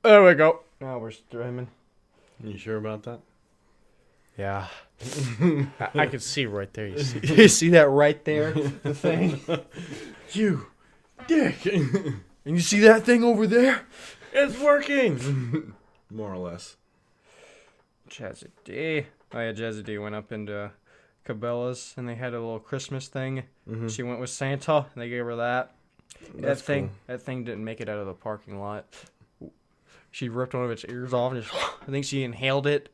There we go. Now we're streaming. You sure about that? Yeah. I can see right there. You see, you see that right there? The thing? You dick! And you see that thing over there? It's working! More or less. Jazzy D. Oh yeah, Jazzy D went up into Cabela's and they had a little Christmas thing. Mm-hmm. She went with Santa and they gave her that. That's cool. That thing didn't make it out of the parking lot. She ripped one of its ears off and just, I think she inhaled it.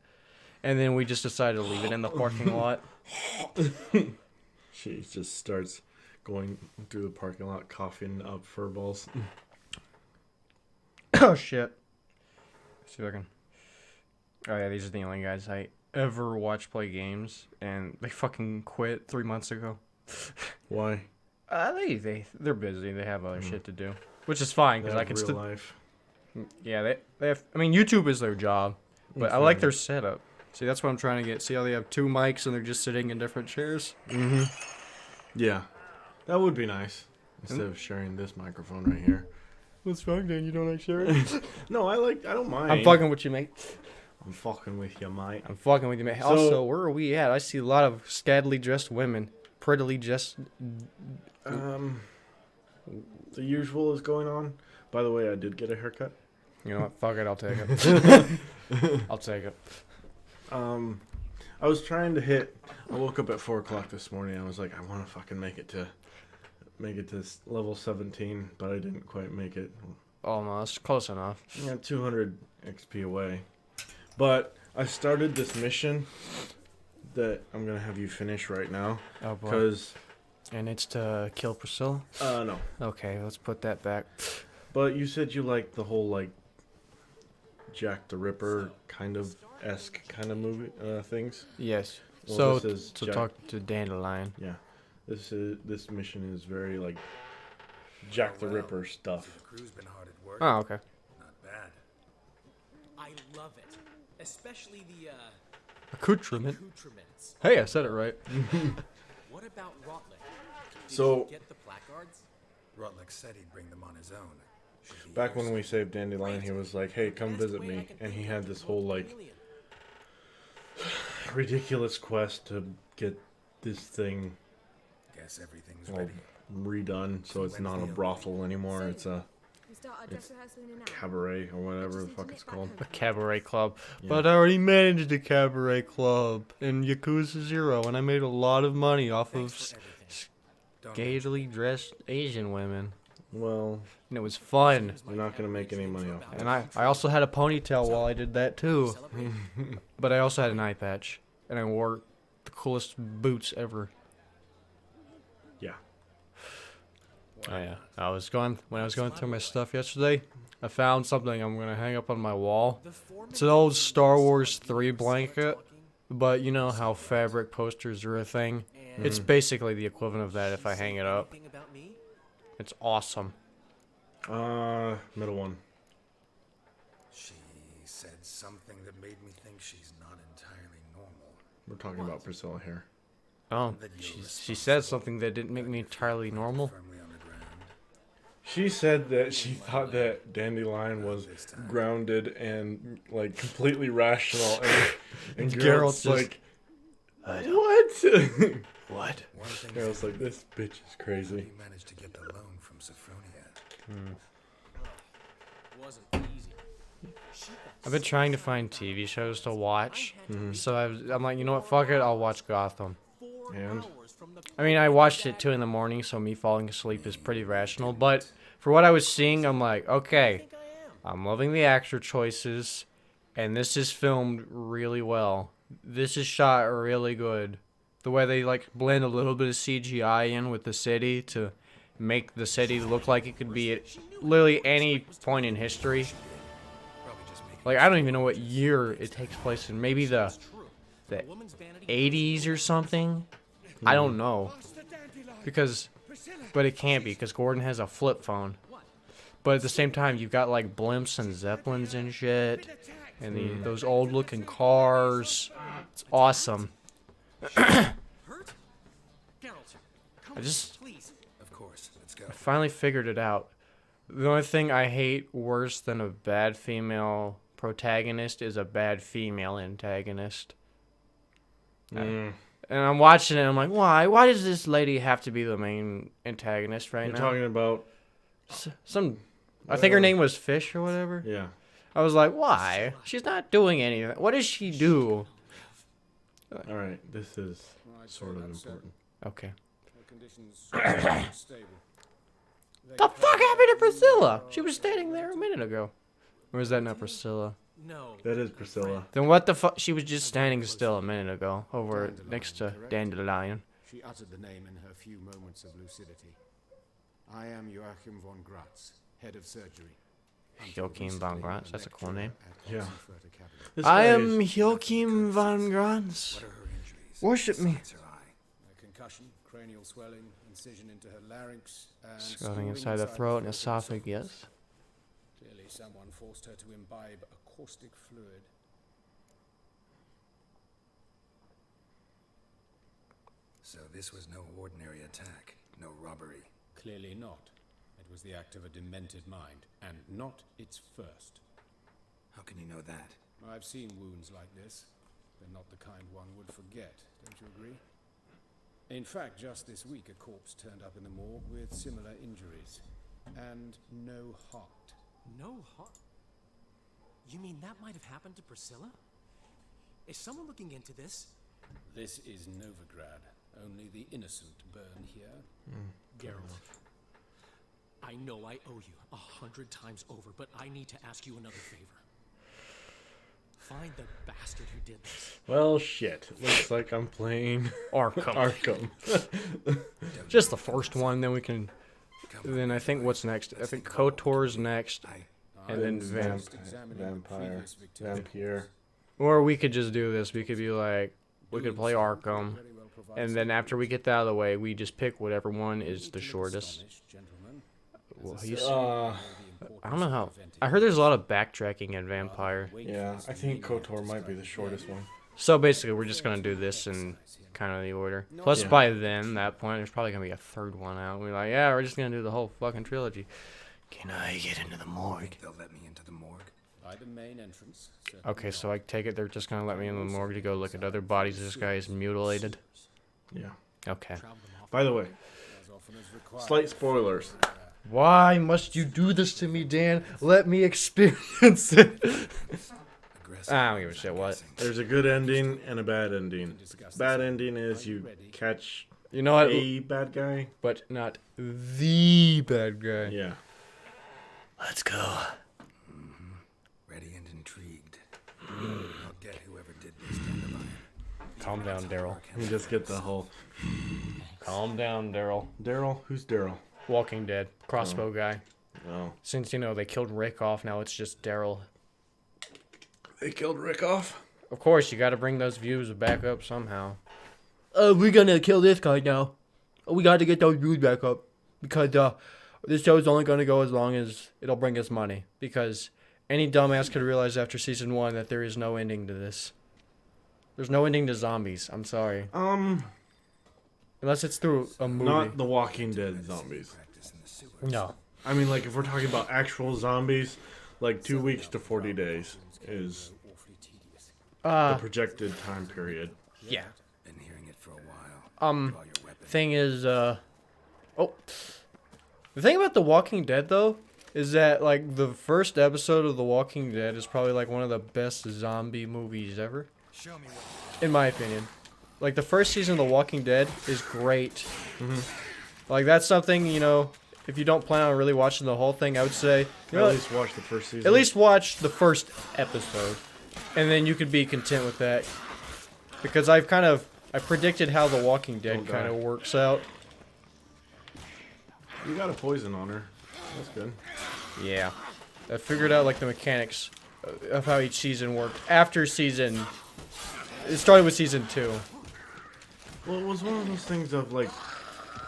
And then we just decided to leave it in the parking lot. She just starts going through the parking lot, coughing up fur balls. Oh shit. See if I can. Oh yeah, these are the only guys I ever watch play games, and they fucking quit 3 months ago. Why? They're busy. They have other shit to do, which is fine because I can still. Life. Yeah, they have. I mean, YouTube is their job, but I like their setup. See, that's what I'm trying to get. See how they have two mics and they're just sitting in different chairs? Mm-hmm. Yeah, that would be nice instead of sharing this microphone right here. What's wrong, Dan? You don't like sharing? No, I don't mind. I'm fucking with you, mate. I'm fucking with you, mate. I'm fucking with you, mate. So, also, where are we at? I see a lot of scantily dressed women, prettily dressed. The usual is going on. By the way, I did get a haircut. You know what? Fuck it. I'll take it. I'll take it. I was trying to hit. I woke up at 4 o'clock this morning. I was like, I want to fucking make it to level 17, but I didn't quite make it. Almost close enough. Yeah, 200 XP away. But I started this mission that I'm gonna have you finish right now. Oh boy. Cause and it's to kill Priscilla. no. Okay, let's put that back. But you said you like the whole like Jack the Ripper kind of movie things. Yes. Well, So talk to Dandelion. Yeah. This mission is very like Jack the Ripper stuff. The crew's been hard at work. Oh, okay. Not bad. I love it, especially the Accoutrement. accoutrements. Hey, I said it right. What about Rotlick? Did So- you get the placards? Rotlick said he'd bring them on his own. Should be Back when yours. we saved Dandelion, he was like, "Hey, come visit me," and he had this whole like ridiculous quest to get this thing Guess everything's all ready. redone, so it's not a brothel anymore. It's a We start our dress rehearsal in an hour. cabaret or whatever the fuck it's called. A cabaret club. Yeah. But I already managed a cabaret club in Yakuza 0, and I made a lot of money off Thanks of for everything. Don't gaily dressed Asian women. Well, And it was fun. you're not gonna make any money off of it. And I also had a ponytail while I did that too. celebrate. But I also had an eye patch. And I wore the coolest boots ever. Yeah. Oh yeah. When I was going through my stuff yesterday, I found something I'm gonna hang up on my wall. The foreman It's an old Star Wars started 3 blanket, talking, but you know how fabric posters are a thing? and It's basically the equivalent of that if I hang it up. anything about me? It's awesome. Middle one. She said something that made me think she's not entirely normal. We're talking about Priscilla here. Oh, That you're she said something that didn't make me entirely normal. Firmly on the ground. She said that she thought that Dandelion was grounded and like completely rational, and Geralt's Geralt's just- like, what? What? One thing Geralt's like, this bitch is crazy. he managed to get the loan from Sophronia. Wasn't easy. I've been trying to find TV shows to watch, so I'm like, you know what, fuck it, I'll watch Gotham. And I mean, I watched it 2 in the morning, so me falling asleep is pretty rational, but for what I was seeing, I'm like, okay, I'm loving the actor choices, and this is filmed really well. This is shot really good. The way they, like, blend a little bit of CGI in with the city to make the city look like it could be at literally any point in history. Probably just making Like, I don't even know what year it takes place in. Maybe the 80s or something? I don't know. But it can't be, because Gordon has a flip phone. But at the same time, you've got, like, blimps and zeppelins and shit. And those old-looking cars. It's awesome. Hurt? Geralt, come I just please. Of course, let's go. I finally figured it out. The only thing I hate worse than a bad female protagonist is a bad female antagonist. Mm. And I'm watching it, and I'm like, why? Why does this lady have to be the main antagonist right You're now? talking about I think her name was Fish or whatever. yeah. I was like, why? She's not doing anything. What does she do? All right, this is Right, sort so of that's important. Okay. The conditions stable. The fuck happened to Priscilla? She was standing there a minute ago. Or is that not Priscilla? No. That is Priscilla. Then what the fuck? She was just standing still a minute ago over next to Dandelion. She uttered the name in her few moments of lucidity. I am Joachim von Gratz, head of surgery. Joachim von Gratz, that's a cool name. Yeah. I This guy am is- Joachim von Gratz. What are her injuries? Worship me. Besides her eye. A concussion, cranial swelling, incision into her larynx, and Scalding schooling inside the throat and esophagus. Clearly someone forced her to imbibe a caustic fluid. So this was no ordinary attack, no robbery. Clearly not. It was the act of a demented mind, and not its first. How can you know that? I've seen wounds like this. They're not the kind one would forget, don't you agree? In fact, just this week a corpse turned up in the morgue with similar injuries. And no heart. No heart. You mean that might have happened to Priscilla? Is someone looking into this? This is Novigrad. Only the innocent burn here. Geralt. I know I owe you 100 times over, but I need to ask you another favor. Find the bastard who did this. Well, shit. Looks like I'm playing Arkham. Arkham. Just the first one, then we can. Then I think what's next? I think KOTOR's next, and then Vampire. Vampire. Or we could just do this. We could be like, we could play Arkham, and then after we get that out of the way, we just pick whatever one is the shortest. Well, I don't know how. I heard there's a lot of backtracking in Vampire. Yeah, I think KOTOR might be the shortest one. So basically, we're just gonna do this in kind of the order. Plus, Yeah. by then, that point, there's probably gonna be a third one out. We're like, yeah, we're just gonna do the whole fucking trilogy. Can I get into the morgue? They'll let me into the morgue. By the main entrance. Okay, so I take it they're just gonna let me in the morgue to go look at other bodies this guy is mutilated. Yeah. Okay. By the way, slight spoilers. Why must you do this to me, Dan? Let me experience it. Aggressive. I don't give a shit. What? There's a good ending and a bad ending. Bad ending is you catch You know what? a bad guy. But not the bad guy. Yeah. Let's go. Ready and intrigued. I'll get whoever did this dandelion. Calm down, Daryl. You just get the whole. Calm down, Daryl. Daryl? Who's Daryl? Walking Dead. Crossbow guy. Oh. Since, you know, they killed Rick off, now it's just Daryl. They killed Rick off? Of course, you gotta bring those views back up somehow. We're gonna kill this guy now. We gotta get those views back up. Because, this show's only gonna go as long as it'll bring us money. Because any dumbass could realize after season 1 that there is no ending to this. There's no ending to zombies. I'm sorry. Unless it's through a movie. Not the Walking Dead zombies. Practice in the sewers. No. I mean, like, if we're talking about actual zombies, like 2 weeks to 40 days is the projected time period. Yeah. Been hearing it for a while. Draw your weapon. Thing is, the thing about The Walking Dead, though, is that, like, the first episode of The Walking Dead is probably, like, one of the best zombie movies ever. Show me what. In my opinion. Like, the first season of The Walking Dead is great. Like, that's something, you know, if you don't plan on really watching the whole thing, I would say, you know, At least watch the first season. at least watch the first episode. And then you could be content with that. Because I predicted how The Walking Dead Don't die. kind of works out. You got a poison on her. That's good. Yeah. I figured out, like, the mechanics of how each season worked. After season... It started with season 2. Well, it was one of those things of, like,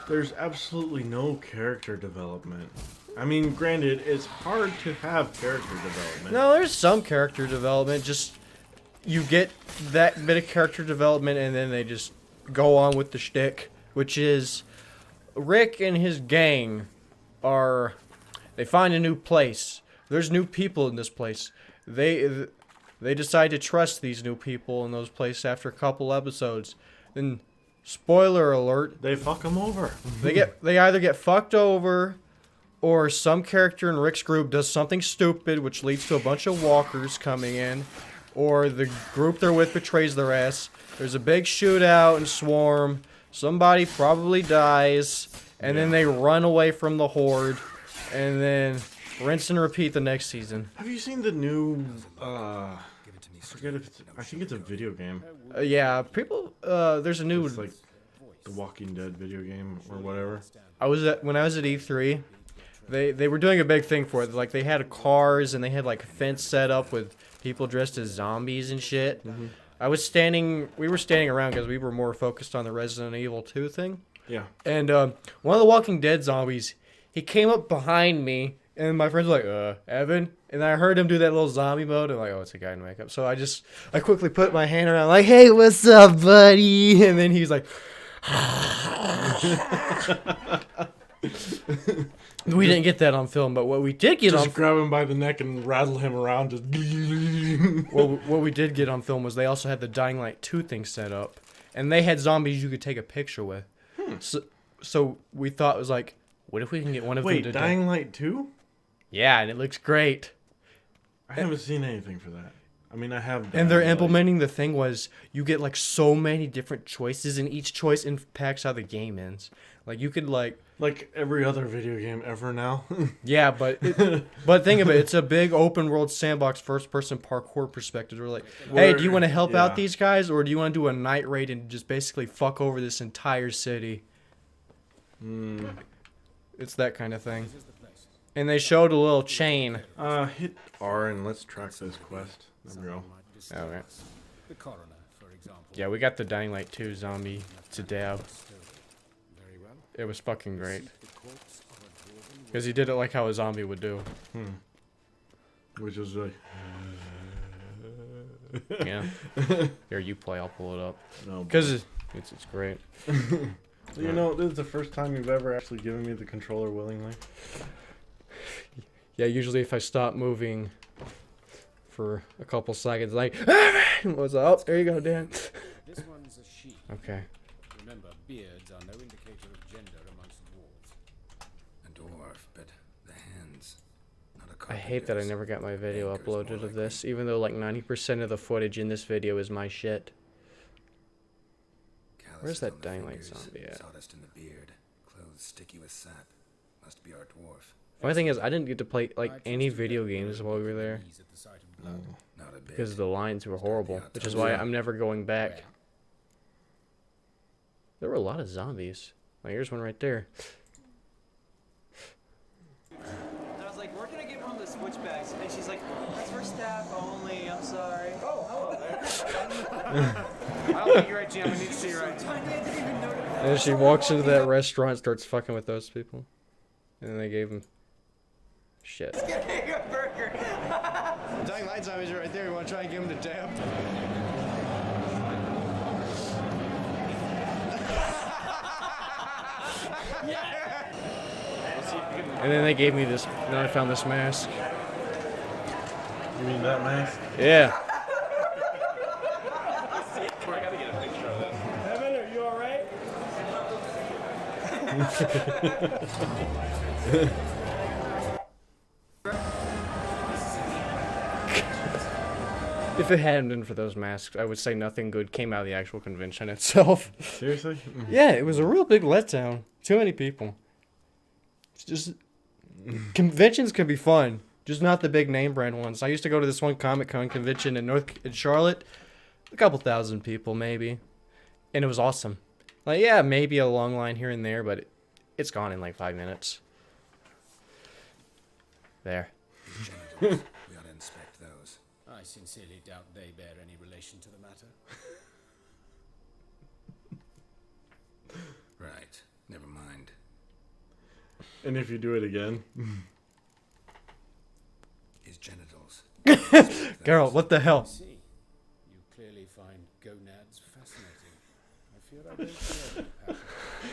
there's absolutely no character development. I mean, granted, it's hard to have character development. No, there's some character development. Just, you get that bit of character development, and then they just go on with the shtick. Which is, Rick and his gang are... They find a new place. There's new people in this place. They decide to trust these new people in those places after a couple episodes. Then, spoiler alert, They fuck them over. they either get fucked over, or some character in Rick's group does something stupid, which leads to a bunch of walkers coming in, or the group they're with betrays their ass. There's a big shootout and swarm. Somebody probably dies, and then they run away from the horde, and then rinse and repeat the next season. Have you seen the new? I forget if I think it's a video game. Yeah, people. There's a new. It's like the Walking Dead video game or whatever. When I was at E3, they were doing a big thing for it. Like they had cars and they had like a fence set up with people dressed as zombies and shit. Mm-hmm. We were standing around because we were more focused on the Resident Evil 2 thing. Yeah. And one of the Walking Dead zombies, he came up behind me, and my friends were like, Evan? And I heard him do that little zombie mode, and I'm like, oh, it's a guy in makeup. So I quickly put my hand around, like, hey, what's up, buddy? And then he's like, we didn't get that on film, but what we did get Just on grab him by the neck and rattle him around. Just. what we did get on film was they also had the Dying Light 2 thing set up, and they had zombies you could take a picture with. So we thought it was like, what if we can get one of them to Dying Light 2? Yeah, and it looks great. I haven't seen anything for that. I mean, I have. And they're implementing the thing was you get like so many different choices, and each choice impacts how the game ends. Like you could like every other video game ever now. yeah, but think of it, it's a big open world sandbox first person parkour perspective. We're like, hey, do you want to help out these guys, or do you want to do a night raid and just basically fuck over this entire city? It's that kind of thing. And they showed a little chain. Hit R and let's track this quest. There we go. Okay. The coroner, for example. Yeah, we got the Dying Light 2 zombie to dab. Very well. It was fucking great. The corpse of a dwarven Because he did it like how a zombie would do. Which is like. Yeah. Here, you play, I'll pull it up. No. Because it's great. You know, this is the first time you've ever actually given me the controller willingly. Yeah, usually if I stop moving for a couple seconds, like, what's up? There you go, Dan. This one's a she. Okay. Remember, beards are no indicator of gender amongst dwarves. A dwarf, but the hands. Not a I hate that I carpenter's. never got my video Banker's more uploaded of likely. this, even though like 90% of the footage in this video is my shit. Where's Calluses that on the Dying Light fingers, zombie at? Sawdust in the beard, clothes sticky with sap. Must be our dwarf. Funny thing is, I didn't get to play like any video games while we were there Knees at the sight of blood. Not a bit. because the lines were horrible, which is why I'm never going back. There were a lot of zombies. Like, here's one right there. I was like, where can I get one of the switch bags? And she's like, that's for staff only, I'm sorry. Oh, hello there. I don't think you're right, Jim. I need to see you right. I didn't even notice. And then she walks into that restaurant and starts fucking with those people. And then they gave him shit. Getting a burger. Dying Light zombies are right there. You want to try and give them the dab? And then they gave me this. Then I found this mask. You mean that mask? Yeah. Evan, are you alright? If it hadn't been for those masks, I would say nothing good came out of the actual convention itself. Seriously? Yeah, it was a real big letdown. Too many people. It's just conventions can be fun, just not the big name brand ones. I used to go to this one Comic-Con convention in Charlotte, a couple thousand people maybe, and it was awesome. Like, yeah, maybe a long line here and there, but it's gone in like 5 minutes. There. We ought to inspect those. I sincerely doubt they bear any relation to the matter. Right. Never mind. And if you do it again? His genitals. Girl, what the I hell? see. You clearly find gonads fascinating. I fear I don't share that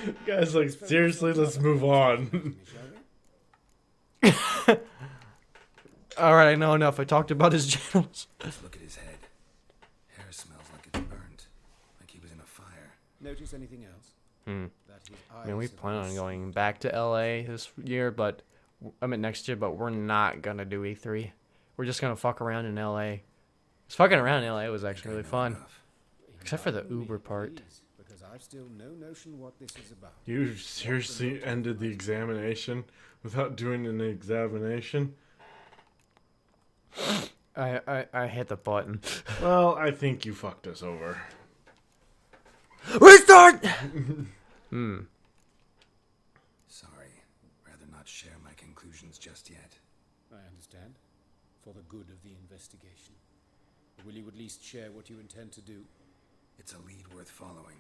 passion. Guys, like, seriously, let's move on. Shall we? Alright, I know enough. I talked about his genitals. Just look at his head. Hair smells like it's burnt. Like he was in a fire. Notice anything else? Hmm. That his I mean, we eyes have plan on been going back to LA this year, but I mean next year, but we're not gonna do E3. We're just gonna fuck around in LA. Just fucking around in LA was actually really fun. Except for the Uber part. Please, because I've still no notion what this is about. You seriously ended the examination without doing an examination? I hit the button. Well, I think you fucked us over. Restart! Sorry. Rather not share my conclusions just yet. I understand. For the good of the investigation. Will you at least share what you intend to do? It's a lead worth following.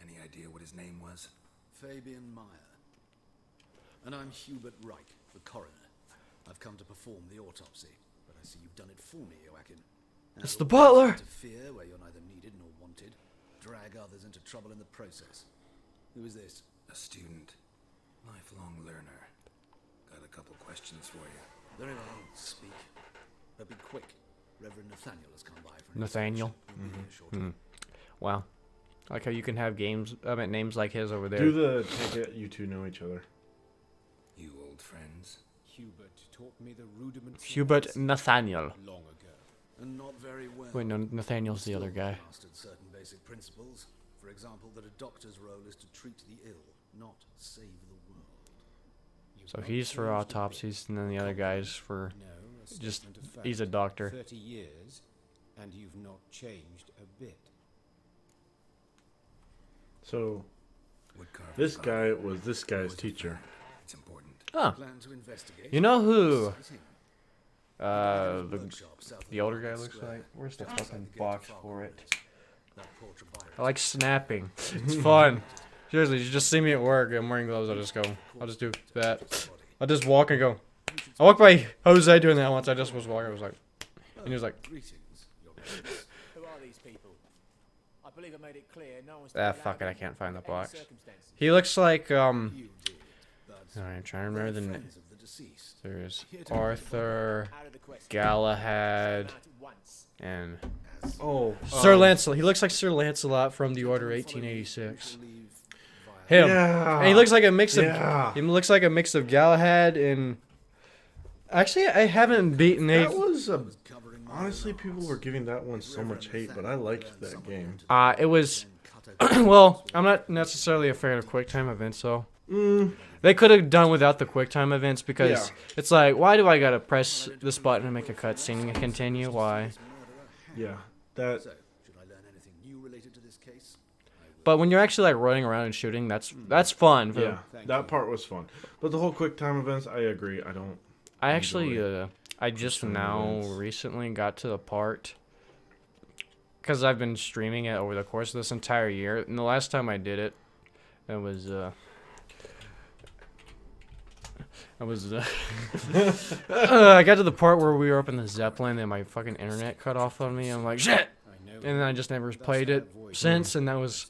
Any idea what his name was? Fabian Meyer. And I'm Hubert Reich, the coroner. I've come to perform the autopsy, but I see you've done it for me, Joachim. It's the butler! Interfere where you're neither needed nor wanted. Drag others into trouble in the process. Who is this? A student. Lifelong learner. Got a couple questions for you. Very well, speak. But be quick. Reverend Nathaniel has come by for an Nathaniel? inspection. He'll be here shortly. Wow. I like how you can have names like his over there. Do the take it. You two know each other. You old friends? Hubert taught me the rudiments of Hubert medicine Nathaniel. long ago. And not very well. Wait, no, Nathaniel's the Still other guy. mastered certain basic principles. For example, that a doctor's role is to treat the ill, not save the world. You've So not he's for changed a bit. autopsies, and then the other guy's for No, a just, statement of fact. he's a doctor. 30 years, and you've not changed a bit. So Woodcarver this thought guy it was this guy's was a teacher. fact. It's important. Oh, Plan to investigate. you know who Exciting. the Workshop south of the older guy Market looks Square. like? Where's the Outside fucking the gate box to Far for it? Corners. That portrait by I like snapping. It's fun. Seriously, you just see me at work. I'm wearing gloves. I'll just go. I'll just do that. I'll just walk and go. I walked by Jose doing that once. I just was walking. I was like, and he was like, Greetings, Your Grace. Who are these people? I believe I made it clear no one's ah, fuck it. I can't find the any box. circumstances. He looks like You did, but Alright, I'm trying to remember the name. friends of the deceased. There's Arthur, Out of the question. Galahad, Out at once. and As Oh, Sir Lancelot. He looks like Sir Lancelot from the Order 1886. you leave via Him. yeah. And he looks like a mix of Yeah. he looks like a mix of Galahad and actually I haven't beaten That a was a. covering my Honestly, own people arse. were giving that one so much hate, but I liked that game. it was Then cut a well, I'm not necessarily a fan of QuickTime events though. They could have done without the QuickTime events because Yeah. it's like, why do I gotta press this button and make a cutscene and continue? Why? Yeah, that. So, should I learn anything new related to this case? But when you're actually like running around and shooting, that's fun. For, Yeah, that part was fun. But the whole quick time events, I agree. I don't. I actually, enjoy I just QuickTime now events. recently got to the part because I've been streaming it over the course of this entire year, and the last time I did it, it was I got to the part where we were up in the Zeppelin and my fucking internet cut off on me. I'm like, shit, I know. and then I just never played it since, and that was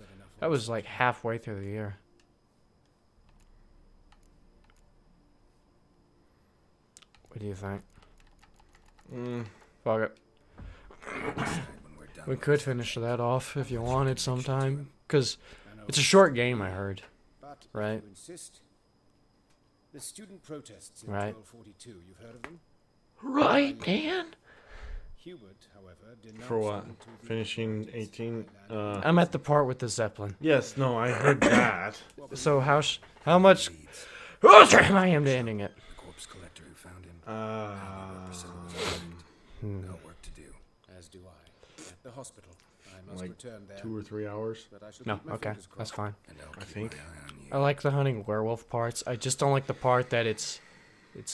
like halfway through the year. What do you think? Fuck it. When we're done We with could this, finish that off if you wanted sometime, because I know. it's a short game, I heard. But if Right. you insist. The student protests in Right. 1242, you've heard of them? Right, Dan? Hubert, however, denounced For what? them to the Finishing authorities 18. and I'm at the part with the Zeppelin. Yes, no, I heard that. So how much leads. I am to ending it? The corpse collector who found him. Um, Got work to do. as do I. At the hospital. I must Like return there. 2 or 3 hours. But I shall No, keep my okay, fingers that's crossed. fine. And I'll I keep think. my eye on you. I like the hunting werewolf parts. I just don't like the part that it's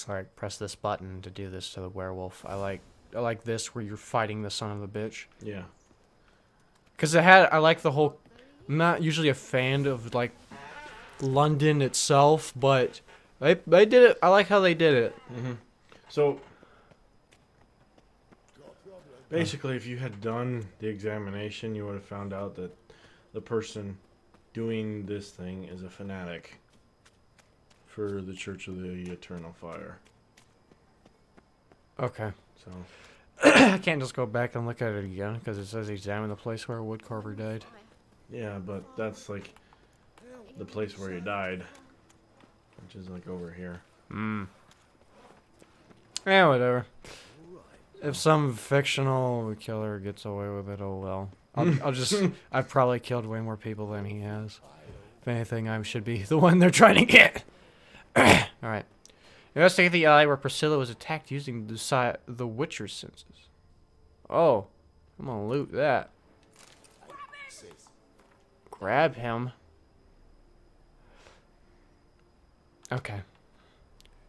like press this button to do this to the werewolf. I like this where you're fighting the son of a bitch. Yeah. Cause I like the whole. I'm not usually a fan of like London itself, but they did it. I like how they did it. So basically, if you had done the examination, you would have found out that the person doing this thing is a fanatic for the Church of the Eternal Fire. Okay. So I can't just go back and look at it again because it says examine the place where a woodcarver died. yeah, but that's like the place where he died, which is like over here. Yeah, whatever. If some fictional killer gets away with it, oh well. I'll just. I've probably killed way more people than he has. If anything, I should be the one they're trying to get. Alright. Investigate the alley where Priscilla was attacked using the Witcher's senses. Oh. I'm gonna loot that. Grab him. Okay.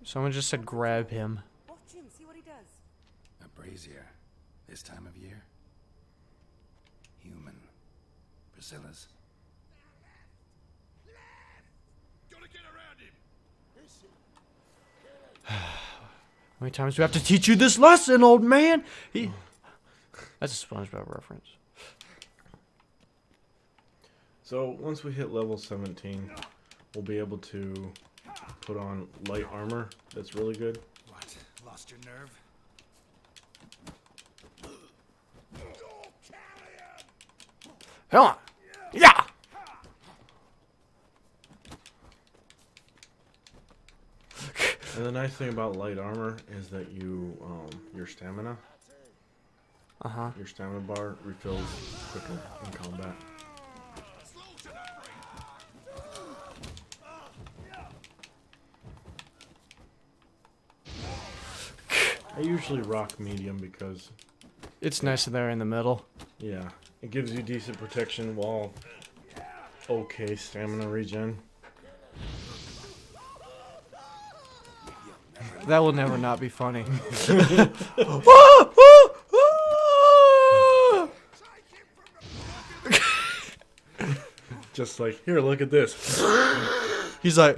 Someone just said grab him. Watch him, see what he does. A brazier. This time of year. Human. Priscilla's. How many times do I have to teach you this lesson, old man? That's a SpongeBob reference. So once we hit level 17, we'll be able to put on light armor. That's really good. What? Lost your nerve? Come on. Yeah. And the nice thing about light armor is that your stamina, your stamina bar refills quicker in combat. I usually rock medium because, It's nice there in the middle. yeah, it gives you decent protection while okay stamina regen. That will never not be funny. Just like, here, look at this. He's like,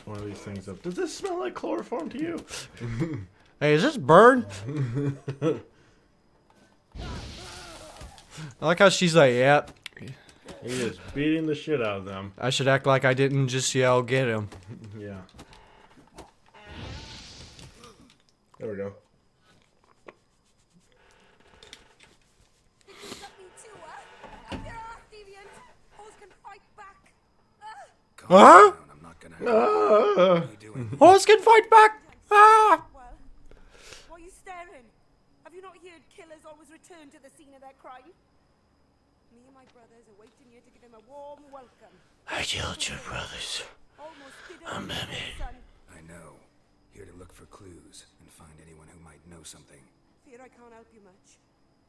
One of these things up. Does this smell like chloroform to you? hey, is this burn? I like how she's like, yep. He is beating the shit out of them. I should act like I didn't just yell, get him. Yeah. There we go. Huh? I'm not gonna. Ah! What are you doing? Horse can fight back! Ah! Well, why are you staring? Have you not heard killers always return to the scene of their crime? Me and my brothers are waiting here to give him a warm welcome. I killed your brothers. Almost did it, I'm Batman. son. I know. Here to look for clues and find anyone who might know something. Fear I can't help you much,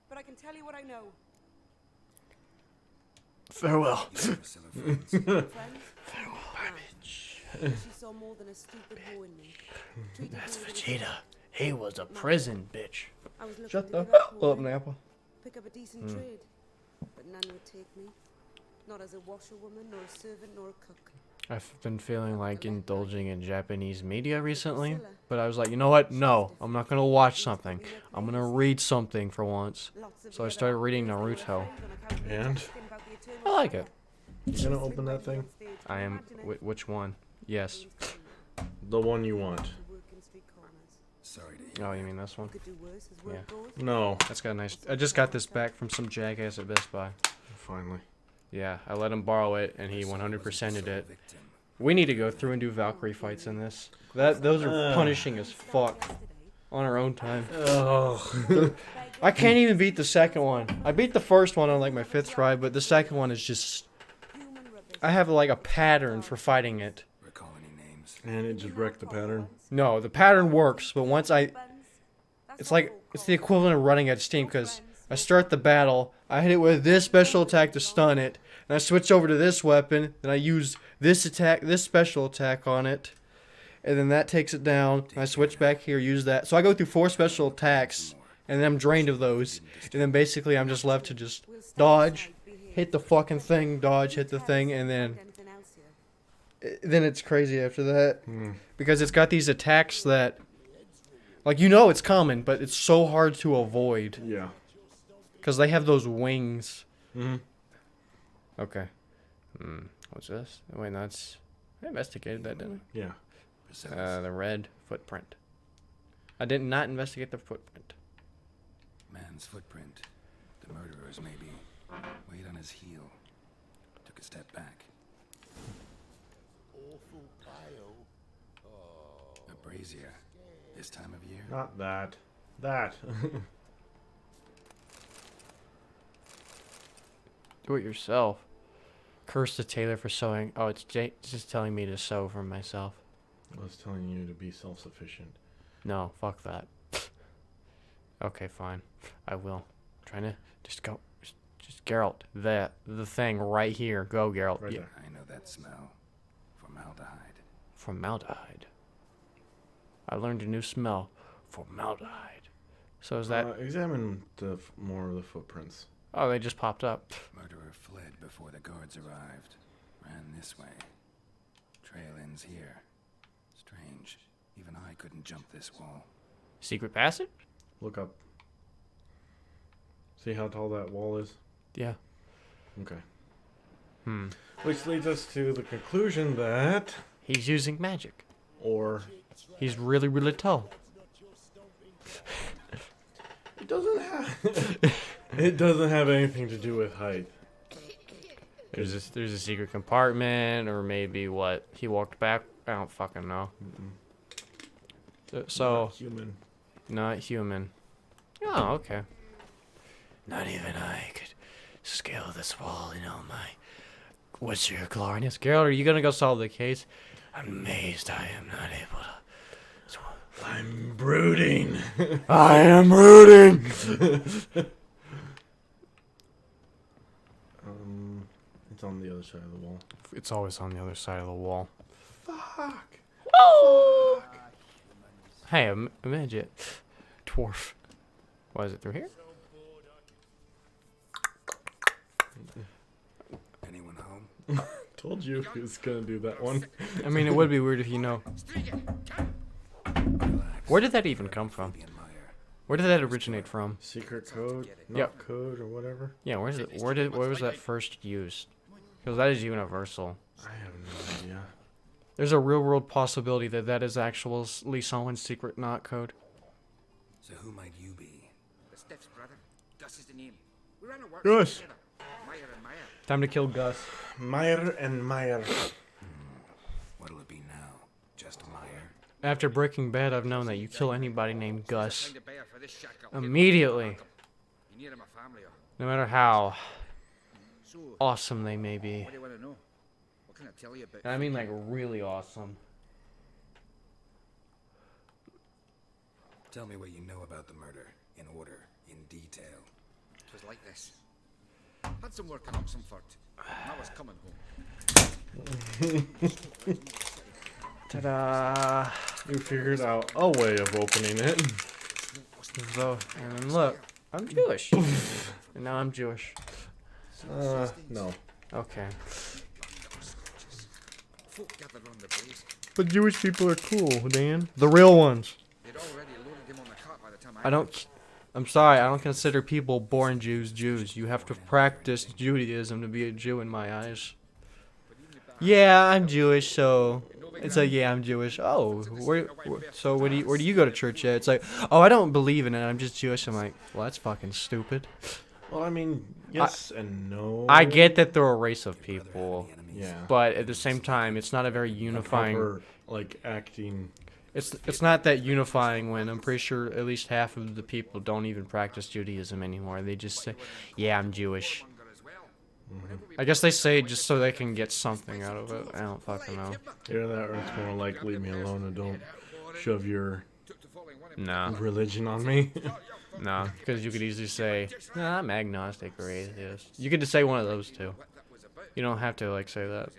but I can tell you what I know. Farewell. You and Priscilla friends. Friends? Farewell, bitch. She saw more than a stupid hoe in me. Treated That's me with Vegeta. He was a prison bitch. I was looking Shut to the give up hell up, work, Nappa. pick up a decent trade, but none would take me. Not as a washerwoman, nor a servant, nor a cook. I've been feeling like indulging in Japanese media recently, but I was like, you know what? No, I'm not gonna watch something. I'm gonna read something for once. Lots of So I the started other reading actors Naruto. on account of the And? talking about the eternal I like fire. it. You gonna open that thing? I am. Which one? Yes. The one you want. To work in street corners. Sorry to hear. Oh, you mean this one? Could do worse as work Yeah. goes. No. That's got a nice. I just got this back from some jackass at Best Buy. Finally. Yeah, I let him borrow it, and he 100%ed Sole it. victim. We need to go through and do Valkyrie fights in this. Those are punishing as fuck on our own time. Oh. I can't even beat the second one. I beat the first one on like my 5th try, but the second one is just. Human rubbish. I have like a pattern for fighting it. Recall any names? And it just wrecked the pattern. No, the pattern works, but once I. Buns. That's It's what like. folk It's call the it. equivalent of running out of steam because I start the battle, I hit it with this special attack to stun it, and I switch over to this weapon, then I use this attack, this special attack on it, and then that takes it down, and I switch back here, use that. So I go through 4 special attacks, and then I'm drained of those, and then basically I'm just left to just We'll stand dodge, aside, behave. hit the fucking thing, dodge, hit the thing, and then Anything else here? then it's crazy after that. Because it's got these attacks that, like, you know it's coming, but it's so hard to avoid. Yeah. Because they have those wings. Mm-hmm. Okay. What's this? Wait, no, it's... I investigated that, didn't Yeah. I? The red footprint. I did not investigate the footprint. Man's footprint. The murderer's maybe. Weighed on his heel. Took a step back. A brazier. This time of year. Not that. That. Do it yourself. Curse the tailor for sewing. Oh, it's just telling me to sew for myself. I was telling you to be self-sufficient. No, fuck that. Okay, fine. I will. Trying to just go. Just Geralt. The thing right here. Go, Geralt. Right Yeah. there. I know that smell. Formaldehyde. Formaldehyde. I learned a new smell. Formaldehyde. So is that... Examine more of the footprints. Oh, they just popped up. Murderer fled before the guards arrived. Ran this way. Trail ends here. Strange. Even I couldn't jump this wall. Secret passage? Look up. See how tall that wall is? Yeah. Okay. Which leads us to the conclusion that... He's using magic. Or... He's really, really tall. It doesn't have... it doesn't have anything to do with height. There's a secret compartment, or maybe what? He walked back? I don't fucking know. So... Not human. Not human. Oh, okay. Not even I could scale this wall in all my wizard glorious. Geralt, are you gonna go solve the case? I'm amazed I am not able to. I'm brooding. I am rooting! It's on the other side of the wall. It's always on the other side of the wall. Fuck. Oh! Hey, a midget. Dwarf. What is it, through here? Anyone home? Told you he was gonna do that one. I mean, it would be weird if you know. Where did that even come from? Where did that originate from? Secret code, not Yep. code or whatever. Yeah, where was that first used? Because that is universal. I have no idea. There's a real world possibility that that is actually someone's secret not code. So who might you be? The Stiff's brother. Gus is the name. We ran a work Gus. together. Meyer and Meyer. Time to kill Gus. Meyer and Meyer. What'll it be now? Just Meyer? After Breaking Bad, I've known that you kill anybody named Gus Find a buyer for this shack up here. immediately, You near him a family or... no matter how So, awesome they may be. what do you want to know? What can I tell you about... And I mean like really awesome. Tell me what you know about the murder. In order. In detail. It was like this. Had some work in Oxenford. And I was coming home. Ta-da! You figured out a way of opening it. So, and look, I'm Jewish. And now I'm Jewish. No. Okay. Folk gathered round the blaze. But Jewish people are cool, Dan. The real ones. They'd already loaded him on the cart by the time I don't... I'm sorry, I don't consider people born Jews Jews. You have to practice Judaism to be a Jew in my eyes. Yeah, I'm Jewish, so... It's like, yeah, I'm Jewish. Oh, so where do you go to church at? It's like, oh, I don't believe in it. I'm just Jewish. I'm like, well, that's fucking stupid. Well, I mean, yes and no. I get that they're a race of people, Yeah. but at the same time, it's not a very unifying. Proper, like acting. It's not that unifying when I'm pretty sure at least half of the people don't even practice Judaism anymore. They just say, yeah, I'm Jewish. I guess they say it just so they can get something out of it. I don't fucking know. Either that or it's more like leave me alone and don't shove your No. religion on me. No, because you could easily say, nah, I'm agnostic or atheist. You could just say one of those two. You don't have to, like, say that.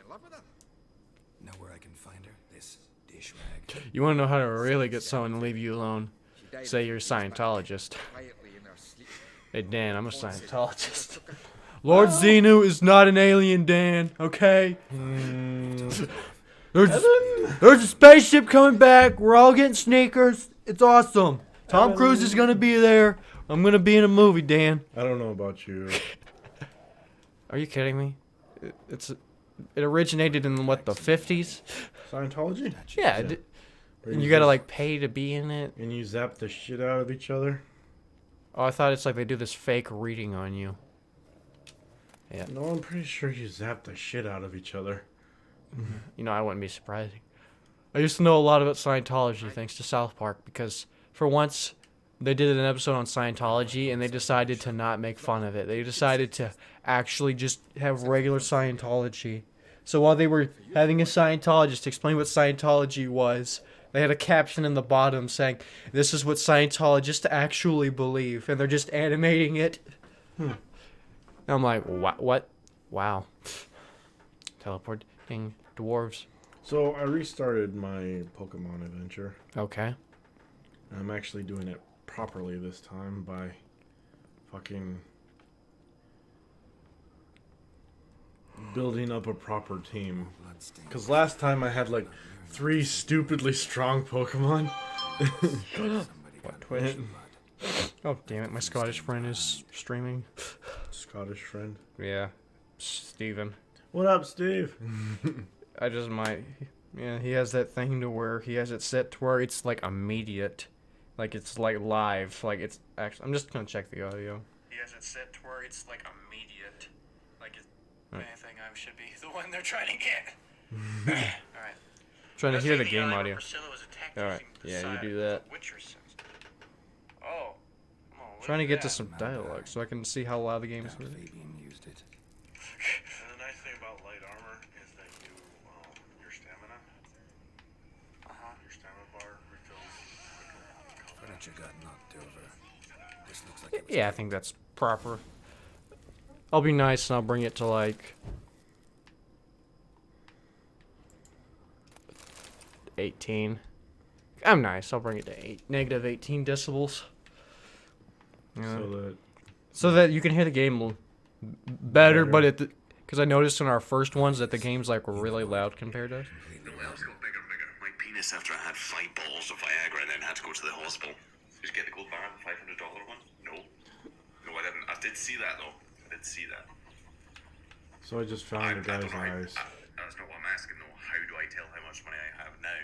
Know where I can find her? This dish rag. You want to know how to really get someone to leave you alone? Say you're a Scientologist. Hey, Dan, I'm a Scientologist. Lord Xenu is not an alien, Dan, okay? There's a spaceship coming back. We're all getting sneakers. It's awesome. Tom Cruise is going to be there. I'm going to be in a movie, Dan. I don't know about you. Are you kidding me? it originated in what, the 50s? Scientology? Yeah. Where And you gotta just- like pay to be in it. And you zap the shit out of each other? Oh, I thought it's like they do this fake reading on you. Yeah. No, I'm pretty sure you zap the shit out of each other. You know, I wouldn't be surprised. I used to know a lot about Scientology thanks to South Park because for once they did an episode on Scientology and they decided to not make fun of it. They decided to actually just have regular Scientology. So while they were having a Scientologist explain what Scientology was, they had a caption in the bottom saying, "This is what Scientologists actually believe," and they're just animating it. And I'm like, what? Wow. Teleporting dwarves. So I restarted my Pokemon adventure. Okay. I'm actually doing it properly this time by fucking building up a proper team. Because last time I had like 3 stupidly strong Pokemon. What, Twitch? Oh, damn it. My Scottish friend is streaming. Scottish friend. Yeah. Steven. What up, Steve? I just might... Yeah, he has that thing to where he has it set to where it's like immediate. Like it's like live. Like it's actually... I'm just gonna check the audio. He has it set to where it's like immediate. Like it's... I think I should be the one they're trying to get. Alright. Trying to hear the game audio. Alright. Yeah, you do that. Oh. Trying to get to some dialogue so I can see how loud the game is. Fabian used it. And the nice thing about light armor is that you, your stamina. Your stamina bar refills quicker. Furniture got knocked over. This looks like it was Yeah, I think that's proper. I'll be nice and I'll bring it to like 18. I'm nice. I'll bring it to negative 18 decibels. Yeah. So that you can hear the game better, but because I noticed in our first ones that the games like were really loud compared to us. The wells got bigger and bigger. My penis after I had 5 bottles of Viagra and then had to go to the hospital. Did you get the gold bar, the $500 one? No. No, I didn't. I did see that though. I did see that. So I just found the guy's eyes. That's not what I'm asking though. How do I tell how much money I have now?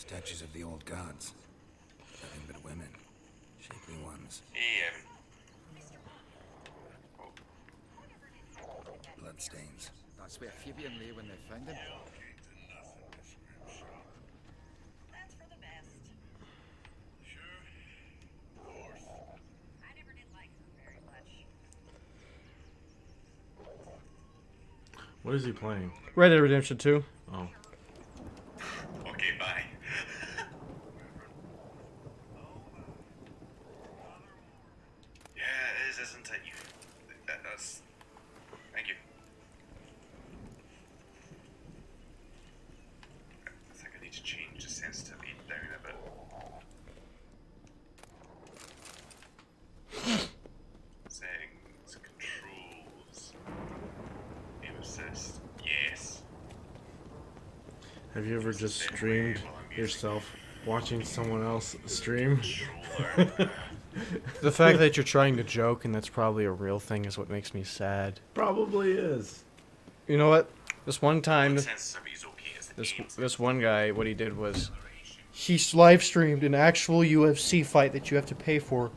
statues of the old gods. Nothing but women. Shapely ones. Yeah. Bloodstains. That's where Fabian lay when they found him. That's for the best. Sure. Of course. I never did like them very much. What is he playing? Red Dead Redemption 2. Oh. Okay, bye. Yeah, it is, isn't it? That's... Thank you. I think I need to change the sensitivity down a bit. Settings, controls, game assist, yes. Have you ever just streamed yourself watching someone else stream? The fact that you're trying to joke and that's probably a real thing is what makes me sad. Probably is. You know what? This one time, this one guy, what he did was he live streamed an actual UFC fight that you have to pay for.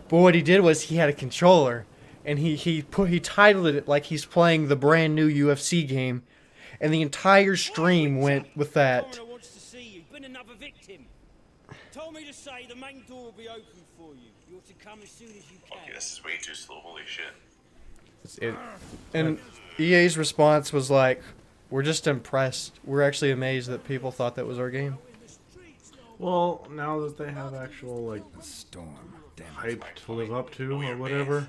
But what he did was he had a controller, and he titled it like he's playing the brand new UFC game, and the entire stream went with that. Wants to see you. Been another victim. Told me to say the main door will be open for you. You're to come as soon as you can. Okay, this is way too slow, holy shit. And EA's response was like, "We're just impressed. We're actually amazed that people thought that was our game." Well, now that they have actual like storm hype to live up to or whatever.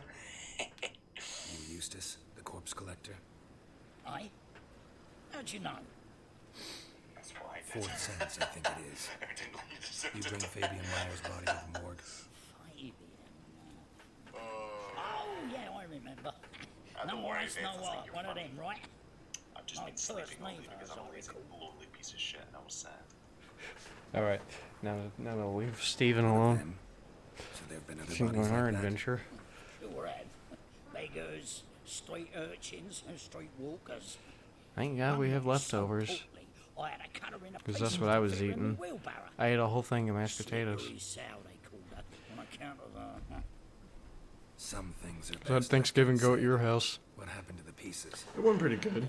You Eustace, the corpse collector. Aye? How'd you know? That's why. Fourth sense, I think it is. You bring Fabian Meyer's body to the morgue. Fabian. Oh, yeah, I remember. No worries, no what. One of them, right? I've just been sleeping all day because I'm always a lonely piece of shit and I was sad. All right, now we'll leave Steven alone. So there have been other Continue bodies on our like that. adventure. Sure have. Beggars, street urchins and street walkers. Thank God we have leftovers. I had to cut her in a Because that's piece what and I was fit her in eating. my wheelbarrow. I ate a whole thing of mashed potatoes. Slippery sow, they called her, on account of Some things are So I had best Thanksgiving left go at unsaid. your house. What happened to the pieces? It went pretty good.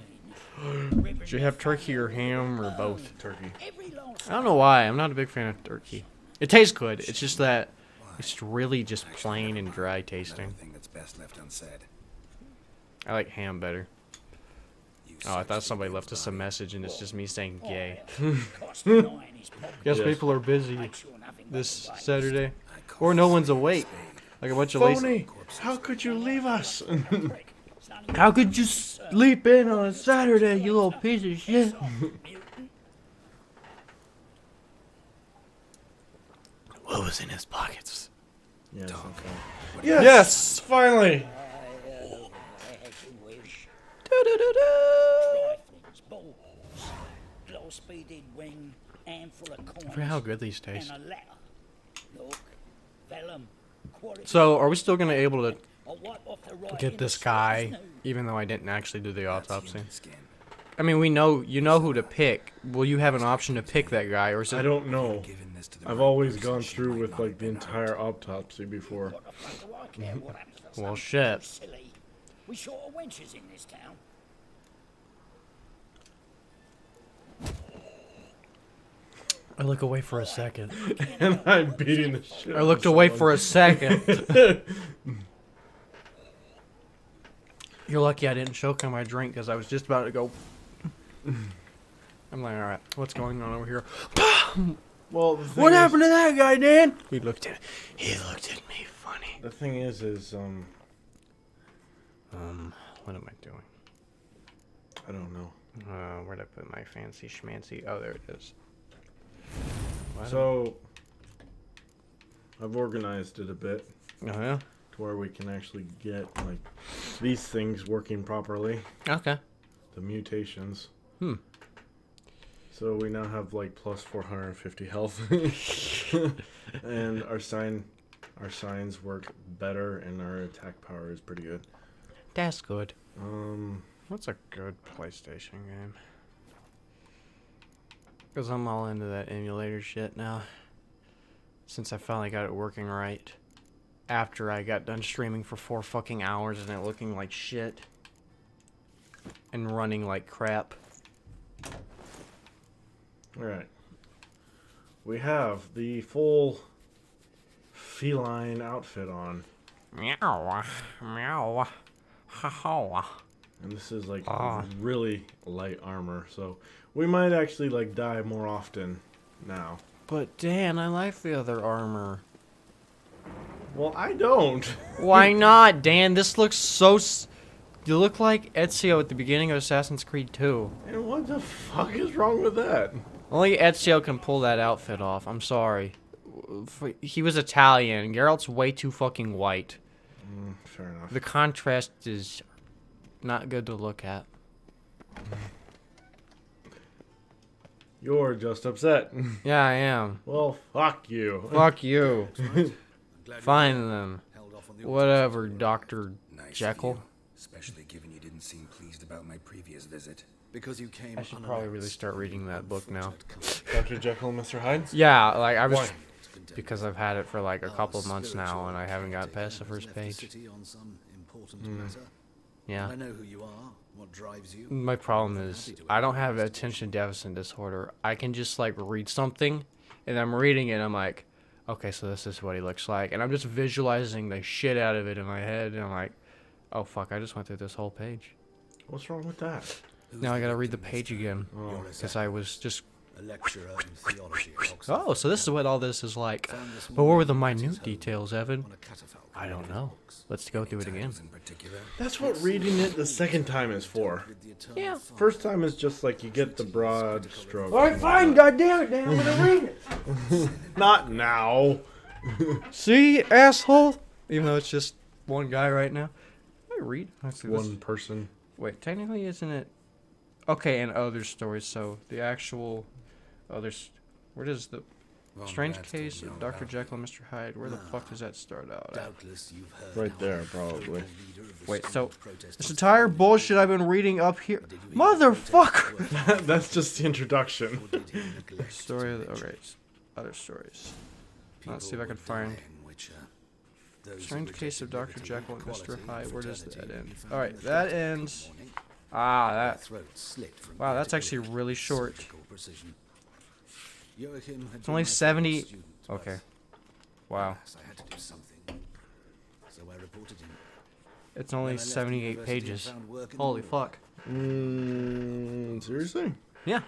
Did you have turkey or ham or both? Turkey. I don't know why. I'm not a big fan of turkey. It tastes good. It's just that it's really just plain and dry tasting. Thing that's best left unsaid. I like ham better. Oh, I thought somebody left us a message and it's just me saying gay. Guess Yes. people are busy this Saturday. Or no one's awake. Like a bunch of lazy. Phony! How could you leave us? How could you sleep in on a Saturday, you little piece of shit? What was in his pockets? Yes, okay. Yes, finally. triflings, balls, gloss-beaded wing, handful of coins, I forget how good these taste. and a letter. Look, vellum, quality. So, are we still gonna able to I'll wipe off the writing get in this the guy, slightest new. even though I didn't actually do the autopsy? Skin. I mean, we know you know who to pick. Will you have an option to pick that guy, or is it? I don't know. Given this to the I've right always person, gone she through might with not like have the been entire autopsy before. What the fuck do I care what happens to Well, something shit. silly? We short of wenches in this town. I look away for a second. And I'm beating the shit. I looked away for a second. You're lucky I didn't choke on my drink because I was just about to go. I'm like, all right, what's going on over here? Well, the thing What is, happened to that guy, Dan? He looked at me funny. The thing is, What am I doing? I don't know. Where'd I put my fancy schmancy? Oh, there it is. What? So, I've organized it a bit Oh yeah. to where we can actually get like these things working properly. Okay. The mutations. Hmm. So we now have like plus 450 health, and our signs work better, and our attack power is pretty good. That's good. What's a good PlayStation game? Because I'm all into that emulator shit now. Since I finally got it working right. After I got done streaming for 4 fucking hours and it looking like shit. And running like crap. Alright. We have the full feline outfit on. Meow. Meow. Ha ha. And this is like Ah. really light armor, so we might actually like die more often now. But Dan, I like the other armor. Well, I don't. Why not, Dan? This looks so... You look like Ezio at the beginning of Assassin's Creed 2. And what the fuck is wrong with that? Only Ezio can pull that outfit off. I'm sorry. He was Italian. Geralt's way too fucking white. Fair enough. The contrast is not good to look at. You're just upset. Yeah, I am. Well, fuck you. Fuck you. Glad you Fine then. held off on the Whatever, Dr. Nice of Jekyll. you, especially given you didn't seem pleased about my previous visit. because you came. I should probably really start reading that book now. Dr. Jekyll and Mr. Hyde? Yeah, like I was... Why? Because I've had it for like a couple of months now and I haven't got past the first page. On some important matter. Yeah. I know who you are, what drives you. My problem is I don't have attention deficit disorder. I can just like read something and I'm reading it and I'm like, okay, so this is what he looks like. And I'm just visualizing the shit out of it in my head and I'm like, oh fuck, I just went through this whole page. What's wrong with that? Now I gotta read the page again because I was just... A lecturer in theology at Oxford. Oh, so this is what all this is like. But what were the minute details, Evan? I don't know. Let's go through it again. That's what reading it the second time is for. Yeah. First time is just like you get the broad stroke. Alright, fine, goddammit, Dan, I'm gonna read it. Not now. See, asshole? Even though it's just one guy right now. I read. Let's see, One person. Wait, technically isn't it... Okay, and other stories, so the actual others... Where does the... Strange Case of Dr. Jekyll and Mr. Hyde. Where the fuck does that start out at? Doubtless you've heard Right there, probably. Wait, so this entire bullshit I've been reading up here, motherfucker. That's just the introduction. Story of the, okay, other stories. Let's see if I can find. Strange Case of Dr. Jekyll and Mr. Hyde. Where does that end? All right, that ends. Ah, that. Wow, that's actually really short. It's only 70. Okay. Wow. It's only 78 pages. Holy fuck. Seriously? Yeah.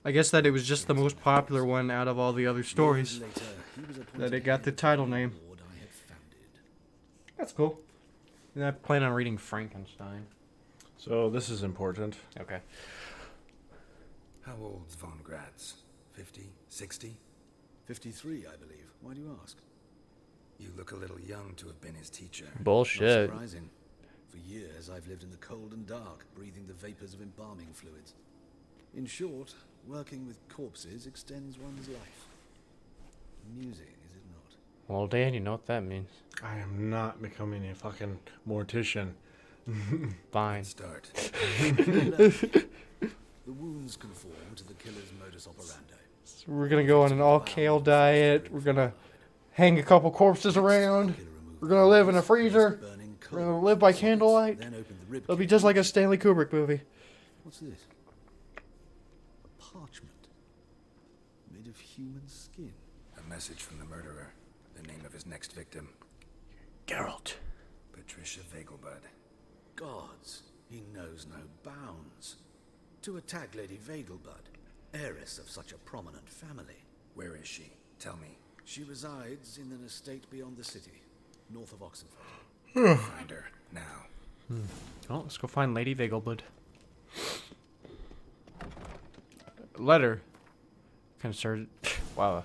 I guess that it was just the most popular one out of all the other stories. That it got the title name. That's cool. And I plan on reading Frankenstein. So this is important. Okay. How old's Von Gratz? 50? 60? 53, I believe. Why do you ask? You look a little young to have been his teacher. Bullshit. Not surprising. For years, I've lived in the cold and dark, breathing the vapors of embalming fluids. In short, working with corpses extends one's life. Amusing, is it not? Well, Dan, you know what that means. I am not becoming a fucking mortician. Fine. Start. The wounds conform to the killer's modus operandi. So we're gonna go on an all-kale diet. We're gonna hang a couple corpses around. We're gonna live in a freezer. We're gonna live by candlelight. It'll be just like a Stanley Kubrick movie. What's this? A parchment made of human skin. A message from the murderer. The name of his next victim. Geralt. Patricia Vegelbud. Gods, he knows no bounds. To attack Lady Vegelbud, heiress of such a prominent family. Where is she? Tell me. She resides in an estate beyond the city, north of Oxenford. Find her, now. Oh, let's go find Lady Vegelbud. Letter. Concerned. Wow.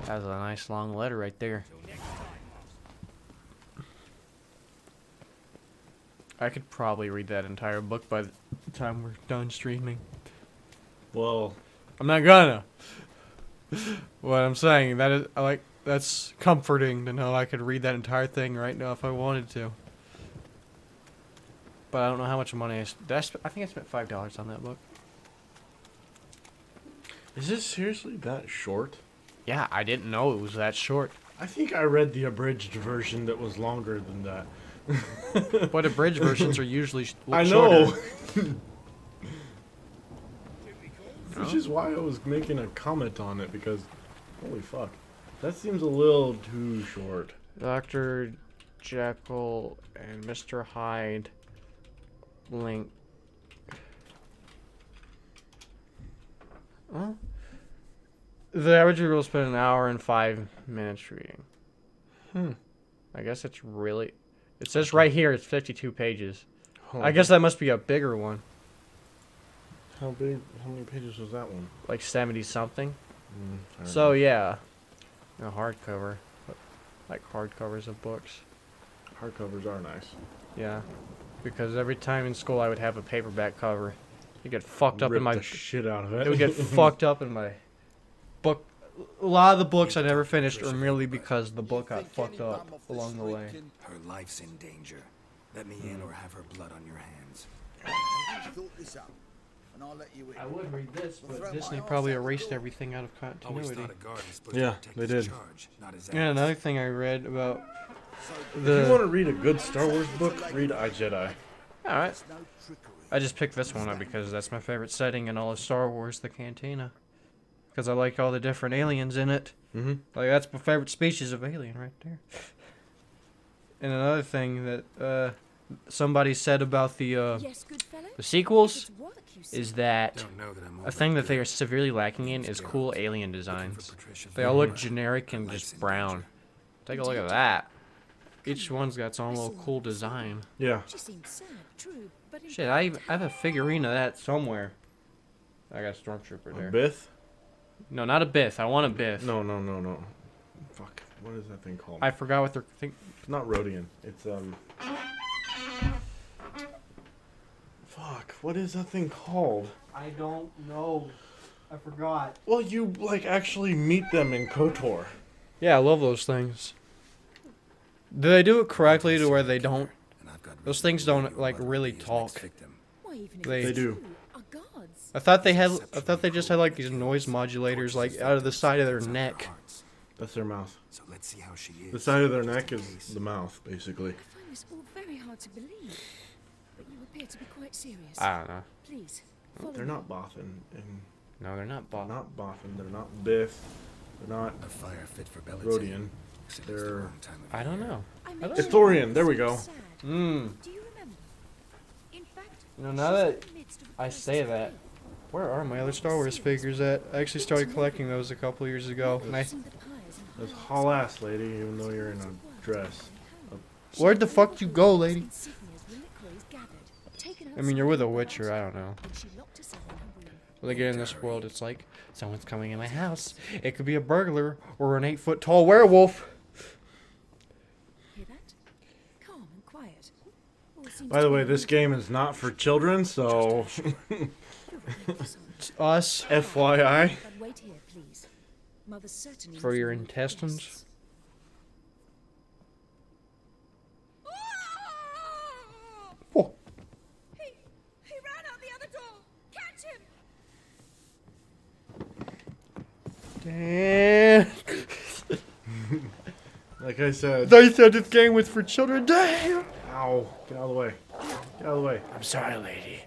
That was a nice long letter right there. I could probably read that entire book by the time we're done streaming. Well, I'm not gonna. What I'm saying, that is, that's comforting to know I could read that entire thing right now if I wanted to. But I don't know how much money I think I spent $5 on that book. is this seriously that short? Yeah, I didn't know it was that short. I think I read the abridged version that was longer than that. But abridged versions are usually I shorter. know. Which is why I was making a comment on it, because holy fuck, that seems a little too short. Dr. Jekyll and Mr. Hyde link. Huh? The average reader will spend an hour and 5 minutes reading. I guess it's really... It says right here it's 52 pages. I guess that must be a bigger one. How big? How many pages was that one? Like 70 something. I don't So know. yeah, a hardcover, like hardcovers of books. Hardcovers are nice. Yeah, because every time in school I would have a paperback cover. It get fucked up Rip in my the shit out of it. It would get fucked up in my book. A lot of the books I never finished are merely because the book got fucked up along the way. Her life's in danger. Let me in or have her blood on your hands. Thought this up, and I'll let you in. I would read this, but Disney probably erased everything out of continuity. Yeah, they did. Yeah, another thing I read about If you want to read a good Star Wars book, read I, Jedi. Alright. I just picked this one up because that's my favorite setting in all of Star Wars, the Cantina. Because I like all the different aliens in it. Like, that's my favorite species of alien right there. And another thing that somebody said about the sequels is that a thing that they are severely lacking in is cool alien designs. They all look generic and just brown. Take a look at that. Each one's got its own little cool design. Yeah. Shit, I have a figurine of that somewhere. I got a stormtrooper there. A Bith? No, not a Bith. I want a Bith. No. Fuck. What is that thing called? I forgot what they're It's not Rodian. It's Fuck. What is that thing called? I don't know. I forgot. Well, you like actually meet them in KOTOR. Yeah, I love those things. Do they do it correctly to where they don't? Those things don't like really talk. They do. I thought they had. I thought they just had like these noise modulators like out of the side of their neck. That's their mouth. So let's see how she is. The side of their neck is the mouth, basically. I find this all very hard to believe, but you appear to be quite serious. I don't know. Please, They're not Bothan. And no, they're not Bothan. Not Bothan. They're not Biff. They're not a fire fit for Rodian. They're. I don't know. Ithorian. There we go. Hmm. Do you remember? In fact, You know, now that I say that, where are my other Star Wars figures at? I actually started collecting those a couple years ago. And This haul ass lady, even though you're in a dress. where'd the fuck you go, lady? I mean, you're with a Witcher. I don't know. Well, again, in this world, it's like someone's coming in my house. It could be a burglar or an 8-foot-tall werewolf. Hear that? Calm and quiet. By the way, this game is not for children, so. It's us. FYI. But wait here, please. Mother certainly For your intestines. Oh. He ran out the other door. Catch him. Damn. Like I said. They said this game was for children. Damn. Ow. Get out of the way. Get out of the way. I'm sorry, lady.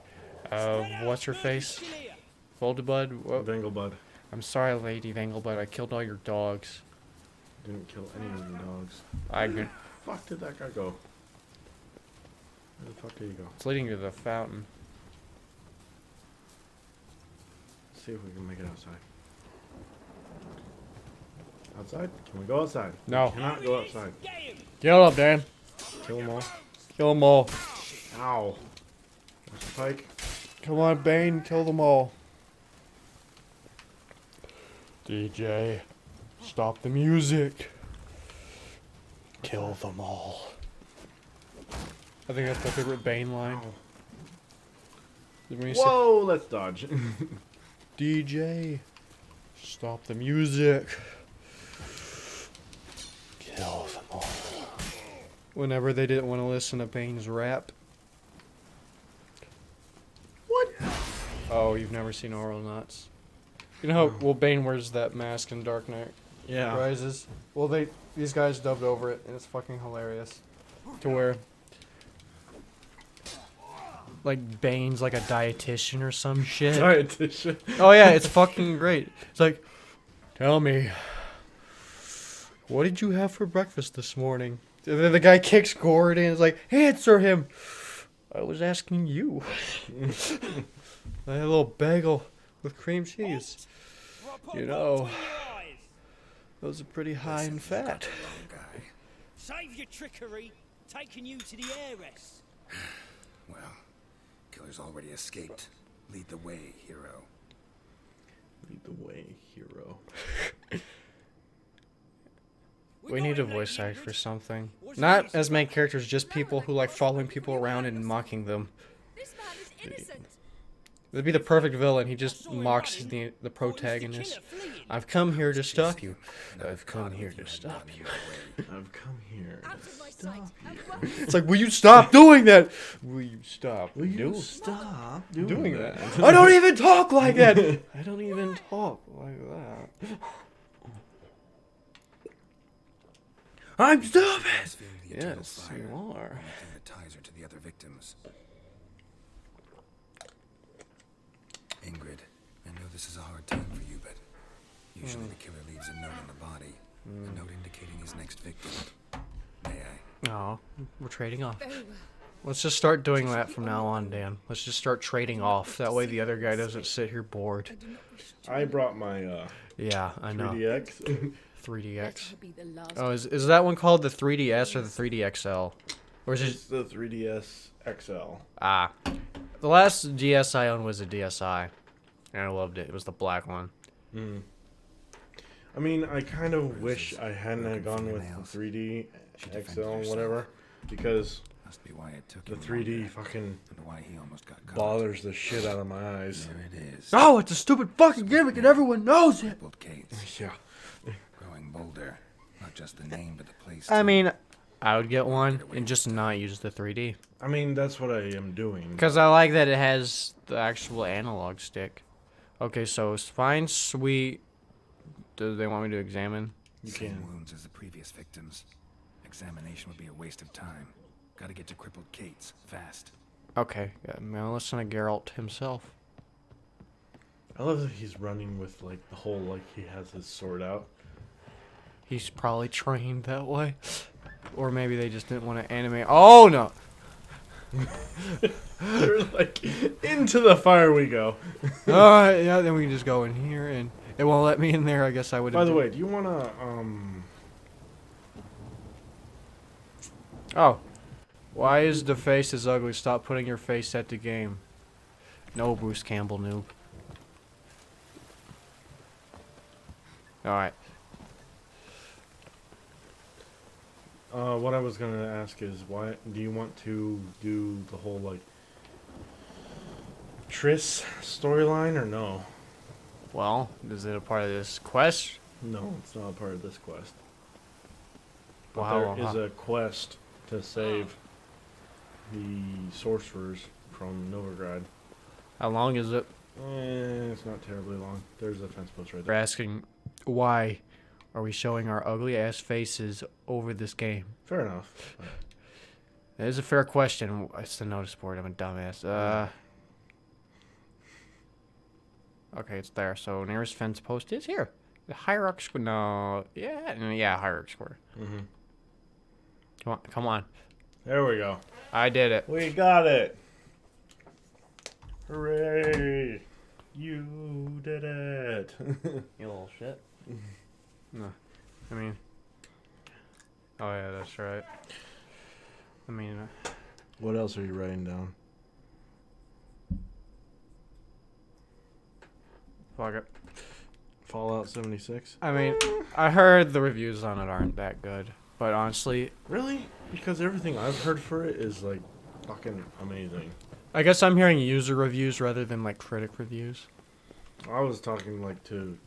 What's her face? Voldebud? Vengelbud. I'm sorry, Lady Vengelbud. I killed all your dogs. Didn't kill any of the dogs. I could. Fuck did that guy go? Where the fuck did he go? It's leading to the fountain. Let's see if we can make it outside. Outside? Can we go outside? No. We cannot go outside. Kill him, Dan. Kill them all. Kill them all. Ow. There's the pike. Come on, Bane. Kill them all. DJ, stop the music. Kill them all. I think that's my favorite Bane line. When he said, Whoa, let's dodge. DJ, stop the music. Kill them all. Whenever they didn't want to listen to Bane's rap. What? Oh, you've never seen Oral Nuts? You know how, well, Bane wears that mask in Dark Knight Yeah. Rises? Well, these guys dubbed over it, and it's fucking hilarious. To where, like, Bane's like a dietitian or some shit. Dietitian. Oh yeah, it's fucking great. It's like, tell me, what did you have for breakfast this morning? And then the guy kicks Gordon and is like, answer him. I was asking you. I had a little bagel with cream cheese. You know, those are pretty high in fat. Save your trickery, taking you to the heiress. Well, killer's already escaped. Lead the way, hero. Lead the way, hero. We need a voice act for something. Not as main characters, just people who like following people around and mocking them. This man is innocent. That'd be the perfect villain. He just mocks the protagonist. I've come here to stop you. I've come here to stop you. I've come here to stop you. It's like, will you stop doing that? Will you stop stop doing that? I don't even talk like that. I don't even talk like that. I'm stupid. Yes, you are. That ties her to the other victims. Ingrid, I know this is a hard time for you, but usually the killer leaves a note on the body, a note indicating his next victim. May I? Oh, we're trading off. Let's just start doing that from now on, Dan. Let's just start trading off. That way the other guy doesn't sit here bored. I brought my Yeah, I know. 3DX. 3DX. Oh, is that one called the 3DS or the 3DXL? Or is It's the 3DS XL. Ah. The last DS I owned was a DSi. And I loved it. It was the black one. Mm. I mean, I kind of wish I hadn't gone with the 3D XL and whatever, because Must be why it took The him 3D longer, fucking and why he almost got caught. bothers the shit out of my eyes. There it is. Oh, it's a stupid fucking gimmick and everyone knows it. Crippled Kate's. Yeah. Growing bolder. Not just the name, but the place. I too. mean, I would get one and just not use the 3D. I mean, that's what I am doing. Because I like that it has the actual analog stick. Okay, so spine sweet. Do they want me to examine? You Same can. wounds as the previous victims. Examination would be a waste of time. Gotta get to crippled Kate's fast. Okay, now listen to Geralt himself. I love that he's running with like the whole like he has his sword out. He's probably trained that way. Or maybe they just didn't want to animate. Oh, no! They're like, into the fire we go. Alright, yeah, then we can just go in here and it won't let me in there. I guess I would have. By the way, do you want to, Oh. Why is the face is ugly? Stop putting your face at the game. No, Bruce Campbell noob. Alright. what I was going to ask is, why do you want to do the whole, like, Triss storyline or no? Well, is it a part of this quest? No, it's not a part of this quest. But Wow, there is a quest to save the sorcerers from Novigrad. How long is it? It's not terribly long. There's a fence post right They're there. asking, why are we showing our ugly ass faces over this game? Fair enough. That is a fair question. It's the notice board. I'm a dumbass. Okay, it's there. So nearest fence post is here. The Hierarch Square. No, yeah, Hierarch Square. Come on. There we go. I did it. We got it. Hooray! You did it. You little shit. No, I mean. Oh yeah, that's right. I mean. What else are you writing down? Fuck it. Fallout 76? I mean, I heard the reviews on it aren't that good, but honestly, Really? Because everything I've heard for it is like fucking amazing. I guess I'm hearing user reviews rather than like critic reviews. I was talking like to,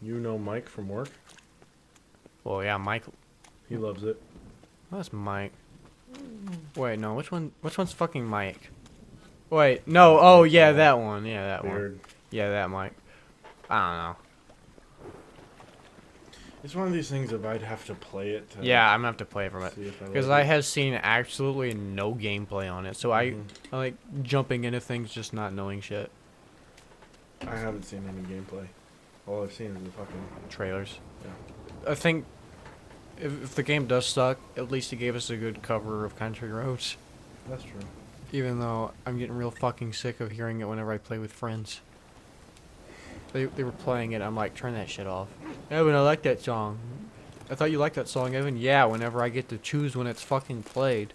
Mike from work. Well, yeah, Mike. He loves it. That's Mike. Wait, no, which one? Which one's fucking Mike? Wait, no. Oh, yeah, that one. Yeah, that Weird. one. Yeah, that Mike. I don't know. It's one of these things if I'd have to play it. To Yeah, I'm gonna have to play from it see if I because like I it. have seen absolutely no gameplay on it. So I like jumping into things, just not knowing shit. I haven't seen any gameplay. All I've seen is the fucking Trailers. Yeah. I think if the game does suck, at least it gave us a good cover of Country Roads. That's true. Even though I'm getting real fucking sick of hearing it whenever I play with friends. They were playing it, I'm like, turn that shit off. Evan, I like that song. I thought you liked that song, Evan. Yeah, whenever I get to choose when it's fucking played.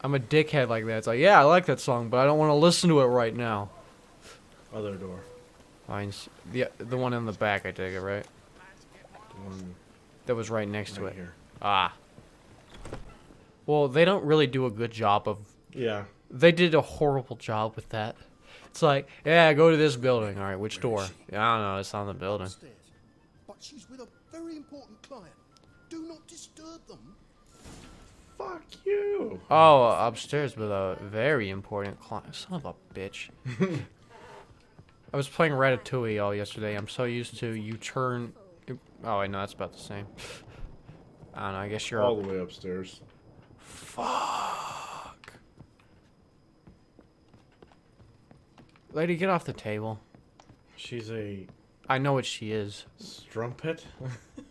I'm a dickhead like that. It's like, yeah, I like that song, but I don't want to listen to it right now. Other door. Mine's the one in the back, I take it, right? The one That was right next to right it. here. Ah. Well, they don't really do a good job of... Yeah. They did a horrible job with that. It's like, yeah, go to this building. All right, which door? Yeah, I don't know. It's on the building. Upstairs. But she's with a very important client. Do not disturb them. Fuck you. Oh, upstairs with a very important client. Son of a bitch. I was playing Ratatouille all yesterday. I'm so used to you turn... Oh, wait, no, that's about the same. I don't know. I guess you're... All the way upstairs. Fuck. Lady, get off the table. She's a... I know what she is. Strumpet?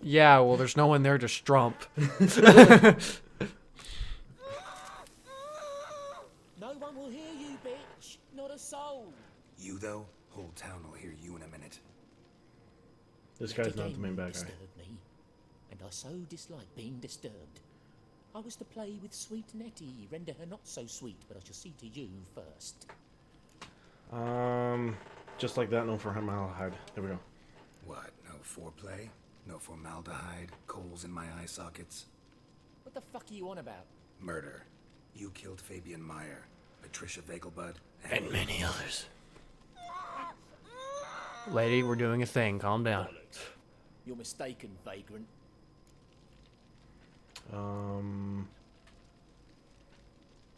Yeah, well, there's no one there to strump. No one will hear you, bitch. Not a soul. You, though? Whole town will hear you in a minute. This guy's not the main bad guy. Disturbed me, and I so dislike being disturbed. I was to play with sweet Nettie, render her not so sweet, but I shall see to you first. Just like that, no formaldehyde. There we go. What? No foreplay? No formaldehyde? Coals in my eye sockets? What the fuck are you on about? Murder. You killed Fabian Meyer, Patricia Vegelbud, And many others. Lady, we're doing a thing. Calm down. You're mistaken, vagrant. That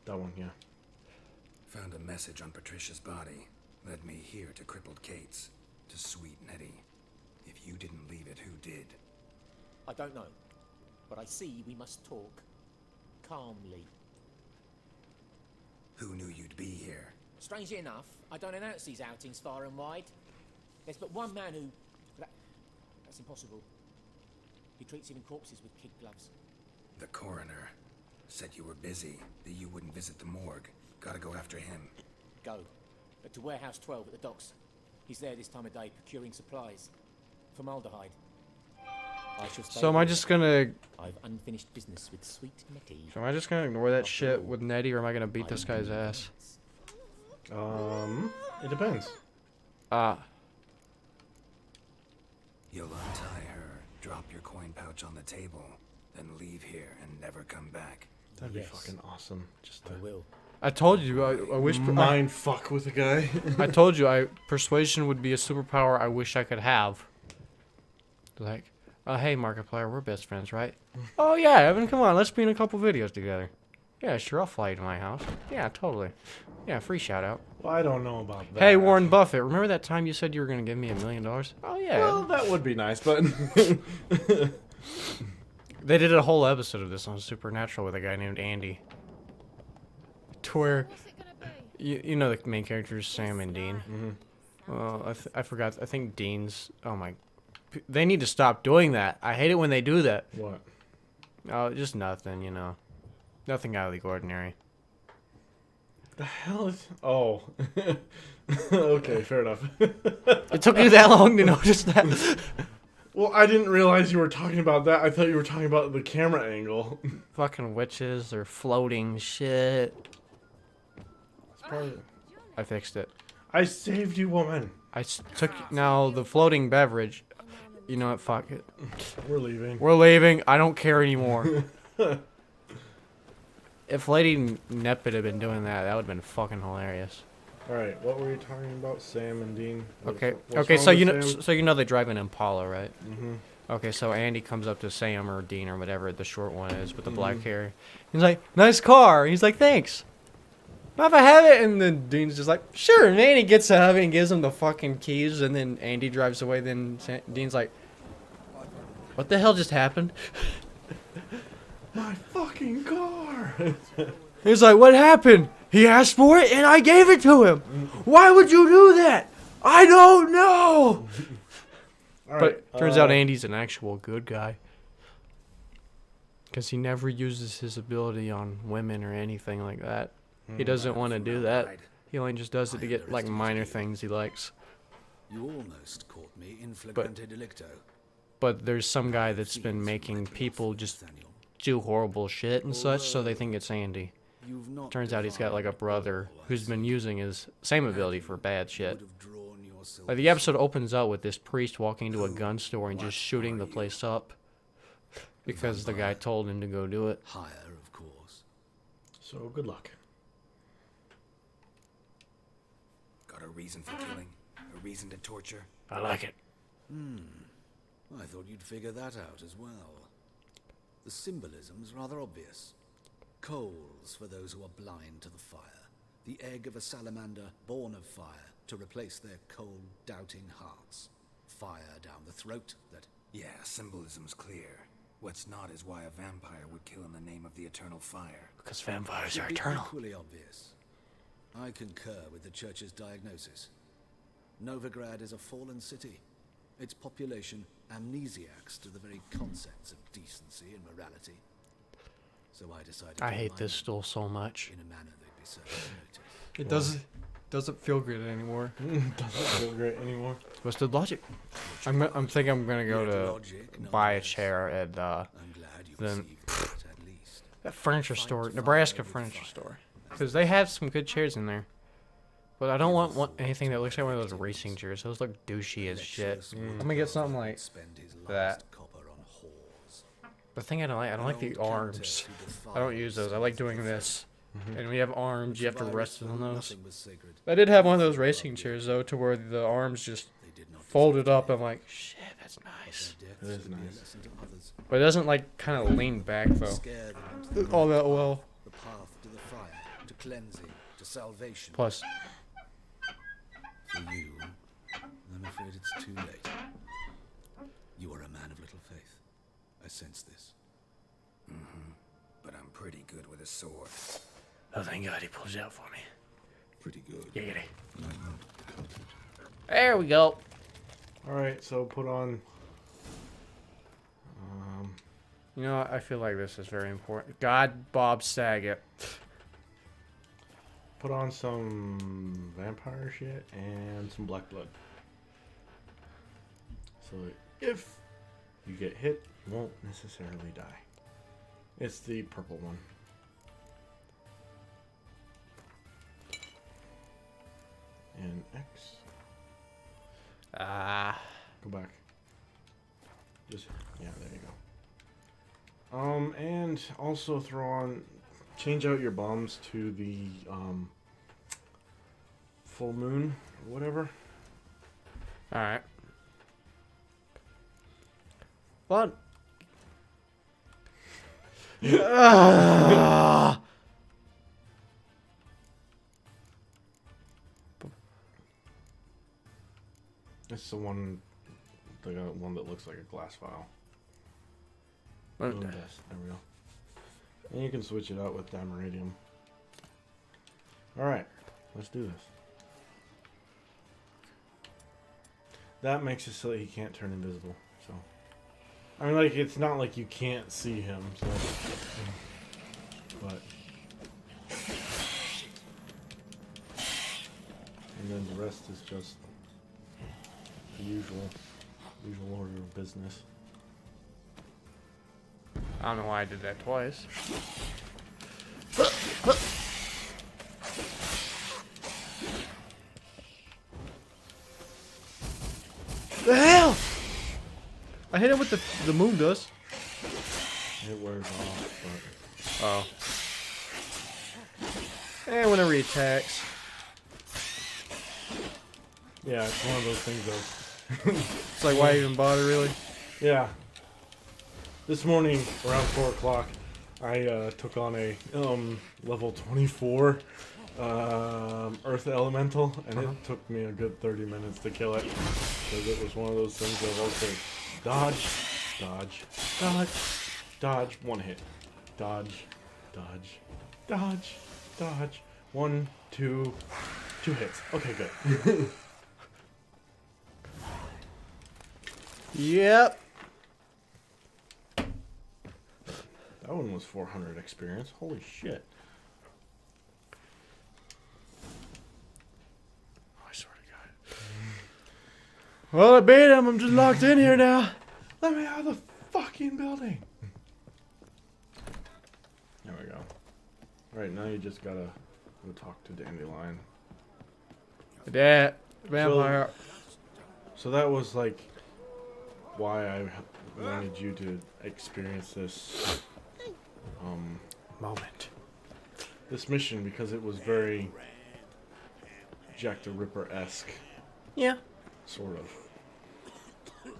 one, yeah. Found a message on Patricia's body. Led me here to crippled Kate's. To sweet Nettie. If you didn't leave it, who did? I don't know. But I see we must talk. Calmly. Who knew you'd be here? Strangely enough, I don't announce these outings far and wide. There's but one man who... That's impossible. He treats even corpses with kid gloves. The coroner. Said you were busy, that you wouldn't visit the morgue. Gotta go after him. Go. To Warehouse 12 at the docks. He's there this time of day, procuring supplies. Formaldehyde. I shall stay So am I here. just gonna... I've unfinished business with sweet Nettie. So am I just gonna ignore that shit with Nettie, or am I gonna beat this guy's ass? It depends. You'll untie her, drop your coin pouch on the table, then leave here and never come back. That'd be fucking awesome. Just to will. I told you, I wish... mind fuck with a guy. I told you, persuasion would be a superpower I wish I could have. Like, hey, Markiplier, we're best friends, right? Oh, yeah, Evan, come on, let's be in a couple videos together. Yeah, sure, I'll fly you to my house. Yeah, totally. Yeah, free shout out. Well, I don't know about that. Hey, Warren Buffett, remember that time you said you were going to give me $1 million? Oh, yeah. Well, that would be nice, but... They did a whole episode of this on Supernatural with a guy named Andy. To where, you know the main characters, Sam and Dean? Mm-hmm. Well, I forgot, I think Dean's, oh my, they need to stop doing that. I hate it when they do that. What? Oh, just nothing, you know. Nothing out of the ordinary. The hell is... Oh. Okay, fair enough. It took you that long to notice that? Well, I didn't realize you were talking about that. I thought you were talking about the camera angle. Fucking witches, they're floating shit. I fixed it. I saved you, woman. I took... Now, the floating beverage... You know what, fuck it. We're leaving. We're leaving. I don't care anymore. If Lady Nepid had been doing that, that would have been fucking hilarious. Alright, what were you talking about? Sam and Dean? Okay. What's Okay, wrong so with Sam? you know they drive an Impala, right? Mm-hmm. Okay, so Andy comes up to Sam or Dean or whatever the short one is with the black Mhm. hair. He's like, "Nice car." He's like, "Thanks. Mind if I have it?" And then Dean's just like, "Sure." And Andy gets out of it and gives him the fucking keys. And then Andy drives away. Then Dean's like, "What the hell just happened?" My fucking car! He's like, "What happened?" He asked for it and I gave it to him. Why would you do that? I don't know. But turns out Andy's an actual good guy. Because he never uses his ability on women or anything like that. He doesn't want to do that. He only just does it to get like minor things he likes. You almost caught me in flagrante delicto. But there's some guy that's been making people just do horrible shit and such, so they think it's Andy. Turns out he's got like a brother who's been using his same ability for bad shit. Like the episode opens up with this priest walking into a gun store and just shooting the place up because the guy told him to go do it. Higher, of course. So, good luck. Got a reason for killing? A reason to torture? I like it. I thought you'd figure that out as well. The symbolism's rather obvious. Coals for those who are blind to the fire. The egg of a salamander born of fire to replace their cold, doubting hearts. Fire down the throat that... Yeah, symbolism's clear. What's not is why a vampire would kill in the name of the eternal fire. Because vampires are Should be eternal. equally obvious. I concur with the church's diagnosis. Novigrad is a fallen city. Its population amnesiacs to the very concepts of decency and morality. So I decided I to hate remind this them stool so much. in a manner they'd be certain to It notice. doesn't feel good anymore. Doesn't feel great anymore. Twisted logic. I'm thinking I'm gonna go to buy a chair at that furniture store, Nebraska furniture store, because they have some good chairs in there. But I don't want anything that looks like one of those racing chairs. Those look douchey as shit. I'm gonna get something like that. The thing I don't like the arms. I don't use those. I like doing this. And when you have arms, you have to rest on those. I did have one of those racing chairs though, to where the arms just folded up. I'm like, shit, that's nice. It is nice. But it doesn't like kind of lean back though. All that well. The path to the fire, to cleansing, to salvation. Plus, for you, I'm afraid it's too late. You are a man of little faith. I sense this. But I'm pretty good with a sword. oh thank God he pulls it out for me. Pretty good. Giggity. There we go. Alright, so put on... You know what? I feel like this is very important. God, Bob Saget. Put on some vampire shit and some black blood. So if you get hit, you won't necessarily die. It's the purple one. And X. Go back. Just, yeah, there you go. And also throw on, change out your bombs to the, full moon, or whatever. Alright. What? It's the one that looks like a glass vial. Okay. Moon dust. There we go. And you can switch it out with dimeradium. Alright, let's do this. That makes it so that he can't turn invisible. So, I mean, like, it's not like you can't see him, so. But. And then the rest is just the usual order of business. I don't know why I did that twice. The hell! I hit him with the moon dust. It wears off, but... And whenever he attacks. Yeah, it's one of those things though. It's like, why even bother, really? Yeah. This morning, around 4 o'clock, I took on a level 24 Earth Elemental, and it took me a good 30 minutes to kill it. Because it was one of those things of, okay, dodge, dodge, dodge, dodge, one hit. Dodge, dodge, dodge, dodge. 1, 2, 2 hits. Okay, good. Yep. That one was 400 experience. Holy shit. Oh, I swear to God. Well, I beat him. I'm just locked in here now. Let me out of the fucking building. There we go. Alright, now you just gotta go talk to Dandelion. That vampire. So that was like why I wanted you to experience this moment. This mission, because it was very Jack the Ripper-esque. Yeah. Sort of.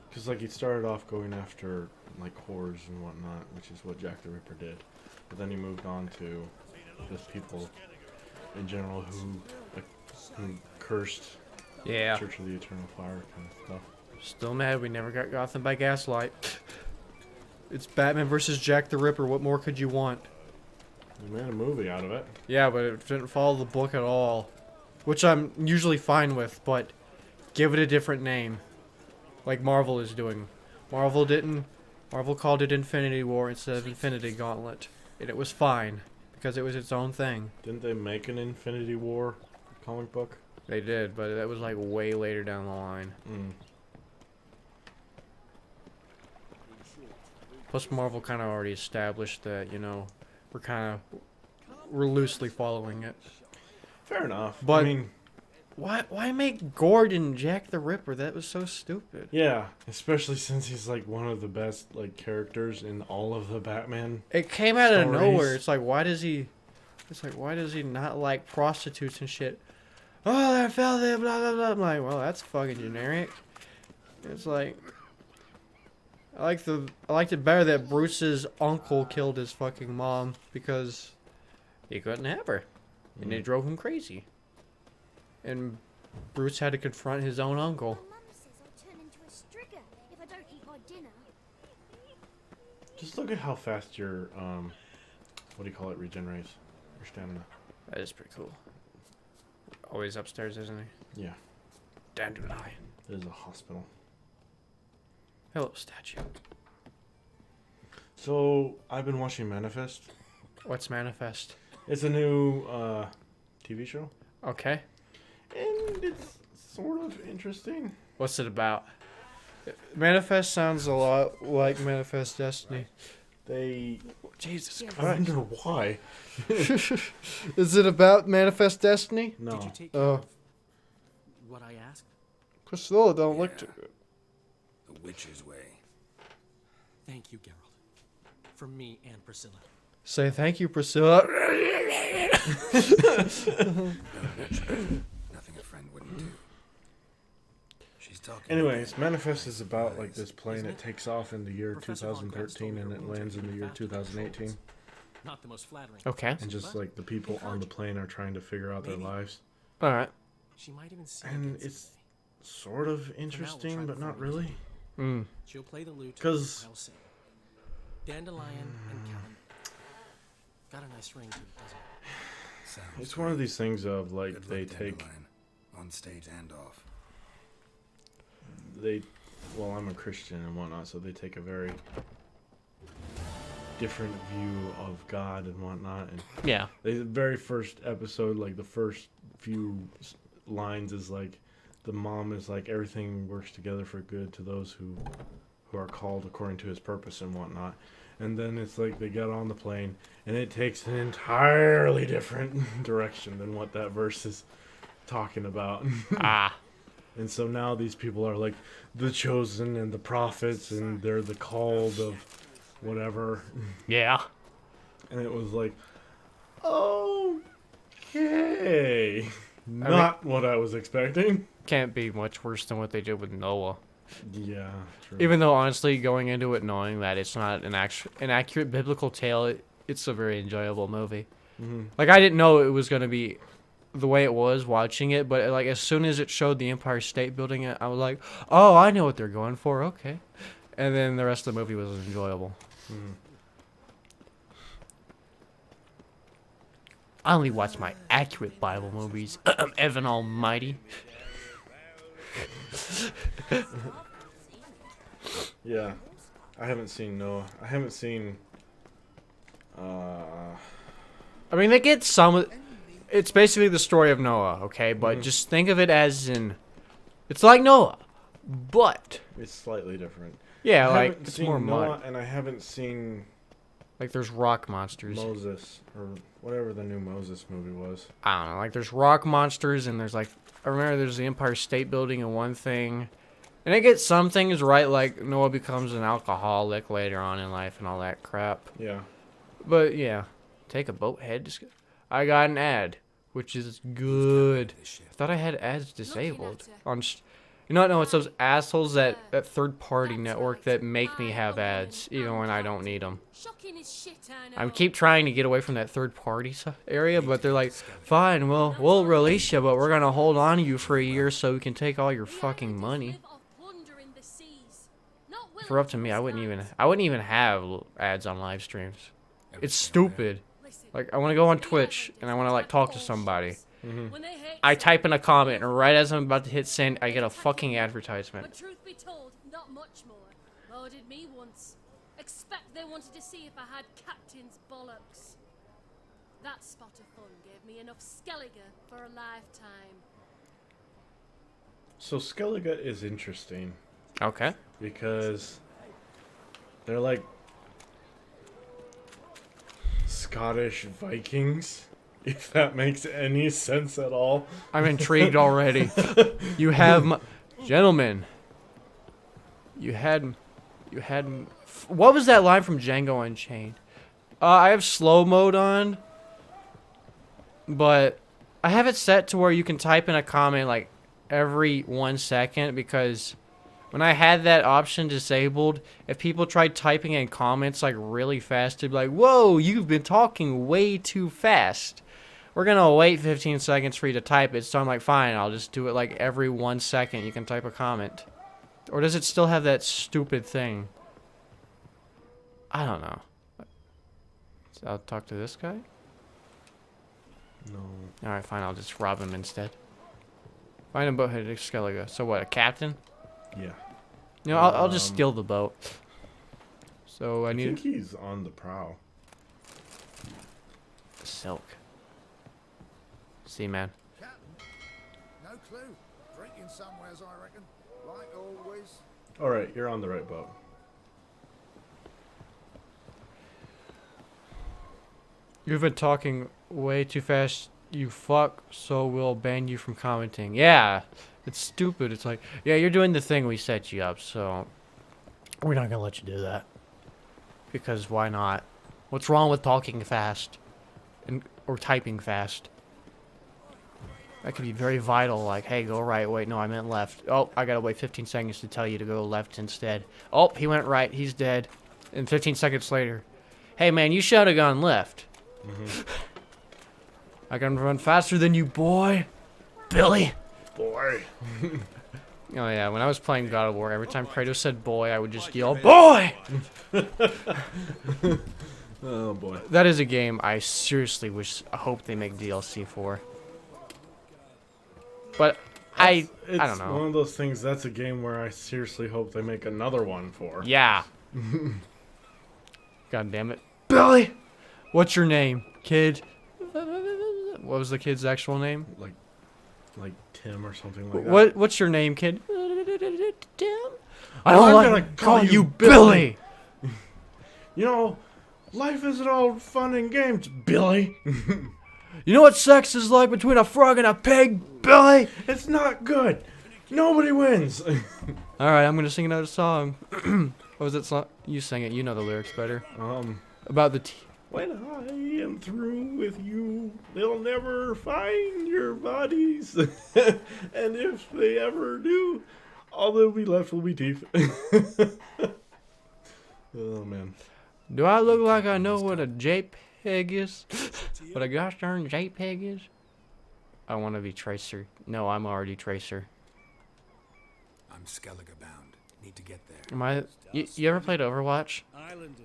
Because like he started off going after like whores and whatnot, which is what Jack the Ripper did. But then he moved on to just people in general who cursed Church of the Eternal Fire kind of stuff. Still mad we never got Gotham by Gaslight. It's Batman versus Jack the Ripper. What more could you want? You made a movie out of it. Yeah, but it didn't follow the book at all. Which I'm usually fine with, but give it a different name. Like Marvel is doing. Marvel didn't. Marvel called it Infinity War instead of Infinity Gauntlet. And it was fine, because it was its own thing. Didn't they make an Infinity War comic book? They did, but that was like way later down the line. Plus Marvel kind of already established that, you know, we're loosely following it. Fair enough. But I mean, Why make Gordon Jack the Ripper? That was so stupid. Yeah, especially since he's like one of the best like characters in all of the Batman. It came out of stories. nowhere. It's like why does he not like prostitutes and shit? Oh, I fell there, blah blah blah. I'm like, well, that's fucking generic. It's like I liked it better that Bruce's uncle killed his fucking mom because he couldn't have her, and it drove him crazy. And Bruce had to confront his own uncle. Mum says I'll turn into a strigger if I don't eat my dinner. Just look at how fast your what do you call it, regenerates your stamina. That is pretty cool. Always upstairs, isn't he? Yeah. Dandelion. There's a hospital. Hello, statue. So I've been watching Manifest. What's Manifest? It's a new TV show. Okay. And it's sort of interesting. What's it about? Manifest sounds a lot like Manifest Destiny. Jesus Christ. I wonder why. Is it about Manifest Destiny? No. Did you take care of what I asked? Priscilla don't look too good. The witch's way. Thank you, Geralt. From me and Priscilla. Say thank you, Priscilla. Nothing a friend wouldn't do. She's talking. Anyways, Manifest is about like this plane that takes off in the year 2013 and it lands in the year 2018. Not the most flattering. Okay. And just like the people on the plane are trying to figure out their lives. All right. She might even see And it's sort of interesting, but not really. She'll play the lute. 'Cause I'll sing. Dandelion and Callum. Got a nice ring to it, doesn't it? It's one of these things of like they take on stage and off. Well, I'm a Christian and whatnot, so they take a very different view of God and whatnot. And yeah, the very first episode, like the first few lines, is like the mom is like everything works together for good to those who are called according to His purpose and whatnot. And then it's like they got on the plane, and it takes an entirely different direction than what that verse is talking about. And so now these people are like the chosen and the prophets, and they're the called of whatever. Yeah. And it was like, okay. Not what I was expecting. Can't be much worse than what they did with Noah. Yeah, true. Even though, honestly, going into it knowing that it's not an accurate biblical tale, it's a very enjoyable movie. Like, I didn't know it was going to be the way it was watching it, but like as soon as it showed the Empire State Building, I was like, oh, I know what they're going for, okay. And then the rest of the movie was enjoyable. I only watch my accurate Bible movies. Evan Almighty. Yeah, I haven't seen Noah. I haven't seen. I mean, they get some. It's basically the story of Noah, okay? But just think of it as in, it's like Noah, but it's slightly different. Yeah, I like haven't it's seen more Noah, mud. and I haven't seen Like there's rock monsters. Moses or whatever the new Moses movie was. I don't know. Like there's rock monsters, and there's like I remember there's the Empire State Building and one thing. And I get some things right, like Noah becomes an alcoholic later on in life and all that crap. Yeah. But yeah, take a boat head. I got an ad, which is good. I thought I had ads disabled. You know what? No, it's those assholes that third-party network that make me have ads, even when I don't need them. I keep trying to get away from that third-party area, but they're like, fine, we'll release you, but we're gonna hold on to you for a year so we can take all your fucking money. If it were up to me, I wouldn't even have ads on live streams. It's stupid. Like I want to go on Twitch and I want to like talk to somebody. I type in a comment, and right as I'm about to hit send, I get a fucking advertisement. But truth be told, not much more. Loaded me once. Expect they wanted to see if I had captain's bollocks. That spot of fun gave me enough Skellige for a lifetime. So Skellige is interesting. Okay. Because they're like Scottish Vikings. If that makes any sense at all. I'm intrigued already. You have, gentlemen. You had, what was that line from Django Unchained? I have slow mode on, but I have it set to where you can type in a comment like every 1 second, because when I had that option disabled, if people tried typing in comments like really fast, it'd be like, whoa, you've been talking way too fast. We're gonna wait 15 seconds for you to type it. So I'm like, fine, I'll just do it like every 1 second you can type a comment. Or does it still have that stupid thing? I don't know. So I'll talk to this guy? No. Alright, fine, I'll just rob him instead. Find a boat headed to Skellige. So what, a captain? Yeah. You know, I'll just steal the boat. So I need... think he's on the prow. Silk. See, man. Captain? No clue. Drinking somewheres, I reckon. Like always. Alright, you're on the right boat. You've been talking way too fast, you fuck, so we'll ban you from commenting. Yeah, it's stupid. It's like, yeah, you're doing the thing we set you up, so we're not gonna let you do that. Because why not? What's wrong with talking fast? Or typing fast? That could be very vital, like, hey, go right. Wait, no, I meant left. Oh, I gotta wait 15 seconds to tell you to go left instead. Oh, he went right. He's dead. And 15 seconds later, hey, man, you should have gone left. I can run faster than you, boy. Billy. Boy. Oh, yeah, when I was playing God of War, every time Kratos said boy, I would just yell, boy! Oh, boy. That is a game I seriously hope they make DLC for. But I don't know. It's one of those things, that's a game where I seriously hope they make another one for. Yeah. God damn it. Billy! What's your name, kid? What was the kid's actual name? Like Tim or something like that. What's your name, kid? Tim? I'm gonna call you Billy. You know, life isn't all fun and games, Billy. You know what sex is like between a frog and a pig, Billy? It's not good. Nobody wins. Alright, I'm gonna sing another song. What was that song? You sang it, you know the lyrics better. About the when I am through with you, they'll never find your bodies. And if they ever do, all that'll be left will be teeth. Oh, man. Do I look like I know what a JPEG is? What a gosh darn JPEG is? I want to be Tracer. No, I'm already Tracer. I'm Skellige bound. Need to get there. Am I... You ever played Overwatch?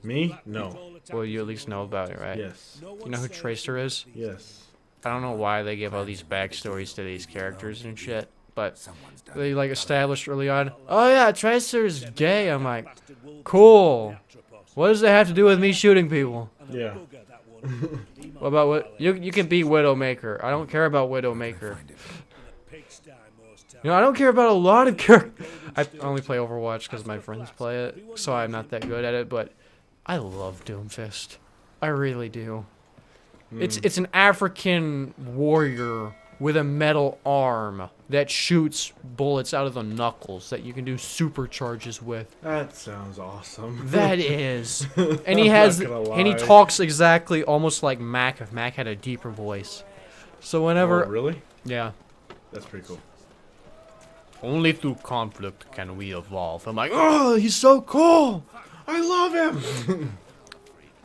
Me? No. Well, you at least know about it, right? Yes. You know who Tracer is? Yes. I don't know why they give all these backstories to these characters and shit, but they like established early on, oh yeah, Tracer's gay. I'm like, cool. What does that have to do with me shooting people? Yeah. What about what? You can be Widowmaker. I don't care about Widowmaker. You know, I don't care about a lot of characters. I only play Overwatch because my friends play it, so I'm not that good at it, but I love Doomfist. I really do. It's an African warrior with a metal arm that shoots bullets out of the knuckles that you can do supercharges with. That sounds awesome. That is. And he has, and he talks exactly almost like Mac if Mac had a deeper voice. So whenever... Oh, really? Yeah. That's pretty cool. Only through conflict can we evolve. I'm like, oh, he's so cool. I love him.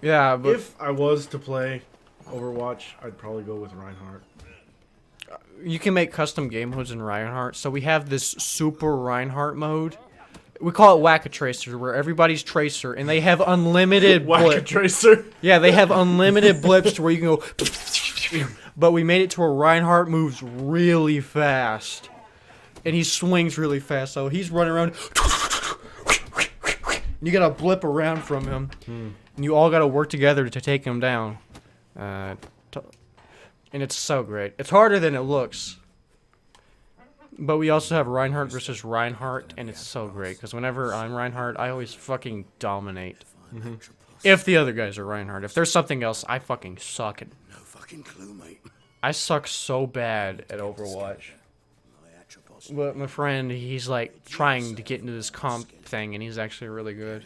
Yeah, but... If I was to play Overwatch, I'd probably go with Reinhardt. You can make custom game modes in Reinhardt. So we have this super Reinhardt mode. We call it Whack-A-Tracer, where everybody's Tracer, and they have unlimited Whack-A-Tracer? Yeah, they have unlimited blips to where you can go... But we made it to where Reinhardt moves really fast. And he swings really fast, so he's running around... You gotta blip around from him. And you all gotta work together to take him down. And it's so great. It's harder than it looks. But we also have Reinhardt versus Reinhardt, and it's so great. Because whenever I'm Reinhardt, I always fucking dominate. If the other guys are Reinhardt. If there's something else, I fucking suck at fucking clue, mate. I suck so bad at Overwatch. But my friend, he's like trying to get into this comp thing, and he's actually really good.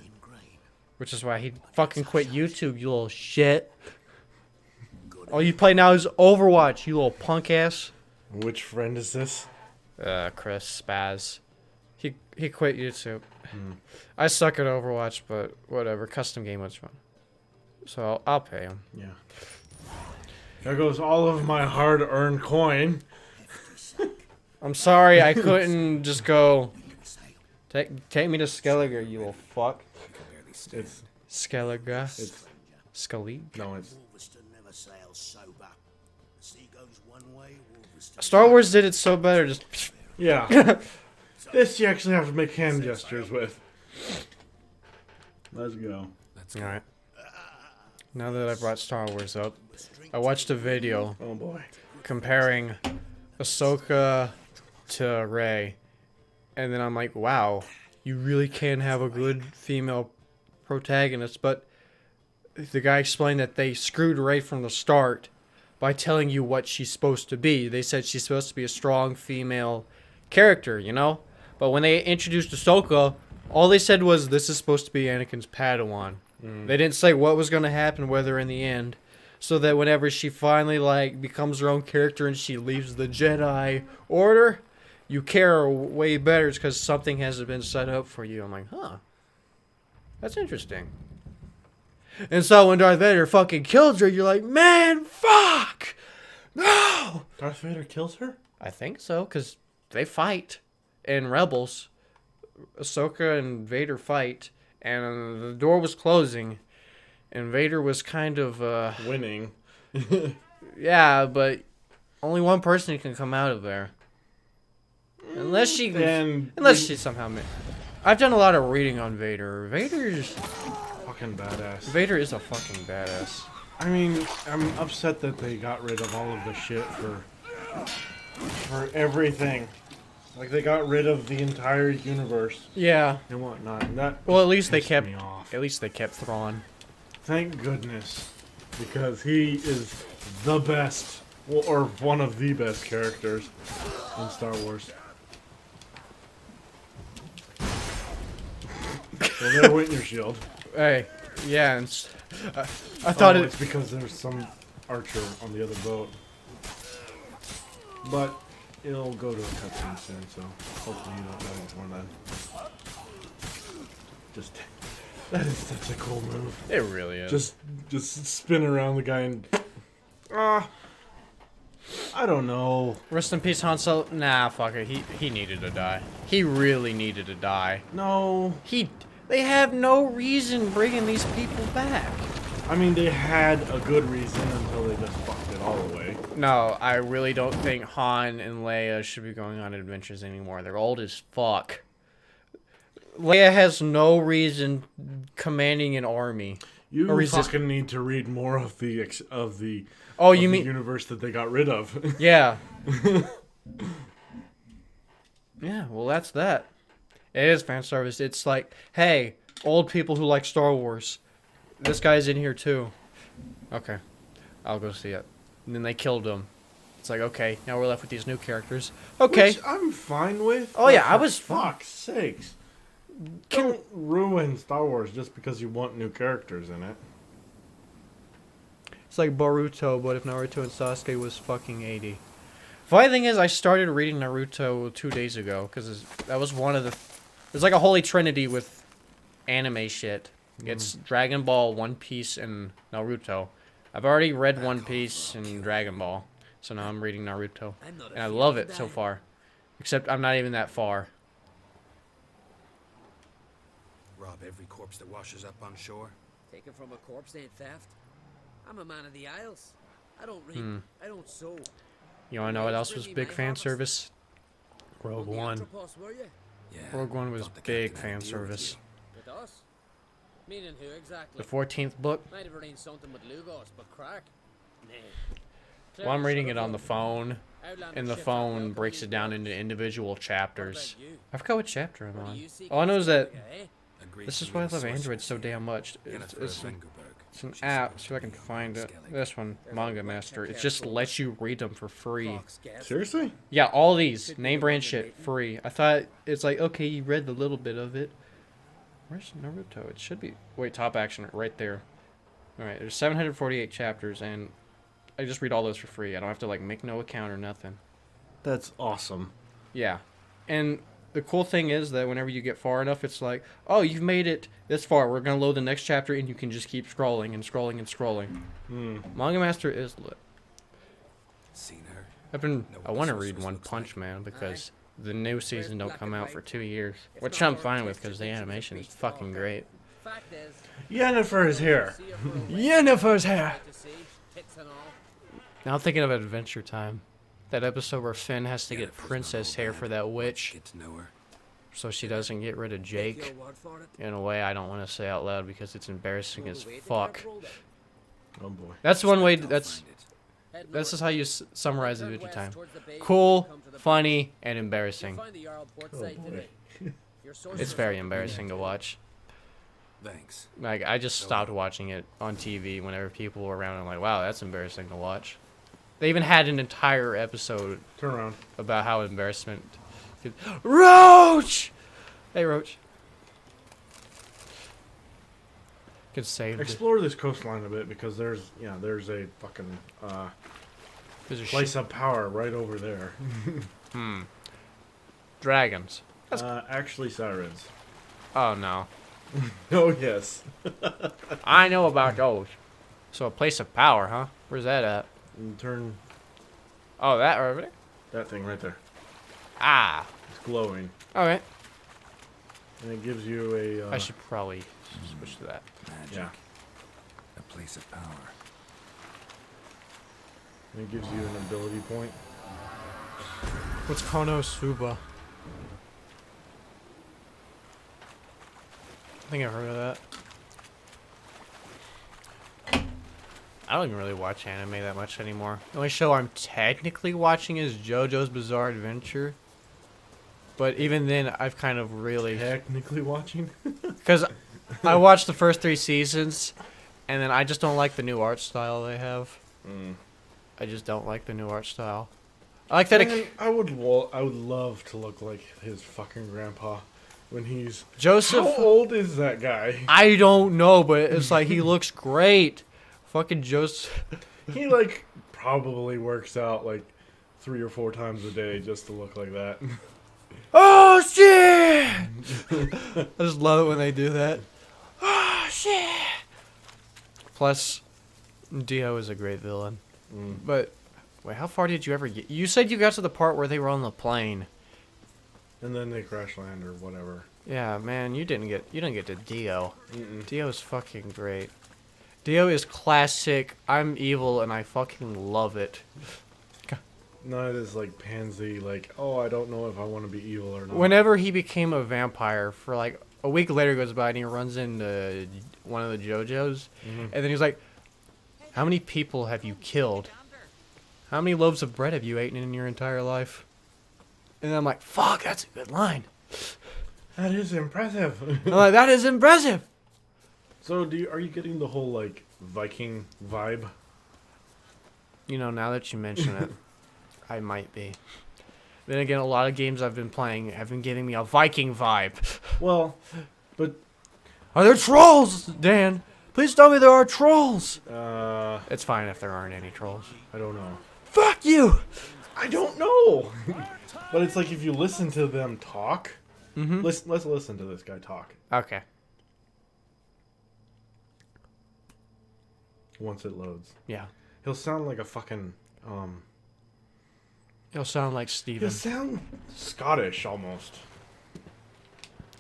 Which is why he fucking quit YouTube, you little shit. All you play now is Overwatch, you little punk ass. Which friend is this? Chris Spaz. He quit YouTube. I suck at Overwatch, but whatever. Custom game was fun. So I'll pay him. Yeah. There goes all of my hard-earned coin. I'm sorry, I couldn't just go. Take me to Skellige, you little fuck. It's Skellige. It's Skellige. No, it's. Star Wars did it so better. Just Yeah. This you actually have to make hand gestures with. Let's go. Alright. Now that I brought Star Wars up, I watched a video. Oh boy. Comparing Ahsoka to Rey, and then I'm like, wow, you really can have a good female protagonist. But the guy explained that they screwed Rey from the start by telling you what she's supposed to be. They said she's supposed to be a strong female character, you know? But when they introduced Ahsoka, all they said was, this is supposed to be Anakin's Padawan. They didn't say what was going to happen with her in the end. So that whenever she finally, like, becomes her own character and she leaves the Jedi Order, you care way better because something hasn't been set up for you. I'm like, huh. That's interesting. And so when Darth Vader fucking kills her, you're like, man, fuck! No! Darth Vader kills her? I think so, because they fight in Rebels. Ahsoka and Vader fight, and the door was closing, and Vader was kind of, winning. Yeah, but only one person can come out of there. Unless she somehow I've done a lot of reading on Vader. Vader's fucking badass. Vader is a fucking badass. I mean, I'm upset that they got rid of all of the shit for everything. Like, they got rid of the entire universe. Yeah. And whatnot. And that well, at least they pissed kept me off. At least they kept Thrawn. Thank goodness, because he is the best, or one of the best characters in Star Wars. Well, there went your shield. Hey, yeah, and I thought it's because there's some archer on the other boat. But it'll go to a cutscene soon, so hopefully you don't die before then. Just, that is such a cool move. It really is. Just spin around the guy and I don't know. Rest in peace, Han Solo. Nah, fuck it. He needed to die. He really needed to die. No. They have no reason bringing these people back. I mean, they had a good reason until they just fucked it all away. No, I really don't think Han and Leia should be going on adventures anymore. They're old as fuck. Leia has no reason commanding an army. You fucking need to read more of the universe that they got rid of. Yeah. Yeah, well, that's that. It is fan service. It's like, hey, old people who like Star Wars, this guy's in here too. Okay, I'll go see it. And then they killed him. It's like, okay, now we're left with these new characters. Okay. Which I'm fine with. Oh yeah, I was fuck's sakes. Don't ruin Star Wars just because you want new characters in it. It's like Boruto, but if Naruto and Sasuke was fucking 80. Funny thing is, I started reading Naruto 2 days ago, because that was one of the... There's like a holy trinity with anime shit. It's Dragon Ball, One Piece, and Naruto. I've already read One Piece and Dragon Ball, so now I'm reading Naruto. And I love it so far. Except I'm not even that far. Rob every corpse that washes up on shore. Taken from a corpse ain't theft. I'm a man of the Isles. I don't read. I don't sew. You wanna know what else was big fan service? Rogue One. Yeah. Rogue One was big fan service. With us? Meaning who exactly? The 14th book. Might have read something with Lugos, but crack. Nah. Well, I'm reading it on the phone, and the phone breaks it down into individual chapters. I forgot what chapter I'm on. All I know is that this is why I love Android so damn much. It's an app. See if I can find it. This one, Manga Master. It just lets you read them for free. Seriously? Yeah, all these name brand shit free. I thought it's like, okay, you read the little bit of it. Where's Naruto? It should be. Wait, top action right there. All right, there's 748 chapters, and I just read all those for free. I don't have to like make no account or nothing. That's awesome. Yeah, and the cool thing is that whenever you get far enough, it's like, oh, you've made it this far. We're gonna load the next chapter, and you can just keep scrolling and scrolling and scrolling. Manga Master is lit. Seen her? I want to read One Punch Man because the new season don't come out for 2 years, which I'm fine with because the animation is fucking great. Yennefer is here. Yennefer's here. Now I'm thinking of Adventure Time. That episode where Finn has to get princess hair for that witch, so she doesn't get rid of Jake. In a way I don't want to say out loud because it's embarrassing as fuck. Oh boy. That's one way. That's just how you summarize Adventure Time. Cool, funny, and embarrassing. It's very embarrassing to watch. Thanks. Like, I just stopped watching it on TV whenever people were around. I'm like, wow, that's embarrassing to watch. They even had an entire episode about how embarrassment. Roach! Hey, Roach. Could save Explore this coastline a bit because there's a fucking place of power right over there. Dragons. Actually sirens. Oh no. Oh yes. I know about those. So a place of power, huh? Where's that at? And turn. Oh, that over there? That thing right there. Ah. It's glowing. Alright. And it gives you a. I should probably switch to that. Magic. Yeah. A place of power. And it gives you an ability point. What's Konosuba? I think I've heard of that. I don't even really watch anime that much anymore. The only show I'm technically watching is JoJo's Bizarre Adventure. But even then, I've kind of really... Technically watching? Because I watched the first 3 seasons, and then I just don't like the new art style they have. I just don't like the new art style. I like that... Man, I would love to look like his fucking grandpa when he's... Joseph... How old is that guy? I don't know, but it's like he looks great. Fucking Joseph... He, like, probably works out, like, 3 or 4 times a day just to look like that. Oh, shit! I just love it when they do that. Oh, shit! Plus, Dio is a great villain. But, wait, how far did you ever get? You said you got to the part where they were on the plane. And then they crash land or whatever. Yeah, man, you didn't get to Dio. Dio's fucking great. Dio is classic. I'm evil and I fucking love it. Not as like pansy, like, oh, I don't know if I want to be evil or not. Whenever he became a vampire, for like a week later goes by and he runs into one of the JoJo's, and then he's like, "How many people have you killed? How many loaves of bread have you eaten in your entire life?" And then I'm like, "Fuck, that's a good line." That is impressive. I'm like, "That is impressive." So, are you getting the whole like Viking vibe? You know, now that you mention it. I might be. Then again, a lot of games I've been playing have been giving me a Viking vibe. Well, but... Are there trolls, Dan? Please tell me there are trolls. It's fine if there aren't any trolls. I don't know. Fuck you! I don't know! But it's like if you listen to them talk... Let's listen to this guy talk. Okay. Once it loads. Yeah. He'll sound like a fucking... He'll sound like Steven. He'll sound Scottish, almost.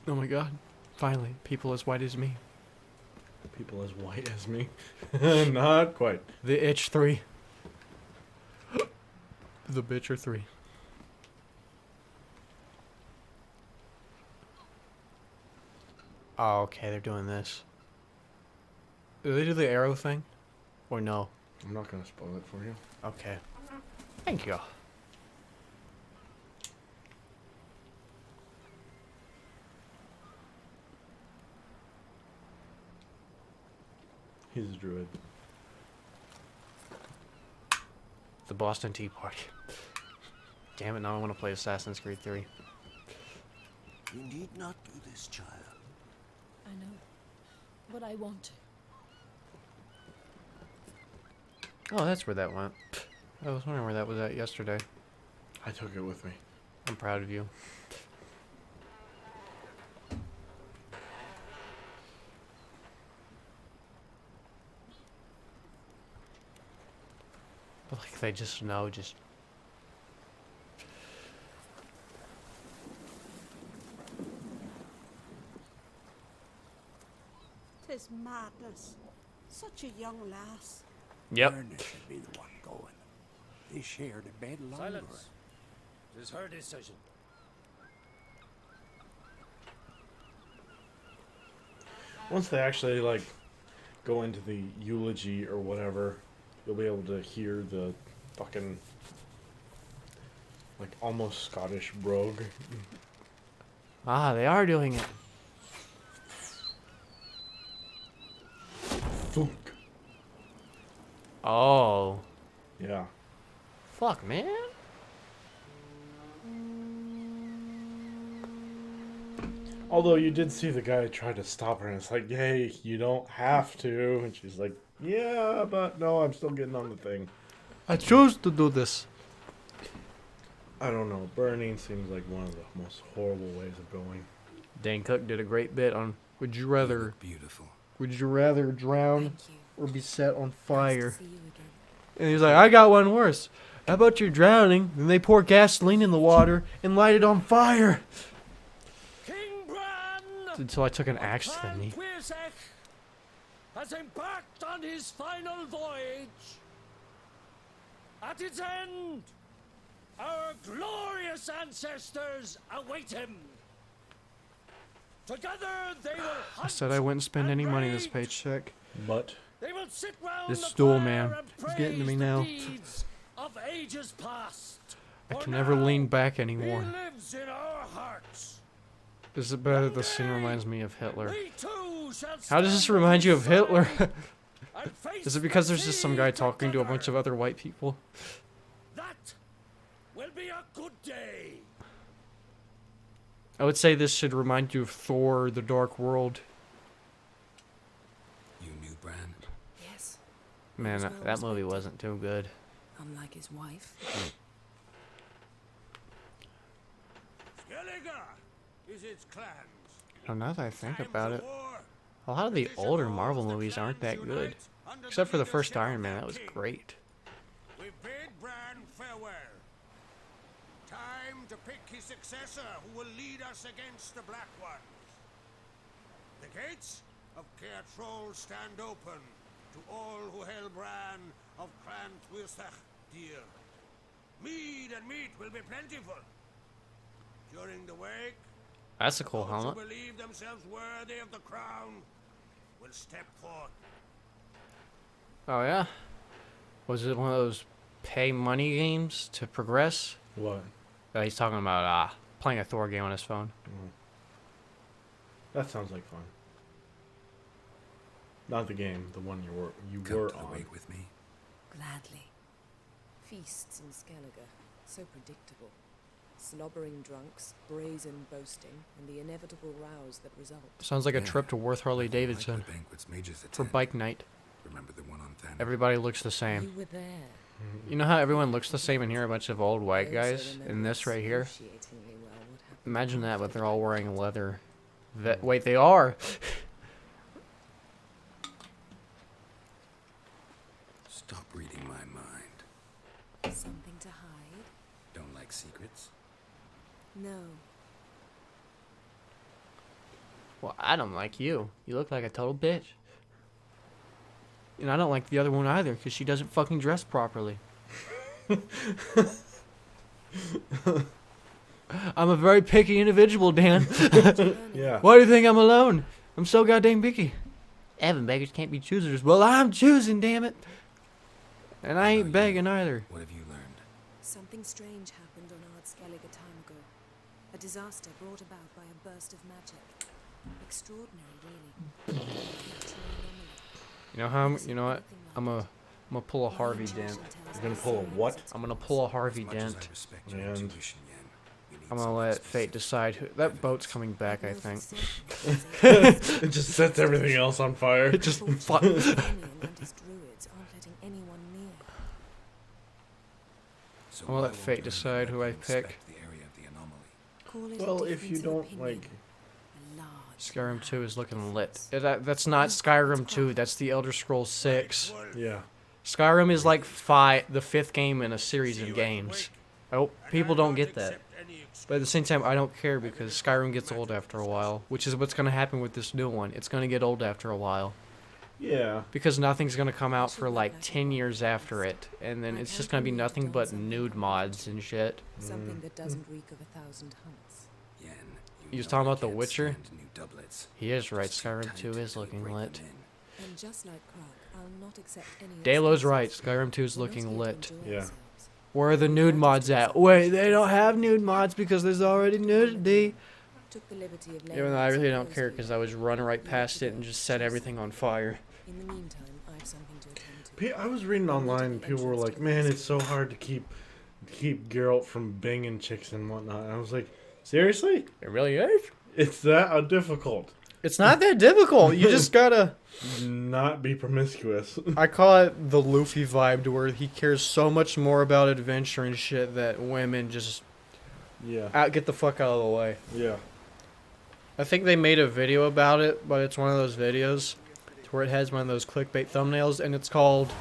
Oh my god. Finally, people as white as me. People as white as me? Not quite. The Itch 3. The Bitcher 3. Oh, okay, they're doing this. Do they do the arrow thing? Or no? I'm not gonna spoil it for you. Okay. Thank you. He's a druid. The Boston Tea Party. Damn it, now I want to play Assassin's Creed 3. You need not do this, child. I know. But I want to. Oh, that's where that went. I was wondering where that was at yesterday. I took it with me. I'm proud of you. Like they just know, just... Tis madness. Such a young lass. Yep. Ernest should be the one going. They shared a bed longer. Silence. It is her decision. Once they actually like go into the eulogy or whatever, you'll be able to hear the fucking like almost Scottish brogue. Ah, they are doing it. Thunk. Oh. Yeah. Fuck, man. Although you did see the guy try to stop her, and it's like, hey, you don't have to. And she's like, yeah, but no, I'm still getting on the thing. I choose to do this. I don't know. Burning seems like one of the most horrible ways of going. Dane Cook did a great bit on would you rather Beautiful. would you rather drown or be set on fire? And he's like, I got one worse. How about you're drowning, then they pour gasoline in the water and light it on fire? Until I took an axe to the knee. Has embarked on his final voyage. At its end, our glorious ancestors await him. Together they will I hunt said I wouldn't spend any money this paycheck. But They will sit round this the stool, fire man, and is getting to me praise the now. deeds of ages past. I For can never now, lean back he anymore. lives in our hearts. This is better. The scene reminds me of Hitler. We too shall How does this stand remind you of Hitler? and face Is it because the there's just some guy sea talking to a bunch of together. other white people? That will be a good day. I would say this should remind you of Thor: The Dark World. You knew Bran? Yes. Man, His that will movie was wasn't too good. Unlike his wife. Skellige is its clans. Oh, now that I think about it, a lot of the older Marvel movies aren't that good. Except for the first Iron Man, that was great. We bid Bran farewell. Time to pick his successor who will lead us against the Black Ones. The gates of Caer Troll stand open to all who hail Bran of Clan Tuirsach dear. Mead and meat will be plentiful. During the wake, That's a cool those who helmet. believe themselves worthy of the crown will step forth. Oh yeah? Was it one of those pay money games to progress? What? He's talking about playing a Thor game on his phone. That sounds like fun. Not the game, the one you Come were to the on. wake with me. Gladly. Feasts in Skellige, so predictable. Slobbering drunks, brazen boasting, and the inevitable rows that result. Sounds like a trip to Worth Harley Davidson Like the banquets mages for attend. bike night. Remember the one on Thanet? Everybody looks the same. You were there. You know how everyone looks the same in here? A bunch of old white I also guys. remember In this right here. excruciatingly well what happened. Imagine that, but they're all wearing leather. Wait, they are. Stop reading my mind. Something to hide? Don't like secrets? No. Well, I don't like you. You look like a total bitch. And I don't like the other one either, because she doesn't fucking dress properly. I'm a very picky individual, Dan. Yeah. Why do you think I'm alone? I'm so goddamn picky. Evan, beggars can't be choosers. Well, I'm choosing, damn it. And I ain't begging either. What have you learned? Something strange happened on Ard Skellige time ago. A disaster brought about by a burst of magic. Extraordinary, really. Natural anomaly. You know how you know what? I'm gonna pull a Harvey Dent. You're gonna pull a what? I'm gonna pull a Harvey Dent. And I'm gonna let fate decide who. That boat's coming back, I think. it just sets everything else on fire. It just. I'm gonna let fate decide who I pick. Well, if you don't like. Skyrim 2 is looking lit. That's not Skyrim 2. That's the Elder Scrolls 6. Yeah. Skyrim is like the 5th game in a series of games. I hope people don't get that. But at the same time, I don't care because Skyrim gets old after a while, which is what's going to happen with this new one. It's going to get old after a while. Yeah. Because nothing's going to come out for like 10 years after it, and then it's just going to be nothing but nude mods and shit. Something that doesn't reek of 1,000 hunts. You was talking about The Witcher? He is right, Skyrim 2 is looking lit. And just like Krug, I'll not accept any Dalo's right, Skyrim 2 is looking lit. Yeah. Where are the nude mods at? Wait, they don't have nude mods because there's already nudity. Even though I really don't care because I was running right past it and just set everything on fire. In the meantime, I have something to attend to. I was reading online and people were like, man, it's so hard to keep Geralt from banging chicks and whatnot. And I was like, seriously? It really is? It's that difficult. It's not that difficult. You just gotta not be promiscuous. I call it the Luffy vibe, to where he cares so much more about adventure and shit that women just get the fuck out of the way. Yeah. I think they made a video about it, but it's one of those videos to where it has one of those clickbait thumbnails, and it's called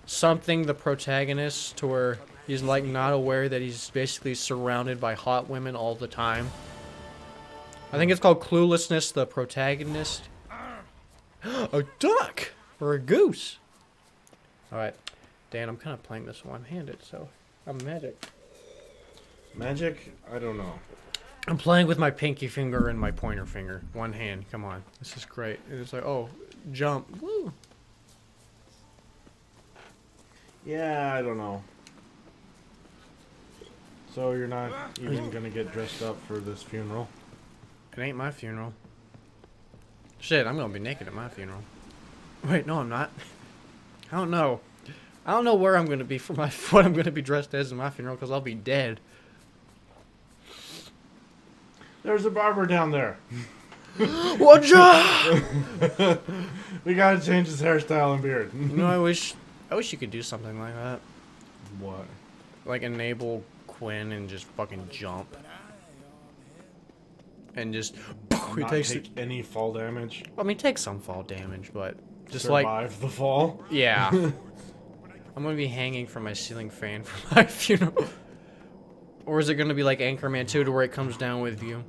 something the protagonist, to where he's like not aware that he's basically surrounded by hot women all the time. I think it's called Cluelessness, the protagonist. A duck! Or a goose. Alright. Dan, I'm kind of playing this one-handed, so I'm magic. Magic? I don't know. I'm playing with my pinky finger and my pointer finger. One hand, come on. This is great. It's like, oh, jump. Woo! Yeah, I don't know. So you're not even gonna get dressed up for this funeral? It ain't my funeral. Shit, I'm gonna be naked at my funeral. Wait, no, I'm not. I don't know. I don't know where I'm gonna be for my what I'm gonna be dressed as in my funeral, because I'll be dead. There's a barber down there. Watch out! We gotta change his hairstyle and beard. You know, I wish you could do something like that. What? Like enable Quinn and just fucking jump. And just not take any fall damage. I mean, take some fall damage, but just survive the fall. Yeah. I'm gonna be hanging from my ceiling fan for my funeral. Or is it gonna be like Anchorman 2, to where it comes down with you?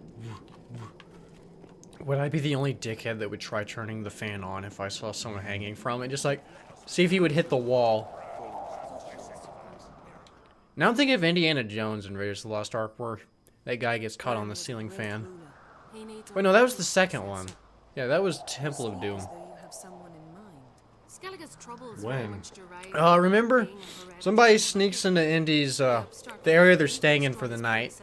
Would I be the only dickhead that would try turning the fan on if I saw someone hanging from it? Just like, see if he would hit the wall. Now I'm thinking of Indiana Jones and Raiders of the Lost Ark, where that guy gets caught on the ceiling fan. Wait, no, that was the second one. Yeah, that was Temple of Doom. When? Remember? Somebody sneaks into Indy's, the area they're staying in for the night,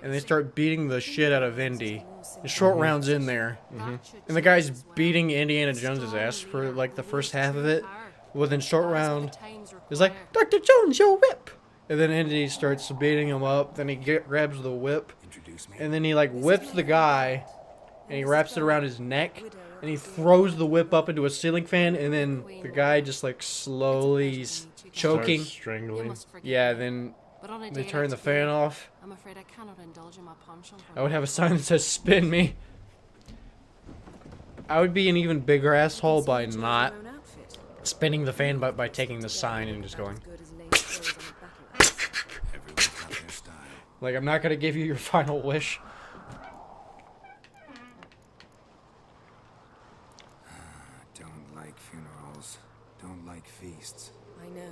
and they start beating the shit out of Indy. The short round's in there. And the guy's beating Indiana Jones's ass for, like, the first half of it. Well, then short round is like, Dr. Jones, your whip! And then Indy starts beating him up, then he grabs the whip, and then he, like, whips the guy, and he wraps it around his neck, and he throws the whip up into a ceiling fan, and then the guy just, like, slowly choking. Starts strangling. Yeah, then they turn the fan off. I'm afraid I cannot indulge in my penchant for I would have a sign that says, spin me. I would be an even bigger asshole by not spinning the fan, but by taking the sign and just going. Like, I'm not gonna give you your final wish. Don't like funerals. Don't like feasts. I know.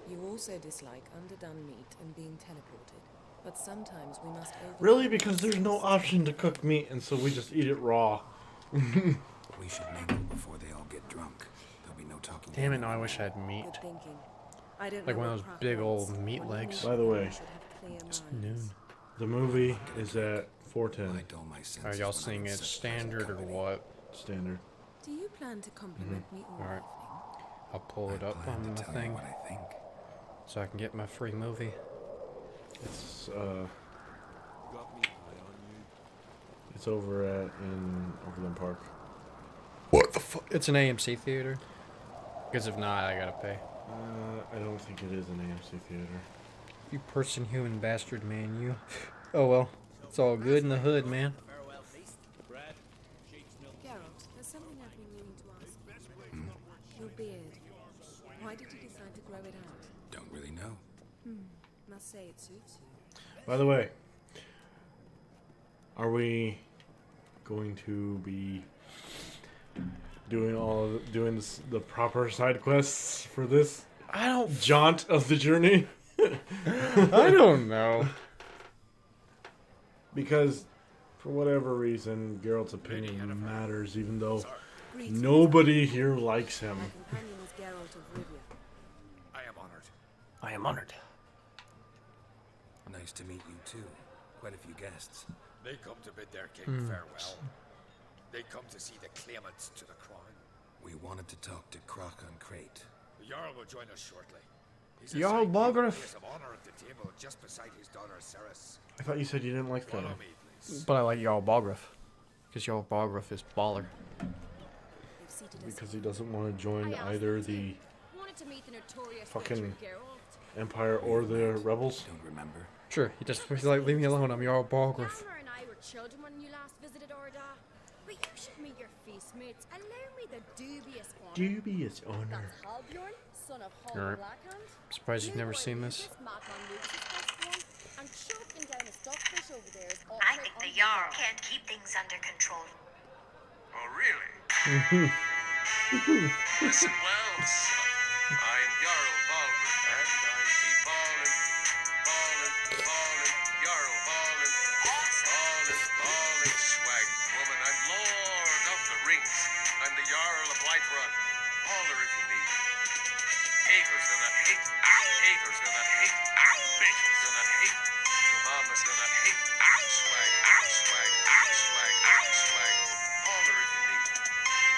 You also dislike underdone meat and being teleported. But sometimes we must Really? Because there's no option to cook meat, and so we just eat it raw. We should mingle before they all get drunk. There'll be no talking. Damn it, no, I wish I had meat. Like one of those big old meat legs. By the way, it's noon. The movie is at 4:10. Are y'all seeing it standard or what? Standard. Do you plan to compliment me all Alright. I'll pull it up on the thing what I think. so I can get my free movie. It's it's over at in Overland Park. What the fuck? It's an AMC theater. Because if not, I gotta pay. I don't think it is an AMC theater. You person, human bastard, man, you. Oh well, it's all good in the hood, man. Geralt, there's something I've been meaning to ask. Your beard. Why did you decide to grow it out? Don't really know. Must say it suits you. By the way, are we going to be doing the proper side quests for this? I don't jaunt of the journey. I don't know. Because for whatever reason, Geralt's opinion matters, even though nobody here likes him. My companion is Geralt of Rivia. I am honored. I am honored. Nice to meet you too. Quite a few guests. They come to bid their king farewell. They come to see the claimants to the crown. We wanted to talk to Crocon Crate. The Jarl will join us shortly. He's Jarl Balgruuf. place of honor at the table just beside his daughter Ceres. I thought you said you didn't like that. Follow me, please. But I like Jarl Balgruuf. Because Jarl Balgruuf is baller. Because he doesn't want to join either the fucking Empire or the Rebels. Don't remember. Sure, he's like, leave me alone, I'm Jarl Balgruuf. Yalmer and I were children when you last visited Orda. But you should meet your feast mates. Allow me the dubious honor. Dubious honor. That's Halbjorn, son of Hall Alright. the Blackhand. I'm surprised you've never seen this. And choking down a stockfish over there is all I think the Jarl can't keep things under control. Oh, really? Listen well, son. I am Jarl Balgruuf, and I be ballin', Jarl ballin', swag woman. I'm Lord of the Rings. I'm the Jarl of Whiterun. Holler if you need me. Hater's gonna hate. Hater's gonna hate. Bitch's gonna hate. Your mama's gonna hate. Swag. Holler if you need me.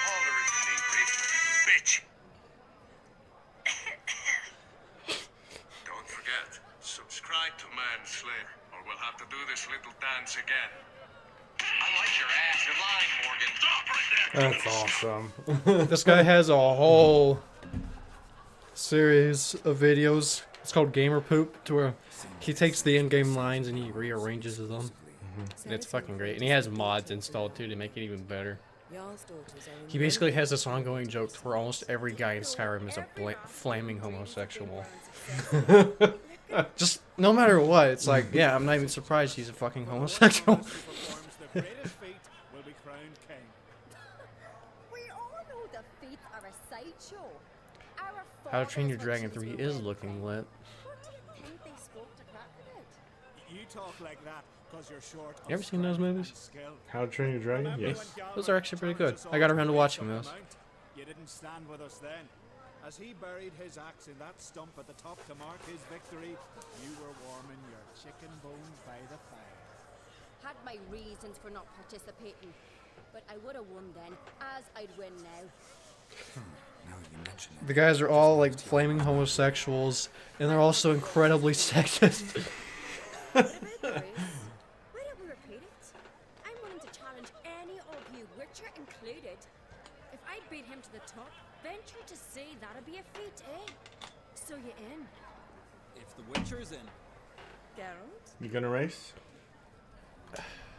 Holler if you need me. Bitch. Don't forget, subscribe to Manslayer, or we'll have to do this little dance again. I like your ass. You're lying, Morgan. Stop right there. That's awesome. This guy has a whole series of videos. It's called Gamer Poop, to where he takes the in-game lines and he rearranges them. And it's fucking great. And he has mods installed too to make it even better. He basically has this ongoing joke where almost every guy in Skyrim is a flaming homosexual. Just no matter what, it's like, yeah, I'm not even surprised he's a fucking homosexual. The greatest feat will be crowned king. We all know the feats are a sideshow. How to Train Your Dragon 3 is looking lit. What do you think they spoke to crack about? You talk like that because you're short. You ever seen those movies? How to Train Your Dragon? Yes. Those are actually pretty good. I got around to watching those. You didn't stand with us then. As he buried his axe in that stump at the top to mark his victory, you were warming your chicken bones by the fire. Had my reasons for not participating, but I would have won then, as I'd win now. Now you mention it. The guys are all like flaming homosexuals, and they're also incredibly sexist. Why don't we repeat it? I'm willing to challenge any of you, Witcher included. If I beat him to the top, venture to say that'd be a feat, eh? So you in? If the Witcher's in. Geralt? You gonna race?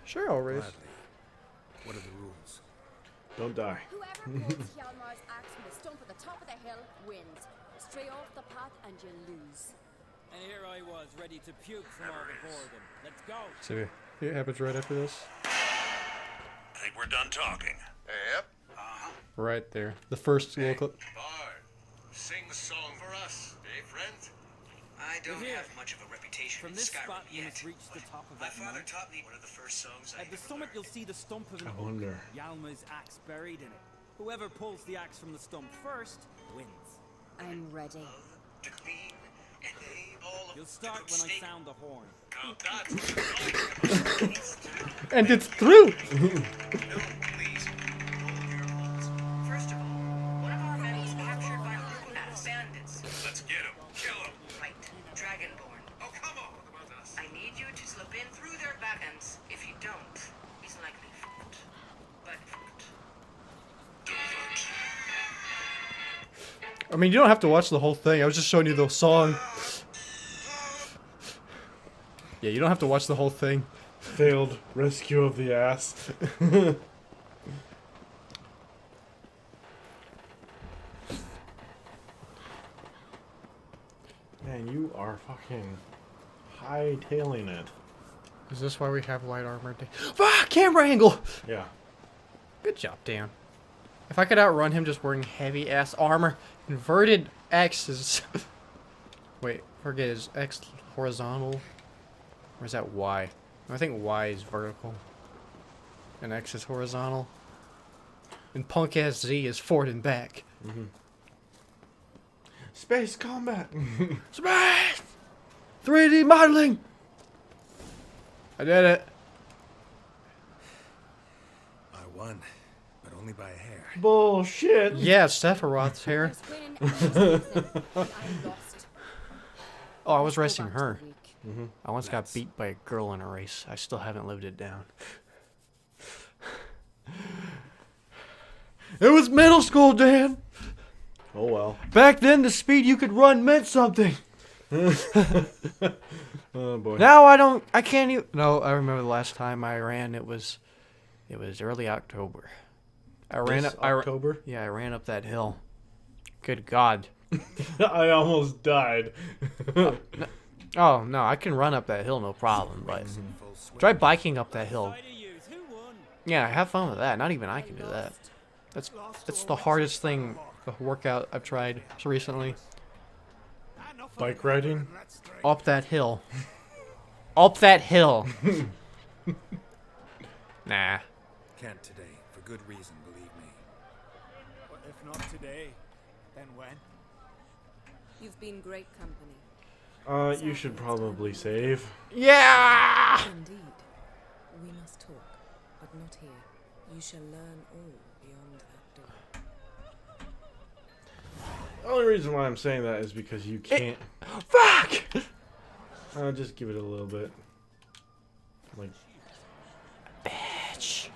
Sure, I'll race. Gladly. What are the rules? Don't die. Whoever holds Hjalmar's axe from the stump at the top of the hill wins. Stray off the path and you lose. And here I was, ready to puke from all the boredom. Let's go. So it happens right after this. I think we're done talking. Yep. Right there. The first little clip. Bard, sing the song for us, eh, friend? I don't have much of a reputation From in this Skyrim spot, you yet. must reach the top of My that father mountain. taught me one of the first songs I At the summit, you'll see the stump of an I oak. wonder. Hjalmar's axe buried in it. Whoever pulls the axe from the stump first wins. I'm ready. You'll start when I sound the horn. And it's through! First of all, one of our men was captured by I mean, you don't have to watch the whole thing. I was just showing you the song. Yeah, you don't have to watch the whole thing. Failed rescue of the ass. Man, you are fucking hightailing it. Is this why we have light armor? Ah, camera angle! Yeah. Good job, Dan. If I could outrun him just wearing heavy ass armor, inverted X's. Wait, forget, is X horizontal? Or is that Y? I think Y is vertical. And X is horizontal. And punk ass Z is forward and back. Mm-hmm. Space combat! Space! 3D modeling! I did it. I won, but only by a hair. Bullshit! Yeah, Sephiroth's hair. Oh, I was racing her. Mm-hmm. I once got beat by a girl in a race. I still haven't lived it down. It was middle school, Dan. Oh well. Back then, the speed you could run meant something. Oh boy. Now I can't even. No, I remember the last time I ran. It was early October. I ran up October. Yeah, I ran up that hill. Good God. I almost died. Oh no, I can run up that hill, no problem. But try biking up that hill. Yeah, have fun with that. Not even I can do that. That's the hardest thing, the workout I've tried recently. Bike riding? Up that hill. Up that hill. Nah. Can't today, for good reason, believe me. But if not today, then when? You've been great company. You should probably save. Yeah! Indeed. We must talk, but not here. You shall learn all beyond that door. The only reason why I'm saying that is because you can't. Fuck! Just give it a little bit. Like. Bitch.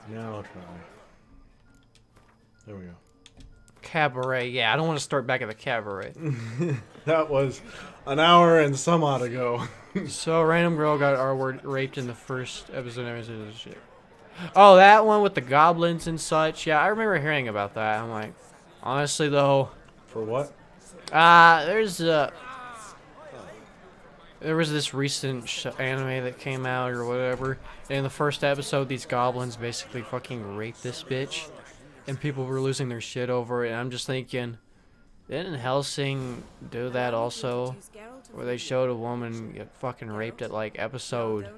Now try. There we go. Cabaret. Yeah, I don't want to start back at the cabaret. That was an hour and some odd ago. So, random girl got R-word raped in the first episode. Of shit. Oh, that one with the goblins and such. Yeah, I remember hearing about that. I'm like, honestly though. For what? There was this recent anime that came out or whatever. In the first episode, these goblins basically fucking raped this bitch. And people were losing their shit over it. And I'm just thinking, didn't Hellsing do that also? Where they showed a woman get fucking raped at like episode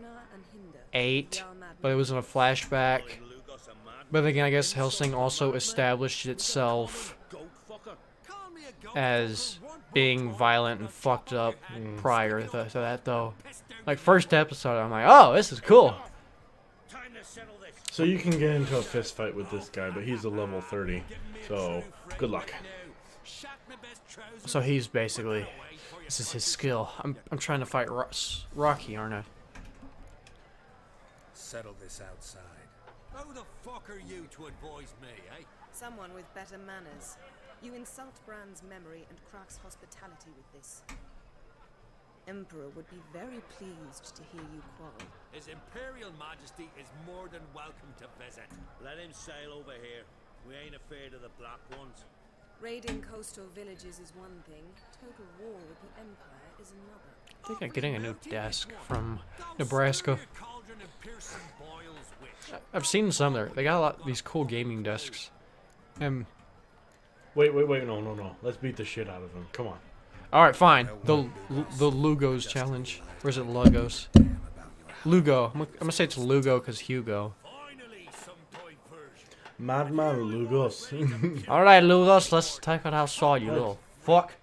8. But it was in a flashback. But again, I guess Hellsing also established itself as being violent and fucked up prior to that, though. Like, first episode, I'm like, oh, this is cool. So you can get into a fist fight with this guy, but he's a level 30. So, good luck. So he's basically, this is his skill. I'm trying to fight Rocky, aren't I? Settle this outside. Who the fuck are you to advise me, eh? Someone with better manners. You insult Bran's memory and Krak's hospitality with this. Emperor would be very pleased to hear you quarrel. His Imperial Majesty is more than welcome to visit. Let him sail over here. We ain't afraid of the Black Ones. Raiding coastal villages is one thing. Total war with the Empire is another. I think I'm getting a new desk from Nebraska. I've seen some there. They got a lot of these cool gaming desks. Wait, no. Let's beat the shit out of him. Come on. Alright, fine. The Lugos challenge. Or is it Lugos? Lugo. I'm gonna say it's Lugo because Hugo. Madman Lugos. Alright, Lugos, let's take it outside, you little fuck.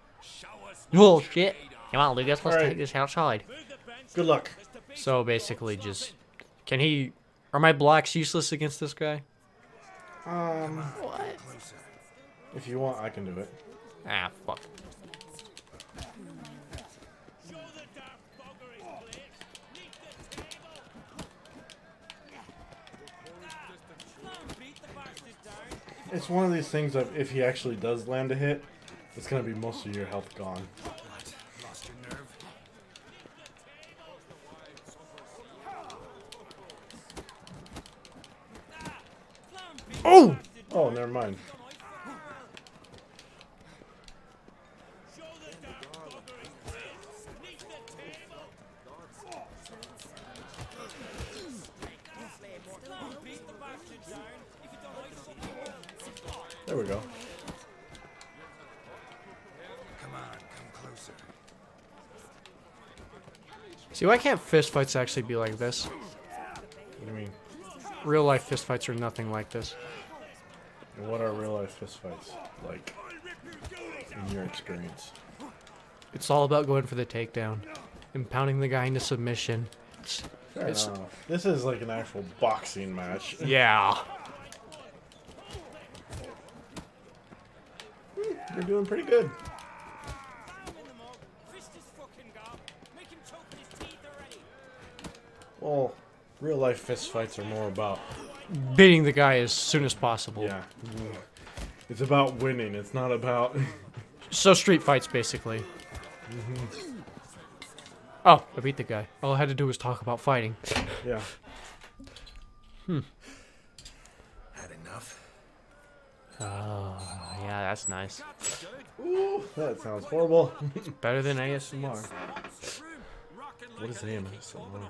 You little shit. Come on, Lugos, let's take this outside. Good luck. So basically just... Can he... Are my blocks useless against this guy? What? If you want, I can do it. Ah, fuck. It's one of these things that if he actually does land a hit, it's gonna be most of your health gone. Lost your nerve? Oh! Oh, never mind. There we go. Come on, come closer. See, why can't fistfights actually be like this? What do you mean? Real life fistfights are nothing like this. And what are real life fistfights like in your experience? It's all about going for the takedown and pounding the guy into submission. Fair enough. This is like an actual boxing match. Yeah. You're doing pretty good. Well, real life fistfights are more about beating the guy as soon as possible. Yeah. It's about winning. It's not about So street fights, basically. Oh, I beat the guy. All I had to do was talk about fighting. Yeah. Had enough? Oh, yeah, that's nice. Ooh, that sounds horrible. Better than ASMR. What is ASMR?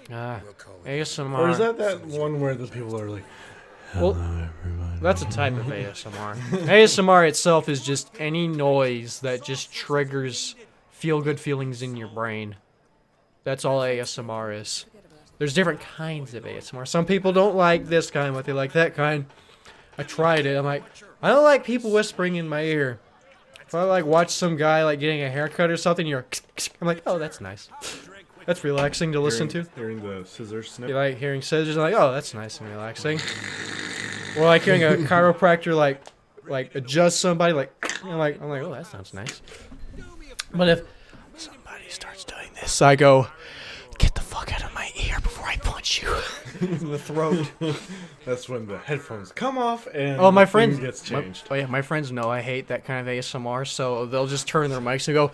ASMR. Or is that one where the people are like, well, that's a type of ASMR. ASMR itself is just any noise that just triggers feel-good feelings in your brain. That's all ASMR is. There's different kinds of ASMR. Some people don't like this kind, but they like that kind. I tried it. I'm like, I don't like people whispering in my ear. If I like watch some guy like getting a haircut or something, you're I'm like, oh, that's nice. That's relaxing to listen to. Hearing the scissors snip. You like hearing scissors? I'm like, oh, that's nice and relaxing. Or like hearing a chiropractor like adjust somebody, like I'm like, oh, that sounds nice. But if somebody starts doing this, I go, get the fuck out of my ear before I punch you in the throat. That's when the headphones come off and oh, my the friends thing gets changed. My friends know I hate that kind of ASMR, so they'll just turn their mics and go,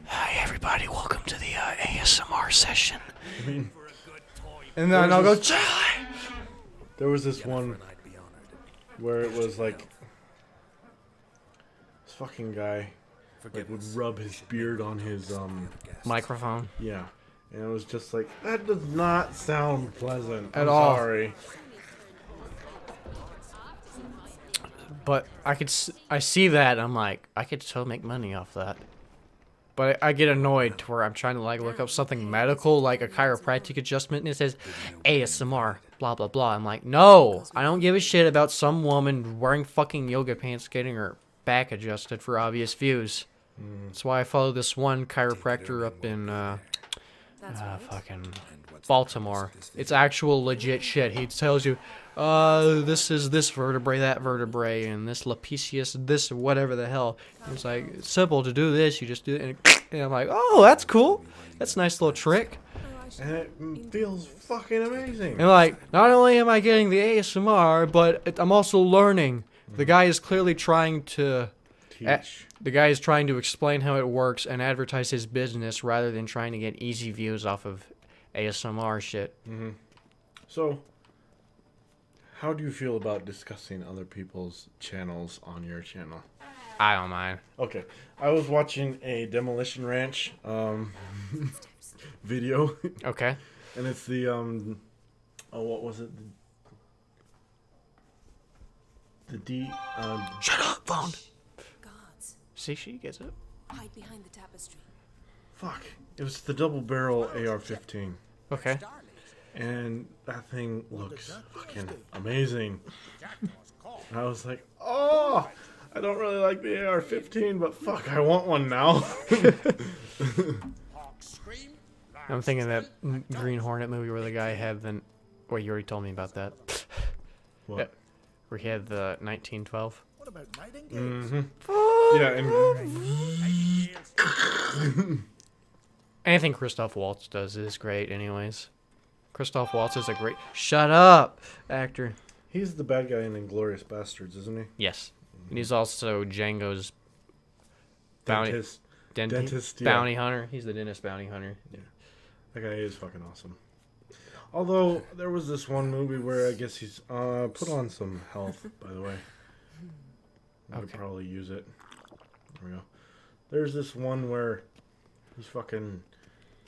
"Hi everybody, welcome to the ASMR session." And then I'll go. There was this one where it was like this fucking guy like would rub his beard on his microphone. Yeah. And it was just like, that does not sound pleasant. At I'm all. Sorry. But I see that, I'm like, I could still make money off that. But I get annoyed to where I'm trying to like look up something medical, like a chiropractic adjustment, and it says ASMR, blah, blah, blah. I'm like, no, I don't give a shit about some woman wearing fucking yoga pants getting her back adjusted for obvious views. That's why I follow this one chiropractor up in, fucking Baltimore. It's actual legit shit. He tells you, this is this vertebrae, that vertebrae, and this lapicius, this whatever the hell. It's like, it's simple to do this, you just do it, and I'm like, oh, that's cool. That's a nice little trick. And it feels fucking amazing. And like, not only am I getting the ASMR, but I'm also learning. The guy is clearly trying to teach. The guy is trying to explain how it works and advertise his business rather than trying to get easy views off of ASMR shit. Mm-hmm. So, how do you feel about discussing other people's channels on your channel? I don't mind. Okay. I was watching a Demolition Ranch video. Okay. And it's the what was it? Shut up, phone. See, she gets it. Hide behind the tapestry. Fuck. It was the double barrel AR-15. Okay. And that thing looks fucking amazing. And I was like, oh, I don't really like the AR-15, but fuck, I want one now. I'm thinking that Green Hornet movie where the guy had the... Wait, you already told me about that. What? Yeah, where he had the 1912. What about Nightingales? Mm-hmm. Yeah, and... Anything Christoph Waltz does is great anyways. Christoph Waltz is a great... Shut up, actor. He's the bad guy in Inglourious Bastards, isn't he? Yes. And he's also Django's bounty Dentist, yeah. bounty hunter. He's the dentist bounty hunter. Yeah. That guy is fucking awesome. Although, there was this one movie where I guess he's put on some health, by the way. I could probably use it. There we go. There's this one where he's fucking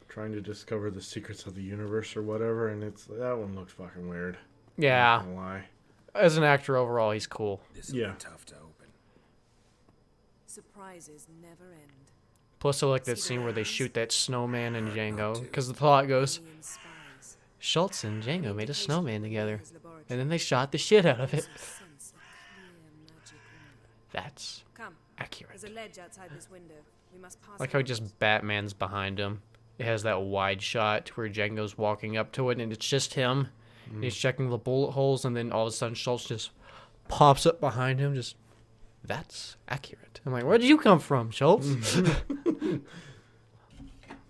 trying to discover the secrets of the universe or whatever, and that one looks fucking weird. Yeah. I'm not gonna lie. As an actor overall, he's cool. Yeah. Tough to open. Surprises never end. Plus, I like that scene where they shoot that snowman in Django, because the plot goes, Schultz and Django made a snowman together, and then they shot the shit out of it. That's Come. accurate. There's a ledge outside this window. We must pass Like how just Batman's behind him. It has that wide shot where Django's walking up to it, and it's just him. And he's checking the bullet holes, and then all of a sudden Schultz just pops up behind him. Just, that's accurate. I'm like, where did you come from, Schultz?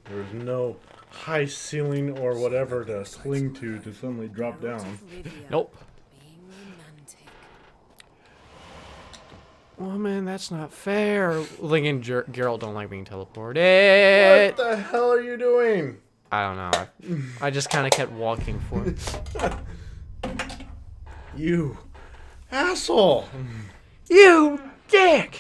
There's no high ceiling or whatever to cling to suddenly drop down. Nope. Oh man, that's not fair. Link and Geralt don't like being teleported. What the hell are you doing? I don't know. I just kind of kept walking for it. You asshole. You dick.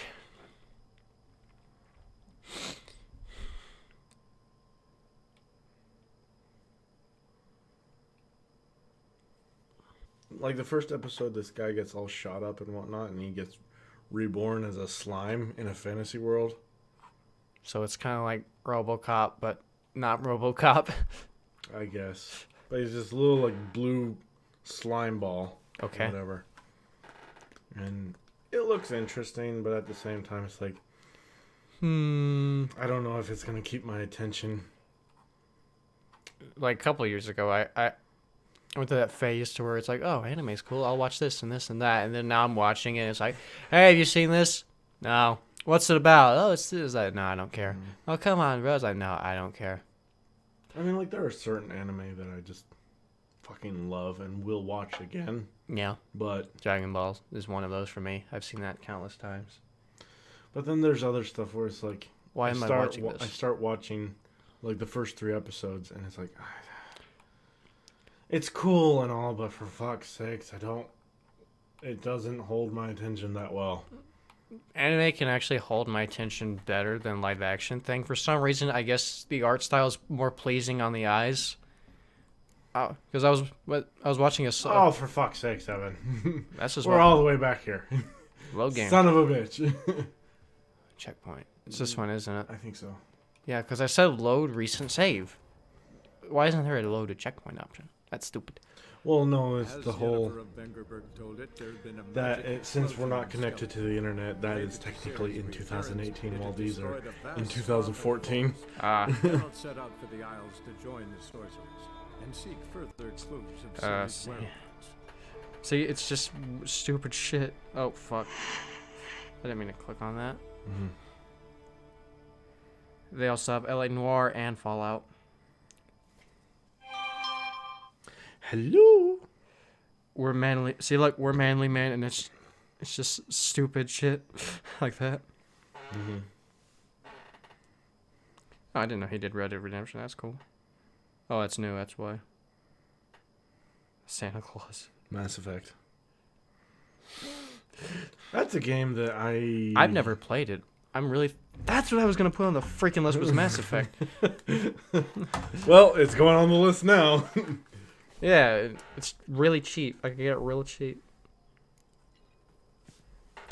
Like the first episode, this guy gets all shot up and whatnot, and he gets reborn as a slime in a fantasy world. So it's kind of like RoboCop, but not RoboCop. I guess. But he's this little like blue slime ball. Okay. Or whatever. And it looks interesting, but at the same time, it's like, I don't know if it's gonna keep my attention. Like a couple of years ago, I went to that phase to where it's like, oh, anime's cool. I'll watch this and this and that. And then now I'm watching it. And it's like, hey, have you seen this? No. What's it about? Oh, it's like, no, I don't care. Oh, come on, bro. I was like, no, I don't care. I mean, like, there are certain anime that I just fucking love and will watch again. Yeah. But Dragon Ball is one of those for me. I've seen that countless times. But then there's other stuff where it's like, why am I watching this? I start watching like the first 3 episodes, and it's like, it's cool and all, but for fuck's sakes, it doesn't hold my attention that well. Anime can actually hold my attention better than live action thing. For some reason, I guess the art style is more pleasing on the eyes. Because I was watching a. Oh, for fuck's sake, Evan. That's just we're all the way back here. Low game. Son of a bitch. Checkpoint. It's this one, isn't it? I think so. Yeah, because I said load recent save. Why isn't there a load a checkpoint option? That's stupid. Well, no, it's As the whole Yennefer of Vengerberg told it, there had been a that magic since we're not explosion connected to the internet, that is technically in 2018, while these are in 2014. Geralt set out for the Isles to join the sorcerers and seek further clues of Ciri's whereabouts. See, it's just stupid shit. Oh fuck! I didn't mean to click on that. Mm-hmm. They also have LA Noire and Fallout. Hello. We're manly. See, look, we're manly man, and it's just stupid shit like that. Mm-hmm. Oh, I didn't know he did Red Dead Redemption. That's cool. Oh, that's new. That's why. Santa Claus. Mass Effect. That's a game that I've never played it. I'm really. That's what I was gonna put on the freaking list was Mass Effect. Well, it's going on the list now. Yeah, it's really cheap. I can get it real cheap.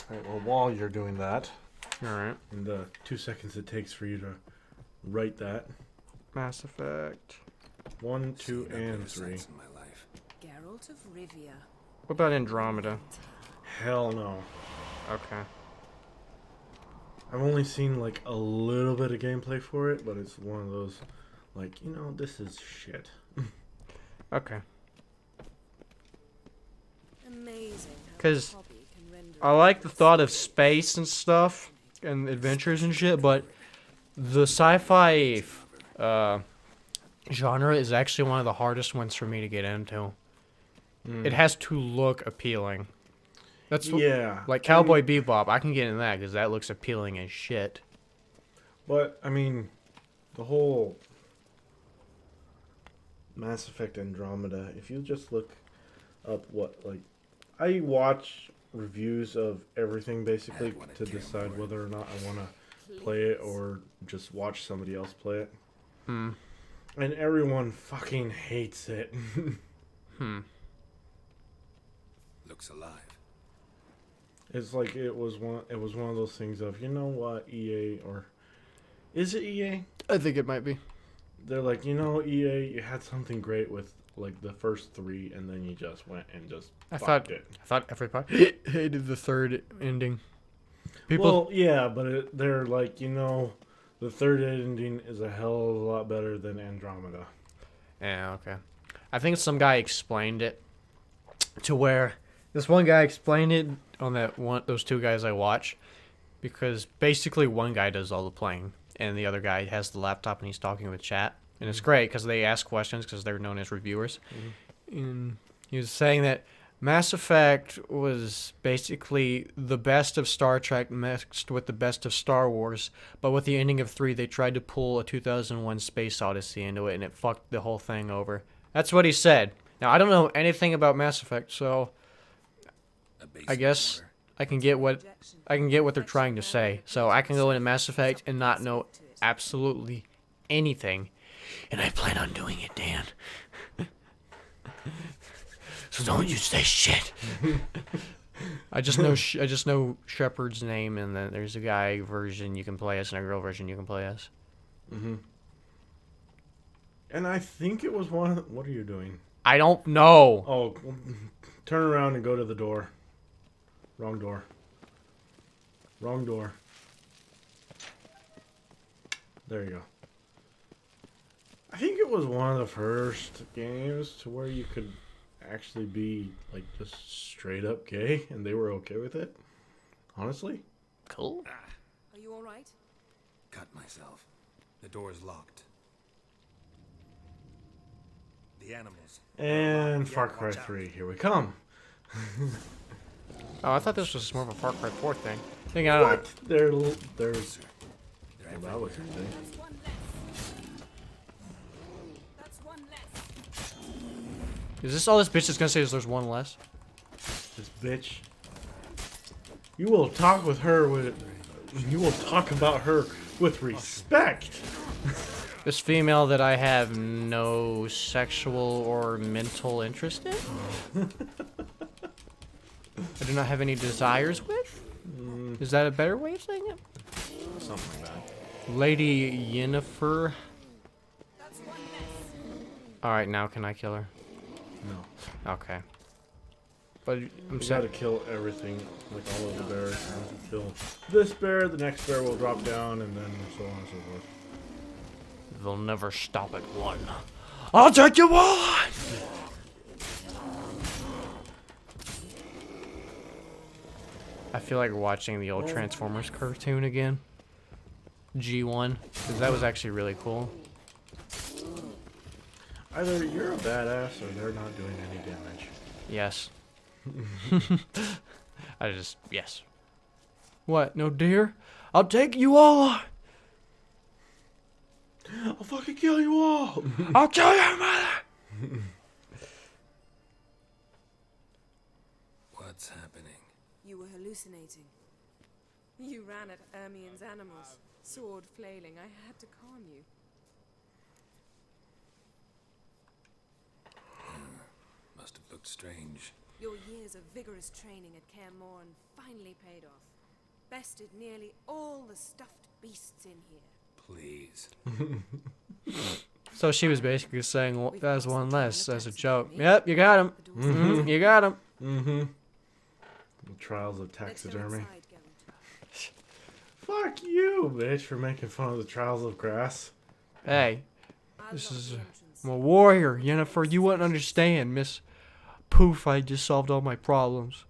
Alright, well, while you're doing that, alright, in the 2 seconds it takes for you to write that, Mass Effect 1, 2, and 3. Geralt of Rivia. What about Andromeda? Hell no. Okay. I've only seen like a little bit of gameplay for it, but it's one of those, like, this is shit. Okay. Amazing. Because I like the thought of space and stuff and adventures and shit, but the sci-fi genre is actually one of the hardest ones for me to get into. it has to look appealing. That's Yeah. like Cowboy Bebop. I can get in that because that looks appealing as shit. But I mean, the whole Mass Effect Andromeda. If you just look up I watch reviews of everything basically to decide whether or not I want to play it or just watch somebody else play it. Hmm. And everyone fucking hates it. Looks alive. It's like it was one of those things of, you know what, EA, or is it EA? I think it might be. They're like, you know, EA, you had something great with like the first 3, and then you just went and just fucked it. I thought everybody hated the third ending. Well, yeah, but they're like, you know, the third ending is a hell of a lot better than Andromeda. Yeah, okay. I think some guy explained it to where this one guy explained it on those two guys I watch, because basically one guy does all the playing and the other guy has the laptop and he's talking with chat, and it's great because they ask questions because they're known as reviewers. And he was saying that Mass Effect was basically the best of Star Trek mixed with the best of Star Wars, but with the ending of 3, they tried to pull a 2001 Space Odyssey into it, and it fucked the whole thing over. That's what he said. Now, I don't know anything about Mass Effect, so I guess I can get what they're trying to say. So I can go into Mass Effect and not know absolutely anything, and I plan on doing it, Dan. So don't you say shit. I just know Shepard's name, and then there's a guy version you can play as and a girl version you can play as. And I think it was one. What are you doing? I don't know. Oh, turn around and go to the door. Wrong door. Wrong door. There you go. I think it was one of the first games to where you could actually be like just straight up gay and they were okay with it. Honestly. Cool. Are you all right? Cut myself. The door's locked. The animals. And Far Cry 3, here we come. Oh, I thought this was more of a Far Cry 4 thing. I don't What? know. There's well, that was your thing. Is this all this bitch is gonna say is there's one less? This bitch. You will talk with her with. You will talk about her with respect. This female that I have no sexual or mental interest in? I do not have any desires with? Is that a better way of saying it? Something like that. Lady Yennefer. Alright, now can I kill her? No. Okay. But I'm You gotta kill everything, like all of the bears. You kill this bear, the next bear will drop down, and then so on and so forth. They'll never stop at one. I'll take you on! I feel like watching the old Transformers cartoon again. G1. Because that was actually really cool. Either you're a badass or they're not doing any damage. Yes. Yes. What? No deer? I'll take you all on! I'll fucking kill you all! I'll kill your mother! What's happening? You were hallucinating. You ran at Ermien's animals, sword flailing. I had to calm you. Must have looked strange. Your years of vigorous training at Kaer Morhen finally paid off. Bested nearly all the stuffed beasts in here. Please. So she was basically saying, well, there's one less as a joke. Yep, you got him. Mm-hmm. You got him. Mm-hmm. The trials of taxidermy. Fuck you, bitch, for making fun of the trials of grass. Hey, this is I'm a warrior, Yennefer. You wouldn't understand, Miss Poof. I just solved all my problems.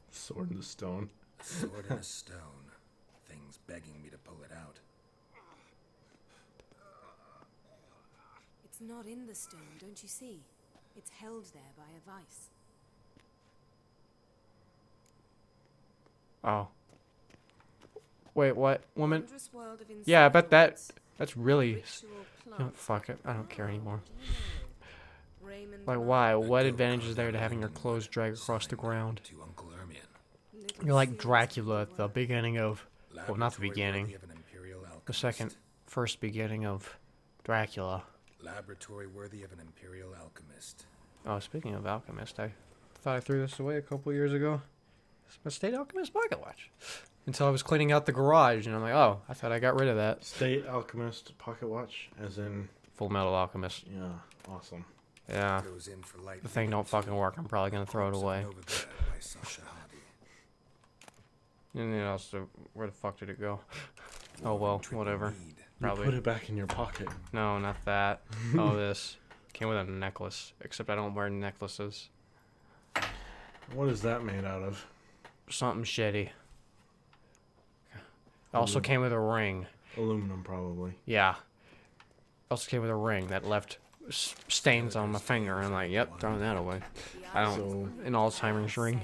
Sword in the stone. A sword in a stone. Thing's begging me to pull it out. It's not in the stone, don't you see? It's held there by a vice. Oh. Wait, what? Woman? Wondrous world of Yeah, I bet insect that's really... ritual You know, plants. fuck it. I don't care anymore. Raymond Like, why? What advantage is there to having your clothes drag across the ground? To Uncle Ermion. You're like Dracula at the beginning of... Well, not the beginning. The first beginning of Dracula. Laboratory worthy of an imperial alchemist. Oh, speaking of alchemist, I thought I threw this away a couple years ago. It's my State Alchemist pocket watch. Until I was cleaning out the garage, and I'm like, oh, I thought I got rid of that. State Alchemist pocket watch, as in Full Metal Alchemist. Yeah, awesome. Yeah. The thing don't fucking work. I'm probably gonna throw it away. And then also, where the fuck did it go? Oh well, whatever. Probably. You put it back in your pocket. No, not that. Oh, this came with a necklace. Except I don't wear necklaces. What is that made out of? Something shitty. Also came with a ring. Aluminum, probably. Yeah. Also came with a ring that left stains on my finger. And I'm like, yep, throwing that away. I don't. An Alzheimer's ring.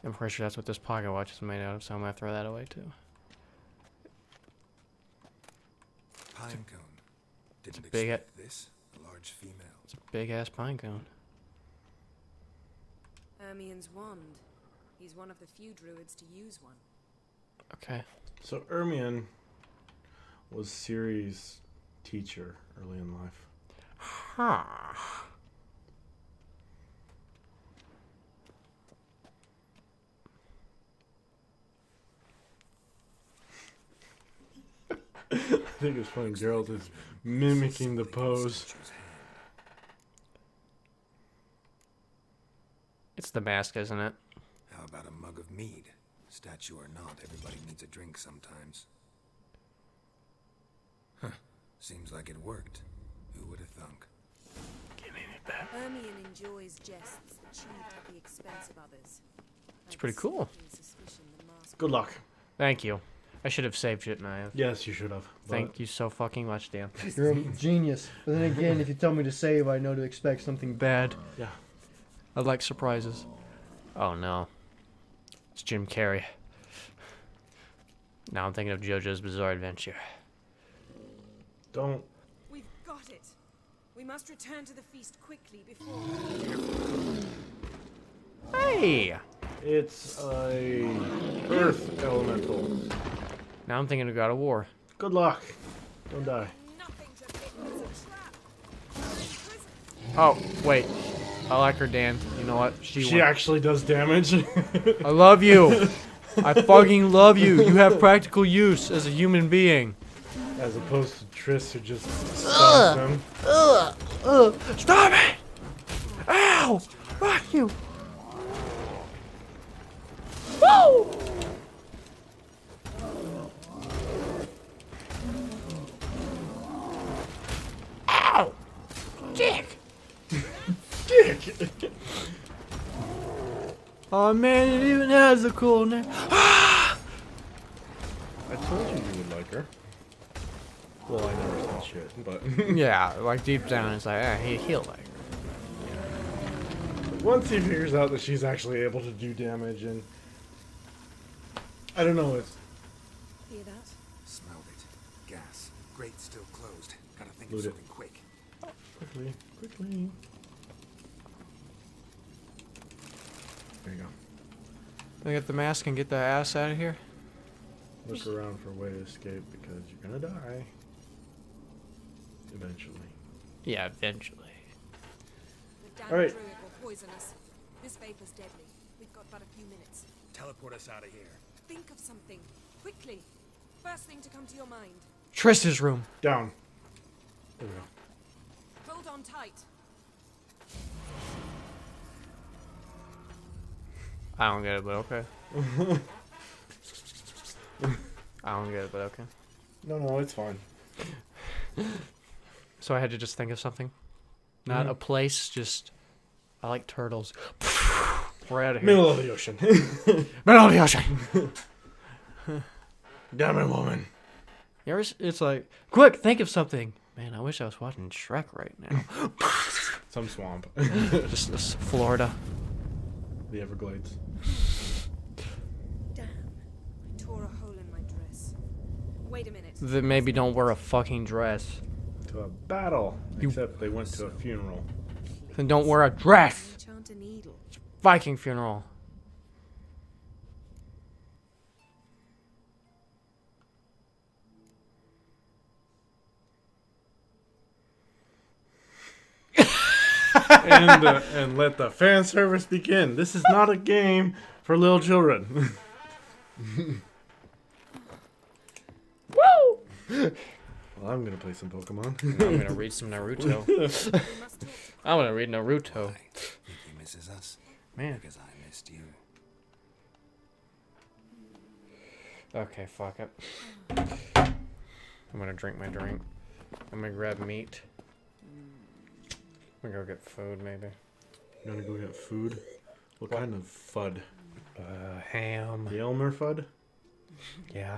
I'm pretty sure that's what this pocket watch is made out of, so I'm gonna throw that away too. Pine cone. Didn't big expect this. A large female. It's a big ass pine cone. Ermion's wand. He's one of the few druids to use one. Okay. So Ermion was Ciri's teacher early in life. Huh. I think it's funny. Geralt is mimicking the pose. It's the mask, isn't it? How about a mug of mead? Statue or not, everybody needs a drink sometimes. Huh. Seems like it worked. Who would have thunk? Ermion enjoys jests achieved at the expense of others. It's pretty cool. Good luck. Thank you. I should have saved it, and I have. Yes, you should have. Thank you so fucking much, Dan. You're a genius. But then again, if you tell me to save, I know to expect something Bad. Yeah. I like surprises. Oh no. It's Jim Carrey. Now I'm thinking of JoJo's Bizarre Adventure. Don't. We've got it. We must return to the feast quickly before. Hey! It's a earth elemental. Now I'm thinking of God of War. Good luck. Don't die. Oh, wait. I like her, Dan. You know what? She actually does damage. I love you. I fucking love you. You have practical use as a human being. As opposed to Triss, who just stuns him. Stop it! Ow! Fuck you! Woo! Ow! Dick! Dick! Oh man, it even has a cool name. I told you you would like her. Well, I never said shit, but... Yeah, like deep down it's like, he'll like her. Once he figures out that she's actually able to do damage and... I don't know, it's... Hear that? Smelled it. Gas. Grate still closed. Gotta think Loot of it. something quick. Quickly, quickly. There you go. Can I get the mask and get the ass out of here? Look around for a way to escape because you're gonna die. Eventually. Yeah, eventually. The damn All right. druid will poison us. This vapor's deadly. We've got but a few minutes. Teleport us out of here. Think of something. Quickly. First thing to come to your mind. Trish's room. Down. There we go. Hold on tight. I don't get it, but okay. I don't get it, but okay. No, it's fine. So I had to just think of something. Not a place, just... I like turtles. We're out of here. Middle of the ocean. Middle of the ocean! Damn it, woman. You ever, it's like, quick, think of something. Man, I wish I was watching Shrek right now. Some swamp. Just this Florida. The Everglades. Damn. I tore a hole in my dress. Wait a minute. That maybe don't wear a fucking dress. To a battle. Except they went to a funeral. Then don't wear a dress. Enchant a needle. Viking funeral. And let the fan service begin. This is not a game for little children. Woo! Well, I'm gonna play some Pokemon. I'm gonna read some Naruto. I'm gonna read Naruto. He misses us. Man. Because I missed you. Okay, fuck it. I'm gonna drink my drink. I'm gonna grab meat. I'm gonna go get food, maybe. You gonna go get food? What kind of FUD? Ham. The Elmer FUD? Yeah.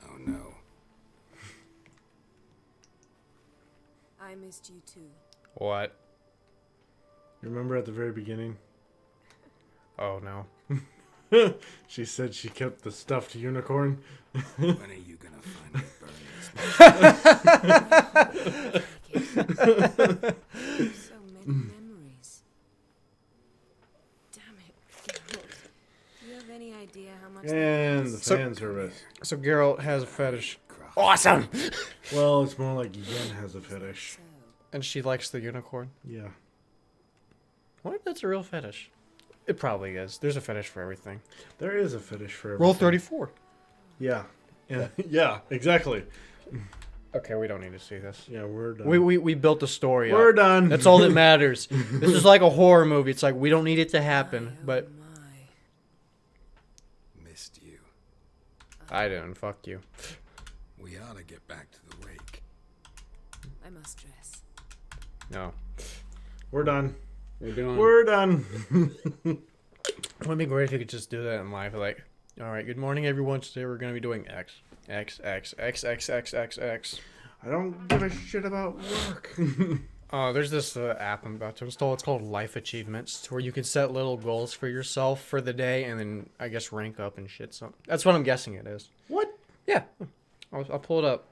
Oh no. I missed you too. What? You remember at the very beginning? Oh no. She said she kept the stuffed unicorn. When are you gonna finally burn this? So many memories. Damn it, Geralt. Do you have any idea how much And the fan service. So Geralt has a fetish. Awesome! Well, it's more like Yen has a fetish. And she likes the unicorn. Yeah. What if that's a real fetish? It probably is. There's a fetish for everything. There is a fetish for everything. Roll 34. Yeah. Yeah. Yeah, exactly. Okay, we don't need to see this. Yeah, we're done. We built the story We're up. done. That's all that matters. This is like a horror movie. It's like we don't need it to happen, but Missed you. I didn't. Fuck you. We ought to get back to the wake. I must dress. No. We're done. We're doing. We're done. It would be great if you could just do that in live. Like, all right, good morning, everyone. Today we're gonna be doing X, X, X, X, X, X, X, X. I don't give a shit about work. There's this app I'm about to install. It's called Life Achievements, where you can set little goals for yourself for the day, and then I guess rank up and shit. So that's what I'm guessing it is. What? Yeah, I'll pull it up.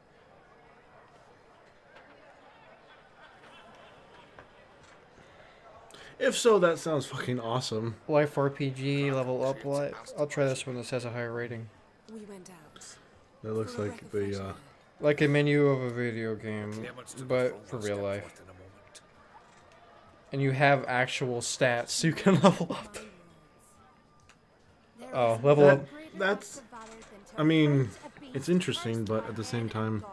If so, that sounds fucking awesome. Life RPG, level up life. I'll try this one. This has a higher rating. We went out. That looks like the Like a menu of a video game, but for real life. And you have actual stats you can level up. Oh, level up. That's, I mean, it's interesting, but at the same time,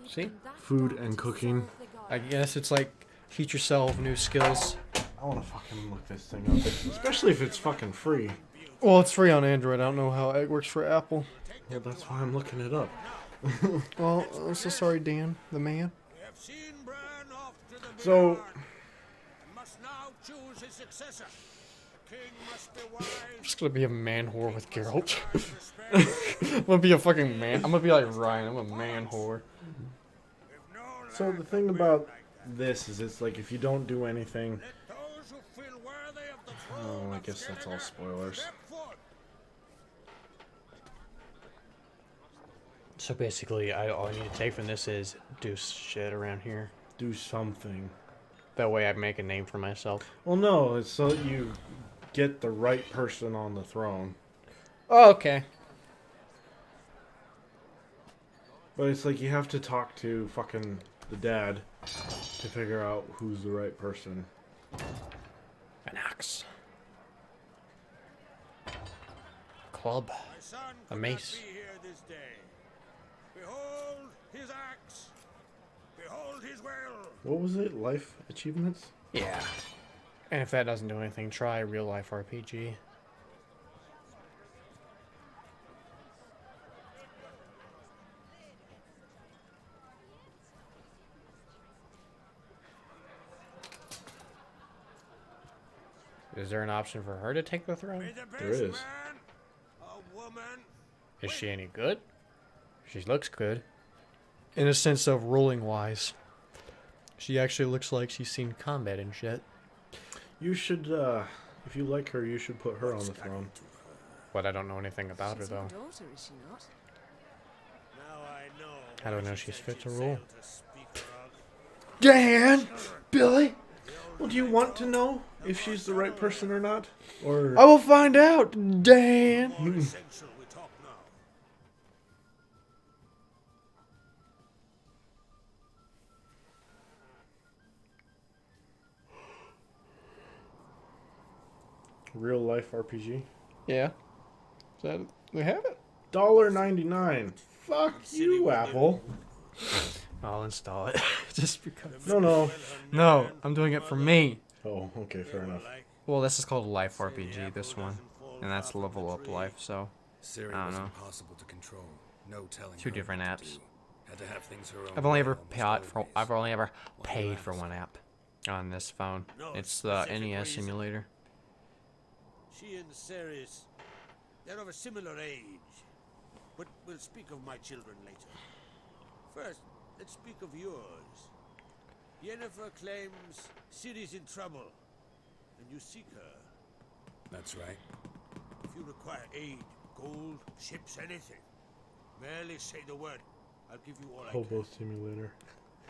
See? food and cooking. I guess it's like teach yourself new skills. I want to fucking look this thing up, especially if it's fucking free. Well, it's free on Android. I don't know how it works for Apple. Well, that's why I'm looking it up. Well, I'm so sorry, Dan, the man. So, Must now choose his successor. The king must be wise. I'm just gonna be a man whore with Geralt. I'm gonna be a fucking man. I'm gonna be like Ryan. I'm a man whore. So the thing about this is, it's like if you don't do anything. Oh, I guess that's all spoilers. So basically, all I need to take from this is do shit around here. Do something. That way I make a name for myself. Well, no, it's so that you get the right person on the throne. Oh, okay. But it's like you have to talk to fucking the dad to figure out who's the right person. An axe. Club. A mace. Behold his axe. Behold his will. What was it? Life achievements? Yeah. And if that doesn't do anything, try real life RPG. Is there an option for her to take the throne? There is. A woman Is she any good? She looks good. In a sense of ruling wise. She actually looks like she's seen combat and shit. You should, if you like her, you should put her on the throne. But I don't know anything about her, though. Daughter, is she not? I don't know she's fit to rule. Dan! Billy! Well, do you want to know if she's the right person or not? Or I will find out, Dan! real life RPG? Yeah. Is that, we have it? $1.99. Fuck you, Apple. I'll install it. Just because. No. No, I'm doing it for me. Oh, okay, fair enough. Well, this is called Life RPG, this one. And that's Level Up Life, so. Siri I was don't know. impossible to control. No telling Two her different what to apps. do. Had to have things her own I've only way ever almost I've only ever While paid you're for out. one app on this phone. It's the NES simulator. She and Ceres, they're of a similar age. But we'll speak of my children later. First, let's speak of yours. Yennefer claims Ciri's in trouble, and you seek her. That's right. If you require aid, gold, ships, anything, merely say the word. I'll give you all I Hobo can. Simulator.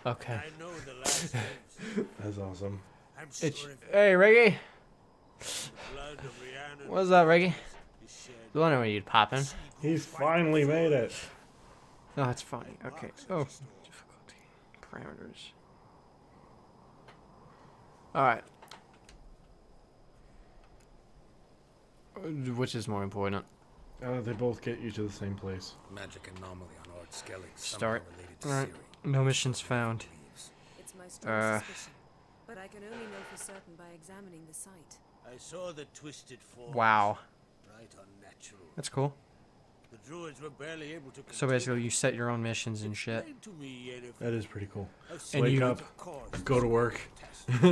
Okay. I know the last names. That's awesome. I'm sure It's, if hey, Reggie. the blood of Rhiannon What's up, Reggie? is shed, The one where you'd poppin'. He's finally made it. No, that's funny. Okay. Oh, difficulty parameters. All right. Which is more important? They both get you to the same place. Magic anomaly on Ord Skellige. Start. Somehow related to All right. Ciri. No missions found. It's my strong Uh. suspicion, but I can only know for certain by examining the site. I saw the twisted form. Wow. Right unnatural. That's cool. The druids were barely able to So contain basically, it. you set your own missions and shit. Explain to me, Yennefer, That is pretty cool. how And Wake you- up, of course, go to work. Your I'm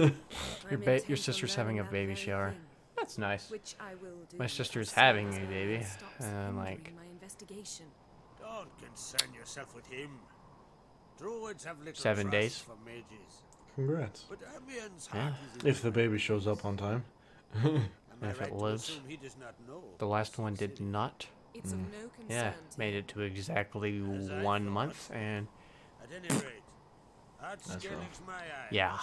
your intent on sister's having a learning that baby very shower. thing, That's nice. which I will do My as sister's soon having as a my baby, man stops and, hindering like- my investigation. Don't concern yourself with him. Druids have little 7 trust days. for mages. Congrats. But Ambien's Yeah. heart is in If the baby shows up on time. Am I If it right to lives. assume he does not know? The last one did not. It's of no concern Yeah, to made me. it to exactly As I 1 thought. month, and At any rate, Art That's rough. Skellige's my eye. yeah.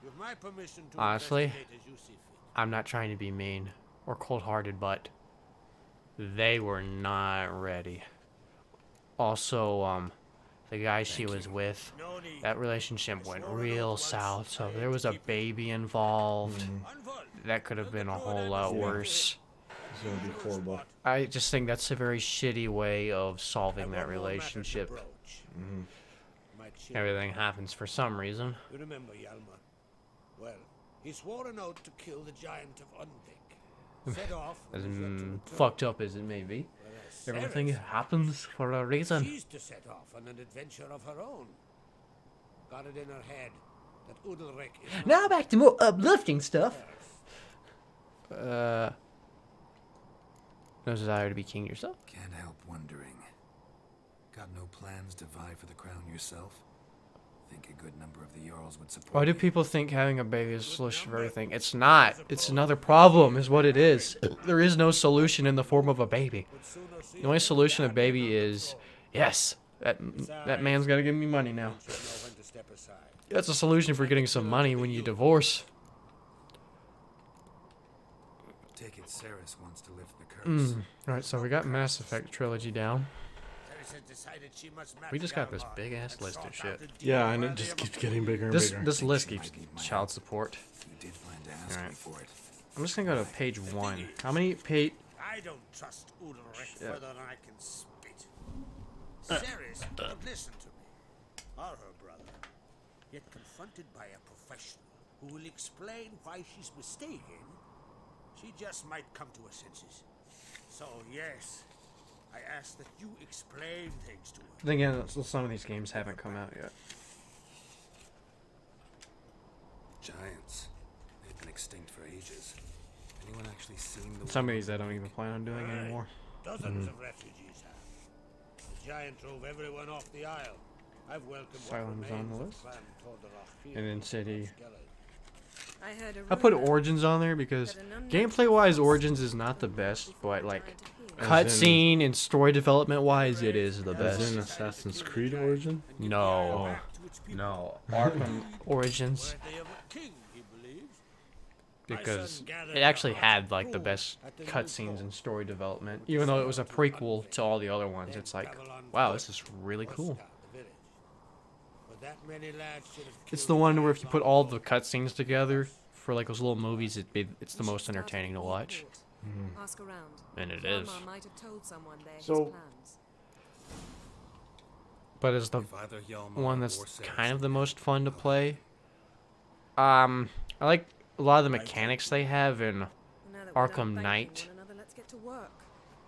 With my permission to Honestly, investigate as you see fit. I'm not trying to be mean or cold-hearted, but they were not ready. Also, the guy she was with, No need. that relationship went real south, so there was a baby involved. That could have been a whole lot worse. It's gonna be horrible. I just think that's a very shitty way of solving that relationship. Mhm. Everything happens for some reason. You remember Hjalmar? Well, he swore an oath to kill the giant of Undvik. Set off. As and was yet to return. fucked up as it may be, Whereas everything Ceres, happens for a reason. she's to set off on an adventure of her own. Got it in her head that Udalric is Now back to more uplifting stuff. No desire to be king yourself. Can't help wondering. Got no plans to vie for the crown yourself? Think a good number of the Jarls would support Why do you. people think having a baby is the solution for everything? It's not. It's another problem, is what it is. There is no solution in the form of a baby. The only solution of baby is, yes, that man's got to give me money now. That's a solution for getting some money when you divorce. Take it Ceres wants to lift the curse. Alright, so we got Mass Effect trilogy down. Ceres had decided she must match We just got this Hjalmar big ass and list of sought shit. out a deal Yeah, and it worthy just of keeps a getting bigger and This bigger. this list keeps child support. You did plan to ask me Alright. for it. I'm just gonna go to page 1. How many page? I don't trust Udalric Yeah. further than I can spit. Ceres would listen to me, or her brother. Yet confronted by a professional who will explain why she's mistaken, she just might come to her senses. So yes, I ask that you explain things to her. Then again, some of these games haven't come out yet. Giants. They've been extinct for ages. Anyone actually seen the Some of these I don't even plan on doing anymore. Dozens of refugees have. try and drove everyone off the Isle. I've welcomed Asylum's on the list. And then City. I heard a I put rumor Origins on there because that an unknown gameplay-wise, Origins is not the best, but like As in- cutscene and story development-wise, it is the As best. in Assassin's Creed Origin? No, no, Arkham Origins, because it actually had like the best cutscenes and story development, even though it was a prequel to all the other ones. It's like, wow, this is really cool. It's the one where if you put all the cutscenes together for like those little movies, it's the most entertaining to watch. Ask around. And it is. Grandma might have told someone there his So- plans. But as the If either Hjalmar one or that's Sarah kind of the most fun to play. I like a lot of the mechanics they have in Now that we're done Arkham thanking Knight. one another, let's get to work.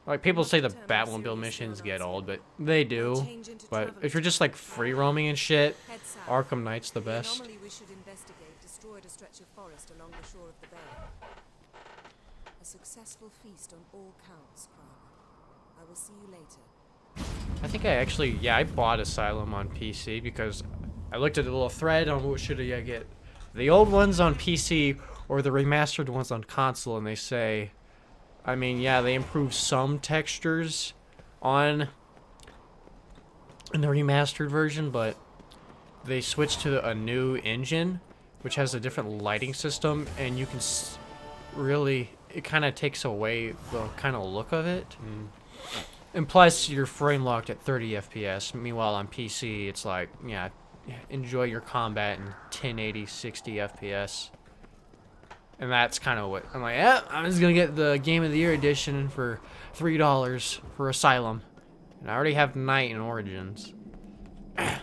Like people say the Batmobile missions get old, but they do. But if you're just like free roaming and shit, Head south. Arkham Knight's the The best. anomaly we should investigate destroyed a stretch of forest along the shore of the bay. A successful feast on all counts, Crown. I will see you later. I think I bought Asylum on PC because I looked at the little thread on what should I get. The old ones on PC or the remastered ones on console, and they say, I mean, yeah, they improve some textures in the remastered version, but they switched to a new engine, which has a different lighting system, and you can really, it kind of takes away the kind of look of it. And plus, you're frame locked at 30 FPS. Meanwhile, on PC, it's like, yeah, enjoy your combat in 1080, 60 FPS. And that's kind of what I'm like. Yeah, I'm just gonna get the Game of the Year edition for $3 for Asylum, and I already have Night and Origins. I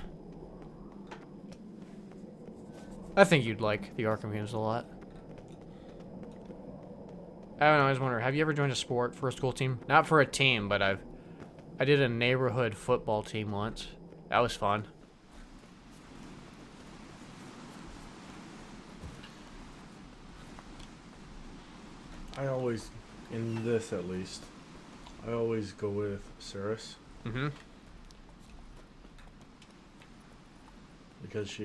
think you'd like the Arkham games a lot. I don't know. I was wondering, have you ever joined a sport for a school team? Not for a team, but I did a neighborhood football team once. That was fun. I always, in this at least, I always go with Cirrus. Mm-hmm. Because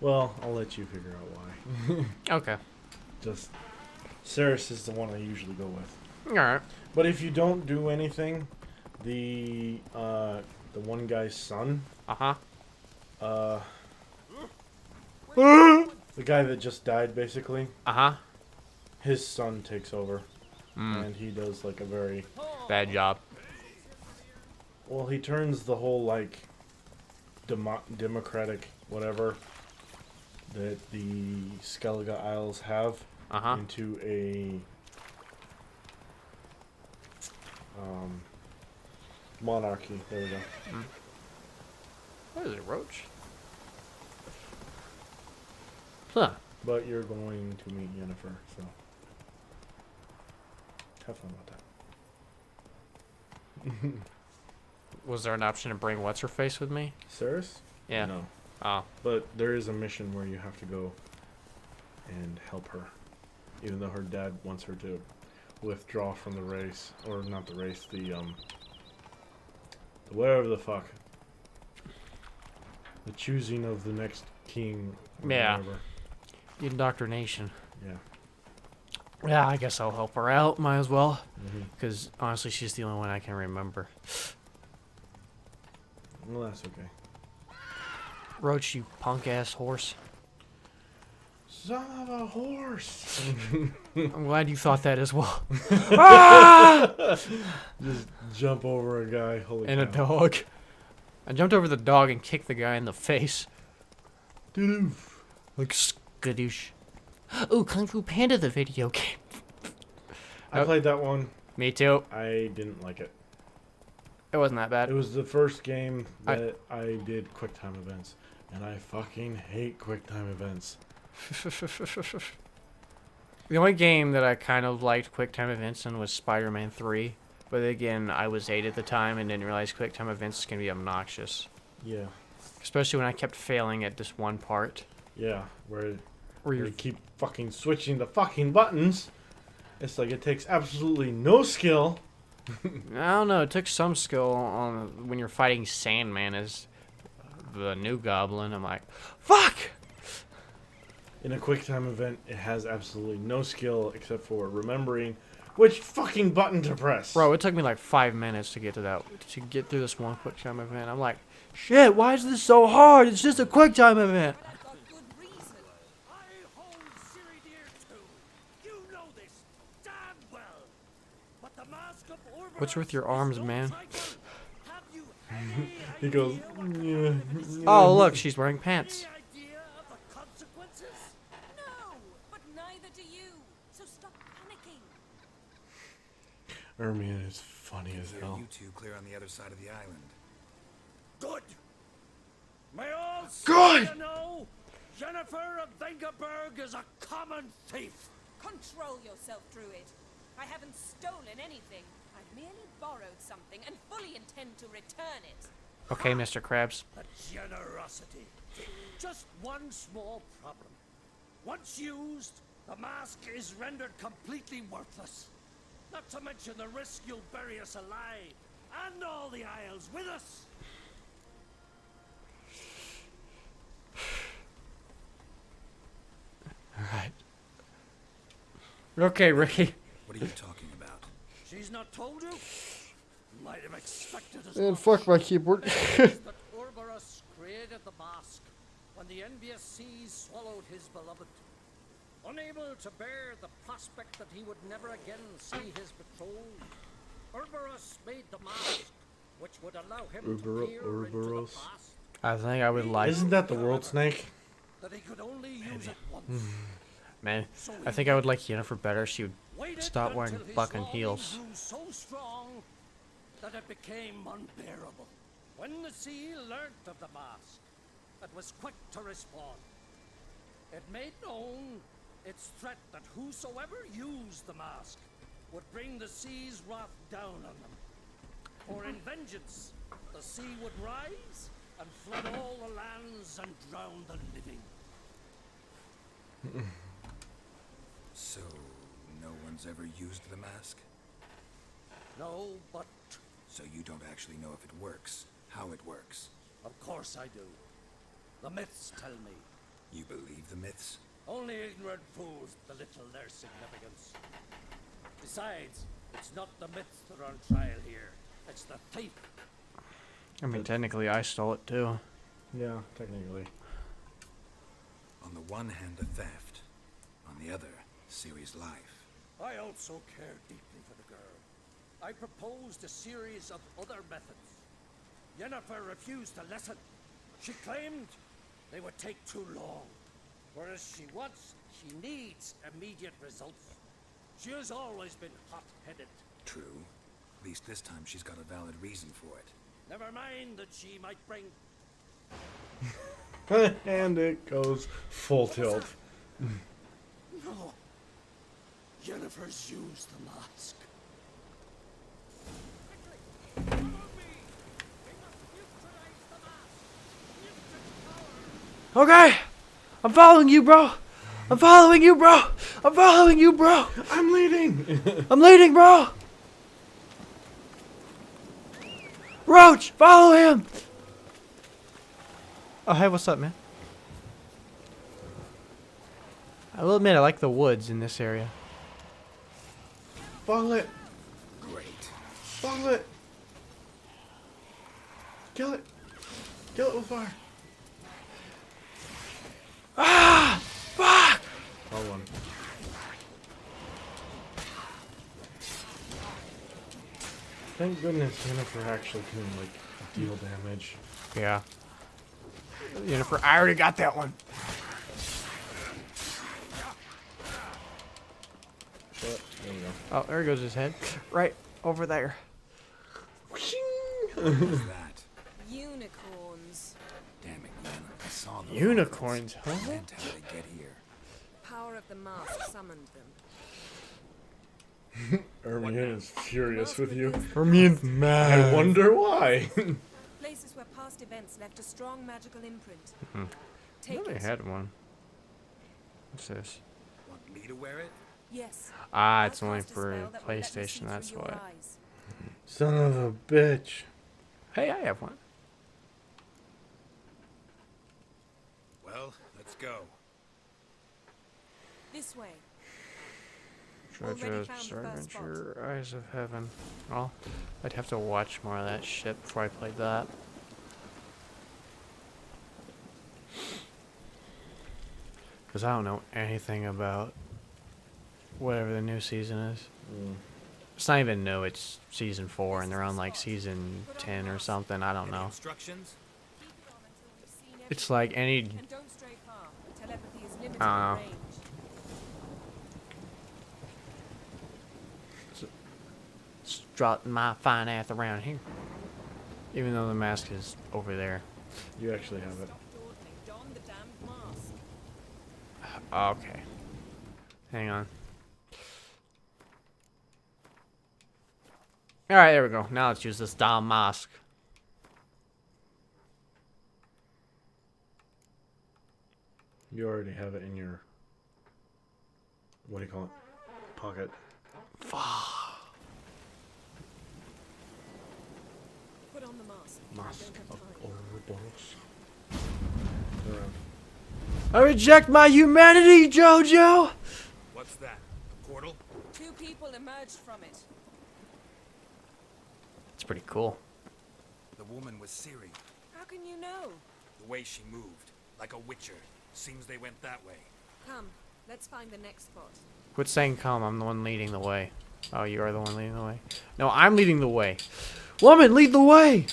well, I'll let you figure out why. Okay. Just, Cirrus is the one I usually go with. Alright. But if you don't do anything, the one guy's son. Uh-huh. The guy that just died, basically. Uh-huh. His son takes over. And he does, like, a very... bad job. Well, he turns the whole, like, democratic whatever that the Skellige Isles have into a monarchy. There we go. What is it, Roach? Huh. But you're going to meet Yennefer, so have fun with that. Was there an option to bring what's-her-face with me? Cirrus? Yeah. No. Oh. But there is a mission where you have to go and help her, even though her dad wants her to withdraw from the race, or not the race, the whatever the fuck, the choosing of the next king. Or Yeah. whatever. Indoctrination. Yeah. Yeah, I guess I'll help her out. Might as well. Because honestly, she's the only one I can remember. Well, that's okay. Roach, you punk-ass horse. Son of a horse! I'm glad you thought that as well. Just jump over a guy. Holy And a cow. dog. I jumped over the dog and kicked the guy in the face. Doof. Like skadoosh. Ooh, Kung Fu Panda, the video game. I played that one. Me too. I didn't like it. It wasn't that bad. It was the first game that I did QuickTime events, and I fucking hate QuickTime events. The only game that I kind of liked QuickTime events in was Spider-Man 3. But again, I was 8 at the time and didn't realize QuickTime events can be obnoxious. Yeah. Especially when I kept failing at this one part. Yeah, where you you keep fucking switching the fucking buttons. It's like it takes absolutely no skill I don't know. It took some skill on when you're fighting Sandman as the new goblin. I'm like, fuck! In a quick time event, it has absolutely no skill except for remembering which fucking button to press. Bro, it took me like 5 minutes to get to through this one quick time event. I'm like, shit, why is this so hard? It's just a quick time event. What's with your arms, man? He goes, yeah. Oh, look, she's wearing pants. No, but neither do you. So stop panicking. Hermione is funny as hell. You two clear on the other side of the island. Good. May all Good. you know, Jennifer of Vengerberg is a common thief. Control yourself, Druid. I haven't stolen anything. I've merely borrowed something and fully intend to return it. Okay, Mr. Krabs. The generosity. Just one small problem. Once used, the mask is rendered completely worthless. Not to mention the risk you'll bury us alive, and all the Isles with us. Alright. Okay, Ricky. What are you talking about? She's not told you? Might have expected as Man, much. fuck my keyboard. That Ouroboros created the mask when the envious seas swallowed his beloved. Unable to bear the prospect that he would never again see his betrothed, Ouroboros made the mask, which would allow him to peer into the Ouroboros. past, I think I would like... Isn't that the world snake? that he could only use it once. Man, I think I would like Yennefer better. She would Waited stop wearing until his fucking longing heels. grew so strong that it became unbearable. When the sea learnt of the mask, it was quick to respond. It made known its threat that whosoever used the mask would bring the sea's wrath down on them. For in vengeance, the sea would rise and flood all the lands and drown the living. So, no one's ever used the mask? No, but So you don't actually know if it works, how it works? of course I do. The myths tell me. You believe the myths? Only ignorant fools belittle their significance. Besides, it's not the myths that are on trial here. It's the thief. I mean, technically, I stole it too. Yeah, technically. On the one hand, a theft. On the other, Ciri's life. I also care deeply for the girl. I proposed a series of other methods. Yennefer refused to listen. She claimed they would take too long. Whereas she needs immediate results. She has always been hot-headed. True. At least this time she's got a valid reason for it. Never mind that she might bring... And it goes full tilt. No. Yennefer's used the mask. Okay! I'm following you, bro! I'm following you, bro! I'm following you, bro! I'm leading! I'm leading, bro! Roach! Follow him! Oh, hey, what's up, man? I will admit, I like the woods in this area. Follow it! Great. Follow it! Kill it! Kill it with fire! Ah! Fuck! Hold on. Thank goodness Yennefer actually can, like, deal damage. Yeah. Yennefer, I already got that one. Shut. There we go. Oh, there goes his head. Right over there. What was that? Unicorns. Damn it, Yen. I saw them. Unicorns, huh? I meant how they get here. The power of the mask summoned them. Hermione is furious with you. Hermione's mad. I wonder why. Places where past events left a strong magical imprint. I Take know they it. had one. What's this? Want me to wear it? Yes. Ah, I'll it's only cast a for spell that will let me see PlayStation, through that's your why. eyes. Son of a bitch. Hey, I have one. Well, let's go. This way. JoJo's Bizarre Adventure, Eyes of Heaven. Well, I'd have to watch more of that shit before I played that. Because I don't know anything about whatever the new season is. It's not even new, it's season 4 and they're on like season 10 or something, I don't know. Instructions? It's like any... And don't stray far. Telepathy is limited I in don't know. range. Strutting my fine ass around here. Even though the mask is over there. You actually have it. Don the damned mask. Okay. Hang on. Alright, there we go. Now let's use this damn mask. You already have it in your, what do you call it? Pocket. Put on the mask. Mask of Ouroboros. Around. I reject my humanity, JoJo! What's that? A portal? 2 people emerged from it. It's pretty cool. The woman was Ciri. How can you know? The way she moved, like a witcher. Seems they went that way. Come, let's find the next spot. Quit saying come, I'm the one leading the way. Oh, you are the one leading the way. No, I'm leading the way. Woman, lead the way!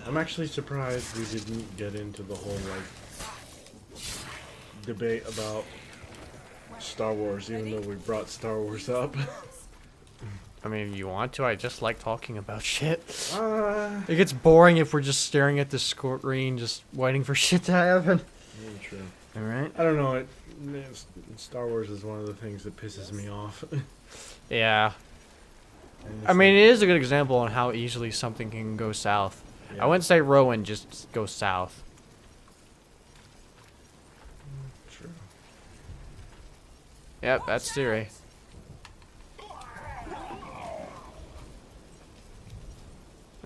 I'm actually surprised we didn't get into the whole, like, debate about Star Wars, even though we brought Star Wars up. I mean, if you want to, I just like talking about shit. It gets boring if we're just staring at the screen, just waiting for shit to happen. Yeah, true. Alright. I don't know, Star Wars is one of the things that pisses me off. Yeah. I mean, it is a good example on how easily something can go south. Yeah. I wouldn't say Rowan just goes south. True. Yep, that's Ciri.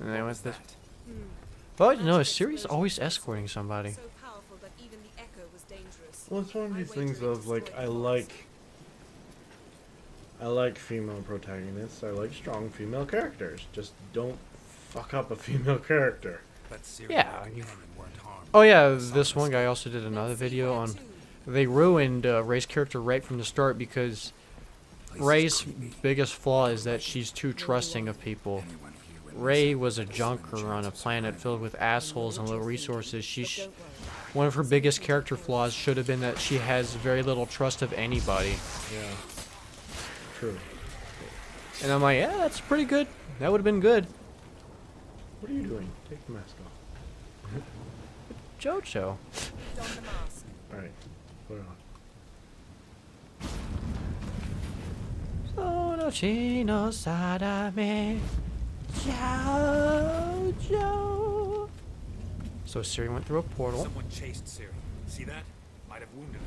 And then what's this? Well, you know, Ciri's always escorting somebody. So powerful that even the echo was dangerous. Well, it's one of these things of, like, I like female protagonists. I like strong female characters. Just don't fuck up a female character. But Ciri Yeah. and Aaron weren't harmed. Oh yeah, this one guy also did another video on... They ruined Rey's character right from the start because Rey's biggest flaw is that she's too trusting of people. Rey was a junker on a planet filled with assholes and low resources. One of her biggest character flaws should have been that she has very little trust of anybody. Yeah. True. And I'm like, yeah, that's pretty good. That would have been good. What are you doing? Take the mask off. JoJo. Don the mask. Alright, put it on. Sono chino sadame. JoJo. So Ciri went through a portal. Someone chased Ciri. See that? Might have wounded her.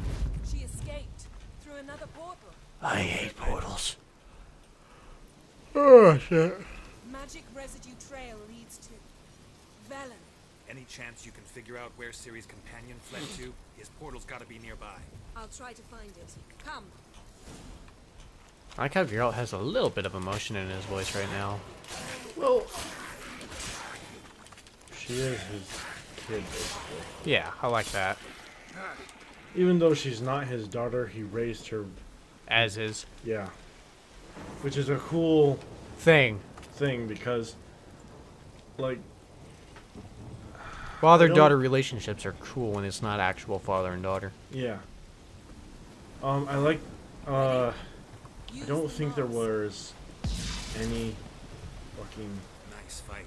She escaped through another portal. I hate portals. Oh, shit. Magic residue trail leads to Velen. Any chance you can figure out where Ciri's companion fled to? His portal's gotta be nearby. I'll try to find it. Come. I like how Geralt has a little bit of emotion in his voice right now. Well, she is his kid, basically. Yeah, I like that. Even though she's not his daughter, he raised her as his. Yeah. Which is a cool thing because, like, father-daughter relationships are cool when it's not actual father and daughter. Yeah. I like, I don't think there was any fucking... Nice fight.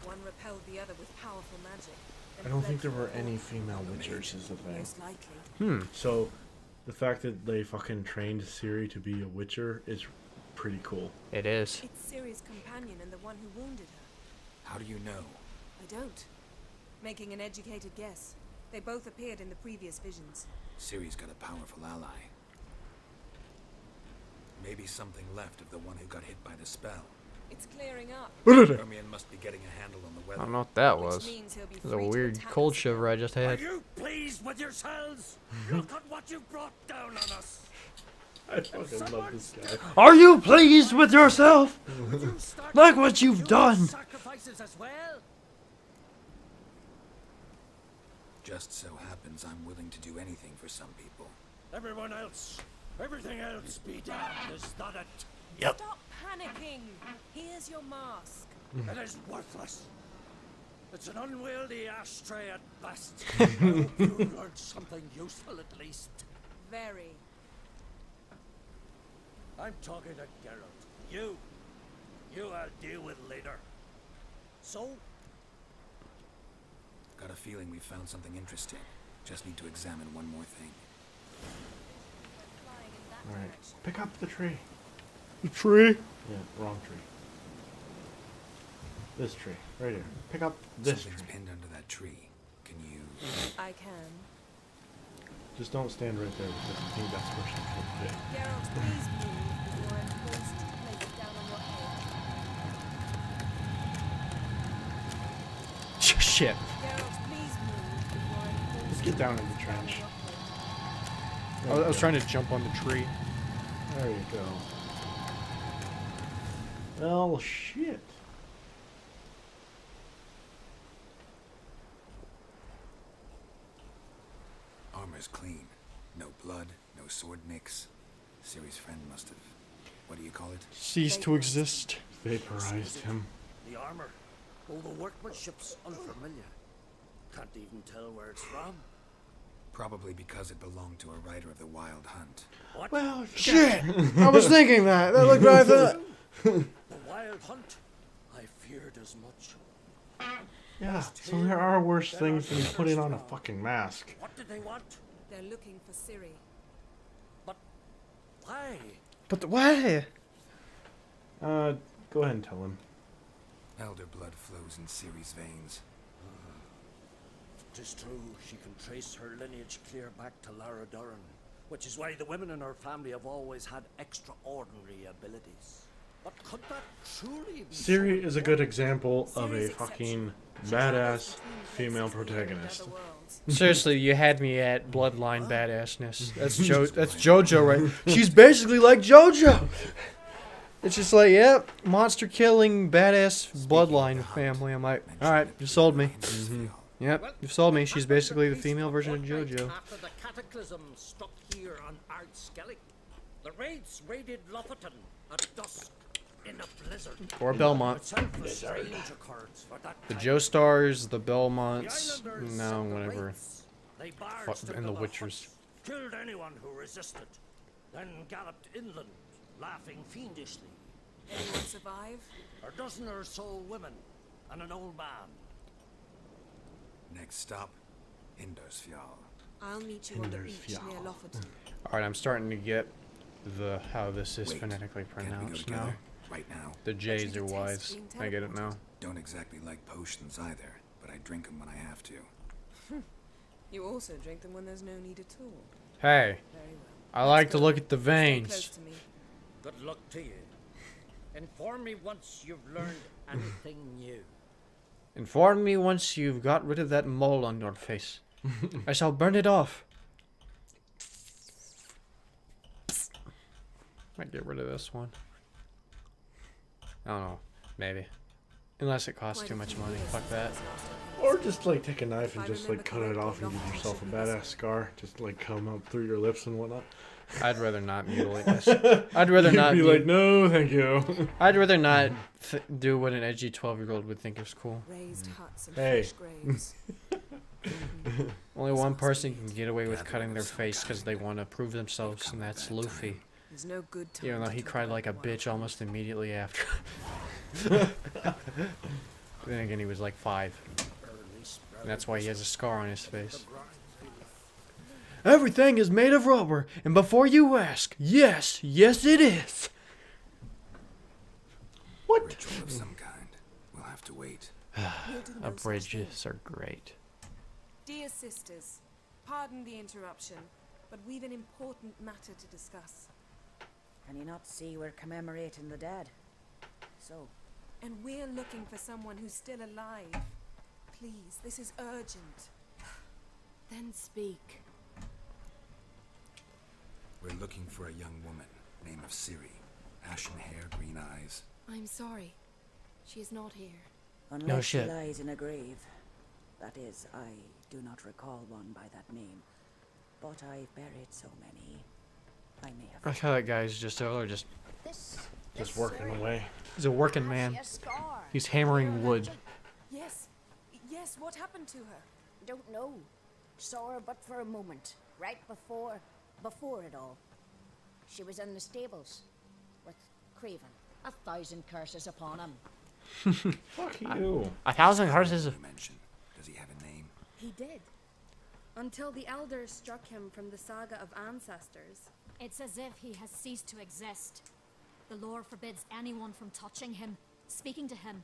One repelled the other with powerful magic. I don't think there were any female witchers is the thing. Most likely. So, the fact that they fucking trained Ciri to be a witcher is pretty cool. It is. It's Ciri's companion and the one who wounded her. How do you know? I don't. Making an educated guess. They both appeared in the previous visions. Ciri's got a powerful ally. Maybe something left of the one who got hit by the spell. It's clearing up. Ermion must be getting a handle on the I weather. don't know what that Which was. means he'll be It was a free to weird attack cold us shiver I just Are had. you pleased with yourselves? Look at what you brought down on us. I fucking love this guy. Are you pleased with yourself? Look what you've done. Sacrifices as well. Just so happens I'm willing to do anything for some people. Everyone else, everything else be damned, is that it? Yep. Stop panicking. Here's your mask. It is worthless. It's an unwieldy ashtray at best. I hope you learned something useful at least. Very. I'm talking to Geralt. You I'll deal with later. So, Got a feeling we found something interesting. Just need to examine one more thing. Alright, pick up the tree. The tree? Yeah, wrong tree. This tree, right here. Pick up this Something's tree. pinned under that tree. Can you... I can. Just don't stand right there because I think that's where she could fit. Geralt, please move before I'm forced to place it down on your head. Shit. Geralt, please move before I'm forced Just get down in the trench. I was trying to jump on the tree. There you go. Well, shit. Armor's clean. No blood, no sword nicks. Ciri's friend must have... What do you call it? Ceased to exist. Vaporized him. the armor, all the workmanship's unfamiliar. Can't even tell where it's from. Probably because it belonged to a rider of the Wild Hunt. What? Well, shit! I was thinking that. That looked right there. The Wild Hunt? I feared as much. Yeah, so there are worse things than putting on a fucking mask. What did they want? They're looking for Ciri. But why? But why? Go ahead and tell him. Elder blood flows in Ciri's veins. Tis true, she can trace her lineage clear back to Lara Duran, which is why the women in her family have always had extraordinary abilities. But could that truly be Ciri is a good example of a fucking badass female protagonist. Seriously, you had me at bloodline badassness. That's JoJo, right? She's basically like JoJo. It's just like, yep, monster killing badass bloodline family. I'm like, all right, you sold me. Yep, you sold me. She's basically the female version of JoJo. After the cataclysm struck here on Ard Skellige, the raids raided Lofoten at dusk in a blizzard. Or Belmont. The Joestars, the Belmonts, no, whatever. They Fuck, barged and the into Witchers. hut, killed anyone who resisted, then galloped inland, laughing fiendishly. Anyone survive? A dozen or so women and an old man. Next stop, Indersfjall. I'll meet you on the beach near Lofoten. Alright, I'm starting to get the how this is Wait, phonetically can't we go pronounced now. together? Right now. The J's are Y's. I get it now. Don't exactly like potions either, but I drink them when I have to. You also drink them when there's no need at all. Hey, Very well. I like to look at the Stay veins. close to me. Good luck to you. Inform me once you've learned anything new. Inform me once you've got rid of that mole on your face. I shall burn it off. Might get rid of this one. I don't know. Maybe. Unless it costs too much money. Fuck that. Or just like take a knife and just like cut it off and give yourself a badass scar. Just like come up through your lips and whatnot. I'd rather not mutilate myself. I'd rather not be like, no, thank you. I'd rather not do what an edgy 12-year-old would think is cool. Raised huts and Hey. fresh graves. Only one person can get away with cutting their face because they want to prove themselves, and that's Luffy. There's no good time. Even though to he talk cried about like a Wild bitch Hunt. almost immediately after. Then again, he was like 5. And that's why he has a scar on his face. Everything is made of rubber, and before you ask, yes, yes it is. What? Ritual of some kind. We'll have to wait. We'll do no such Bridges are great. Dear sisters, pardon the interruption, but we've an important matter to discuss. Can you not see we're commemorating the dead? So, And we're looking for someone who's still alive. Please, this is urgent. Then speak. We're looking for a young woman, name of Ciri. Ashen hair, green eyes. I'm sorry. She is not here. unless she shit. lies in a grave. That is, I do not recall one by that name. But I've buried so many. I may have... I like how that guy's just over there, Just working away. He's a working man. He's hammering wood. Yes. Yes, what happened to her? Don't know. Saw her but for a moment. Right before it all. She was in the stables. With Craven. 1,000 curses upon him. Fuck you. 1,000 curses. Does he have a name? He did. Until the elders struck him from the saga of ancestors. It's as if he has ceased to exist. The lore forbids anyone from touching him, speaking to him,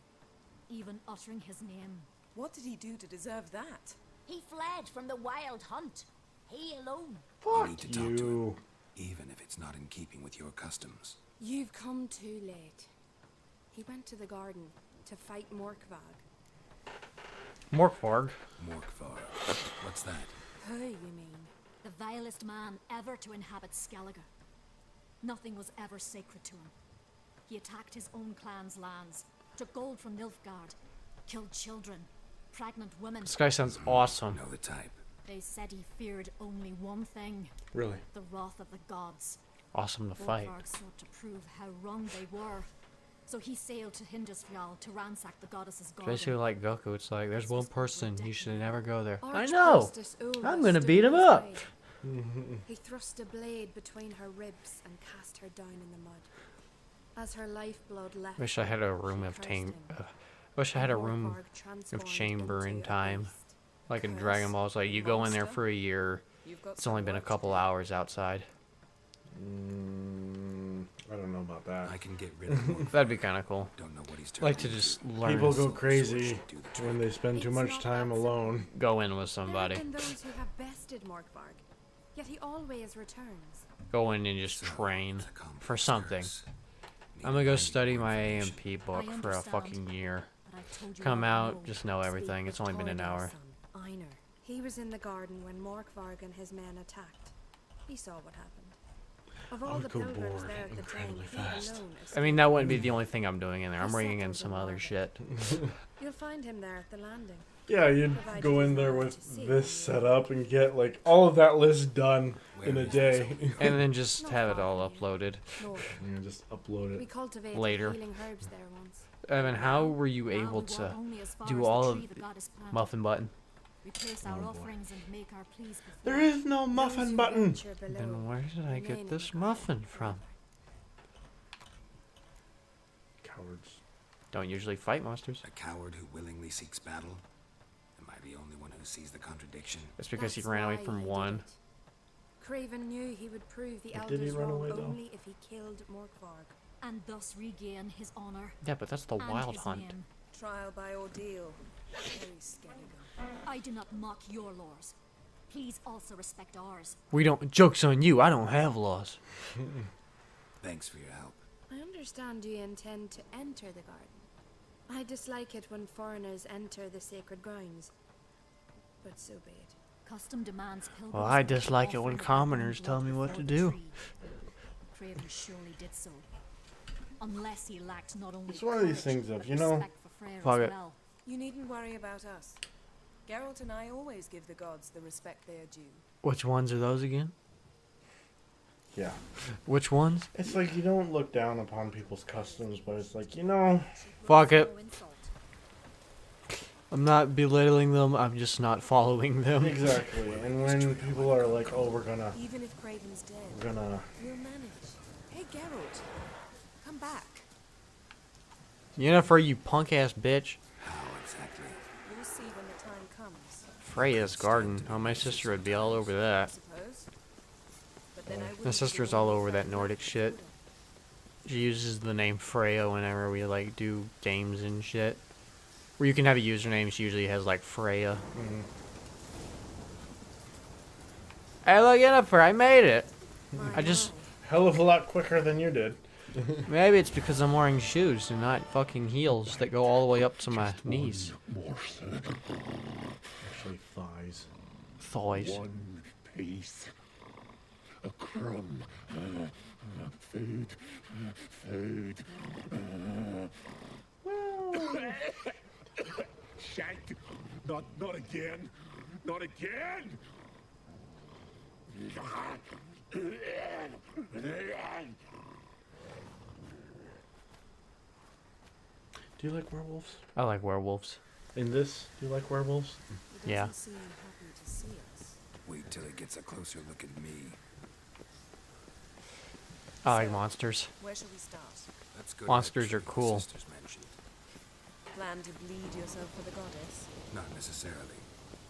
even uttering his name. What did he do to deserve that? He fled from the wild hunt. He alone. You need to talk to him, even if it's not in keeping with your customs. You've come too late. He went to the garden to fight Morkvag. Morkvarg. Morkvarg. What's that? Who, you mean? The vilest man ever to inhabit Skellige. Nothing was ever sacred to him. He attacked his own clan's lands, took gold from Nilfgaard, killed children, pregnant women. This guy sounds awesome. Know the type. They said he feared only one thing. Really? The wrath of the gods. Awesome to fight. Morkvarg sought to prove how wrong they were. So he sailed to Hindisfjall to ransack the goddess's garden. Basically like Goku, it's like, there's one person, you should never go there. I Archpriestess know! Ulva I'm gonna stood beat him in his up! way. He thrust a blade between her ribs and cast her down in the mud. As her lifeblood left Wish I had a room she of cursed tame. him. Wish I had a room Morkvarg of transformed chamber in into a time. beast. Like in Curse, Dragon Ball, it's like you go in there monster. for a year. You've got It's only some been a work to couple do. hours outside. I don't know about that. I can get rid of Morkvarg. That'd be kind of cool. Don't know what he's Like to turned just learn. People go crazy when they spend too It's much not time that alone. Go in with somebody. There have been those who have bested Morkvarg, yet he always returns. Go in and just train for something. I'm gonna go study my AMP book for a fucking year. But I told you Come all I out, know. just know everything. It's only been an hour. Einar. He was in the garden when Morkvarg and his men attacked. He saw what happened. Of all the go pilgrims bored there at the time, incredibly he fast. alone I mean, escaped. that wouldn't be the only thing I'm doing in there. I'm He bringing in settled some in other Narva. shit. You'll find him there at the landing. Yeah, you'd Provided go in he's there willing to with see this you. set up and get like all of that list done in a Where is day. And then just Not have it far all from you. uploaded. North. You just upload We it. cultivated Later. healing herbs there once. Evan, how were you Now able we to walk only as far do as all the of tree the goddess planted. Muffin Button? We place our Oh, boy. offerings and make our pleas before. There is no Those muffin who button. venture below Then where did I remain get in this the muffin garden from? Cowards. Don't usually fight monsters. A coward who willingly seeks battle? Am I the only one who sees the contradiction? It's because he That's ran away why from he did one. it. Craven knew he would prove the But did he elders run wrong away, though? only if he killed Morkvarg. And thus regain his honor. Yeah, but that's the and wild his hunt. name. Trial by ordeal. Very Skellige. I do not mock your laws. Please also respect ours. We don't. Joke's on you. I don't have laws. Thanks for your help. I understand you intend to enter the garden. I dislike it when foreigners enter the sacred grounds. But so be it. Custom demands pilgrims. Well, I make an dislike it when offering of commoners their tell own me blood what to before the do. tree. Craven surely did so. Unless he lacked not only It's one of these courage, things of, but you know, respect for Freyr fuck as it. well. You needn't worry about us. Geralt and I always give the gods the respect they are due. Which ones are those again? Yeah. Which ones? It's like you don't look down upon people's customs, but it's like, you know. Fuck it. I'm not belittling them. I'm just not following them. Exactly. And when people are like, oh, we're gonna, Even if Craven's dead, we're gonna. we'll manage. Hey, Geralt, come back. Yennefer, you punk ass bitch. How exactly? You'll see when the time comes, Freya's garden. Oh, my sister would be all over I that. suppose. But then I My wouldn't sister's be all all over that Nordic shit. She uses the name Freya whenever we like do games and shit. Where you can have a username, she usually has like Freya. Hey, look, Yennefer, I made it. I just hell of a lot quicker than you did. Maybe it's because I'm wearing shoes and not fucking heels that go all the way up to my knees. Actually, thighs. Thighs. One piece. A crumb. Food. Food. Shank. Not again. Not again. Do you like werewolves? I like werewolves. In this, do you like werewolves? Yeah. Seem happy to see us. Wait till he gets a closer look at me. I like monsters. Where shall we start? That's good. Monsters actually, are cool. the sisters mentioned. Plan to bleed yourself for the goddess? Not necessarily,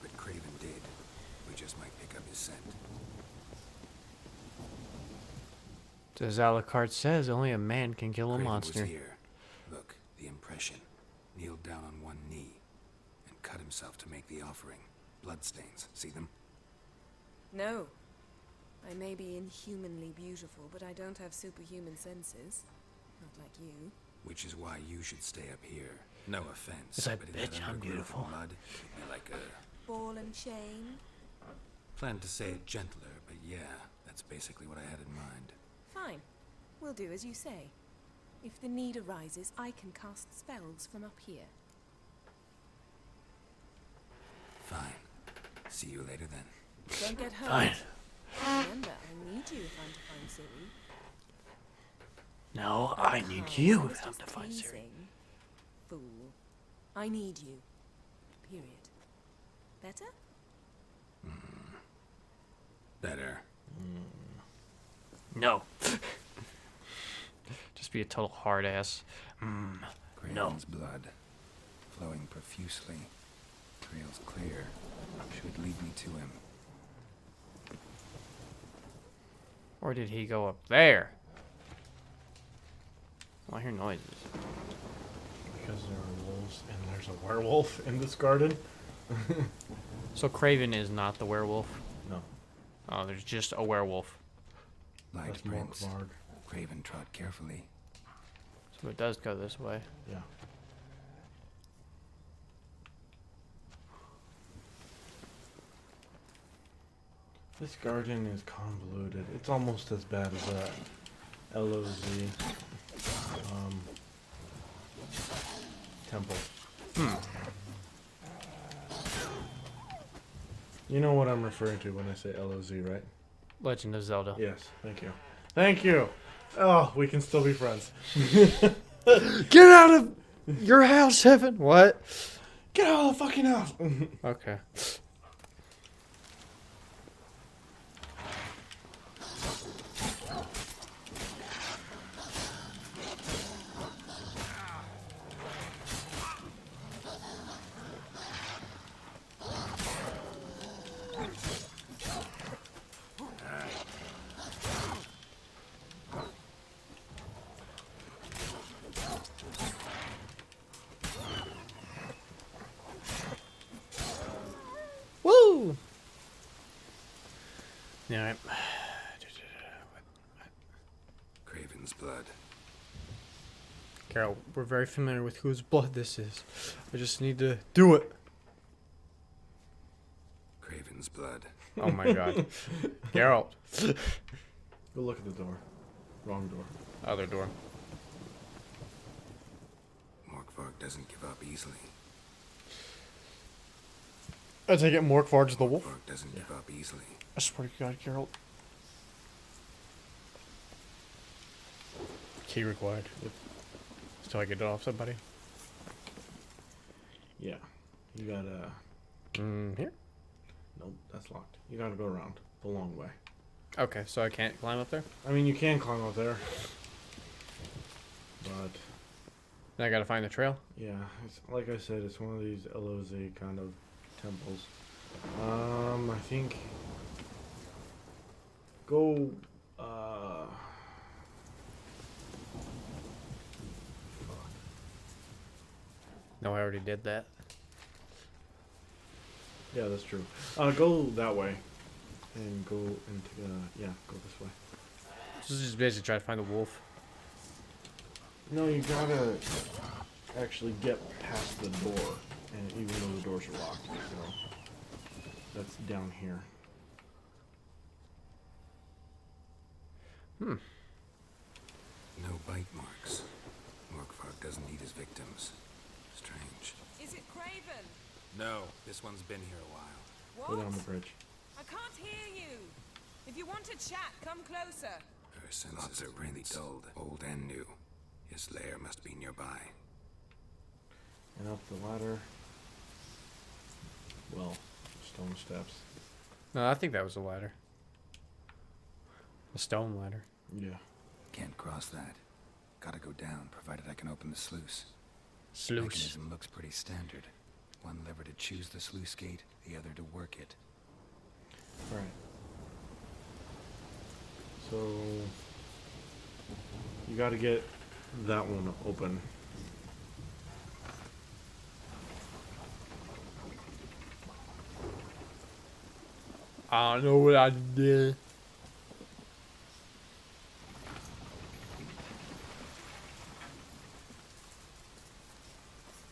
but Craven did. We just might pick up his scent. As Alucard says, only a man can kill a Craven monster. was here. Look, the impression. Kneeled down on one knee and cut himself to make the offering. Bloodstains. See them? No. I may be inhumanly beautiful, but I don't have superhuman senses. Not like you. Which is why you should stay up here. No offense. It's like, but in that bitch, I'm undergrowth beautiful. Mud, it'd be like a... Ball and chain? Planned to say it gentler, but yeah, that's basically what I had in mind. Fine. We'll do as you say. If the need arises, I can cast spells from up here. Fine. See you later then. Don't get hurt. Fine. Remember, I need you if I'm to find Ciri. No, I need you if I'm to find Ciri. Teasing. Fool. I need you. Period. Better? Better. No. Just be a total hard ass. No. Craven's blood, flowing profusely. Trails clear. Should lead me to him. Or did he go up there? Oh, I hear noises. Because there are wolves and there's a werewolf in this garden. So Craven is not the werewolf? No. Oh, there's just a werewolf. Light That's prints. Morkvarg. Craven trod carefully. So it does go this way. Yeah. This garden is convoluted. It's almost as bad as that LOZ temple. You know what I'm referring to when I say LOZ, right? Legend of Zelda. Yes, thank you. Thank you. Oh, we can still be friends. Get out of your house, Evan. What? Get out of the fucking house. Okay. Woo! Alright. Craven's blood. Carol, we're very familiar with whose blood this is. I just need to do it. Craven's blood. Oh my god. Geralt. Go look at the door. Wrong door. Other door. Morkvarg doesn't give up easily. I take it Morkvarg's the wolf. Morkvarg doesn't give up easily. I swear to God, Geralt. Key required. Till I get it off somebody. Yeah. You gotta... Here? Nope, that's locked. You gotta go around the long way. Okay, so I can't climb up there? I mean, you can climb up there. But... Then I gotta find the trail? Yeah, it's, like I said, it's one of these LOZ kind of temples. I think... Go... No, I already did that. Yeah, that's true. Go that way. And go into... yeah, go this way. This is just basically trying to find the wolf. No, you gotta actually get past the door, and even though the doors are locked, so that's down here. Hmm. No bite marks. Morkvark doesn't eat his victims. Strange. Is it Craven? No, this one's been here a while. Go What? down the bridge. I can't hear you. If you want to chat, come closer. Her senses are really dulled, old and new. His lair must be nearby. And up the ladder. Well, stone steps. No, I think that was a ladder. A stone ladder. Yeah. Can't cross that. Gotta go down, provided I can open the sluice. Sluice. Mechanism looks pretty standard. One lever to choose the sluice gate, the other to work it. Right. So you gotta get that one open. I don't know what I did.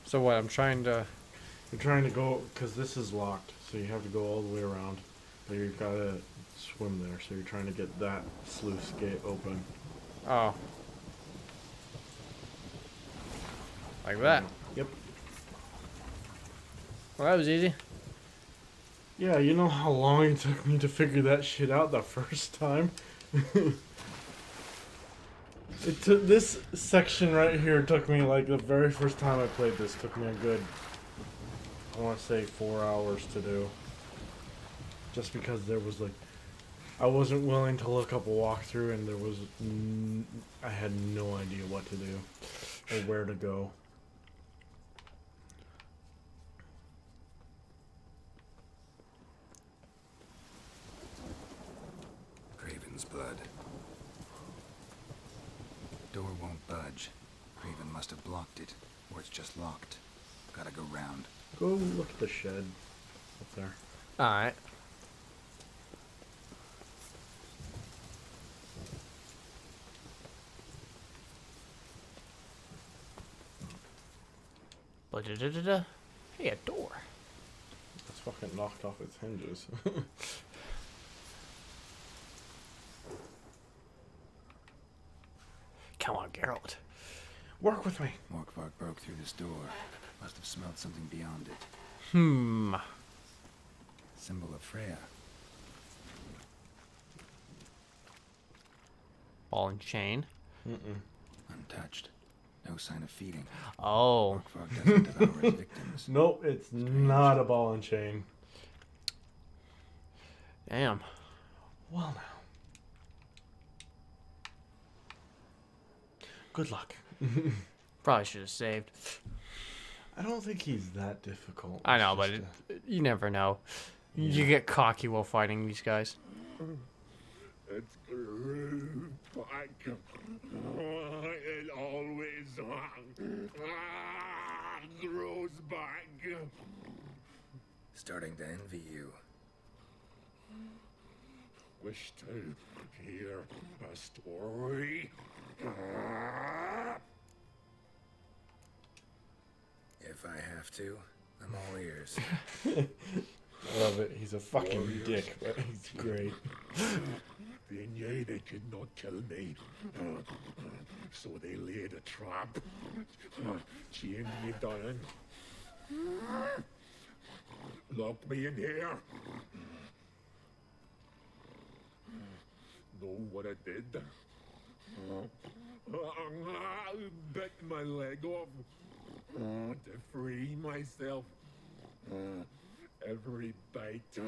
So what? I'm trying to. You're trying to go, because this is locked, so you have to go all the way around. But you gotta swim there, so you're trying to get that sluice gate open. Oh. Like that? Yep. Well, that was easy. Yeah, you know how long it took me to figure that shit out the first time? It took this section right here took me like the very first time I played this took me a good, I want to say 4 hours to do. Just because there was like, I wasn't willing to look up a walkthrough and there was, I had no idea what to do or where to go. Craven's blood. Door won't budge. Craven must have blocked it, or it's just locked. Gotta go round. Go look at the shed up there. Alright. Hey, a door. It's fucking knocked off its hinges. Come on, Geralt. Work with me. Morkvark broke through this door. Must have smelled something beyond it. Hmm. Symbol of Freya. Ball and chain. Untouched. No sign of feeding. Oh. Morkvark doesn't devour his victims. Nope, it's not a ball and chain. Damn. Well now. Good luck. Probably should have saved. I don't think he's that difficult. I know, It's but just you never know. You get cocky while fighting these guys. It's back. It always grows back. Starting to envy you. Wish to hear a story? If I have to, I'm all ears. I love it. He's a fucking dick, but he's great. They knew they could not kill me, so they laid a trap, chained me down, locked me in here. Know what I did? Bit my leg off to free myself. Every bite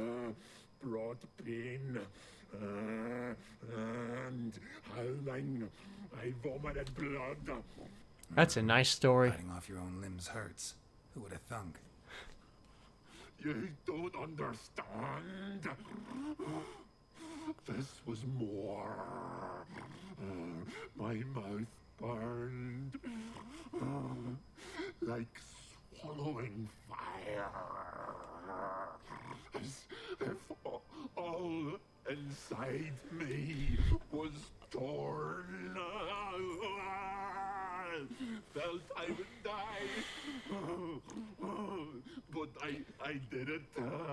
brought pain, and howling, I vomited blood. That's a nice story. Biting off your own limbs hurts. Who would have thunk? You don't understand. This was more. My mouth burned like swallowing fire. As if all inside me was torn But I did it.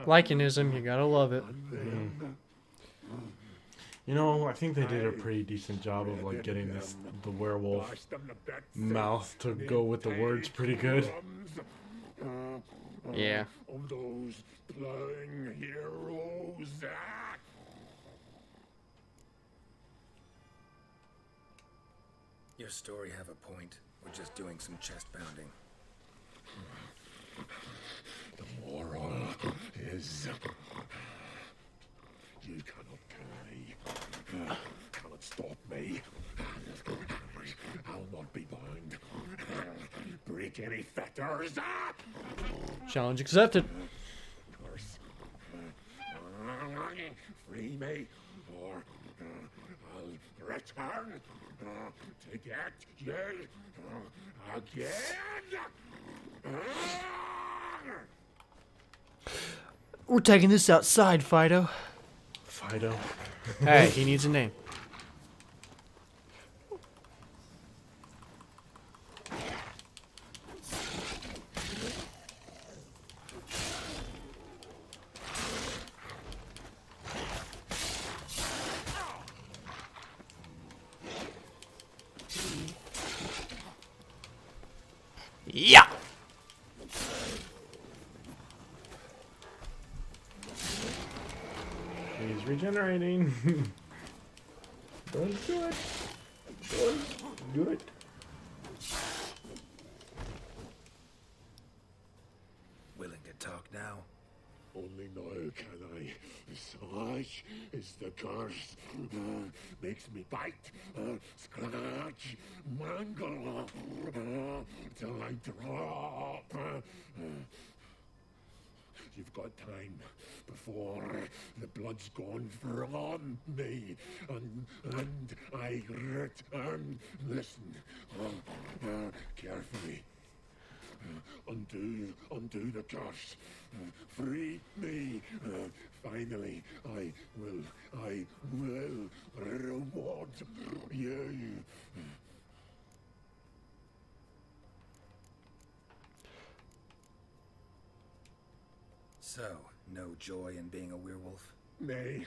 Lycanism, you gotta love it. You know, I think they did a pretty decent job of like getting the werewolf mouth to go with the words pretty good. Yeah. Of those plowing heroes. Your story have a point. We're just doing some chest pounding. The moral is you cannot kill me. Cannot stop me. I'll not be bound. Break any fetters. Challenge accepted. Curse. Free me, or I'll return to get you again. We're taking this outside, Fido. Fido. Hey, he needs a name. Yeah. He's regenerating. Don't do it. Don't do it. Willing to talk now? Only now can I. Such is the curse. Makes me bite, scratch, mangle, till I drop. You've got time before the blood's gone from me, and I return. Listen, carefully. Undo the curse. Free me. Finally, I will reward you. So, no joy in being a werewolf? Nay.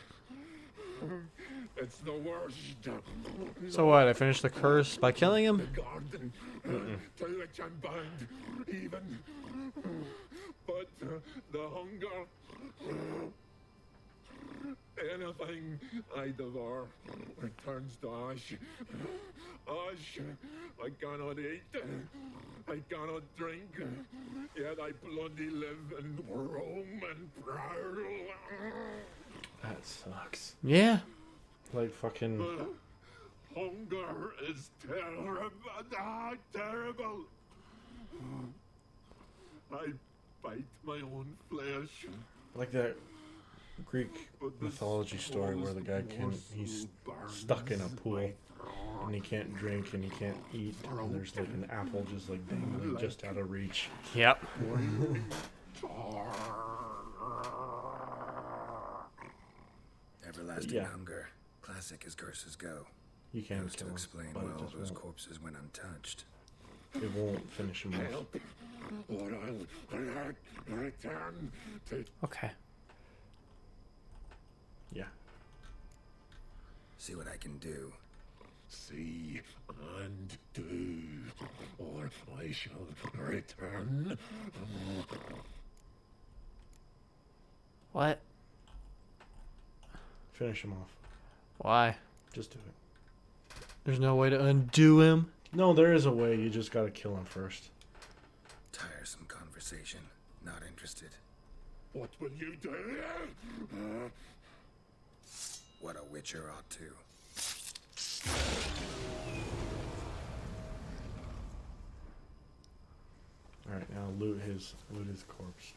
It's the worst. So what? I finished the curse by killing him? The garden, to which I'm bound, even. But the hunger, anything I devour returns to ash. Ash, I cannot eat, I cannot drink, yet I bloody live and roam and prowl. That sucks. Yeah. Like fucking. Hunger is terrible. Terrible. I bite my own flesh. Like that Greek mythology story where the guy he's stuck in a pool and he can't drink and he can't eat and there's like an apple just like dangling just out of reach. Yep. Everlasting Yeah. hunger. Classic as curses go. You can't Goes kill to him, explain but why it all just those won't. corpses went untouched. It won't finish him off. Help, or I'll return to. Okay. Yeah. See what I can do. See and do, or I shall return. What? Finish him off. Why? Just do it. There's no way to undo him? No, there is a way. You just gotta kill him first. Tiresome conversation. Not interested. What will you do? What a witcher ought to. Alright, now loot his corpse.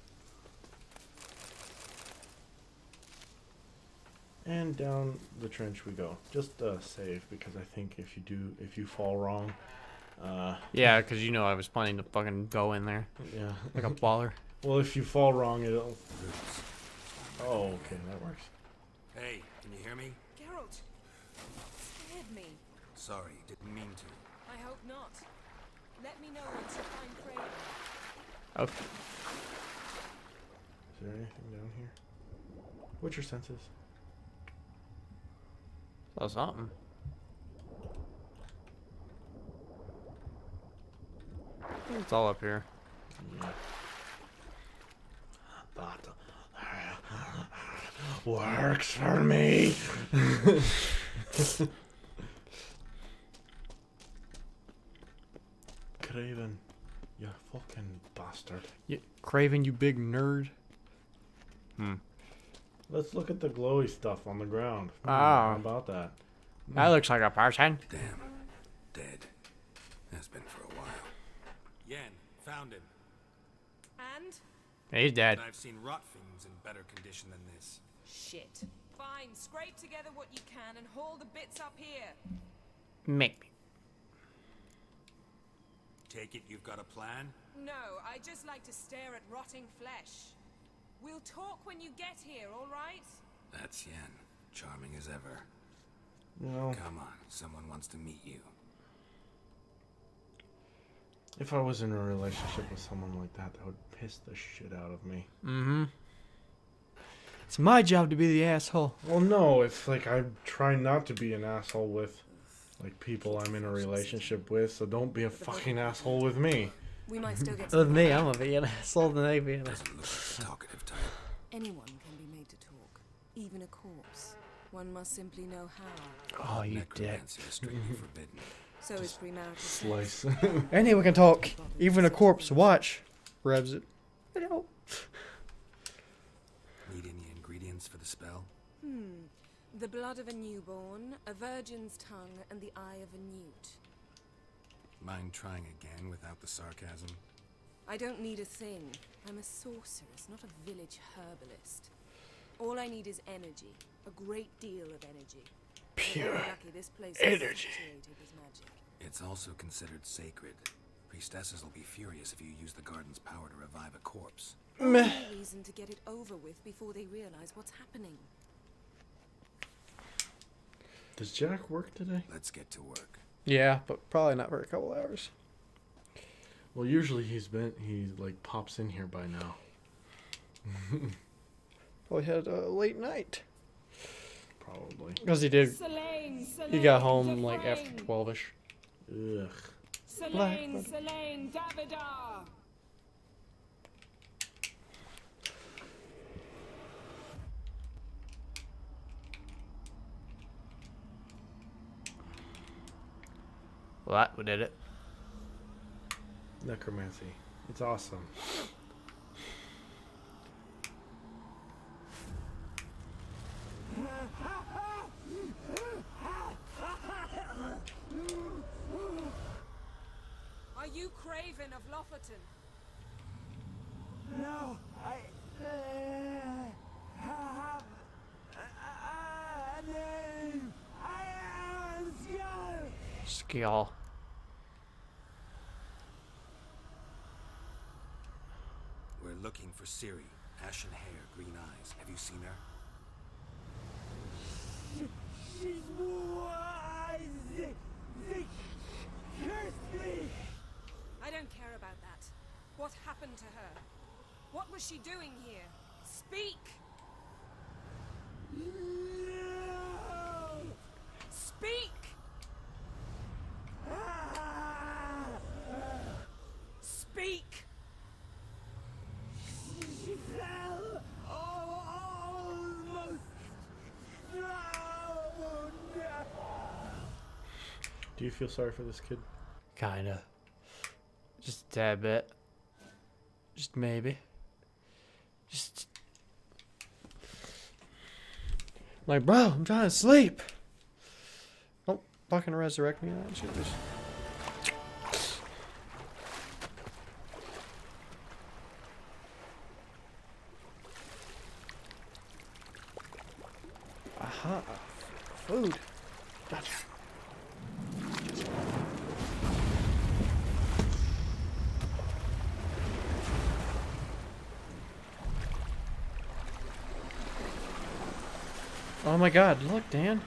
And down the trench we go. Just save, because I think if you fall wrong, Yeah, because you know I was planning to fucking go in there. Yeah. Like a baller. Well, if you fall wrong, it'll. Oh, okay, that works. Hey, can you hear me? Geralt, scared me. Sorry, didn't mean to. I hope not. Let me know once you find Craven. Okay. Is there anything down here? What's your senses? Saw something. It's all up here. Yeah. That works for me. Craven, you fucking bastard. Yeah, Craven, you big nerd. Let's look at the glowy stuff on the ground. Ah. How about that? That looks like a person. Damn. Dead. Has been for a while. Yen, found him. And? He's dead. I've seen rot fiends in better condition than this. Shit. Fine, scrape together what you can and haul the bits up here. Maybe. Take it you've got a plan? No, I just like to stare at rotting flesh. We'll talk when you get here, all right? That's Yen. Charming as ever. No. Come on, someone wants to meet you. If I was in a relationship with someone like that, that would piss the shit out of me. Mm-hmm. It's my job to be the asshole. Well, no, it's like I try not to be an asshole with, like, people I'm in a relationship with, so don't be a fucking asshole with me. We might still get With me, I'm gonna be an asshole than they be an asshole. Talkative type. Anyone can be made to talk, even a corpse. One must simply know how. Oh, you dick. Necromancy is strictly forbidden. So is premarital Slice. Anyone can talk. Even a corpse. Watch. Revs it. Need any ingredients for the spell? The blood of a newborn, a virgin's tongue, and the eye of a newt. Mind trying again without the sarcasm? I don't need a thing. I'm a sorceress, not a village herbalist. All I need is energy. A great deal of energy. Pure lucky this place energy. Is saturated with magic. It's also considered sacred. Priestesses will be furious if you use the garden's power to revive a corpse. Only reason to get it over with before they realize what's happening. Does Jack work today? Let's get to work. Yeah, but probably not for a couple hours. Well, usually he like pops in here by now. Probably had a late night. Probably. Because he did. He got home like Selene, after 12ish. Ugh. Selene, Selene, Davidar. Well, that did it. Necromancy. It's awesome. Are you Craven of Lofferton? No, I have a name. I am Skill. We're looking for Ciri. Ashen hair, green eyes. Have you seen her? She's wise. They cursed me. I don't care about that. What happened to her? What was she doing here? Speak! No. Speak! Speak! She fell almost drowned. Do you feel sorry for this kid? Kinda. Just a tad bit. Just maybe. Just. Like, bro, I'm trying to sleep. Don't fucking resurrect me. That shit just. Aha. Food. Gotcha. Oh my god, look, Dan.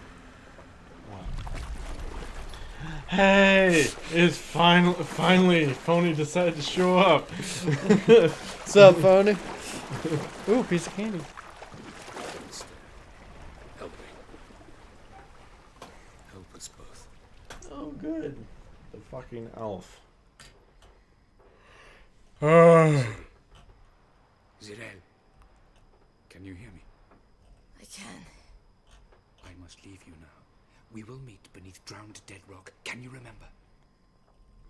Hey, it's finally Phony decided to show up. What's up, Phony? Ooh, piece of candy. Help me. Help us both. Oh, good. The fucking elf. Zirel, can you hear me? I can. I must leave you now. We will meet beneath drowned dead rock. Can you remember?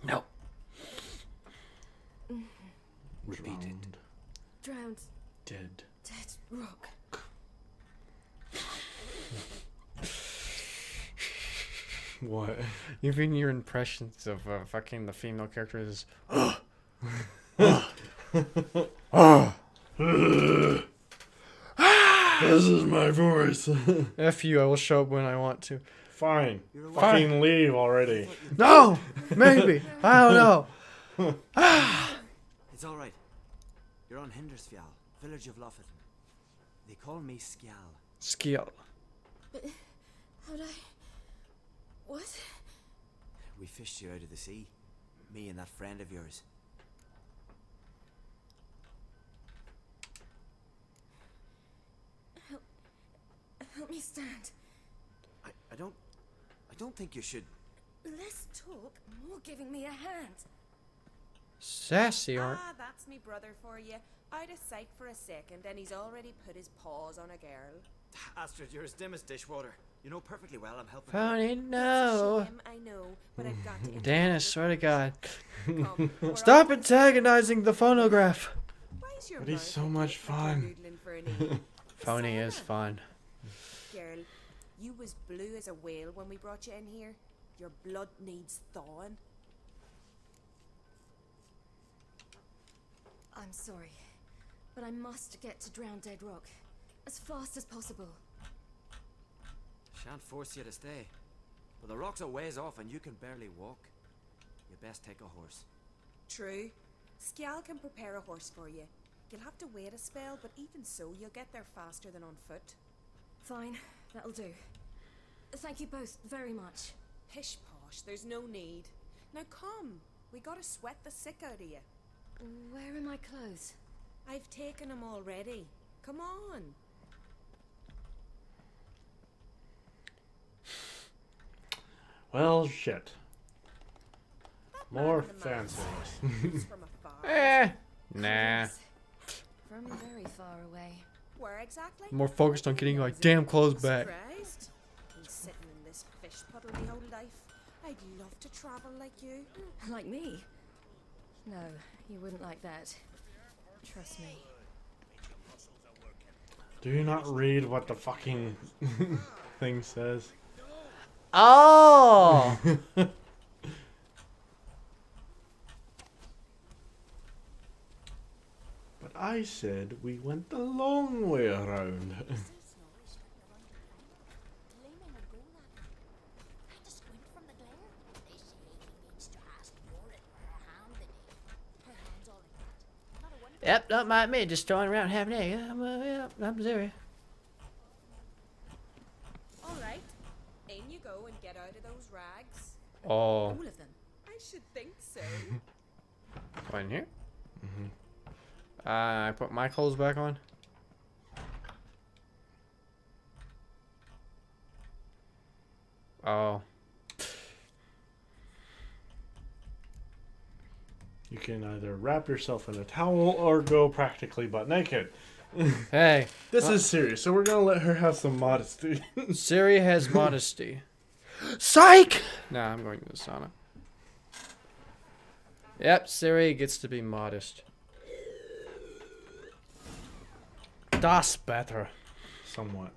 No. Repeat it. Drowned. Dead. Dead rock. What? Even your impressions of fucking the female character is. This is my voice. F you, I will show up when I want to. Fine. Fucking leave already. No! Maybe. I don't know. It's all right. You're on Hindersfjall, village of Lofton. They call me Skjal. Skill. But how'd I... What? We fished you out of the sea. Me and that friend of yours. Help me stand. I don't think you should. Less talk, more giving me a hand. Sassy, aren't? Ah, that's me brother for you. Out of sight for a second, and he's already put his paws on a girl. Astrid, you're as dim as dishwater. You know perfectly well I'm helping. Phony, no. Shame, I know, but I've got to. Dan, I swear to God. Come, we're Stop all- antagonizing the phonograph. Why is your But he's mouth so agape much like you're fun. noodling for an E? Phony is fun. Girl, you was blue as a whale when we brought you in here. Your blood needs thawing. I'm sorry, but I must get to Drowned Dead Rock as fast as possible. Shan't force you to stay. But the rock's a ways off and you can barely walk. You best take a horse. True. Skjal can prepare a horse for you. You'll have to wait a spell, but even so, you'll get there faster than on foot. Fine, that'll do. Thank you both very much. Pish posh, there's no need. Now come, we gotta sweat the sick out of you. Where are my clothes? I've taken them already. Come on. Well, shit. More man in the mask fancy. is from afar. Nah. From very far away. Where exactly? More focused on getting my damn clothes back. Surprised? Been sitting in this fish puddle my whole life. I'd love to travel like you. Like me? No, you wouldn't like that. Trust me. Do you not read what the fucking thing says? Oh! But I said we went the long way around. Yep, not mind me, just throwing around having an egg. I'm Zuri. Alright, in you go and get out of those rags. Oh. All of them. I should think so. One here? I put my clothes back on. Oh. You can either wrap yourself in a towel or go practically butt naked. Hey. This is serious, so we're gonna let her have some modesty. Siri has modesty. Psych! Nah, I'm going to the sauna. Yep, Siri gets to be modest. Das better. Somewhat.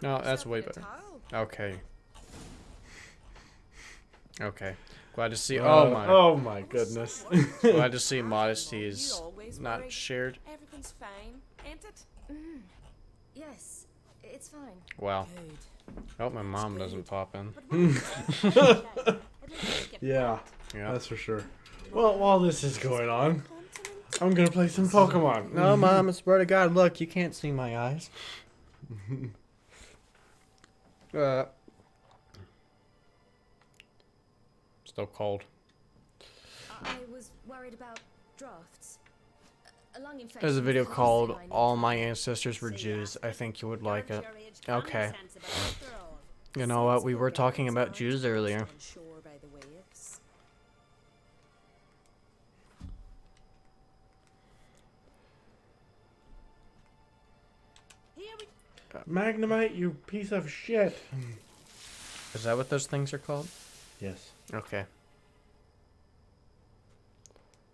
No, that's way better. Okay. Okay. Glad to see. Oh my goodness. Glad to see modesty is not shared. Everything's fine, ain't it? Yes, it's fine. Wow. I hope my mom doesn't pop in. Yeah, Yeah. that's for sure. Well, while this is going on, I'm gonna play some Pokemon. No, Mom, I swear to God, look, you can't see my eyes. Still cold. I was worried about drafts. A lung infection. There's a video is the last called thing I need. All My Ancestors Were Jews. I think you would like it. Okay. You know what? We were talking about Jews earlier. Shore by the waves. Magnemite, you piece of shit. Is that what those things are called? Yes. Okay.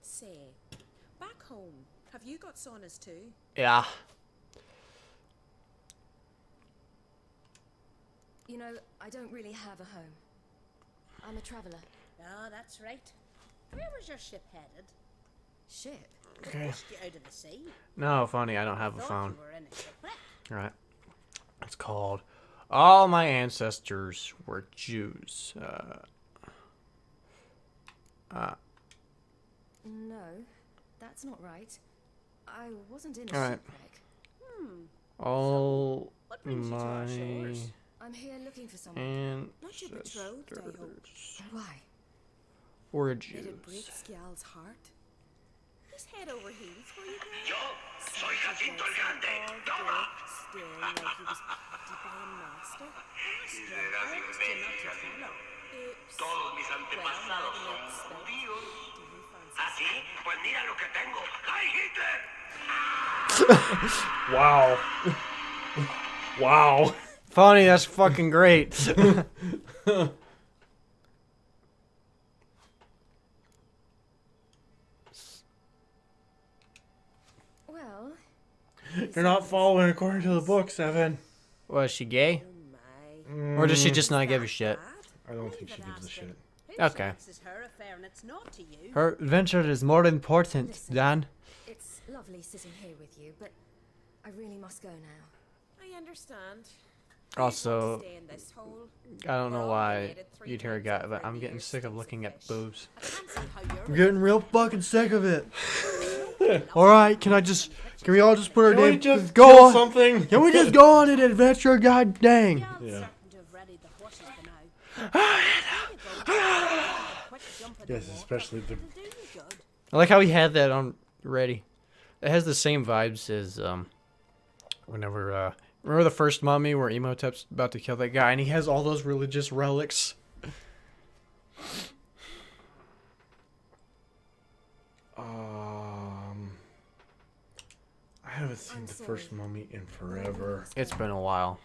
Say, back home, have you got saunas too? Yeah. You know, I don't really have a home. I'm a traveler. Ah, that's right. Where was your ship headed? Ship? Okay. Pushed you out of the sea. No, funny. I don't have a Thought phone. you were in a shipwreck. Right. It's called All My Ancestors Were Jews. No, that's not right. I wasn't in a Alright. shipwreck. All What brings you to our my shores? I'm here looking for someone. Not your betrothed, I hope. ancestors Why? were It'd Jews. break Skjal's heart. He's head over heels for you, girl. Yo soy Jacinto el Grande. Toma. Staring like he was divine master. Y serás imbécil, Jacinto. Todos mis antepasados son judíos. ¿Ah, sí? Pues mira lo que tengo. ¡Ay, Hitler! Wow. Wow. Funny, that's fucking great. Well, You're not following according to the books, Evan. Was she gay? Or does she just not give a shit? I don't think she gives a shit. Okay. This is her affair and it's not to you. Her adventure is more important, Listen. Dan. it's lovely sitting here with you, but I really must go now. I understand. Also, Stay in this hole. I don't know We're all why related three you'd hear a times guy, over but in I'm the getting years sick of since looking the at fish. boobs. I can't see how you're I'm getting real fucking sick of it. Alright, can we all just put our Can we name, just go kill on, something? Can we just go on an adventure, god dang. Yeah. Certain to have readied the horses for now. Quick jump in the Yes, water. especially the. It'll do you good. I like how he had that on ready. It has the same vibes as whenever remember the first mummy where Emotep's about to kill that guy and he has all those religious relics. I haven't seen the first mummy in forever. It's been a while.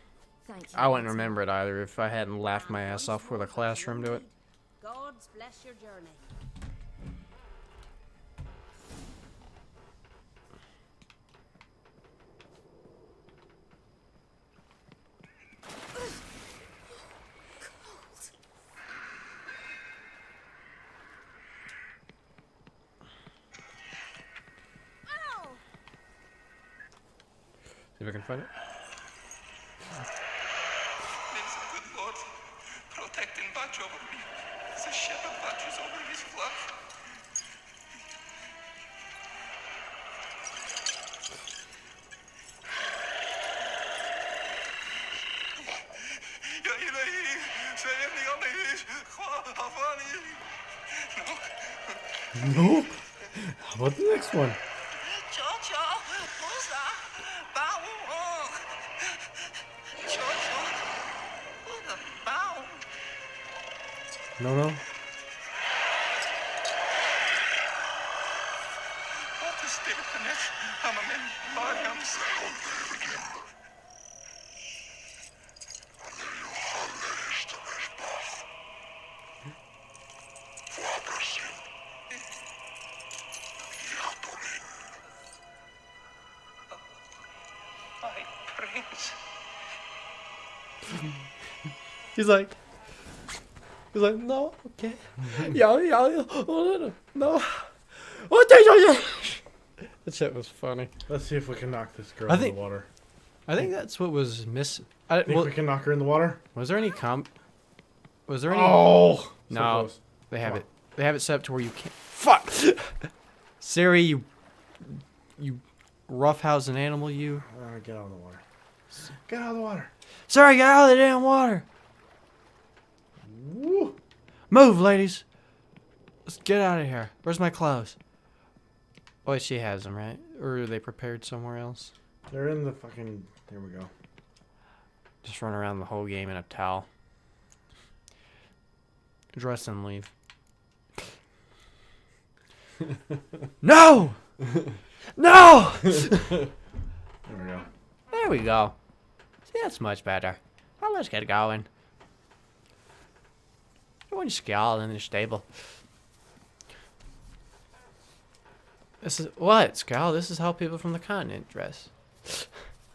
Thank you. I wouldn't remember it either if I hadn't laughed my ass off for the classroom to it. God's bless your journey. See if I can find it. There's a good Lord protecting watch over me. The shepherd watches over his flock. يا إلهي سيبني أمي خافاني. No? How about the next one? Cha-cha, Musa, bow. Cha-cha, bow. No. Wat is sterfenis aan mijn lichaams? My prince. He's like, no, okay. Yeah, no. That shit was funny. Let's see if we can knock this girl I in think- the water. I think that's what was missing. Think we can knock her in the water? Was there any Was there any? Oh! So No, close. they have Come it. They have it set up to where you can't. Fuck, Siri, you roughhousing animal, you. Get out of the water. Get out of the water. Sorry, get out of the damn water. Woo. Move, ladies. Let's get out of here. Where's my clothes? Oh, wait, she has them, right? Or are they prepared somewhere else? They're in the fucking... There we go. Just run around the whole game in a towel. Dress and leave. No! No! There we go. There we go. See, that's much better. Well, let's get going. One Skull in the stable. This is what, Skull? This is how people from the continent dress.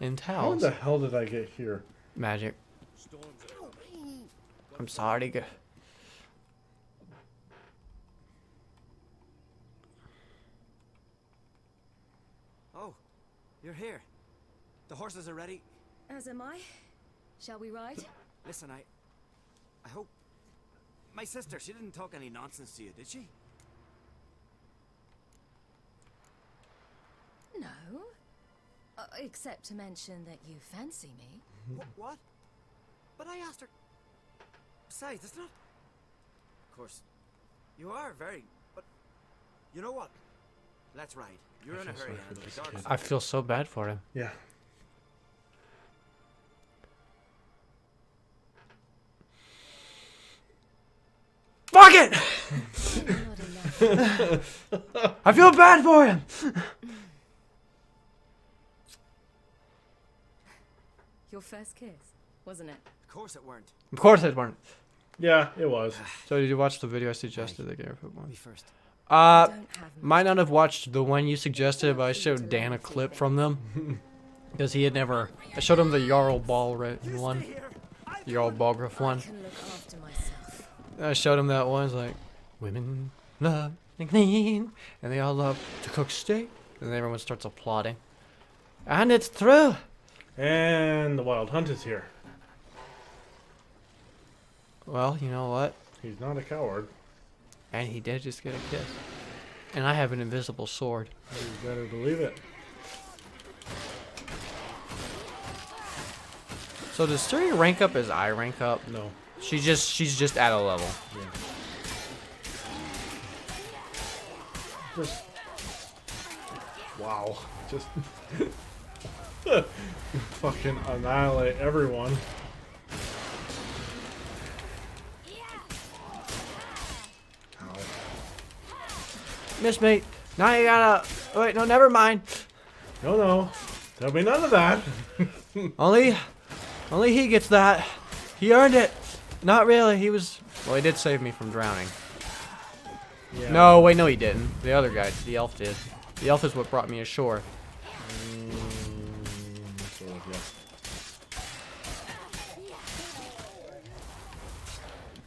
In How towels. the hell did I get here? Magic. I'm sorry. Oh, you're here. The horses are ready. As am I. Shall we ride? Listen, I hope... My sister, she didn't talk any nonsense to you, did she? No. Except to mention that you fancy me. What? But I asked her... Besides, it's not... Of course, you are very... But... You know what? Let's ride. You're in a hurry, and the dark... I feel so bad for him. Yeah. Fuck it! I feel bad for him! Your first kiss, wasn't it? Of course it weren't. Of course it weren't. Yeah, it was. So did you watch the video I suggested? The Game one. Me first. Might not have watched the one you suggested, but I showed Dan a clip from them. Because he had never... I showed him the Jarl Balgruuf one. Jarl Balgruuf one. I showed him that one. It's like, women love to clean, and they all love to cook steak. And then everyone starts applauding. And it's true! And the Wild Hunt is here. Well, you know what? He's not a coward. And he did just get a kiss. And I have an invisible sword. You better believe it. So does Siri rank up as I rank up? No. She's just at a level. Yeah. Just... Wow. Just... fucking annihilate everyone. Miss me. Now you gotta... Wait, no, never mind. No. There'll be none of that. Only he gets that. He earned it. Not really. He was... Well, he did save me from drowning. Yeah. No, wait, no he didn't. The other guy, the elf did. The elf is what brought me ashore. Sort of, yeah.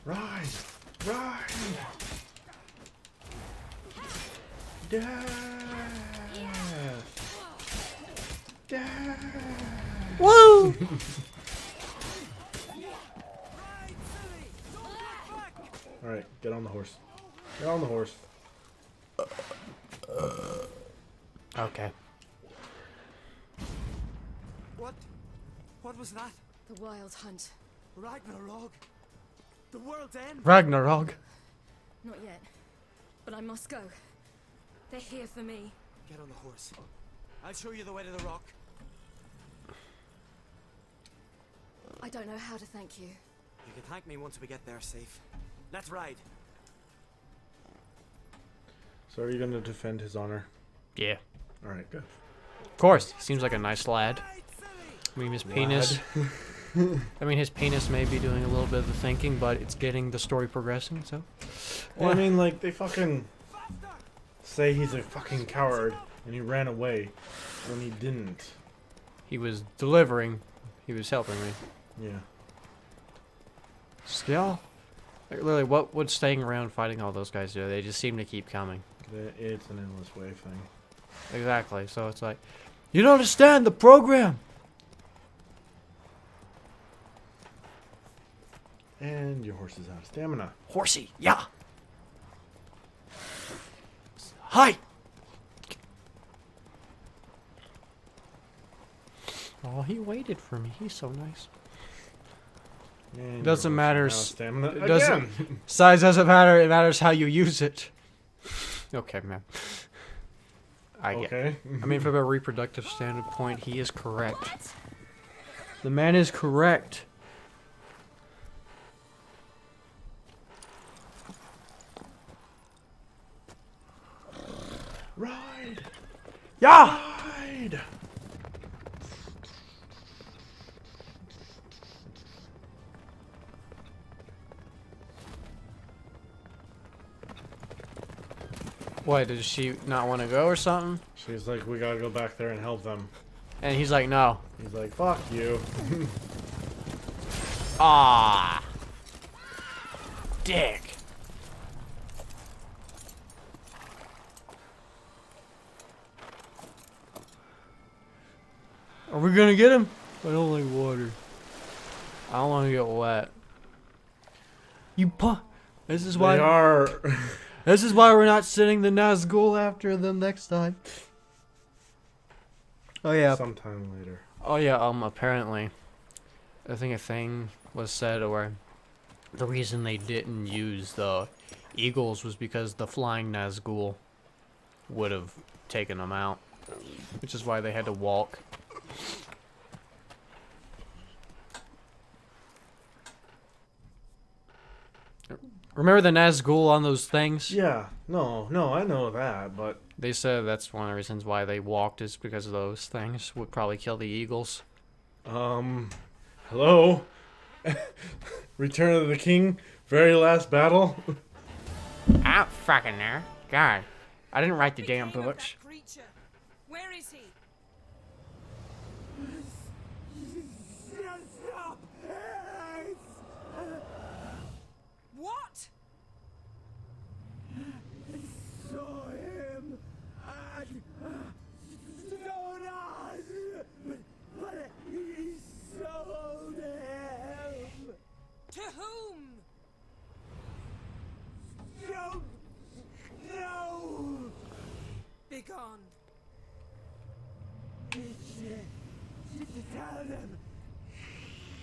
Ride! Death! Woo! Alright, get on the horse. Get on the horse. Okay. What was that? The Wild Hunt. Ragnarok? The world's end? Ragnarok. Not yet. But I must go. They're here for me. Get on the horse. I'll show you the way to the rock. I don't know how to thank you. You can thank me once we get there safe. Let's ride. So are you going to defend his honor? Yeah. Alright, good. Of course. He seems like a nice lad. I mean, his penis... I mean, his penis may be doing a little bit of the thinking, but it's getting the story progressing, so... Well, I mean, like, they fucking say he's a fucking coward, and he ran away when he didn't. He was delivering. He was helping me. Yeah. Still, like, literally, what would staying around fighting all those guys do? They just seem to keep coming. It's an endless wave thing. Exactly. So it's like, you don't understand the program. And your horse is out of stamina. Horsey, yeah. Hi. Oh, he waited for me. He's so nice. It doesn't matter. Stamina It doesn't. again. Size doesn't matter. It matters how you use it. Okay, man. I get. Okay. I mean, from a reproductive standpoint, he is correct. The man is correct. Ride. Yeah. Ride. What, does she not want to go or something? She's like, we gotta go back there and help them. And he's like, no. He's like, fuck you. Ah. Dick. Are we gonna get him? I don't like water. I don't want to get wet. This is why. They are. This is why we're not sending the Nazgul after them next time. Oh yeah. Sometime later. Oh yeah. Apparently, I think a thing was said where the reason they didn't use the eagles was because the flying Nazgul would have taken them out, which is why they had to walk. Remember the Nazgul on those things? Yeah. No, I know that, but They said that's one of the reasons why they walked is because of those things would probably kill the eagles. Hello? Return of the King, very last battle. I don't fucking know. God, I didn't write the damn books. Creature. Where is he? What? Saw him at Stonas, but he sold him. To whom? Don't know. Begone. Tell them.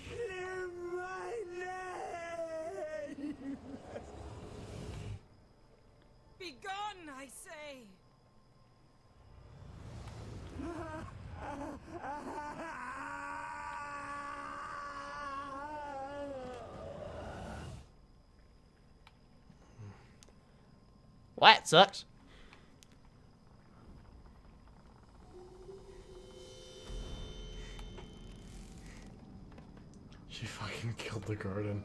Clear my name. Begone, I say. What sucks? She fucking killed the garden.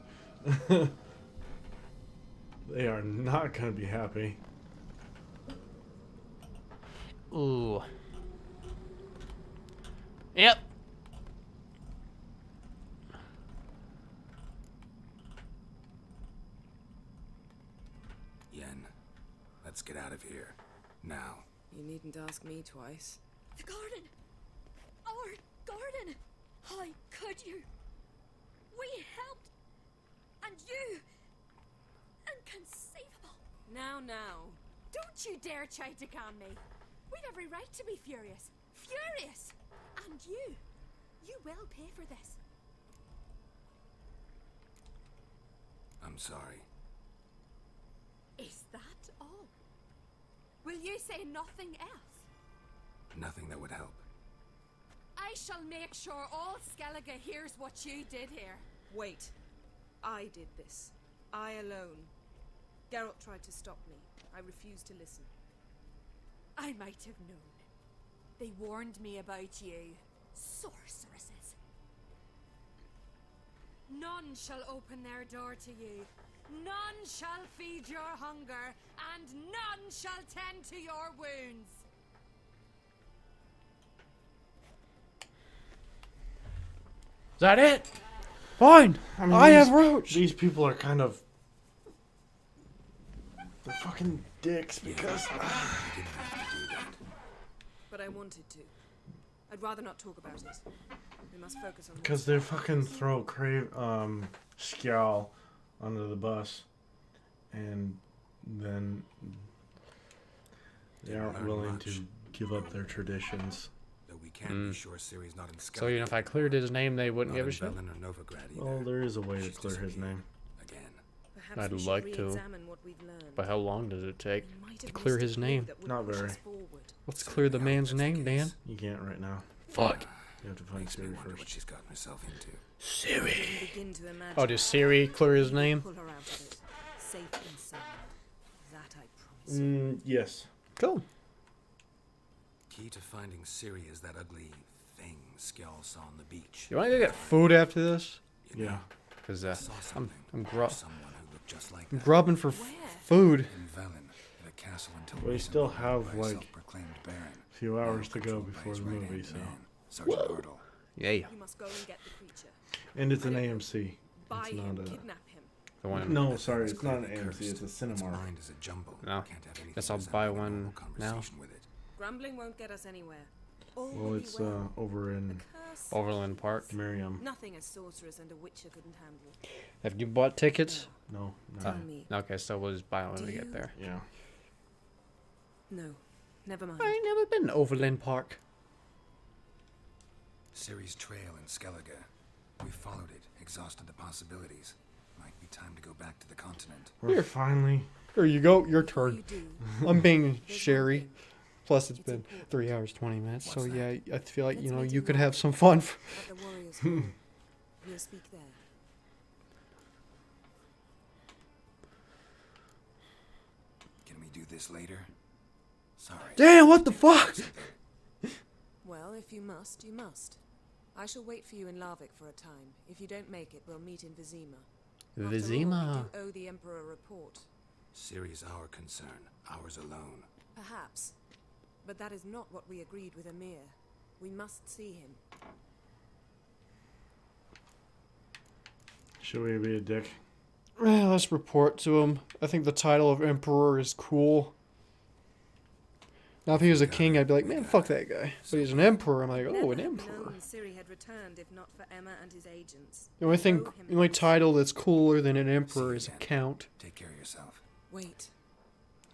They are not gonna be happy. Ooh. Yep. Yen, let's get out of here. Now. You needn't ask me twice. The garden! Our garden! How could you? We helped! And you! Inconceivable! Now. Don't you dare try to calm me! We've every right to be furious! Furious! And you! You will pay for this! I'm sorry. Is that all? Will you say nothing else? Nothing that would help. I shall make sure all Skellige hears what you did here. Wait. I did this. I alone. Geralt tried to stop me. I refused to listen. I might have known. They warned me about you. Sorceresses. None shall open their door to you. None shall feed your hunger, and none shall tend to your wounds. Is that it? Fine. I mean, I have roach. These people are kind of... They're fucking dicks because... But I wanted to. I'd rather not talk about it. We must focus on Because they fucking throw Skel under the bus. And then... They aren't willing to give up their traditions. Though we can't be sure Ciri's not in Skellige. So even if I cleared his name, they wouldn't give a shit. Velen or Novigrad either. Well, there is a way to clear his name. Again. Perhaps I'd we should like to. re-examine what we've learned. But how long does it take We might to have clear missed a his clue name? that would Not push very. us forward. Let's clear the man's name, Dan. You can't right now. Fuck. You have to find Makes me Ciri wonder what first. she's gotten herself into. Siri. Begin to imagine Oh, does Siri clear his name? pull her out of it, safe and sound. That I promise you. Yes. Cool. Key to finding Ciri is that ugly thing Skell saw on the beach. You want to go get food after this? Yeah. Because I saw I'm something. Someone who looked just like I'm that. grubbing for food. In Velen, at a castle until We still recently have owned by a like self-proclaimed baron. a few hours to go controlled by before his the right-hand movie, so. man, Sergeant Ardle. Yeah. You must go and get the creature. And it's an AMC. Buy It's him, not a. kidnap him. The one. No, sorry, it's not an clearly AMC. It's a Its Cinemark. mind is a jumble. No. Can't have anything Guess I'll resembling buy a one normal now. conversation with it. Grumbling won't get us anywhere. All Well, will be it's well. over in Curse. Overland Park. Miriam. Nothing a sorceress and a witcher couldn't handle. Have you bought tickets? No, no. Tell me. Okay, so we'll just buy one when Do we you- get there. Yeah. No, never mind. I ain't never been to Overland Park. Ciri's trail in Skellige. We followed it, exhausted the possibilities. Might be time to go back to the continent. We're finally. Here you go. Your turn. You do. I'm being There's Sherry. one thing. Plus, it's It's been important. 3 hours 20 minutes. So What's that? yeah, I feel like Let's you meet you in could have Norwich. some fun. At the Warriors' Hall. We'll speak there. Can we do this later? Sorry. Damn! What the fuck? Well, if you must, you must. I shall wait for you in Larvik for a time. If you don't make it, we'll meet in Vizima. After all, Vizima. we do owe the Emperor a report. Ciri's our concern, ours alone. Perhaps. But that is not what we agreed with Emir. We must see him. Should we be a dick? Let's report to him. I think the title of Emperor is cool. Now, if he was a king, I'd be like, man, fuck that guy. But he's an emperor. I'm like, oh, an Never emperor. known Ciri had returned if not for Emma and his agents. The only We thing, owe him the only this. title that's cooler than an emperor is a again. count. Take care of yourself. Wait.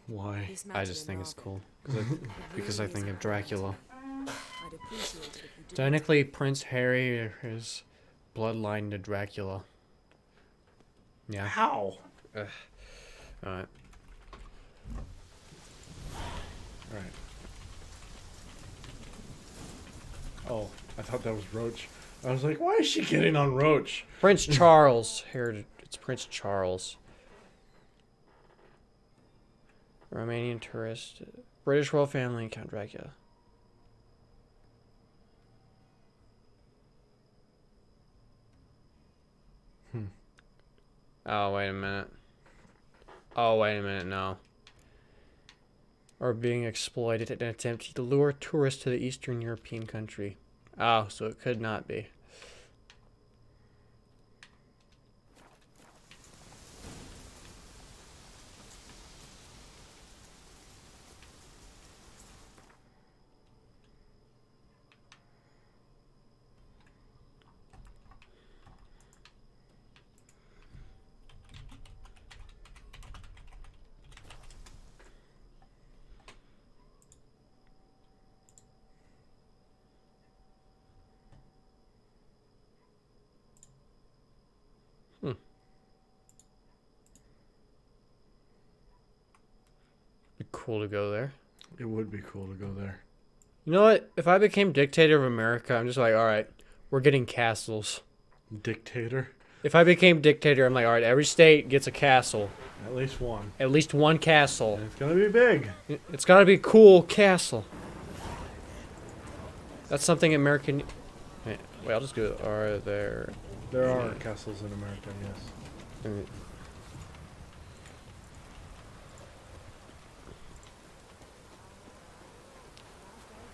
Why? This I matter just in think it's Larvik. cool It because I really think is of Dracula. I'd appreciate it if you do. Technically, Prince Harry is bloodline to Dracula. Yeah. How? Ugh. Alright. Alright. Oh, I thought that was Roach. I was like, why is she getting on Roach? Prince Charles. Here, it's Prince Charles. Romanian tourist. British royal family and Count Dracula. Oh, wait a minute. Oh, wait a minute, no. Or being exploited in an attempt to lure tourists to the Eastern European country. Oh, so it could not be. Be cool to go there. It would be cool to go there. You know what? If I became dictator of America, I'm just like, all right, we're getting castles. Dictator? If I became dictator, I'm like, all right, every state gets a castle. At least one. At least one castle. And it's gonna be big. It's gotta be a cool castle. That's something American. Wait, I'll just go. Are there? There are castles in America, yes.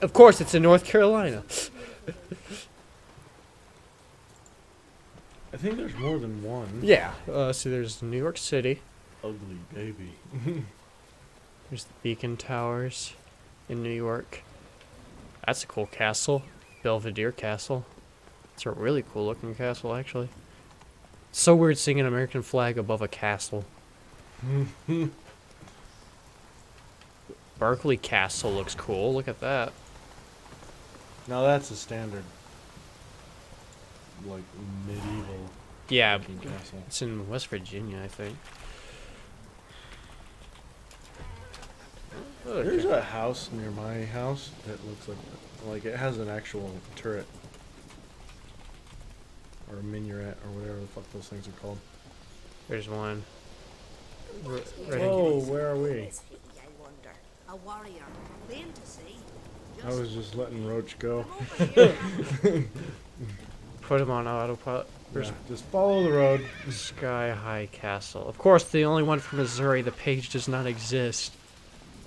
Of course, it's in North Carolina. I think there's more than one. Yeah. So there's New York City. Ugly baby. There's the Beacon Towers in New York. That's a cool castle. Belvedere Castle. It's a really cool looking castle, actually. It's so weird seeing an American flag above a castle. Berkeley Castle looks cool. Look at that. Now that's a standard, like, medieval Yeah, looking castle. it's in West Virginia, I think. There's a house near my house that looks like it has an actual turret. Or a minaret, or whatever the fuck those things are called. There's one. Whoa, where are we? Is he, I wonder? A warrior, plain to see. I was just letting Roach go. Put him on autopilot. Yeah, just follow the road. Sky High Castle. Of course, the only one from Missouri. The page does not exist.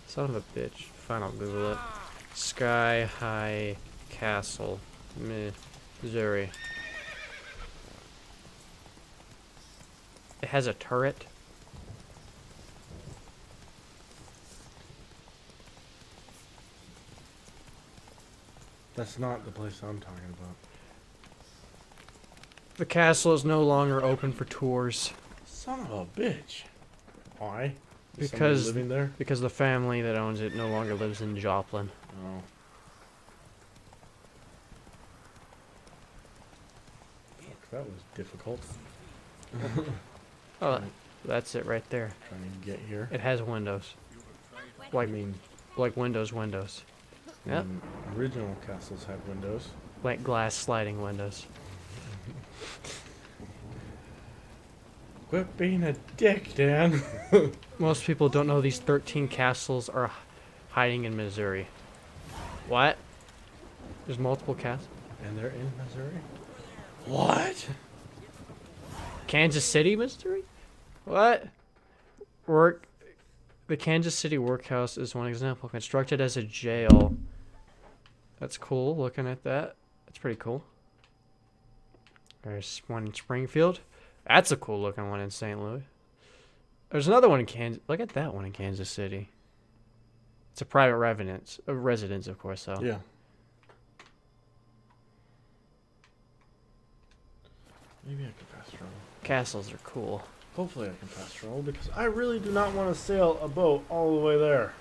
Son of a bitch. Fine, I'll Google it. Sky High Castle, Missouri. It has a turret. That's not the place I'm talking about. The castle is no longer open for tours. Son of a bitch. Why? Is somebody Because living there? because the family that owns it no longer lives in Joplin. Oh. Fuck, that was difficult. Oh, that's it right there. Trying to get here. It has windows. Like windows. Yep. Original castles had windows. Like glass sliding windows. Quit being a dick, Dan. Most people don't know these 13 castles are hiding in Missouri. What? There's multiple castles. And they're in Missouri? What? Kansas City, Missouri? What? The Kansas City Workhouse is one example. Constructed as a jail. That's cool, looking at that. That's pretty cool. There's one in Springfield. That's a cool looking one in St. Louis. There's another one in Kansas. Look at that one in Kansas City. It's a private residence. A residence, of course, though. Yeah. Maybe I can fast travel. Castles are cool. Hopefully I can fast travel, because I really do not want to sail a boat all the way there.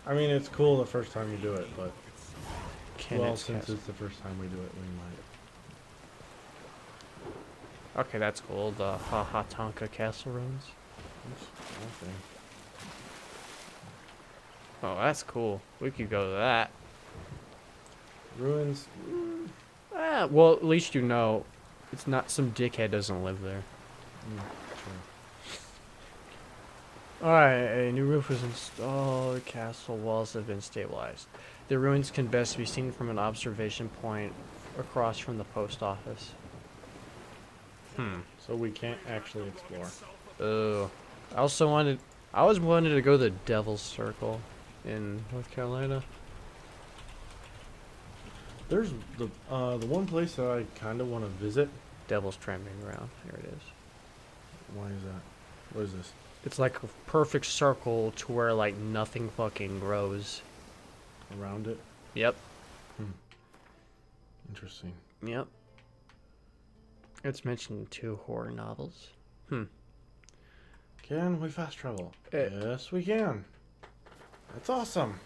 I mean, it's cool the first time you do it, but... well, since it's the first time we do it, we might. Okay, that's cool. The Hahatonka Castle ruins. Okay. Oh, that's cool. We could go to that. Ruins? Well, at least you know it's not some dickhead doesn't live there. True. Alright, a new roof was installed. The castle walls have been stabilized. The ruins can best be seen from an observation point across from the post office. So we can't actually explore. Oh. I always wanted to go to the Devil's Circle in North Carolina. There's the one place that I kind of want to visit. Devil's Tramping Ground. Here it is. Why is that? What is this? It's like a perfect circle to where like nothing fucking grows. Around it? Yep. Interesting. Yep. It's mentioned in 2 horror novels. Can we fast travel? Yes, we can. That's awesome.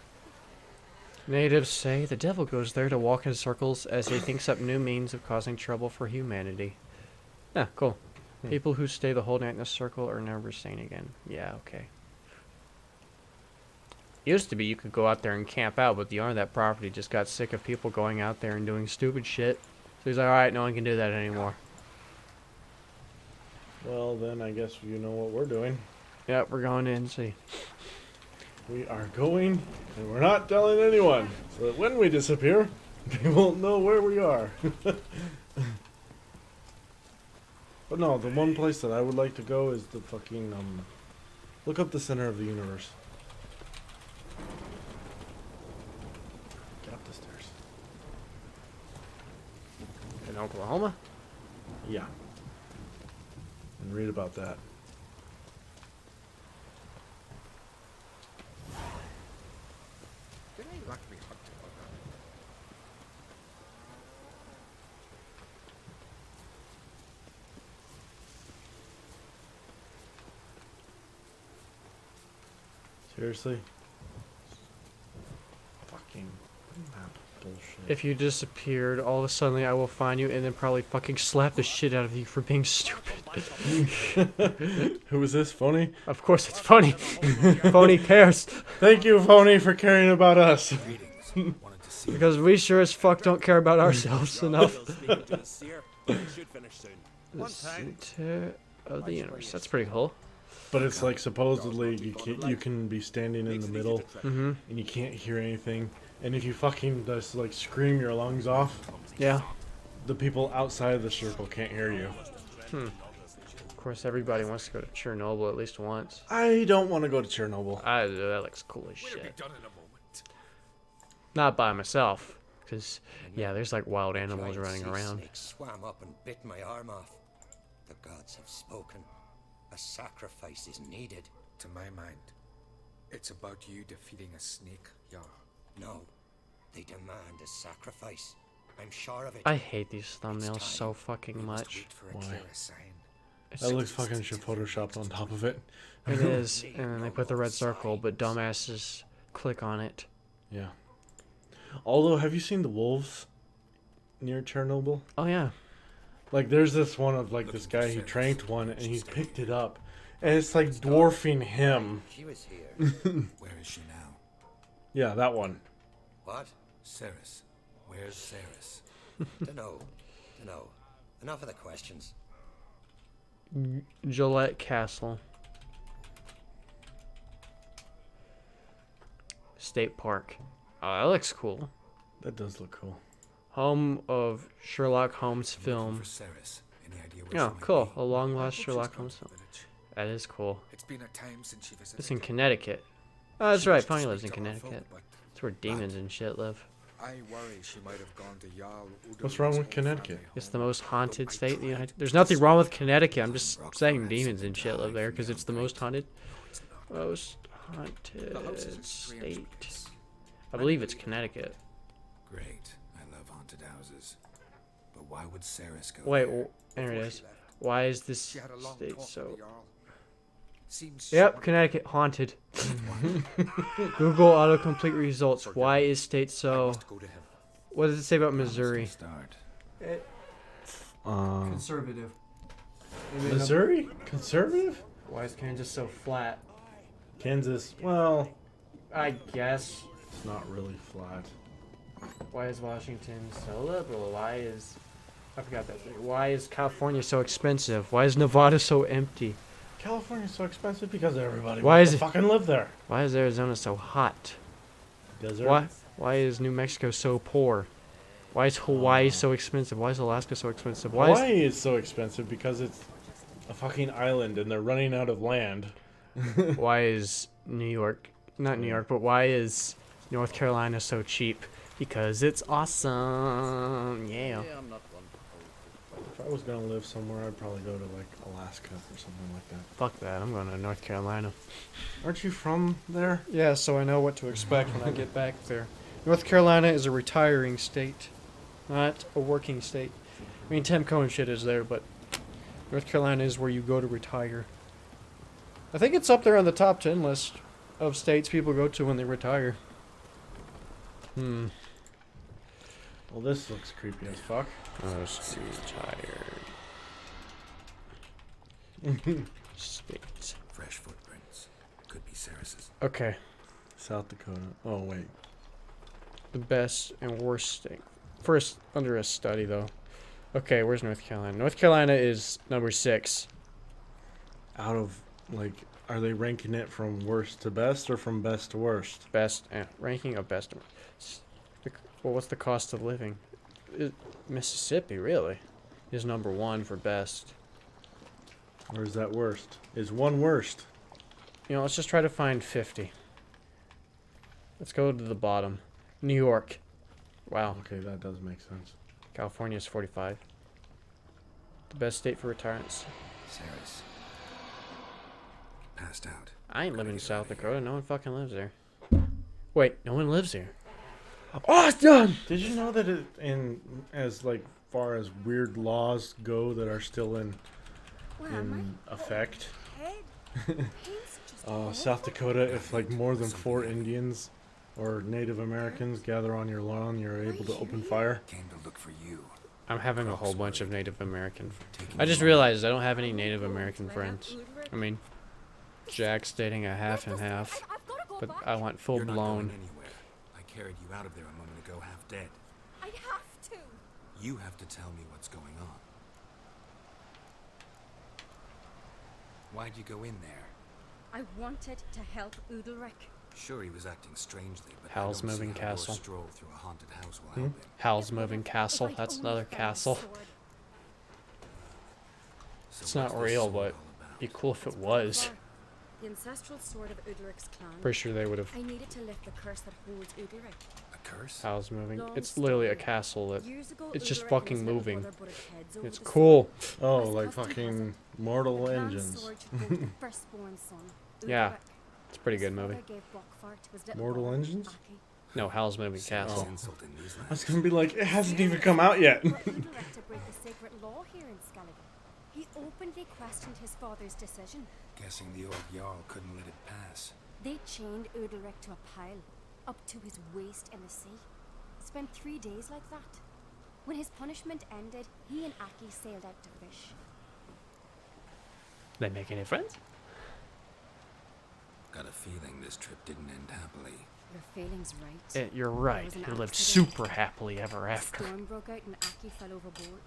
Natives say the devil goes there to walk in circles as he thinks up new means of causing trouble for humanity. Yeah, cool. People who stay the whole night in the circle are never seen again. Yeah, okay. Used to be you could go out there and camp out, but the owner of that property just got sick of people going out there and doing stupid shit. So he's like, alright, no one can do that anymore. Well, then I guess you know what we're doing. Yep, we're going in and see. We are going, and we're not telling anyone, so that when we disappear, they won't know where we are. But no, the one place that I would like to go is the fucking, look up the center of the universe. Get up the stairs. In Oklahoma? Yeah. And read about that. Didn't he like me hot to Seriously? Fucking Bullshit. If you disappeared, all of a sudden I will find you and then probably fucking slap the shit out of you for being stupid. Who is this, Phony? Of course it's funny. Phony cares. Thank you, Phony, for caring about us. Because we sure as fuck don't care about ourselves enough. The center of the universe. That's pretty cool. But it's like supposedly you can be standing in the middle Mhm. and you can't hear anything. And if you fucking just like scream your lungs off, yeah, the people outside of the circle can't hear you. Of course, everybody wants to go to Chernobyl at least once. I don't want to go to Chernobyl. That looks cool as shit. Not by myself, because yeah, there's like wild animals running around. Swam up and bit my arm off. The gods have spoken. A sacrifice is needed. To my mind, it's about you defeating a snake, Jarl. No, they demand a sacrifice. I'm sure of it. I hate these thumbnails so fucking much. Why? That looks fucking shit photoshopped on top of it. It is, and then they put the red circle, but dumbasses click on it. Yeah. Although, have you seen the wolves near Chernobyl? Oh yeah. Like, there's this one of like this guy. He tranked one and he's picked it up, and it's like dwarfing him. She was here. Where is she now? Yeah, that one. What? Ceres. Where's Ceres? Dunno. Enough of the questions. Gillette Castle. State Park. Oh, that looks cool. That does look cool. Home of Sherlock Holmes film. Oh, cool. A long lost Sherlock Holmes film. That is cool. It's been a time since she visited. It's in Connecticut. Oh, that's right. Pony lives in Connecticut. That's where demons and shit live. I worry she might have gone to Jarl. What's wrong with Connecticut? It's the most haunted state in the United. There's nothing wrong with Connecticut. I'm just saying demons and shit live there because it's the most haunted. Most haunted state. I believe it's Connecticut. Great. I love haunted houses. But why would Ceres go Wait, there? there it is. Why is this She had a long state talk so... with the Jarl. Seems Yep, Connecticut haunted. Google autocomplete results. Why is state so... What does it say about Missouri? Conservative. Missouri? Conservative? Why is Kansas so flat? Kansas, well, I guess. it's not really flat. Why is Washington so liberal? Why is... I forgot that. Why is California so expensive? Why is Nevada so empty? California's so expensive because everybody Why wants is to it fucking live there. Why is Arizona so hot? Desert. Why is New Mexico so poor? Why is Hawaii so expensive? Why is Alaska so expensive? Why Hawaii is so expensive because it's a fucking island and they're running out of land. Why is New York, not New York, but why is North Carolina so cheap? Because it's awesome. Yeah. If I was gonna live somewhere, I'd probably go to like Alaska or something like that. Fuck that. I'm going to North Carolina. Aren't you from there? Yeah, so I know what to expect when I get back there. North Carolina is a retiring state, not a working state. I mean, Temco and shit is there, but North Carolina is where you go to retire. I think it's up there on the top 10 list of states people go to when they retire. Well, this looks creepy as fuck. Retired. States. Fresh footprints. Could be Ceres's. Okay. South Dakota. Oh, wait. The best and worst state. First, under a study, though. Okay, where's North Carolina? North Carolina is number 6. Out of, like, are they ranking it from worst to best or from best to worst? Best, ranking of best. Well, what's the cost of living? Mississippi, really, is number 1 for best. Or is that worst? Is one worst? You know, let's just try to find 50. Let's go to the bottom. New York. Wow. Okay, that does make sense. California is 45. The best state for retirements. Ceres. Passed out. I ain't living in South Dakota. No one fucking lives there. Wait, no one lives there. Awesome! Did you know that as like far as weird laws go that are still in effect? South Dakota, if like more than 4 Indians or Native Americans gather on your lawn, you're able to open fire. Came to look for you. I'm having a whole bunch of Native American. I just realized I don't have any Native American friends. I mean, Jack's dating a half and half, but I want full You're not blown. going anywhere. I carried you out of there a moment ago, half dead. I have to. You have to tell me what's going on. Why'd you go in there? I wanted to help Udalric. Sure, he was acting strangely, but Howl's I don't Moving see how your Castle. stroll through a haunted house will help him. Howl's Moving Castle. That's another castle. So It's not what's this real, sword but all about? be cool if it was. The ancestral sword of Udalric's clan. Pretty sure they would have. I needed to lift the curse that holds Udalric. A curse? Howl's Moving. Long It's literally a story. castle that Years ago, it's just Udalric and fucking his little moving. brother butted heads over It's the cool. Oh, As like custom has fucking it, Mortal the clan's Engines. sword should go to the firstborn son, Yeah, Udalric. it's a pretty good His movie. father gave Brockfar to his little Mortal brother, Engines? Aki. No, Howl's Moving Castle. Insult in these I was gonna be like, it hasn't even come out yet. For Udalric to break the sacred law here in Skellige. He openly questioned his father's decision. Guessing the old Jarl couldn't let it pass. They chained Udalric to a pile, up to his waist in the sea. Spent 3 days like that. When his punishment ended, he and Aki sailed out to fish. They make any friends? Got a feeling this trip didn't end happily. Your feeling's right. You're There right. was an He lived accident. super happily ever A after. storm broke out and Aki fell overboard.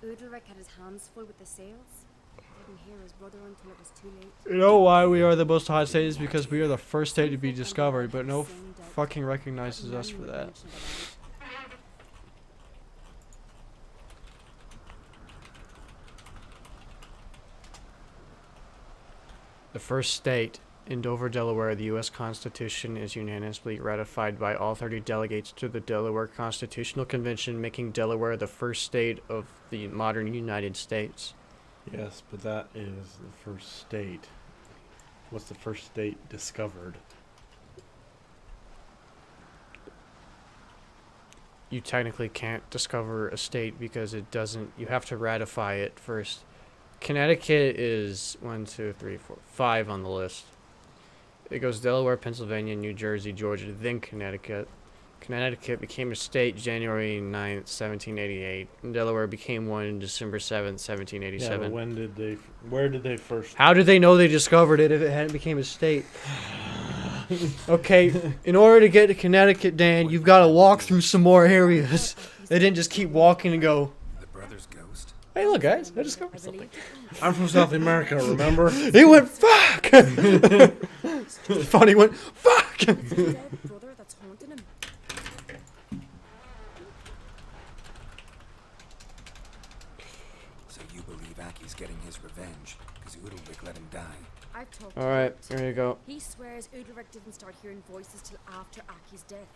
Udalric had his hands full with the sails. Didn't hear his brother until it was too late. You know why we are the most hot state is because we are the first state to be discovered, but no fucking recognizes us for that. The first state in Dover, Delaware, the U.S. Constitution is unanimously ratified by all 30 delegates to the Delaware Constitutional Convention, making Delaware the first state of the modern United States. Yes, but that is the first state. What's the first state discovered? You technically can't discover a state because it doesn't, you have to ratify it first. Connecticut is 1, 2, 3, 4, 5 on the list. It goes Delaware, Pennsylvania, New Jersey, Georgia, then Connecticut. Connecticut became a state January 9th, 1788. And Delaware became one December 7th, 1787. Yeah, but when did they? Where did they first? How did they know they discovered it if it hadn't became a state? Okay, in order to get to Connecticut, Dan, you've got to walk through some more areas. They didn't just keep walking and go, The brother's ghost? hey, look, guys, I discovered something. I'm from South America, remember? He went, fuck! Funny went, fuck! Dead brother that's haunting him. So you believe Aki's getting his revenge, because Udalric let him die. I've talked to Alright, Urt. there you go. He swears Udalric didn't start hearing voices till after Aki's death.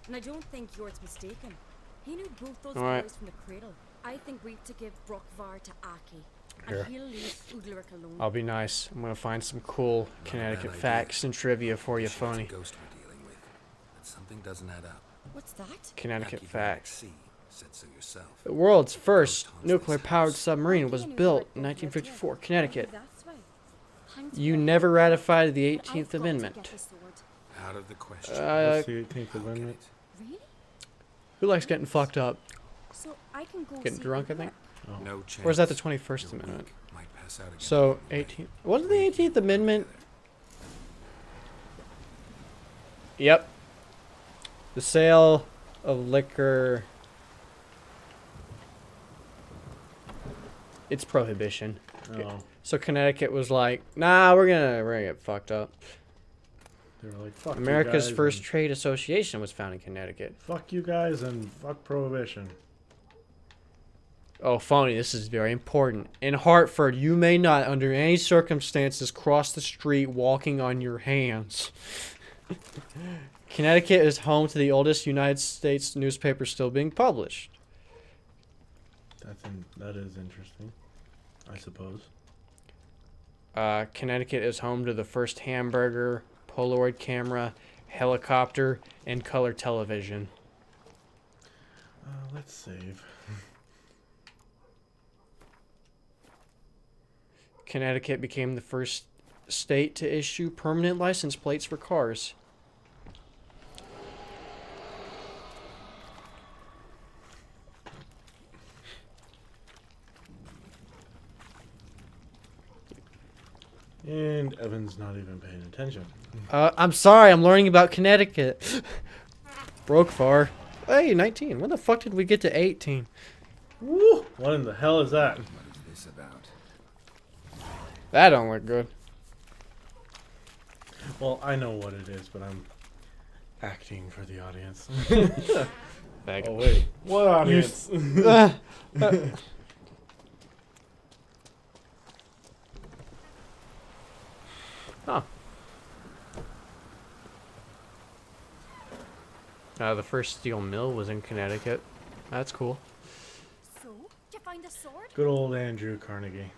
And I don't think Jort's mistaken. He knew both those Alright. boys from the cradle. I think we've to give Brockvar to Aki. Here. And he'll leave Udalric alone. I'll be nice. I'm gonna find some cool Connecticut facts and trivia for you, Sure, it's a phony. ghost we're dealing with, but something doesn't add up. What's that? Connecticut Aki facts. Sea said so yourself. The world's first nuclear-powered submarine was built in 1954, Connecticut. That's right. Thanks You for never ratified the But I've 18th got to Amendment. get the sword. Out of the question. What's the 18th Amendment? Really? Who likes getting fucked up? So I can go Getting see drunk, I Udalric? think? No chance. Or is that the 21st You're Amendment? weak, might pass out again. So, 18th. Wasn't the 18th Amendment? Yep. The sale of liquor. It's prohibition. Oh. So Connecticut was like, nah, we're gonna get fucked up. They were like, fuck America's you guys first and, trade association was founded in Connecticut. fuck you guys and fuck prohibition. Oh, phony, this is very important. In Hartford, you may not, under any circumstances, cross the street walking on your hands. Connecticut is home to the oldest United States newspaper still being published. That is interesting, I suppose. Connecticut is home to the first hamburger, Polaroid camera, helicopter, and color television. Let's save. Connecticut became the first state to issue permanent license plates for cars. And Evan's not even paying attention. I'm sorry, I'm learning about Connecticut. Broke far. Hey, 19. When the fuck did we get to 18? Woo! What in the hell is that? What is this about? That don't look good. Well, I know what it is, but I'm acting for the audience. Bag. Oh, wait. What audience? Huh. The first steel mill was in Connecticut. That's cool. So, did you find a sword? Good old Andrew Carnegie.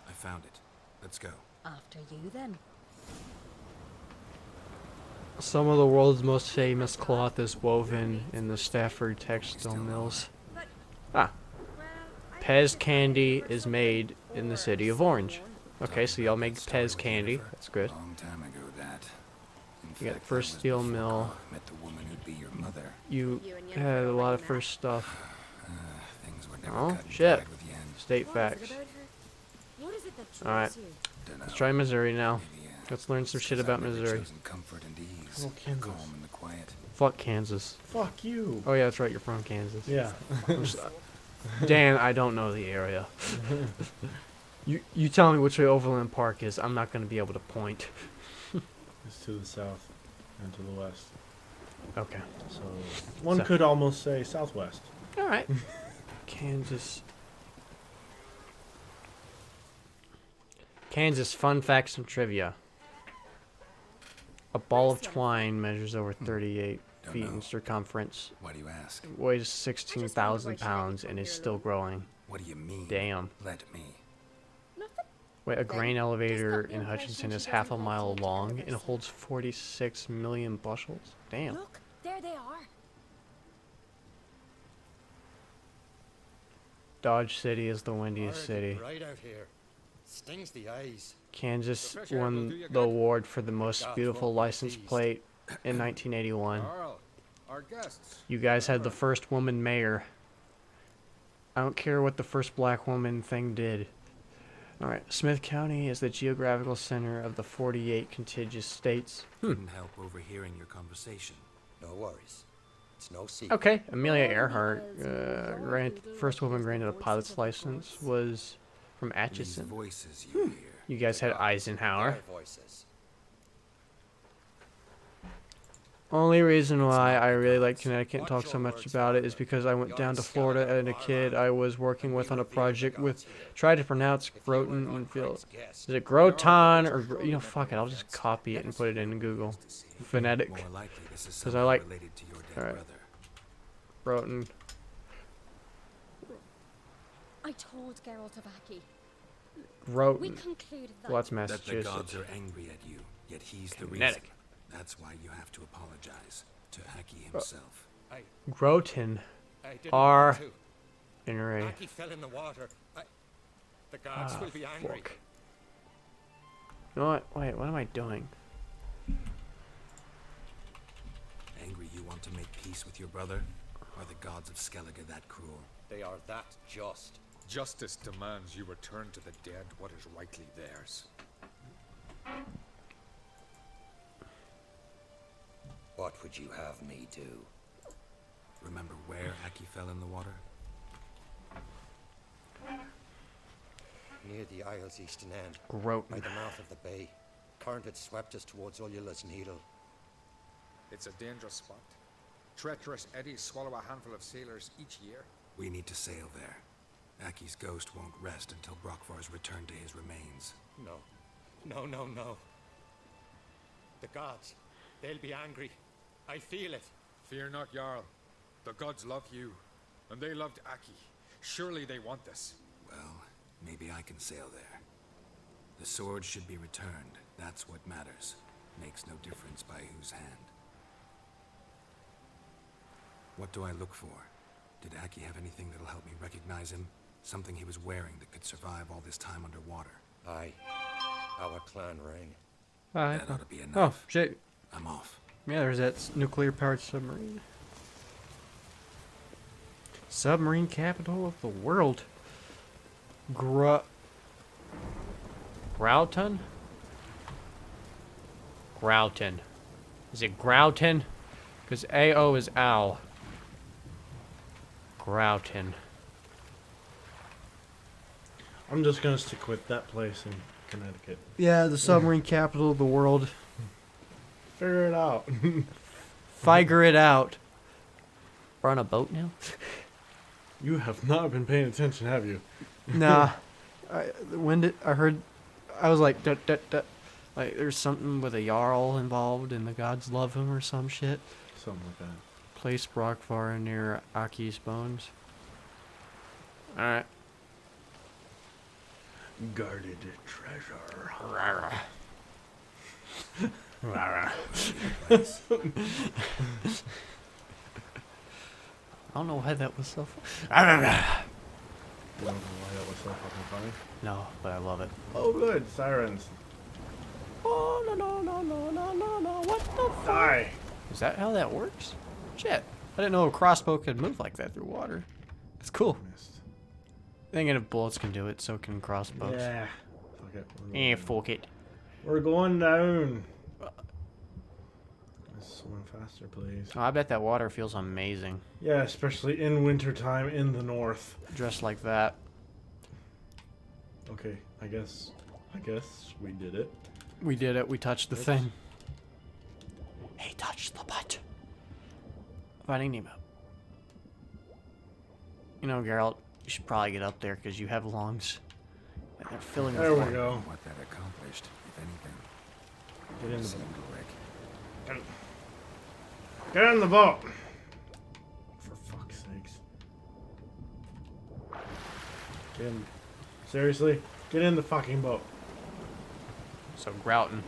I found it. Let's go. After you, then. Some of the world's most famous cloth is woven in the Stafford textile mills. Ah. Pez candy is made in the city of Orange. Okay, so y'all make Pez candy. That's good. Long time ago, that. You got first steel mill. Met the woman who'd be your mother. You had a lot of first stuff. Things were never Oh, cut and shit. dried with the end. State facts. What is it that Alright. drives you? Let's try Missouri now. Let's learn some shit about I've never Missouri. chosen comfort and ease. Oh, Kansas. Calm and the quiet. Fuck Kansas. Fuck you. Oh yeah, that's right, you're from Kansas. Yeah. Dan, I don't know the area. You tell me which way Overland Park is, I'm not going to be able to point. It's to the south and to the west. Okay. So one So- could almost say southwest. Alright. Kansas. Kansas, fun facts and trivia. A ball of twine measures over 38 feet in circumference. Why do you ask? It weighs 16,000 pounds and is still growing. What do you mean? Damn. Let me. Wait, a grain elevator in Hutchinson is half a mile long and holds 46 million bushels? Damn. Look, there they are. Dodge City is the windiest city. Right out here. Stings the eyes. Kansas won the award for the most beautiful license plate in 1981. Carl, our guests. You guys had the first woman mayor. I don't care what the first black woman thing did. Alright, Smith County is the geographical center of the 48 contiguous states. Couldn't help overhearing your conversation. No worries. It's no secret. Okay, Amelia Earhart, first woman granted a pilot's license, was from These Atchison. voices you hear. You guys had Eisenhower. Their voices. Only reason why I really like Connecticut and talk so much about it is because I went down to Florida and a kid I was working with on a project with, tried to pronounce Groton and feel, is it Groton or, you know, fuck it, I'll just copy it and put it in Google. Phonetic. More likely this is Because I something like, related to your dead alright, brother. Groton. I told Geralt of Aki. We Groton. concluded that. Well, that's That the Massachusetts. gods are angry at you, yet he's the reason. Connecticut. That's why you have to apologize to Aki himself. Groton. I didn't R. want to. Inri. Aki fell in the water. The gods will be angry. Fuck. You know what? Wait, what am I doing? Angry you want to make peace with your brother? Are the gods of Skellige that cruel? They are that just. Justice demands you return to the dead what is rightly theirs. What would you have me do? Remember where Aki fell in the water? Near the Isle's eastern end. Groton. By the mouth of the bay. Current had swept us towards Ullula's Needle. It's a dangerous spot. Treacherous eddies swallow a handful of sailors each year. We need to sail there. Aki's ghost won't rest until Brockvar's returned to his remains. No. No, no, no. The gods. They'll be angry. I feel it. Fear not, Jarl. The gods love you, and they loved Aki. Surely they want this. Well, maybe I can sail there. The sword should be returned. That's what matters. Makes no difference by whose hand. What do I look for? Did Aki have anything that'll help me recognize him? Something he was wearing that could survive all this time underwater? Aye. Our clan ring. That ought to be Oh, enough. shit. I'm off. Yeah, there's that nuclear-powered submarine. Submarine capital of the world. Grouton? Grouton. Is it Grouton? Because AO is owl. Grouton. I'm just gonna stick with that place in Connecticut. Yeah, the submarine capital of the world. Figure it out. Figure it out. We're on a boat now? You have not been paying attention, have you? Nah. I heard, I was like, like there's something with a Jarl involved and the gods love him or some shit. Something like that. Place Brockvar near Aki's bones. Alright. Guarded treasure. I don't know why that was so funny. You don't know why that was so fucking funny? No, but I love it. Oh, good. Sirens. Oh, no, what the fuck? Die. Is that how that works? Shit. I didn't know a crossbow could move like that through water. That's cool. Thinking if bullets can do it, so can crossbows. Yeah. Fuck it. Fuck it. We're going down. Let's swim faster, please. Oh, I bet that water feels amazing. Yeah, especially in wintertime in the north. Dressed like that. Okay, I guess we did it. We did it. We touched the thing. He touched the butt. Finding Nemo. You know, Geralt, you should probably get up there because you have lungs. And they're filling There with we water. go. What that accomplished, if anything. Get in the Seemed quick. Get in the boat. For fuck's sakes. Get in. Seriously? Get in the fucking boat. So Grouton.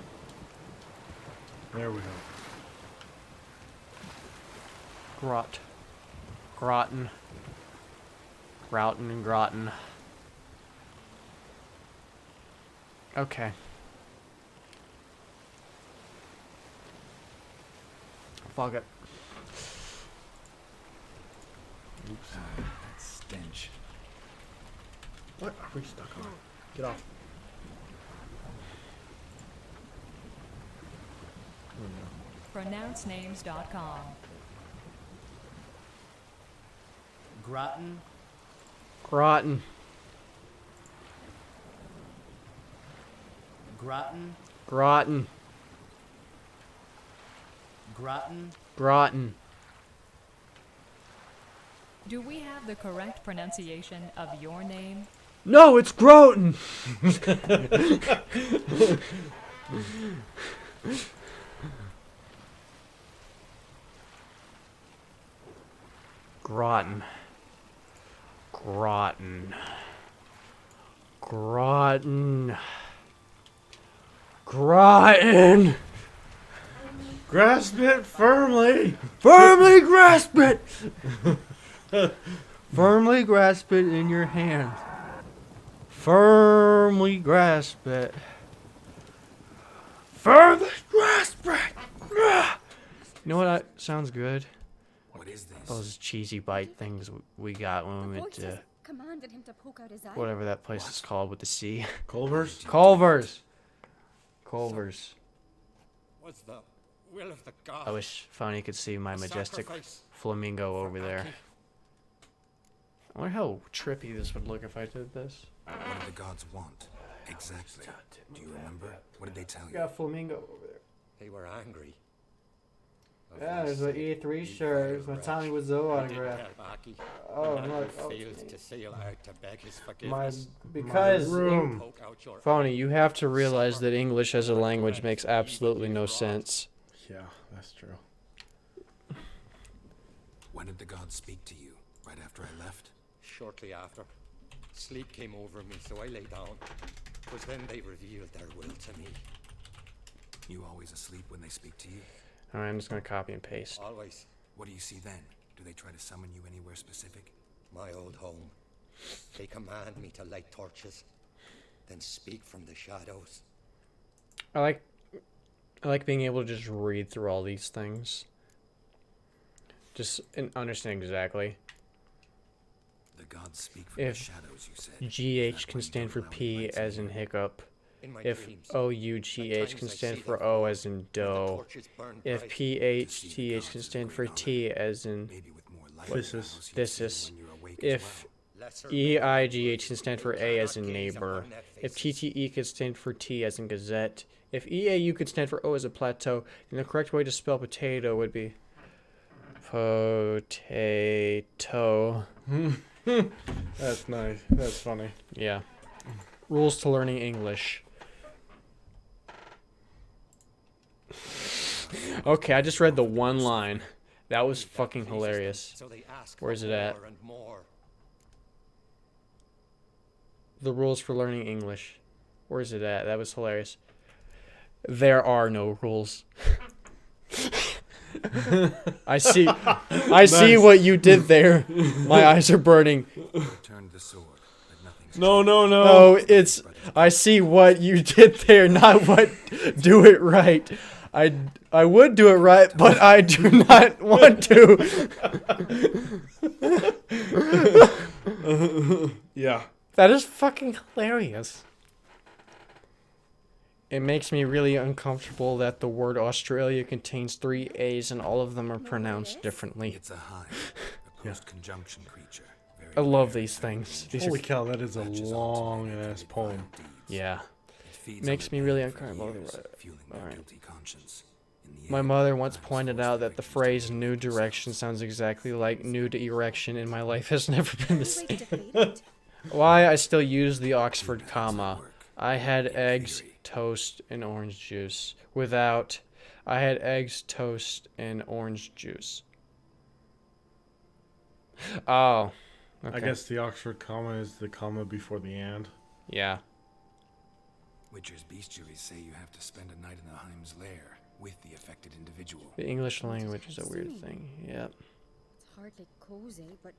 There we go. Groton. Grouton and Groton. Okay. Fuck it. Oops. That stench. What are we stuck on? Get off. PronounceNames.com. Grouton. Groton. Grouton. Groton. Grouton. Groton. Do we have the correct pronunciation of your name? No, it's Groton. Groton. Groton. Groton. Groton. Grasp it firmly. Firmly grasp it. Firmly grasp it in your hand. Firmly grasp it. Firmly grasp it. You know what sounds good? What is this? Those cheesy bite things we got when we went to Commanded him to poke out his eye. whatever that place is called with the C. Culver's? Culver's. Culver's. Was the will of the gods. I wish Fonny could see my A majestic sacrifice flamingo over there. I wonder how trippy this would look if I did this. What did the gods want? Exactly. Do you remember? What did they tell you? Got a flamingo over there. They were angry. Yeah, there's an E3 shirt. My Tommy Wiseau autograph. Oh, look. Fails to sail out to beg his My, forgiveness. because room. Poke out your Phony, you have to realize that English as a language makes absolutely no sense. Yeah, that's true. When did the gods speak to you? Right after I left? Shortly after, sleep came over me, so I lay down. 'Twas then they revealed their will to me. You always asleep when they speak to you? Alright, I'm just gonna copy and paste. Always. What do you see then? Do they try to summon you anywhere specific? My old home. They command me to light torches, then speak from the shadows. I like being able to just read through all these things. Just and understand exactly. The gods speak from If the shadows, you said. GH can stand for P as in hiccup, If OUGH can stand for O as in dough. If PHTH can stand for T as in Physis. If EIGH can stand for A as in neighbor. If TTE could stand for T as in gazette. If EAU could stand for O as a plateau, then the correct way to spell potato would be potato. That's nice. That's funny. Yeah. Rules to learning English. Okay, I just read the one line. That was fucking hilarious. Where is it at? The rules for learning English. Where is it at? That was hilarious. There are no rules. I see what you did there. My eyes are burning. No. No, it's I see what you did there, not what do it right. I would do it right, but I do not want to. Yeah. That is fucking hilarious. It makes me really uncomfortable that the word Australia contains 3 A's and all of them are pronounced differently. It's a hive, a post-conjunction creature. I love these things. Holy cow, that is a long ass poem. Yeah. Makes me really uncomfortable. Alright. My mother once pointed out that the phrase new direction sounds exactly like nude erection, and my life has never been the same. Why I still use the Oxford comma. I had eggs, toast, and orange juice. Without, I had eggs, toast, and orange juice. Oh. Okay. I guess the Oxford comma is the comma before the and. Yeah. Witcher's bestiaries say you have to spend a night in the Heim's lair with the affected individual. The English language is a weird thing. Yep. It's hardly cozy, but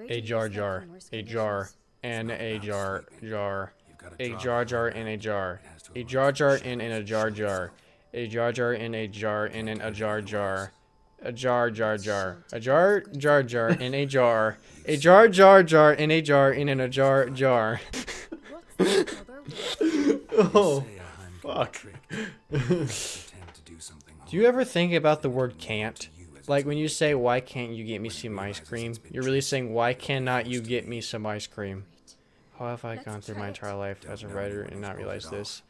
A jar jar, a jar, and a jar jar, a jar jar in a jar, a jar jar in a jar jar, a jar jar in a jar in a jar jar, a jar jar jar, a jar jar jar in a jar, a jar jar jar in a jar in a jar jar. Oh, fuck. Do you ever think about the word can't? Like when you say, why can't you get me some ice cream? You're really saying, why cannot you get me some ice cream? How have I gone through my entire life as a writer and not realized this?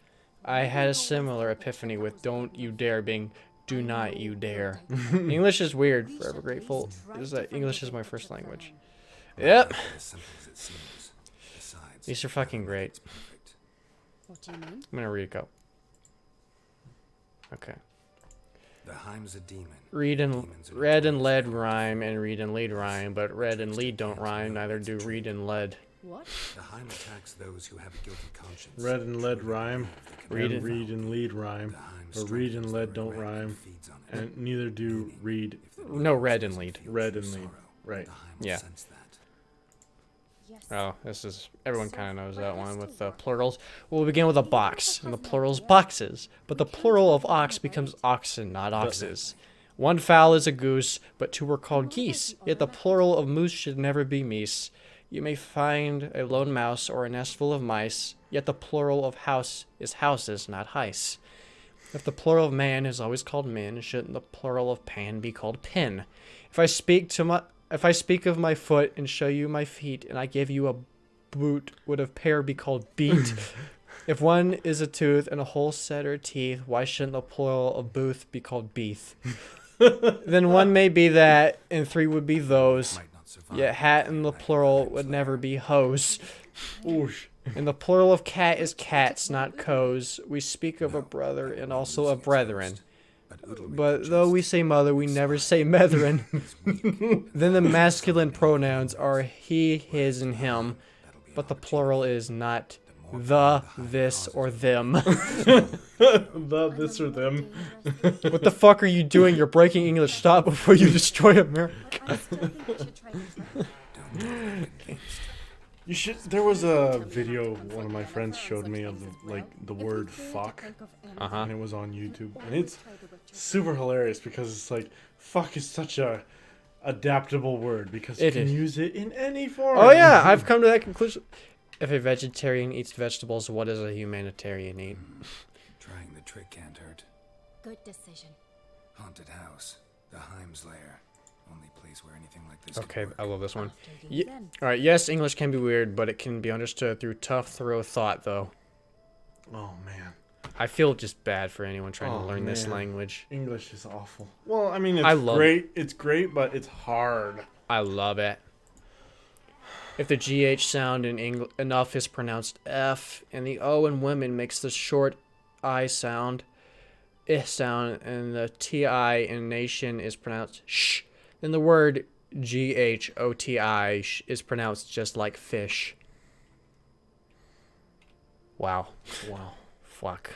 I had a similar epiphany with don't you dare being do not you dare. English is weird. Forever grateful is that English is my first language. Yep. These are fucking great. what do you mean? I'm gonna read a go. Okay. The Heim's a demon. Red and lead rhyme and read and lead rhyme, but red and lead don't rhyme, neither do read and lead. What? The Heim attacks those who have a guilty conscience. Red and lead rhyme, Read and read and lead rhyme, but read and lead don't rhyme, and neither do read. No, red and lead. Red and lead, right? Yeah. Oh, this is everyone kind of knows that one with the plurals. We'll begin with a box, and the plural's boxes, but the plural of ox becomes oxen, not oxes. One fowl is a goose, but 2 were called geese. Yet the plural of moose should never be meese. You may find a lone mouse or a nest full of mice, yet the plural of house is houses, not heis. If the plural of man is always called min, shouldn't the plural of pan be called pin? If I speak of my foot and show you my feet, and I give you a boot, would a pair be called beat? If one is a tooth and a whole set are teeth, why shouldn't the plural of booth be called beeth? Then 1 may be that, and 3 would be those. Yet hat in the plural would never be hose. Oosh. And the plural of cat is cats, not coes. We speak of a brother and also of brethren. But though we say mother, we never say methrin. Then the masculine pronouns are he, his, and him. But the plural is not the, this, or them. The, this, or them. What the fuck are you doing? You're breaking English. Stop before you destroy America. You should. There was a video one of my friends showed me of the word fuck, and it was on YouTube, and it's super hilarious because it's like fuck is such a adaptable word because you can use it in any form. Oh yeah, I've come to that conclusion. If a vegetarian eats vegetables, what does a humanitarian eat? Trying the trick can't hurt. Good decision. Haunted house. The Heim's lair. Only place where anything like this Okay, could work. I love this one. you then. Alright, yes, English can be weird, but it can be understood through tough, thorough thought, though. Oh, man. I feel just bad for anyone trying to Oh, learn this man. language. English is awful. Well, I mean, it's I love great. It's great, but it's hard. I love it. If the GH sound in enough is pronounced F, and the O in women makes the short I sound, sound, and the TI in nation is pronounced sh, then the word GHOTI is pronounced just like fish. Wow. Wow. Fuck.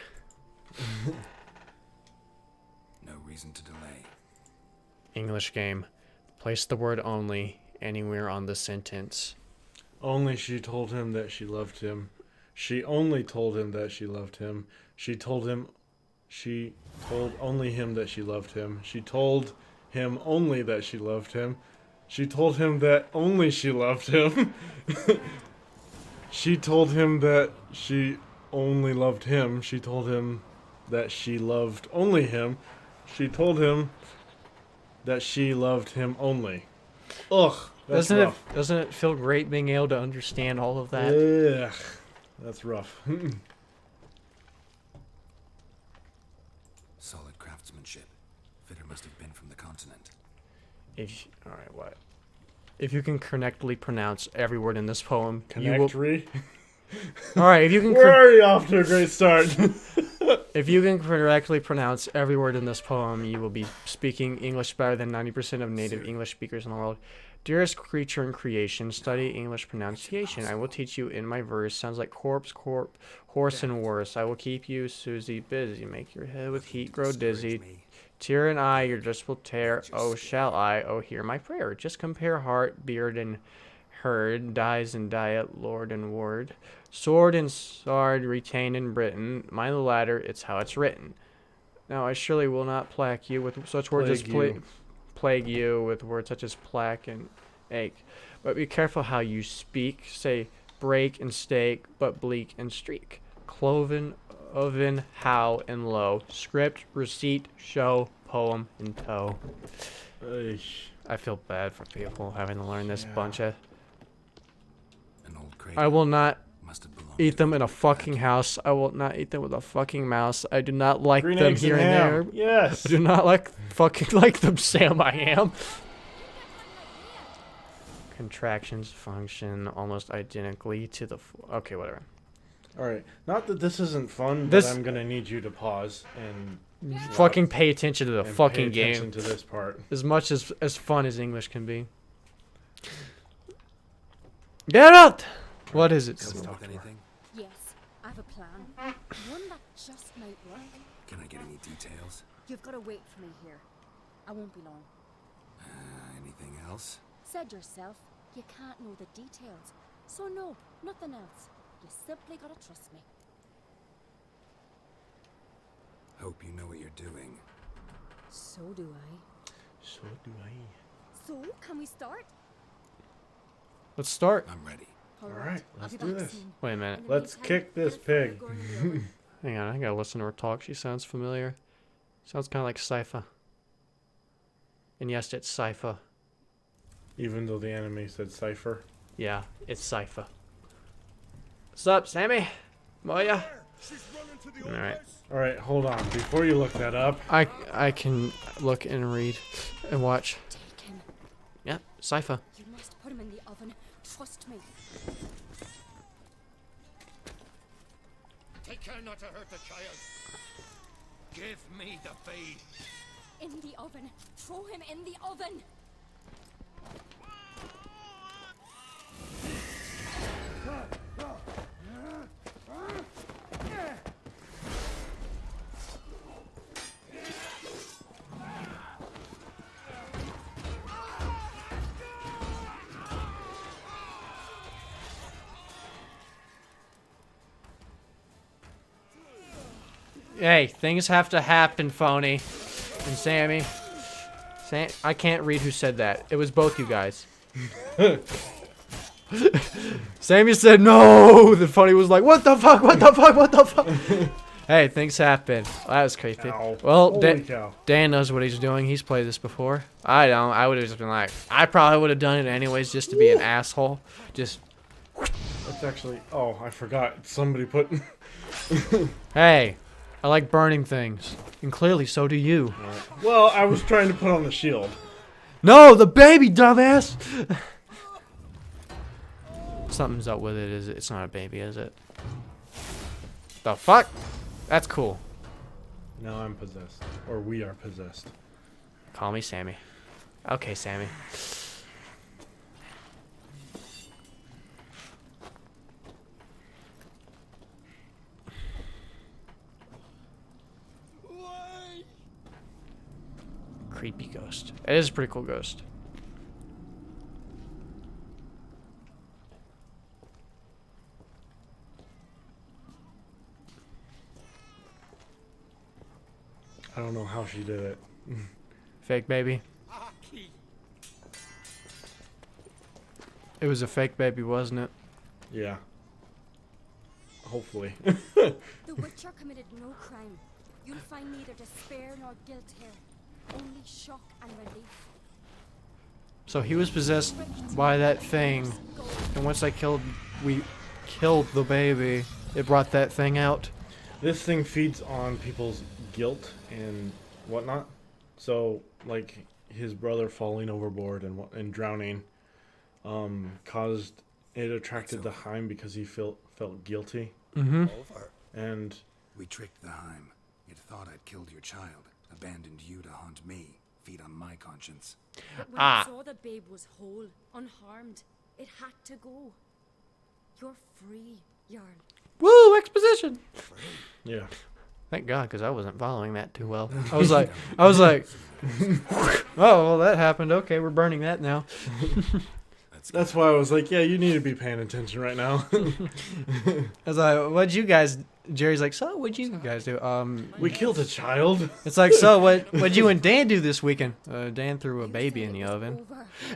No reason to delay. English game. Place the word only anywhere on the sentence. Only she told him that she loved him. She only told him that she loved him. She told only him that she loved him. She told him only that she loved him. She told him that only she loved him. She told him that she only loved him. She told him that she loved only him. She told him that she loved him only. Ugh, that's rough. Doesn't it feel great being able to understand all of that? Ugh, that's rough. Solid craftsmanship. Fitter must have been from the continent. Alright, what? If you can correctly pronounce every word in this poem, you will... Connectory? Alright, if you can... We're already off to a great start. If you can correctly pronounce every word in this poem, you will be speaking English better than 90% of native English speakers in the world. Dearest creature in creation, study English pronunciation. I will teach you in my verse. Sounds like corpse, horse, and worse. I will keep you, Susie, busy. Make your head with heat grow dizzy. Tear and eye, your dress will tear. Oh, shall I? Oh, hear my prayer. Just compare heart, beard, and herd. Dies and diet, lord and word. Sword and sword retain in Britain. Mind the latter, it's how it's written. Now I surely will not plague you with such words as plague you with words such as plaque and ache. But be careful how you speak. Say break and stake, but bleak and streak. Cloven, oven, how, and low. Script, receipt, show, poem, and toe. I feel bad for people having to learn this bunch of... I will not eat them in a fucking house. I will not eat them with a fucking mouse. I do not like Green them eggs here and and ham. there. Yes. I do not fucking like them, Sam. I am. Contractions function almost identically to the... Okay, whatever. Alright, not that this isn't fun, This- but I'm gonna need you to pause and... Fucking pay attention to the and fucking pay attention game. to this part. As much as fun as English can be. Get out! What is it? Yes, I have a plan. One that just might work. Can I get any details? You've got to wait for me here. I won't be long. Anything else? Said yourself, you can't know the details. So no, nothing else. You simply gotta trust me. Hope you know what you're doing. So do I. So do I. So, can we start? Let's start. I'm ready. Alright, let's do this. Wait a minute. Let's kick this pig. Hang on, I gotta listen to her talk. She sounds familiar. Sounds kind of like Sypha. And yes, it's Sypha. Even though the enemy said cipher. Yeah, it's Sypha. What's up, Sammy? Moya? Alright. Alright, hold on. Before you look that up. I can look and read and watch. Take him. Yep, Sypha. You must put him in the oven. Trust me. Take care not to hurt the child. Give me the babe. In the oven. Throw him in the oven. Hey, things have to happen, Phony. And Sammy. I can't read who said that. It was both you guys. Sammy said no. The funny was like, what the fuck? What the fuck? What the fuck? Hey, things happen. Well, that was creepy. Ow. Well, Holy cow. Dan knows what he's doing. He's played this before. I don't. I would have just been like, I probably would have done it anyways just to be an asshole. Just. That's actually. Oh, I forgot. Somebody put. Hey, I like burning things. And clearly so do you. Well, I was trying to put on the shield. No, the baby, dumbass! Something's up with it, is it? It's not a baby, is it? The fuck? That's cool. Now I'm possessed. Or we are possessed. Call me Sammy. Okay, Sammy. Creepy ghost. It is a pretty cool ghost. I don't know how she did it. Fake baby. It was a fake baby, wasn't it? Yeah. Hopefully. The Witcher committed no crime. You'll find neither despair nor guilt here. Only shock and relief. So he was possessed by that thing, and once we killed the baby, it brought that thing out. This thing feeds on people's guilt and whatnot. So, like, his brother falling overboard and drowning caused it attracted the Heim because he felt guilty. Mm-hmm. And we tricked the Heim. It thought I'd killed your child, abandoned you to haunt me, feed on my conscience. But when it saw the babe was whole, unharmed, it had to go. You're free, Jarl. Woo, exposition. Yeah. Thank God, because I wasn't following that too well. I was like, oh, well, that happened. Okay, we're burning that now. That's why I was like, yeah, you need to be paying attention right now. I was like, what'd you guys... Jerry's like, so what'd you guys do? We killed a child. It's like, so what'd you and Dan do this weekend? Dan threw a baby in the oven.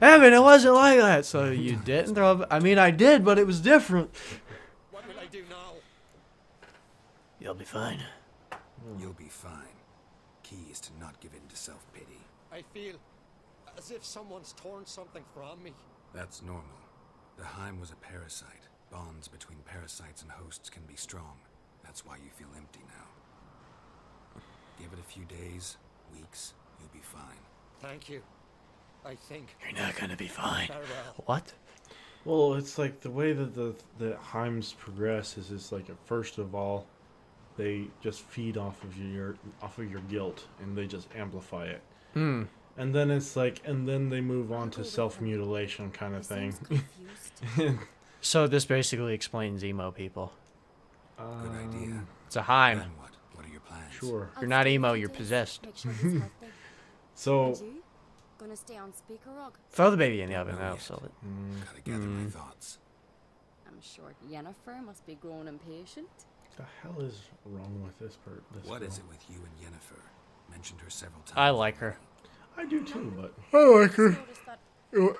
I mean, it wasn't like that. So you didn't throw I mean, I did, but it was different. What will I do now? You'll be fine. You'll be fine. Key is to not give in to self-pity. I feel as if someone's torn something from me. That's normal. The Heim was a parasite. Bonds between parasites and hosts can be strong. That's why you feel empty now. Give it a few days, weeks, you'll be fine. Thank you. I think you're not gonna be fine. Farewell. What? Well, it's like the way that the Heims progress is it's like first of all, they just feed off of your guilt and they just amplify it. Hmm. And then it's like, and then they move on to self-mutilation kind of thing. So this basically explains emo people. Good idea. It's a Heim. Then what? What are your plans? Sure. You're not emo, you're possessed. So, Gonna stay on speaker rock. Throw the baby in the oven, that'll solve it. Gotta gather my thoughts. I'm sure Yennefer must be growing impatient. the hell is wrong with this part? What is it with you and Yennefer? Mentioned her several times. I like her. I do too, but I like her. You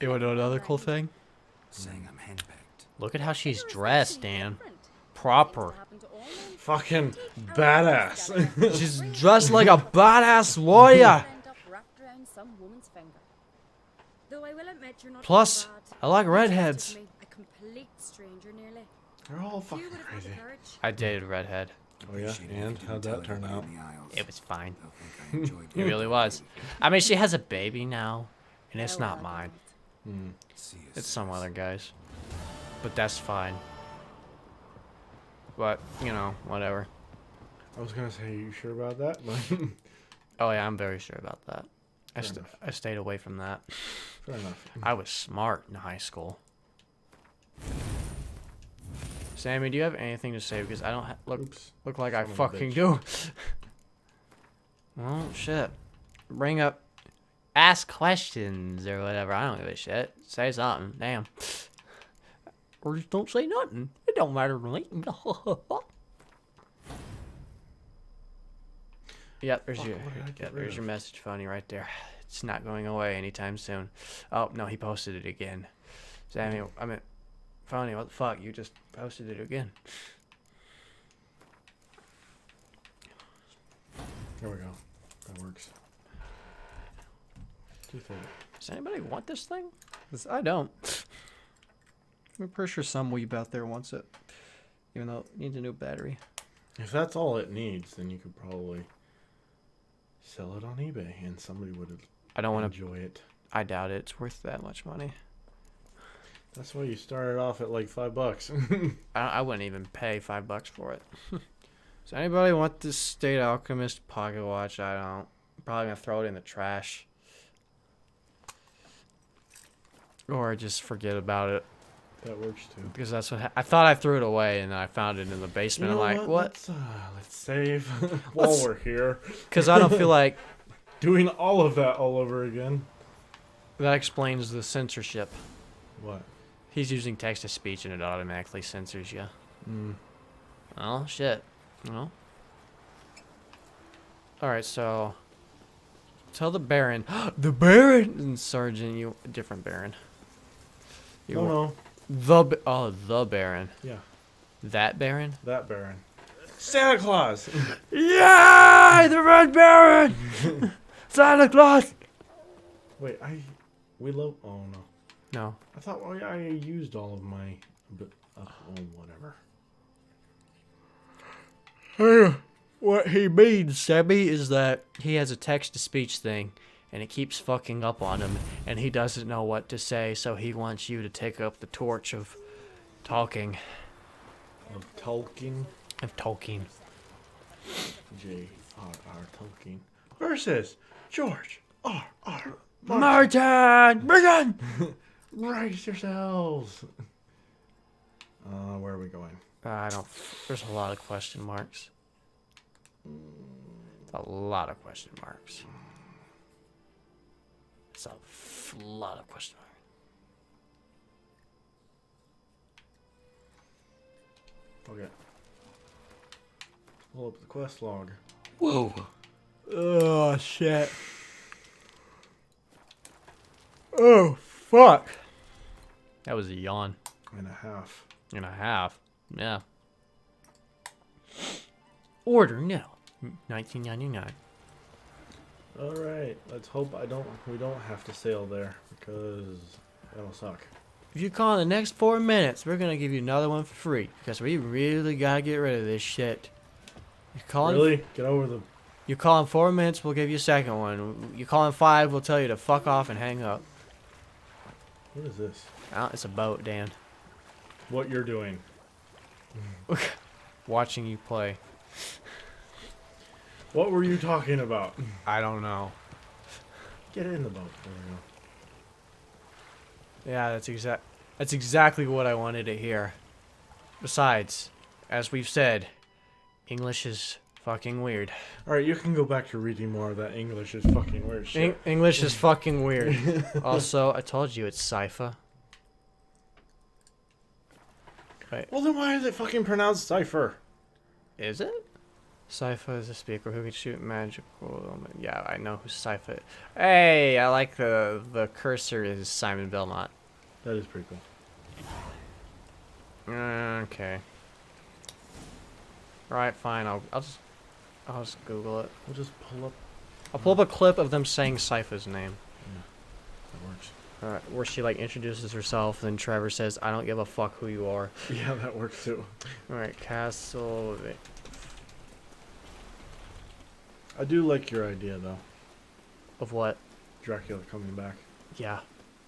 want to know another cool thing? Saying I'm handpicked. Look at how she's dressed, Dan. Proper. fucking badass. She's dressed like a badass warrior. Plus, I like redheads. They're all fucking crazy. I dated a redhead. Oh yeah, and how'd that turn out? It was fine. It really was. I mean, she has a baby now, and it's not mine. It's some other guy's. But that's fine. But, you know, whatever. I was gonna say, you sure about that? Oh yeah, I'm very sure about that. Fair I stayed away from that. Fair enough. I was smart in high school. Sammy, do you have anything to say? Because I don't look like I Son of a fucking bitch. do. Well, shit. Bring up, ask questions or whatever. I don't give a shit. Say something. Damn. Or just don't say nothing. It don't matter to me. Yep, there's your message, funny right there. It's not going away anytime soon. Oh no, he posted it again. Sammy, I mean, Fonny, what the fuck? You just posted it again. There we go. That works. 230. Does anybody want this thing? 'Cause I don't. I'm pretty sure some weeb out there wants it. Even though it needs a new battery. If that's all it needs, then you could probably sell it on eBay and somebody would I don't want to enjoy it. I doubt it. It's worth that much money. That's why you started off at like $5. I wouldn't even pay $5 for it. Does anybody want this State Alchemist pocket watch? I don't. I'm probably gonna throw it in the trash. Or just forget about it. That works too. Because that's what I thought I threw it away and then I found it in the basement. You know I'm like, what? Let's save while we're here. Because I don't feel like doing all of that all over again. That explains the censorship. What? He's using text to speech and it automatically censors you. Mm. Oh shit. Well. Alright, so tell the Baron. The Baron and Sergeant, you different Baron. You No. the Baron. Yeah. That Baron? That Baron. Santa Claus! Yay! The Red Baron! Santa Claus! Wait, we love. Oh no. No. I thought I used all of my. Whatever. What he means, Sammy, is that he has a text-to-speech thing, and it keeps fucking up on him, and he doesn't know what to say, so he wants you to take up the torch of talking. Of Tolkien? Of Tolkien. J.R.R. Tolkien. Versus George R.R. Martin! Begin! Brace yourselves! Where are we going? I don't... There's a lot of question marks. A lot of question marks. It's a lot of question marks. Okay. Pull up the quest log. Whoa. Oh, shit. Oh, fuck. That was a yawn. And a half. And a half. Yeah. Order now. 1999. All right. Let's hope we don't have to sail there because that'll suck. If you call in the next 4 minutes, we're gonna give you another one for free because we really gotta get rid of this shit. You call really? Get over the. You call in 4 minutes, we'll give you a second one. You call in 5, we'll tell you to fuck off and hang up. What is this? It's a boat, Dan. What you're doing? Watching you play. What were you talking about? I don't know. Get in the boat. There we go. Yeah, that's exactly what I wanted to hear. Besides, as we've said, English is fucking weird. Alright, you can go back to reading more of that English is fucking weird shit. English is fucking weird. Also, I told you it's Sypha. Right. Well, then why is it fucking pronounced cipher? Is it? Sypha is a speaker who can shoot magical. Yeah, I know who Sypha is. Hey, I like the cursor is Simon Belmont. That is pretty cool. Okay. Alright, fine. I'll just Google it. We'll just pull up. I'll pull up a clip of them saying Sypha's name. Yeah, that works. Alright, where she like introduces herself, then Trevor says, "I don't give a fuck who you are." Yeah, that works too. Alright, Castle. I do like your idea though. Of what? Dracula coming back. Yeah,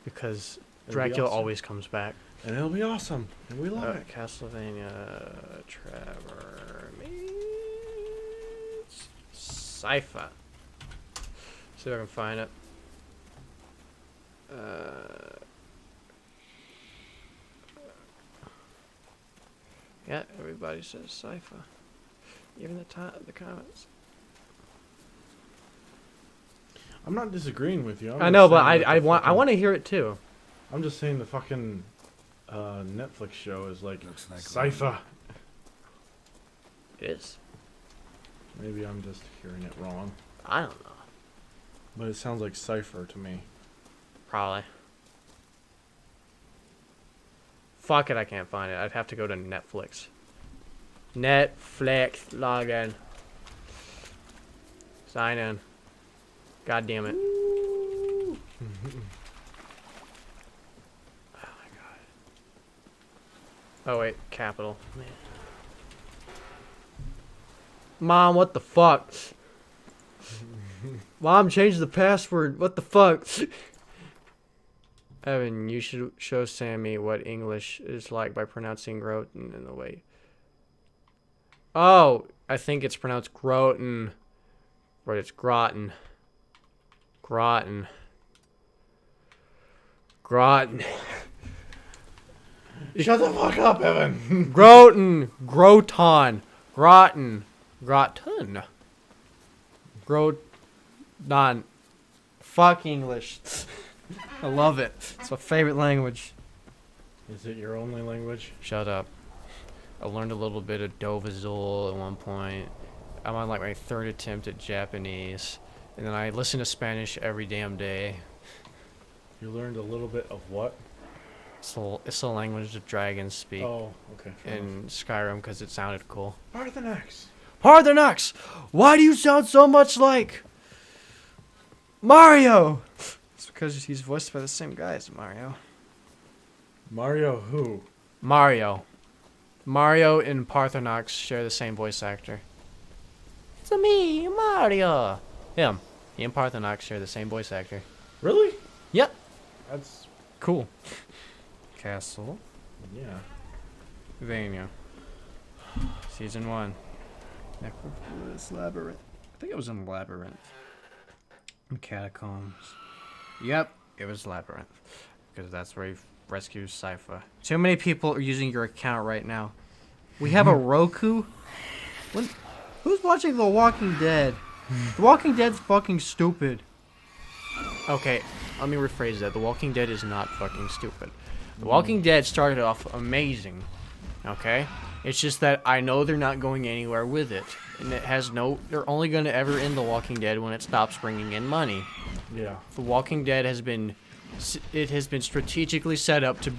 because It'll Dracula be awesome. always comes back. And it'll be awesome. And we love it. Castlevania Trevor meets Sypha. See if I can find it. Yeah, everybody says Sypha. Even the comments. I'm not disagreeing with you. I know, but I want to hear it too. I'm just saying the fucking Netflix show is like Looks like Sypha. It is. Maybe I'm just hearing it wrong. I don't know. But it sounds like cipher to me. Probably. Fuck it, I can't find it. I'd have to go to Netflix. Netflix login. Sign in. God damn it. Oh my god. Oh wait, capital. Man. Mom, what the fuck? Mom, change the password. What the fuck? Evan, you should show Sammy what English is like by pronouncing Groton in the way. Oh, I think it's pronounced Groton. But it's Groton. Groton. Groton. Shut the fuck up, Evan. Groton. Groton. Groton. Groton. Groton. Fuck English. I love it. It's my favorite language. Is it your only language? Shut up. I learned a little bit of Dovazul at one point. I'm on like my 3rd attempt at Japanese. And then I listen to Spanish every damn day. You learned a little bit of what? It's the language the dragons speak. Oh, okay. In Skyrim because it sounded cool. Parthenax. Parthenax! Why do you sound so much like Mario? It's because he's voiced by the same guy as Mario. Mario who? Mario. Mario and Parthenax share the same voice actor. It's me, Mario. Him. He and Parthenax share the same voice actor. Really? Yep. That's cool. Castle. Yeah. Vania. Season 1. Necropolis Labyrinth. I think it was in Labyrinth. Catacombs. Yep, it was Labyrinth. Because that's where he rescues Sypha. Too many people are using your account right now. We have a Roku? Who's watching The Walking Dead? The Walking Dead's fucking stupid. Okay, let me rephrase that. The Walking Dead is not fucking stupid. The Walking Dead started off amazing. Okay? It's just that I know they're not going anywhere with it. And it has no... They're only going to ever end The Walking Dead when it stops bringing in money. Yeah. The Walking Dead has been... It has been strategically set up to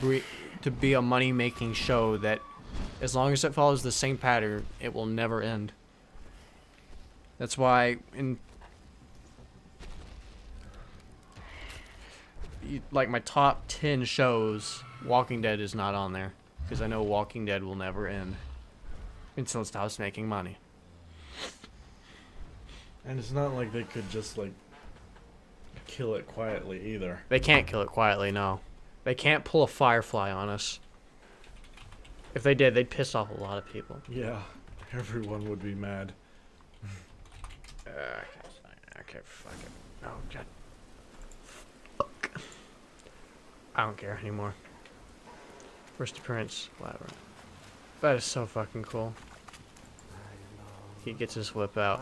be a money-making show that, as long as it follows the same pattern, it will never end. That's why like my top 10 shows, Walking Dead is not on there. Because I know Walking Dead will never end until it stops making money. And it's not like they could just, like, kill it quietly either. They can't kill it quietly, no. They can't pull a Firefly on us. If they did, they'd piss off a lot of people. Yeah, everyone would be mad. Okay, fuck it. Oh, God. Fuck. I don't care anymore. First appearance, Labyrinth. That is so fucking cool. He gets his whip out.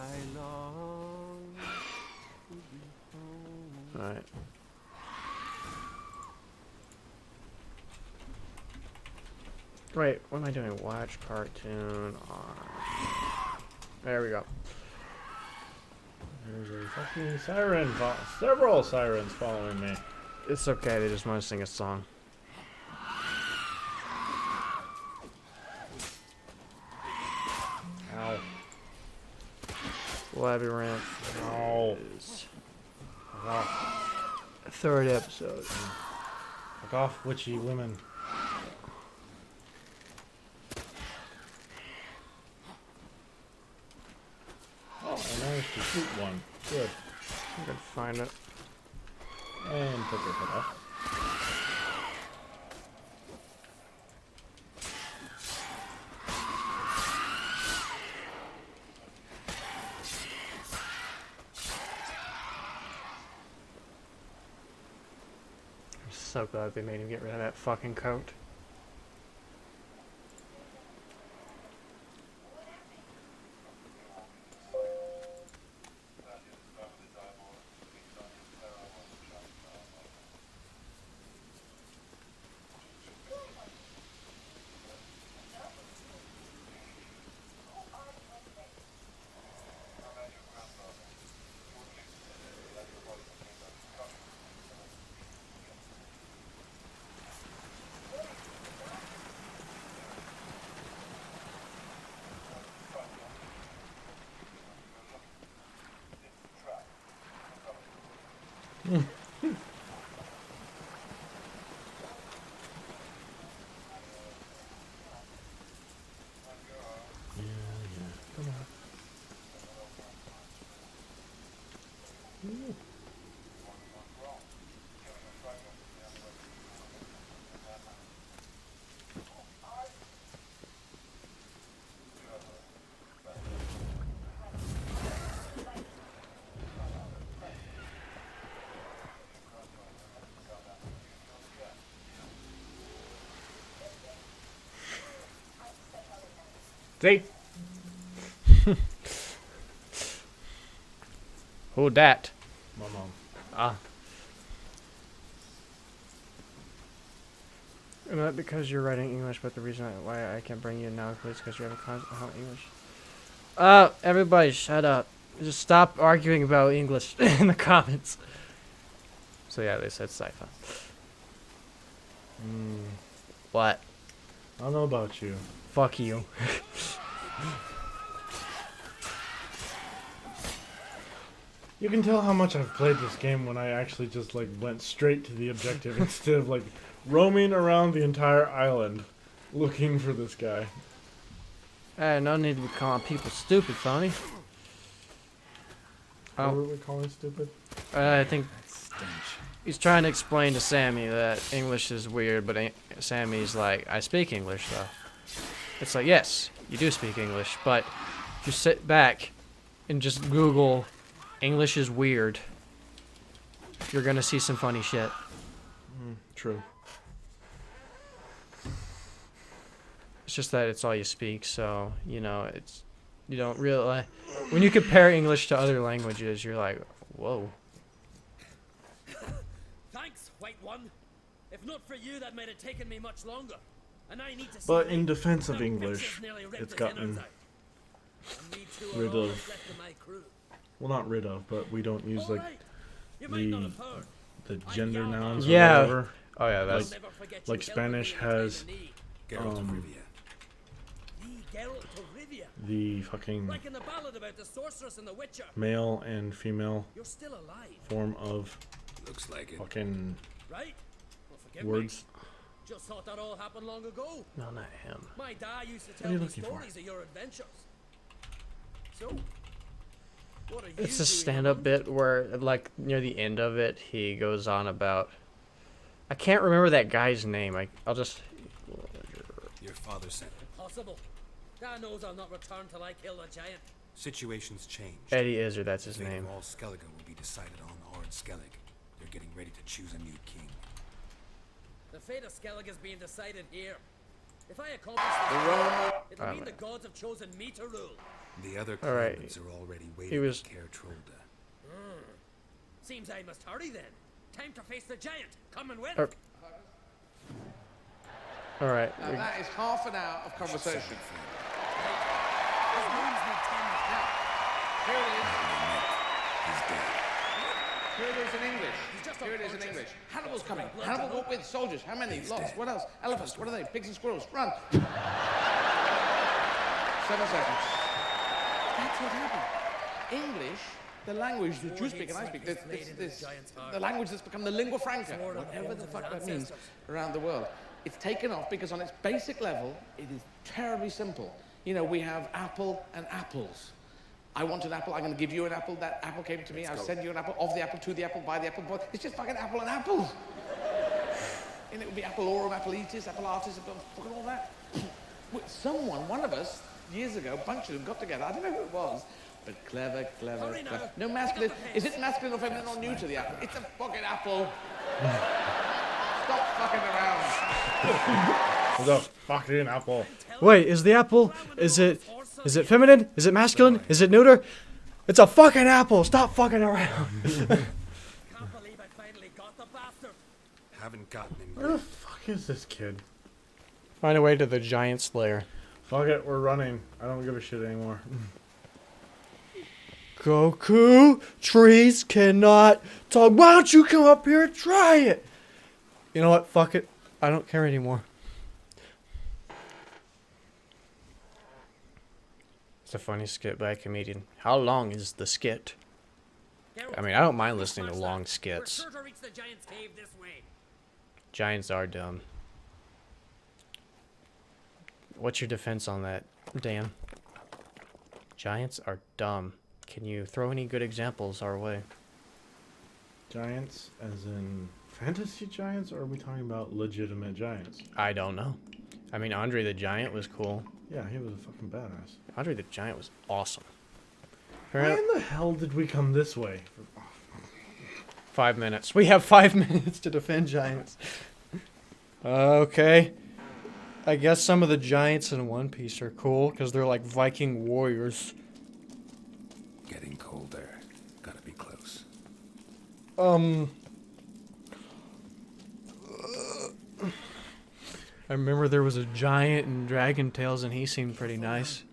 Alright. Wait, what am I doing? Watch cartoon on. There we go. There's a fucking siren. Several sirens following me. It's okay, they just want to sing a song. Ow. Labyrinth. Ow. Ow. 3rd episode. Fuck off, witchy women. Oh, I managed to shoot one. Good. I can find it. And took her head off. I'm so glad they made him get rid of that fucking coat. See? Who dat? My mom. Ah. Not because you're writing English, but the reason why I can't bring you now is because you have a English. Everybody shut up. Just stop arguing about English in the comments. So yeah, they said sci-fi. What? I don't know about you. Fuck you. You can tell how much I've played this game when I actually just like went straight to the objective instead of like roaming around the entire island looking for this guy. Hey, no need to be calling people stupid, Tony. What were we calling stupid? I think he's trying to explain to Sammy that English is weird, but Sammy's like, I speak English though. It's like, yes, you do speak English, but if you sit back and just Google English is weird, you're gonna see some funny shit. True. It's just that it's all you speak, so, you know, it's, you don't realize, when you compare English to other languages, you're like, whoa. Thanks, White One. If not for you, that might have taken me much longer. And I need to see But in defense of English, it's gotten rid of, well, not rid of, but we don't use like the gender nouns or whatever. Oh yeah, that's like Spanish has the fucking male and female form of fucking words. Just thought that all happened long ago. No, not him. My dad used to What are tell you me looking for? stories of your adventures. So, what are you It's a doing stand-up bit where, like, near the end of it, he goes on about... I can't remember that guy's name. I'll just... Your father sent it. Impossible. Dad knows I'll not return till I kill the giant. Situations change. Eddie Izzard, that's his The fate name. of all Skellige will be decided on Ard Skellig. They're getting ready to choose a new king. The fate of Skellige is being decided here. If I accomplish this, it'll mean the gods have chosen me to rule. The other All right. claimants are already waiting He was... at Caer Trolda. Seems I must hurry then. Time to face the giant. Come and win. All right. Now that is half an hour of conversation. Here it is. Here it is in English. Here it is in English. Hannibal's coming. Hannibal, what with? Soldiers. How many? Lots. What else? Elephants. What are they? Pigs and squirrels. Run. 7 seconds. That's what happened. English, the language that you speak and I speak, the language that's become the lingua franca, whatever the fuck that means around the world. It's taken off because on its basic level, it is terribly simple. You know, we have apple and apples. I want an apple, I'm going to give you an apple, that apple came to me, I'll send you an apple, of the apple, to the apple, by the apple, but it's just fucking apple and apples. And it would be apple-orum, apple-eatis, apple-artis, fucking all that. Someone, one of us, years ago, a bunch of them got together, I don't know who it was, but clever. No masculine, is it masculine or feminine or new to the apple? It's a fucking apple. Stop fucking around. The fucking apple. Wait, is the apple... Is it feminine? Is it masculine? Is it neuter? It's a fucking apple. Stop fucking around. Haven't gotten him Where the fuck is this kid? Find a way to the giant slayer. Fuck it, we're running. I don't give a shit anymore. Goku, trees cannot talk. Why don't you come up here and try it? You know what? Fuck it. I don't care anymore. It's a funny skit by a comedian. How long is the skit? I mean, I don't mind listening to long skits. We're sure to reach the giant's cave this way. Giants are dumb. What's your defense on that, Dan? Giants are dumb. Can you throw any good examples our way? Giants, as in fantasy giants, or are we talking about legitimate giants? I don't know. I mean, Andre the Giant was cool. Yeah, he was a fucking badass. Andre the Giant was awesome. Why in the hell did we come this way? 5 minutes. We have 5 minutes to defend giants. Okay. I guess some of the giants in One Piece are cool because they're like Viking warriors. Getting cold there. Gotta be close. I remember there was a giant in Dragon Tales and he seemed pretty nice.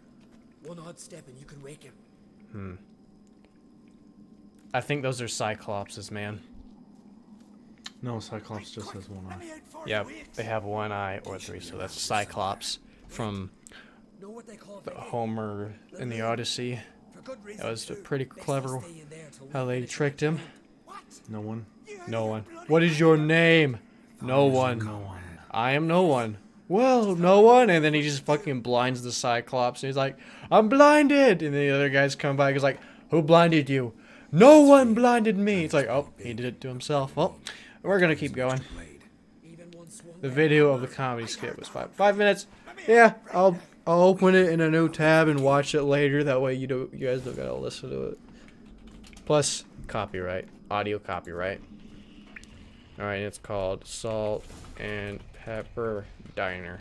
One odd step and you can wake him. I think those are Cyclopses, man. No, Cyclops just has one eye. Yep, they have one eye or three, so that's Cyclops from the Homer in the Odyssey. That was pretty clever how they tricked him. No one. No one. What is your name? No one. No one. I am no one. Well, no one. And then he just fucking blinds the Cyclops. And he's like, I'm blinded. And then the other guys come by. He's like, who blinded you? No one blinded me. It's like, oh, he did it to himself. Well, we're going to keep going. The video of the comedy skit was 5 minutes. Yeah, I'll open it in a new tab and watch it later. That way you guys don't gotta listen to it. Plus, copyright. Audio copyright. Alright, it's called Salt and Pepper Diner.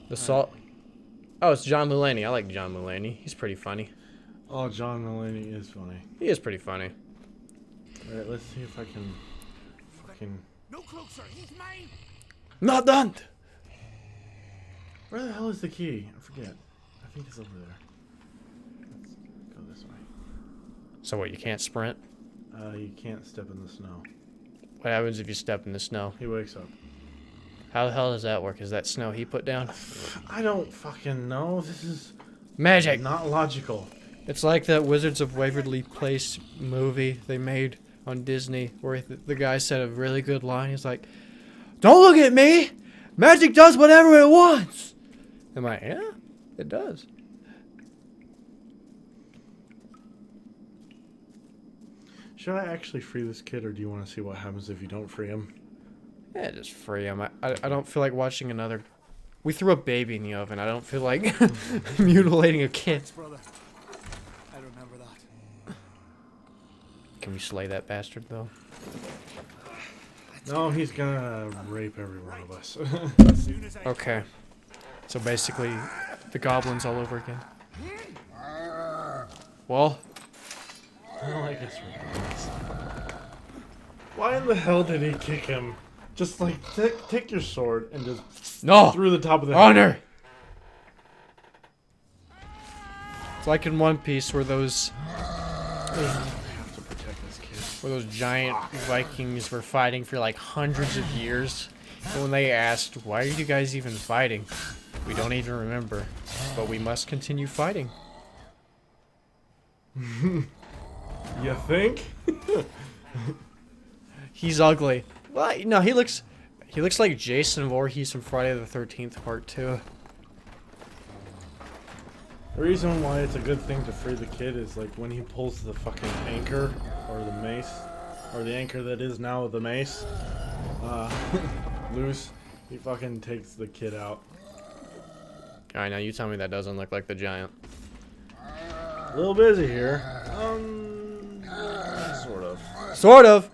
The salt... Oh, it's John Mulaney. I like John Mulaney. He's pretty funny. Oh, John Mulaney is funny. He is pretty funny. Alright, let's see if I can fucking... No closer, he's mine! Not done! Where the hell is the key? I forget. I think it's over there. Let's go this way. So what, you can't sprint? You can't step in the snow. What happens if you step in the snow? He wakes up. How the hell does that work? Is that snow he put down? I don't fucking know. This is... magic! Not logical. It's like that Wizards of Waverly Place movie they made on Disney where the guy said a really good line. He's like, don't look at me! Magic does whatever it wants! I'm like, yeah, it does. Should I actually free this kid, or do you want to see what happens if you don't free him? Yeah, just free him. I don't feel like watching another... We threw a baby in the oven. I don't feel like mutilating a kid. Brother. I remember that. Can we slay that bastard, though? No, he's gonna rape every one of us. Okay. So basically, the goblins all over again. Well... I don't like this ridiculous. Why in the hell did he kick him? Just like, take your sword and just... No! Through the top of the Honor! head. It's like in One Piece where those... have to protect this kid. Where those giant Vikings were fighting for like hundreds of years. And when they asked, why are you guys even fighting? We don't even remember. But we must continue fighting. You think? He's ugly. Well, no, he looks like Jason Voorhees from Friday the 13th Part 2. The reason why it's a good thing to free the kid is like when he pulls the fucking anchor or the mace, or the anchor that is now the mace, loose, he fucking takes the kid out. Alright, now you tell me that doesn't look like the giant. A little busy here. Sort of. Sort of!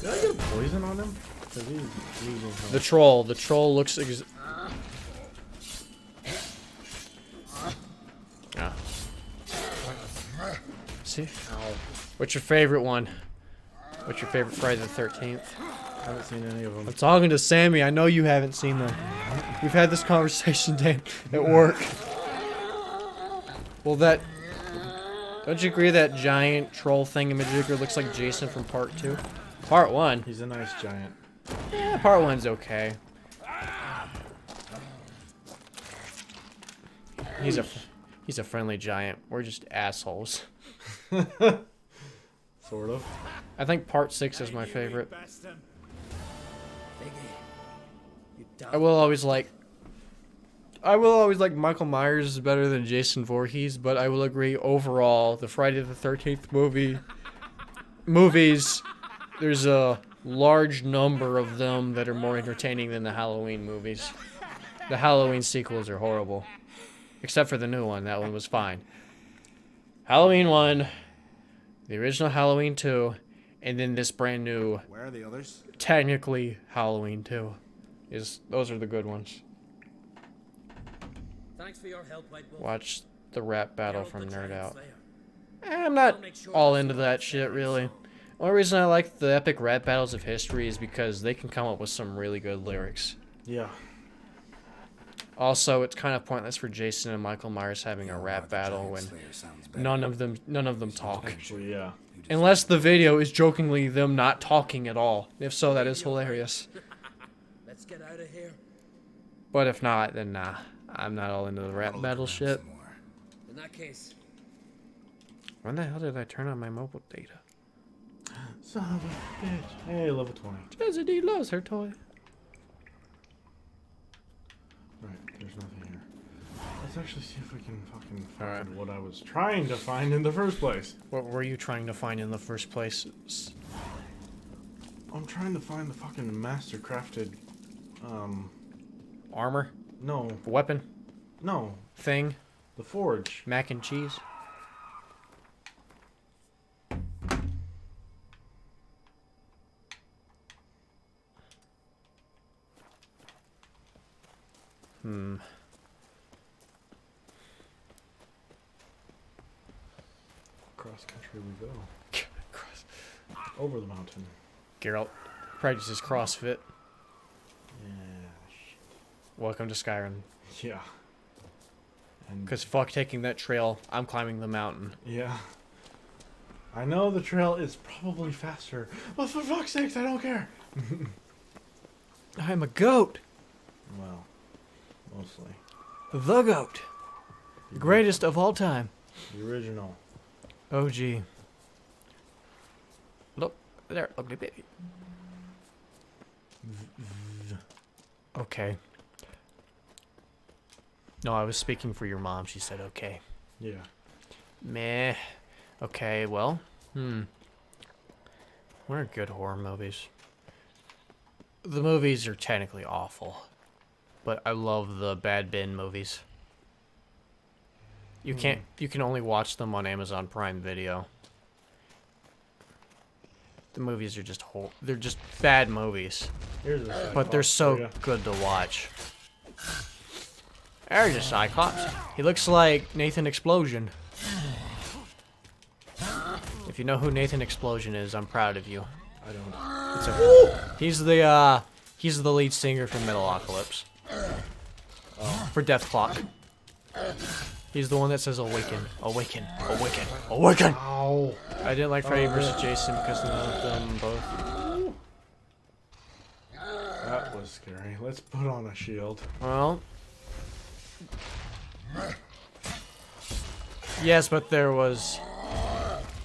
Did I get poison on him? 'Cause he's losing health. The troll. The troll looks yeah. See? Ow. What's your favorite one? What's your favorite Friday the 13th? I haven't seen any of them. I'm talking to Sammy. I know you haven't seen them. We've had this conversation, Dan, at work. Well, that... Don't you agree that giant troll thingamajigger looks like Jason from Part 2? Part 1. He's a nice giant. Yeah, Part 1's okay. He's a friendly giant. We're just assholes. Sort of. I think Part 6 is my favorite. I will always like Michael Myers is better than Jason Voorhees, but I will agree overall the Friday the 13th movies, there's a large number of them that are more entertaining than the Halloween movies. The Halloween sequels are horrible. Except for the new one. That one was fine. Halloween 1, the original Halloween 2, and then this brand new... Where are the others? Technically Halloween 2. Those are the good ones. Thanks for your help, White Wolf. Watch the rap battle Geralt from the Nerd Giant Out. Slayer. I'm not I'll make sure all the into sword that is shit, very really. strong. Only reason I like the epic rap battles of history is because they can come up with some really good lyrics. Yeah. Also, it's kind of pointless for Jason and Michael Myers having a rap battle when none of them talk. Actually, yeah. Unless the video is jokingly them not talking at all. If so, that is hilarious. Let's get out of here. But if not, then nah. I'm not all into the rap battle shit. In that case, When the hell did I turn on my mobile data? Son of a bitch. Hey, level 20. Chastity loves her toy. Right, there's nothing here. Let's actually see if we can fucking find what I was trying to find in the first place. What were you trying to find in the first place? I'm trying to find the fucking master crafted, Armor? No. Weapon? No. Thing? The forge. Mac and cheese? Cross country we go. Over the mountain. Geralt practices CrossFit. Yeah. Welcome to Skyrim. Yeah. Because fuck taking that trail, I'm climbing the mountain. Yeah. I know the trail is probably faster, but for fuck's sakes, I don't care. I'm a goat. Well, mostly. The goat. The greatest of all time. The original. OG. Look, there, ugly baby. Okay. No, I was speaking for your mom. She said okay. Yeah. Meh. Okay, well, what are good horror movies? The movies are technically awful, but I love the bad bin movies. You can only watch them on Amazon Prime Video. The movies are just they're just bad movies. Here's a but they're Cyclops for so ya. good to watch. There's a Cyclops. He looks like Nathan Explosion. If you know who Nathan Explosion is, I'm proud of you. I don't. It's okay. He's the lead singer from Metalocalypse. For Death Clock. He's the one that says awaken, awaken, awaken, awaken. Ow. I didn't like Freddy vs. Jason because none of them both. That was scary. Let's put on a shield. Well. Yes, but there was...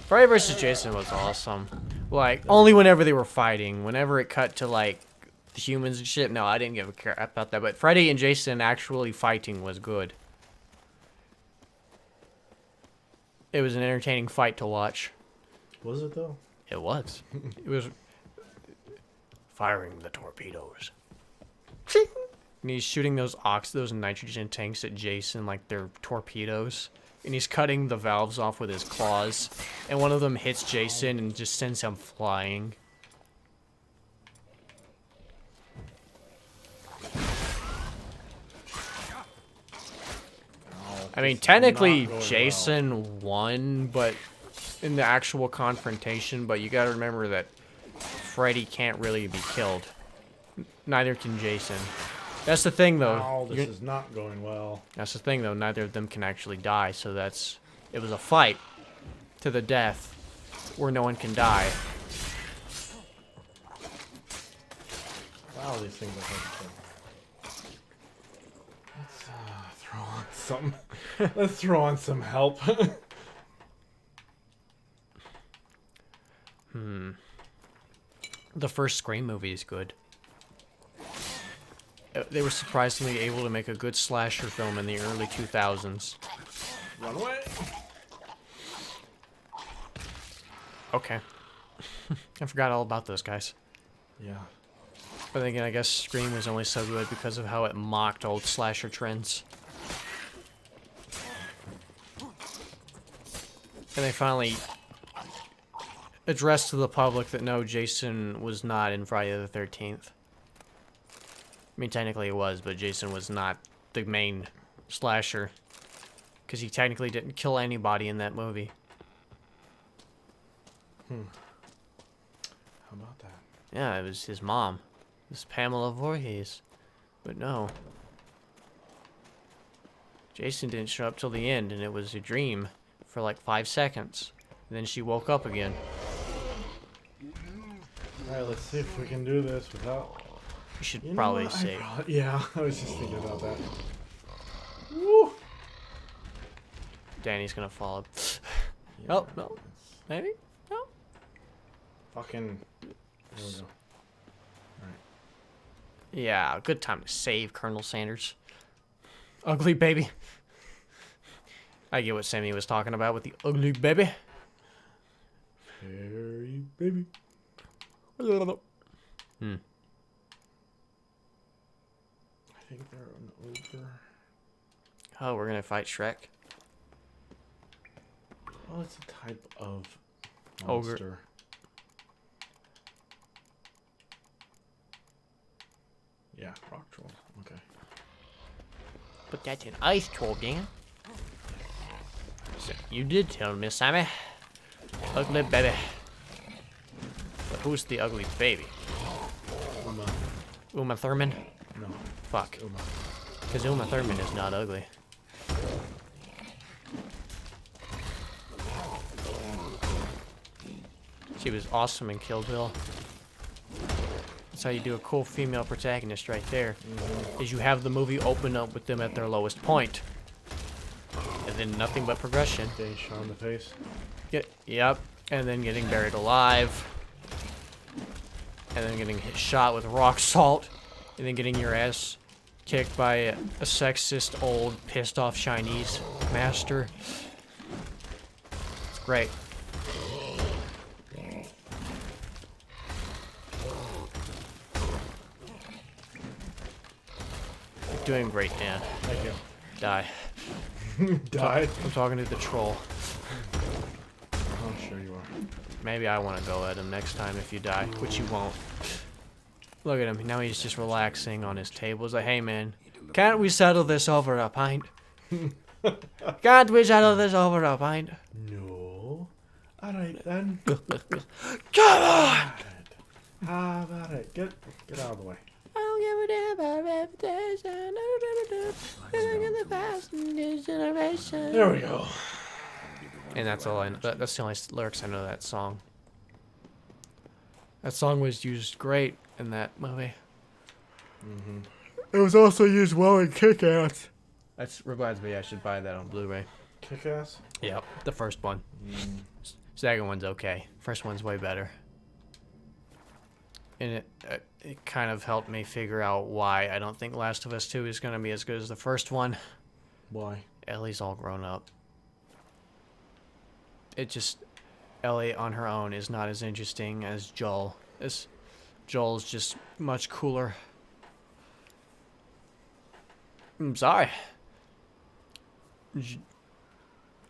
Freddy vs. Jason was awesome. Like, only whenever they were fighting. Whenever it cut to, like, the humans and shit, no, I didn't give a care about that. But Freddy and Jason actually fighting was good. It was an entertaining fight to watch. Was it, though? It was. It was... Firing the torpedoes. And he's shooting those nitrogen tanks at Jason like they're torpedoes. And he's cutting the valves off with his claws. And one of them hits Jason and just sends him flying. I mean, technically Jason won, but in the actual confrontation, but you gotta remember that Freddy can't really be killed. Neither can Jason. That's the thing, though. Oh, this is not going well. That's the thing, though. Neither of them can actually die, so it was a fight to the death where no one can die. Wow, these things are hard to kill. Let's throw on some. Let's throw on some help. The first Scream movie is good. They were surprisingly able to make a good slasher film in the early 2000s. Run away. Okay. I forgot all about those guys. Yeah. But then again, I guess Scream was only so good because of how it mocked old slasher trends. And they finally addressed to the public that no, Jason was not in Friday the 13th. I mean, technically it was, but Jason was not the main slasher. Because he technically didn't kill anybody in that movie. How about that? Yeah, it was his mom. It was Pamela Voorhees. But no. Jason didn't show up till the end, and it was a dream for like 5 seconds. And then she woke up again. Alright, let's see if we can do this without... You should know probably what? save. Yeah, I was just thinking about that. Woo! Danny's gonna fall up. Oh, no. Maybe? No. Fucking... There we go. Alright. Yeah, good time to save Colonel Sanders. Ugly baby. I get what Sammy was talking about with the ugly baby. Fairy baby. Hmm. I think they're an ogre. Oh, we're gonna fight Shrek. Oh, it's a type of Ogre. monster. Yeah, rock troll. Okay. But that's an ice troll, Dan. So you did tell me, Sammy. Ugly baby. But who's the ugly baby? Uma. Uma Thurman? No. Fuck. Uma. Because Uma Thurman is not ugly. She was awesome in Kill Bill. That's how you do a cool female protagonist right there. Is you have the movie open up with them at their lowest point. And then nothing but progression. Getting shot in the face. Yep. And then getting buried alive. And then getting shot with rock salt. And then getting your ass kicked by a sexist, old, pissed off Chinese master. It's great. You're doing great, Dan. Thank you. Die. Die? I'm talking to the troll. Oh, sure you are. Maybe I want to go at him next time if you die, which you won't. Look at him. Now he's just relaxing on his table. He's like, hey, man, can't we settle this over a pint? Can't we settle this over a pint? No. Alright then. Come on! How about it? Get out of the way. I don't give a damn about reputation. Look at the past in this generation. There we go. And that's all that's the only lyrics I know of that song. That song was used great in that movie. It was also used well in Kick-Ass. That reminds me I should buy that on Blu-ray. Kick-Ass? Yep, the first one. Second one's okay. First one's way better. And it kind of helped me figure out why I don't think Last of Us 2 is going to be as good as the first one. Why? Ellie's all grown up. It just... Ellie on her own is not as interesting as Joel. Joel's just much cooler. I'm sorry.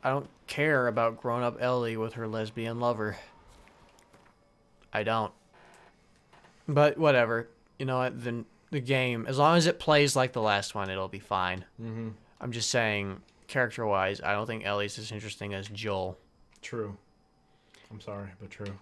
I don't care about grown-up Ellie with her lesbian lover. I don't. But whatever. You know what? The game, as long as it plays like the last one, it'll be fine. I'm just saying, character-wise, I don't think Ellie's as interesting as Joel. True. I'm sorry, but true.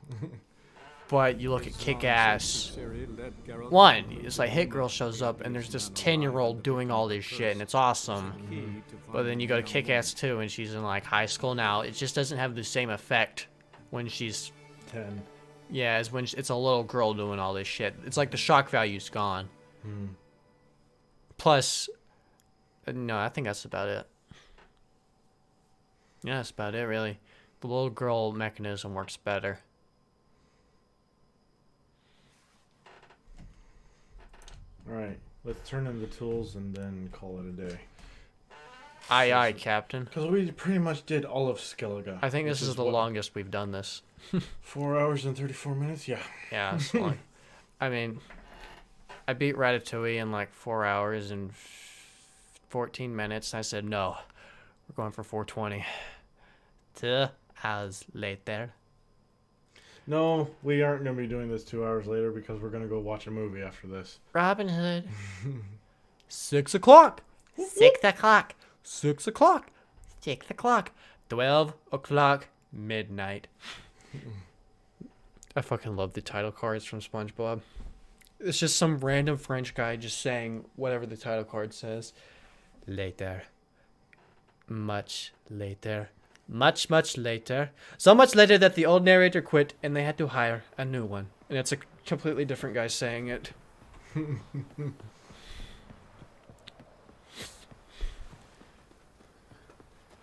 But you look at Kick-Ass 1, it's like Hit Girl shows up and there's this 10-year-old doing all this shit and it's awesome. But then you go to Kick-Ass 2 and she's in like high school now. It just doesn't have the same effect when she's 10. Yeah, as when it's a little girl doing all this shit. It's like the shock value's gone. Plus, no, I think that's about it. Yeah, that's about it, really. The little girl mechanism works better. Alright, let's turn in the tools and then call it a day. Aye, aye, Captain. Because we pretty much did all of Skellige. I think this is the longest we've done this. 4 hours and 34 minutes? Yeah. Yeah, it's long. I mean, I beat Ratatouille in like 4 hours and 14 minutes. And I said, no, we're going for 420. 2 hours later. No, we aren't going to be doing this 2 hours later because we're going to go watch a movie after this. Robin Hood. 6 o'clock. 6 o'clock. 6 o'clock. 6 o'clock. 12 o'clock. Midnight. I fucking love the title cards from SpongeBob. It's just some random French guy just saying whatever the title card says. Later. Much later. Much, much later. So much later that the old narrator quit and they had to hire a new one. And it's a completely different guy saying it.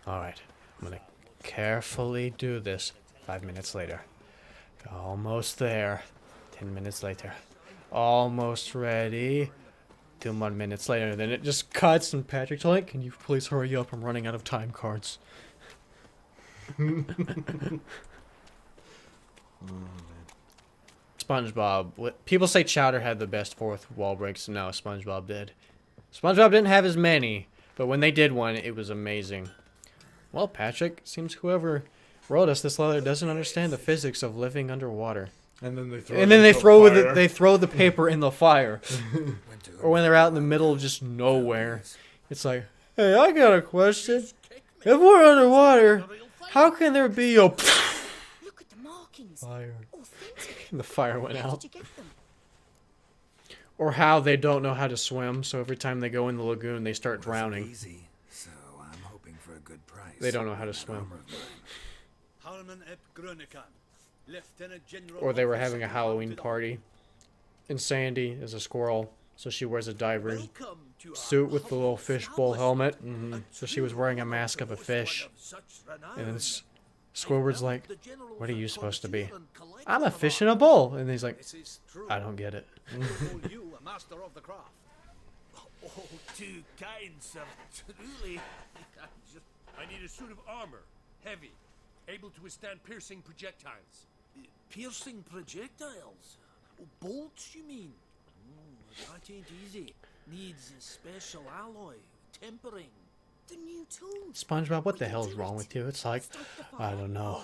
Alright. I'm gonna carefully do this. 5 minutes later. Almost there. 10 minutes later. Almost ready. 2 more minutes later. Then it just cuts and Patrick's like, can you please hurry up? I'm running out of time cards. SpongeBob. People say Chowder had the best fourth wall breaks. No, SpongeBob did. SpongeBob didn't have as many, but when they did one, it was amazing. Well, Patrick, seems whoever wrote us this letter doesn't understand the physics of living underwater. And then they throw the paper in the fire. Or when they're out in the middle of just nowhere. It's like, hey, I got a question. If we're underwater, how can there be a fire? The fire went out. Or how they don't know how to swim, so every time they go in the lagoon, they start drowning. So I'm hoping for a good price. They don't know how to swim. Or they were having a Halloween party. And Sandy is a squirrel, so she wears a diver suit with the little fishbowl helmet. So she was wearing a mask of a fish. And then Squidward's like, what are you supposed to be? I'm a fish in a bowl. And he's like, I don't get it. You, a master of the craft. Oh, too kind, sir. Truly. I need a suit of armor, heavy, able to withstand piercing projectiles. Piercing projectiles? Oh, bolts, you mean? That ain't easy. Needs a special alloy, tempering. The new tools. SpongeBob, what the hell is wrong with you? It's like, I don't know,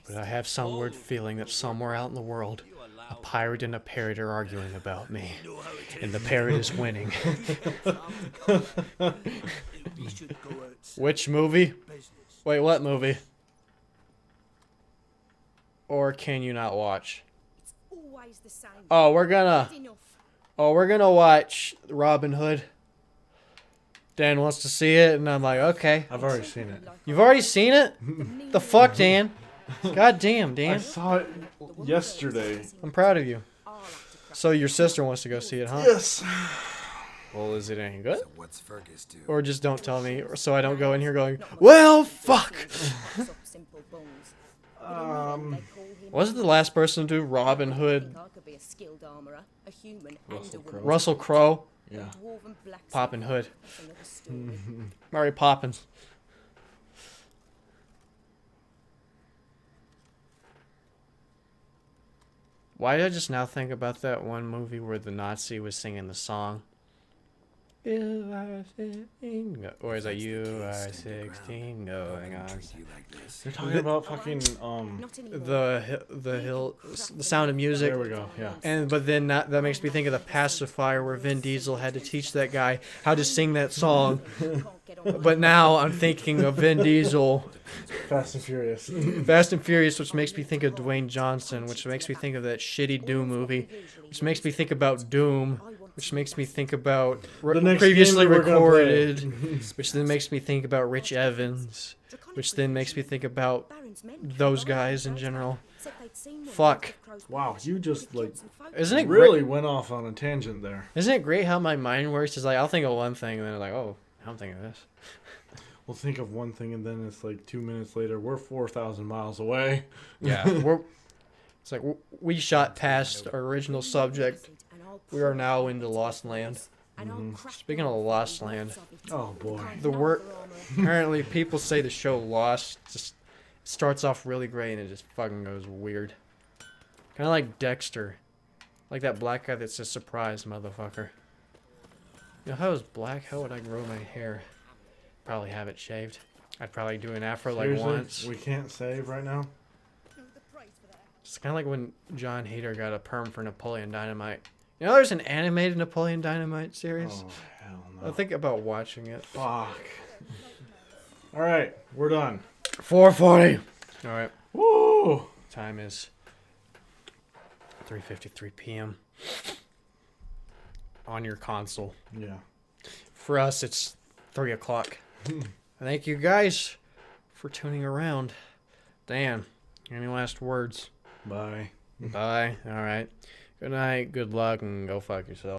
but I have some weird feeling that somewhere out in the world, a pirate and a parrot are arguing about me, and the parrot is winning. Which movie? Wait, what movie? Or can you not watch? Oh, we're gonna watch Robin Hood. Dan wants to see it, and I'm like, okay. I've already seen it. You've already seen it? The fuck, Dan? God damn, Dan. I saw it yesterday. I'm proud of you. So your sister wants to go see it, huh? Yes. Well, is it any good? So what's Fergus do? Or just don't tell me, so I don't go in here going, well, fuck! Wasn't the last person to do Robin Hood Russell Crowe? Yeah. Poppin' Hood. Mary Poppins. Why did I just now think about that one movie where the Nazi was singing the song? You are 16, or is that you are 16 going on? You're talking about fucking the Sound of Music. There we go. Yeah. But then that makes me think of the Pacifier where Vin Diesel had to teach that guy how to sing that song. But now I'm thinking of Vin Diesel. Fast and Furious. Fast and Furious, which makes me think of Dwayne Johnson, which makes me think of that shitty Doom movie, which makes me think about Doom, which makes me think about previously recorded, which then makes me think about Rich Evans, which then makes me think about those guys in general. Fuck. Wow, you just like isn't it really went off on a tangent there. Isn't it great how my mind works? It's like I'll think of one thing and then I'm like, oh, I'm thinking of this. We'll think of one thing and then it's like 2 minutes later we're 4,000 miles away. Yeah, it's like we shot past our original subject. We are now into Lost Land. Speaking of Lost Land, oh boy, apparently people say the show Lost just starts off really great and it just fucking goes weird. Kind of like Dexter, like that black guy that says "surprise, motherfucker." You know, if I was black, how would I grow my hair? Probably have it shaved. I'd probably do an afro like seriously? once. We can't save right now. It's kind of like when John Hader got a perm for Napoleon Dynamite. You know, there's an animated Napoleon Dynamite series. Oh, hell no. I think about watching it. Fuck. All right, we're done. 4:40. All right. Woo! Time is 3:53 p.m. on your console. Yeah. For us, it's 3 o'clock. Thank you guys for tuning around. Dan, any last words? Bye. Bye. All right. Good night. Good luck, and go fuck yourself.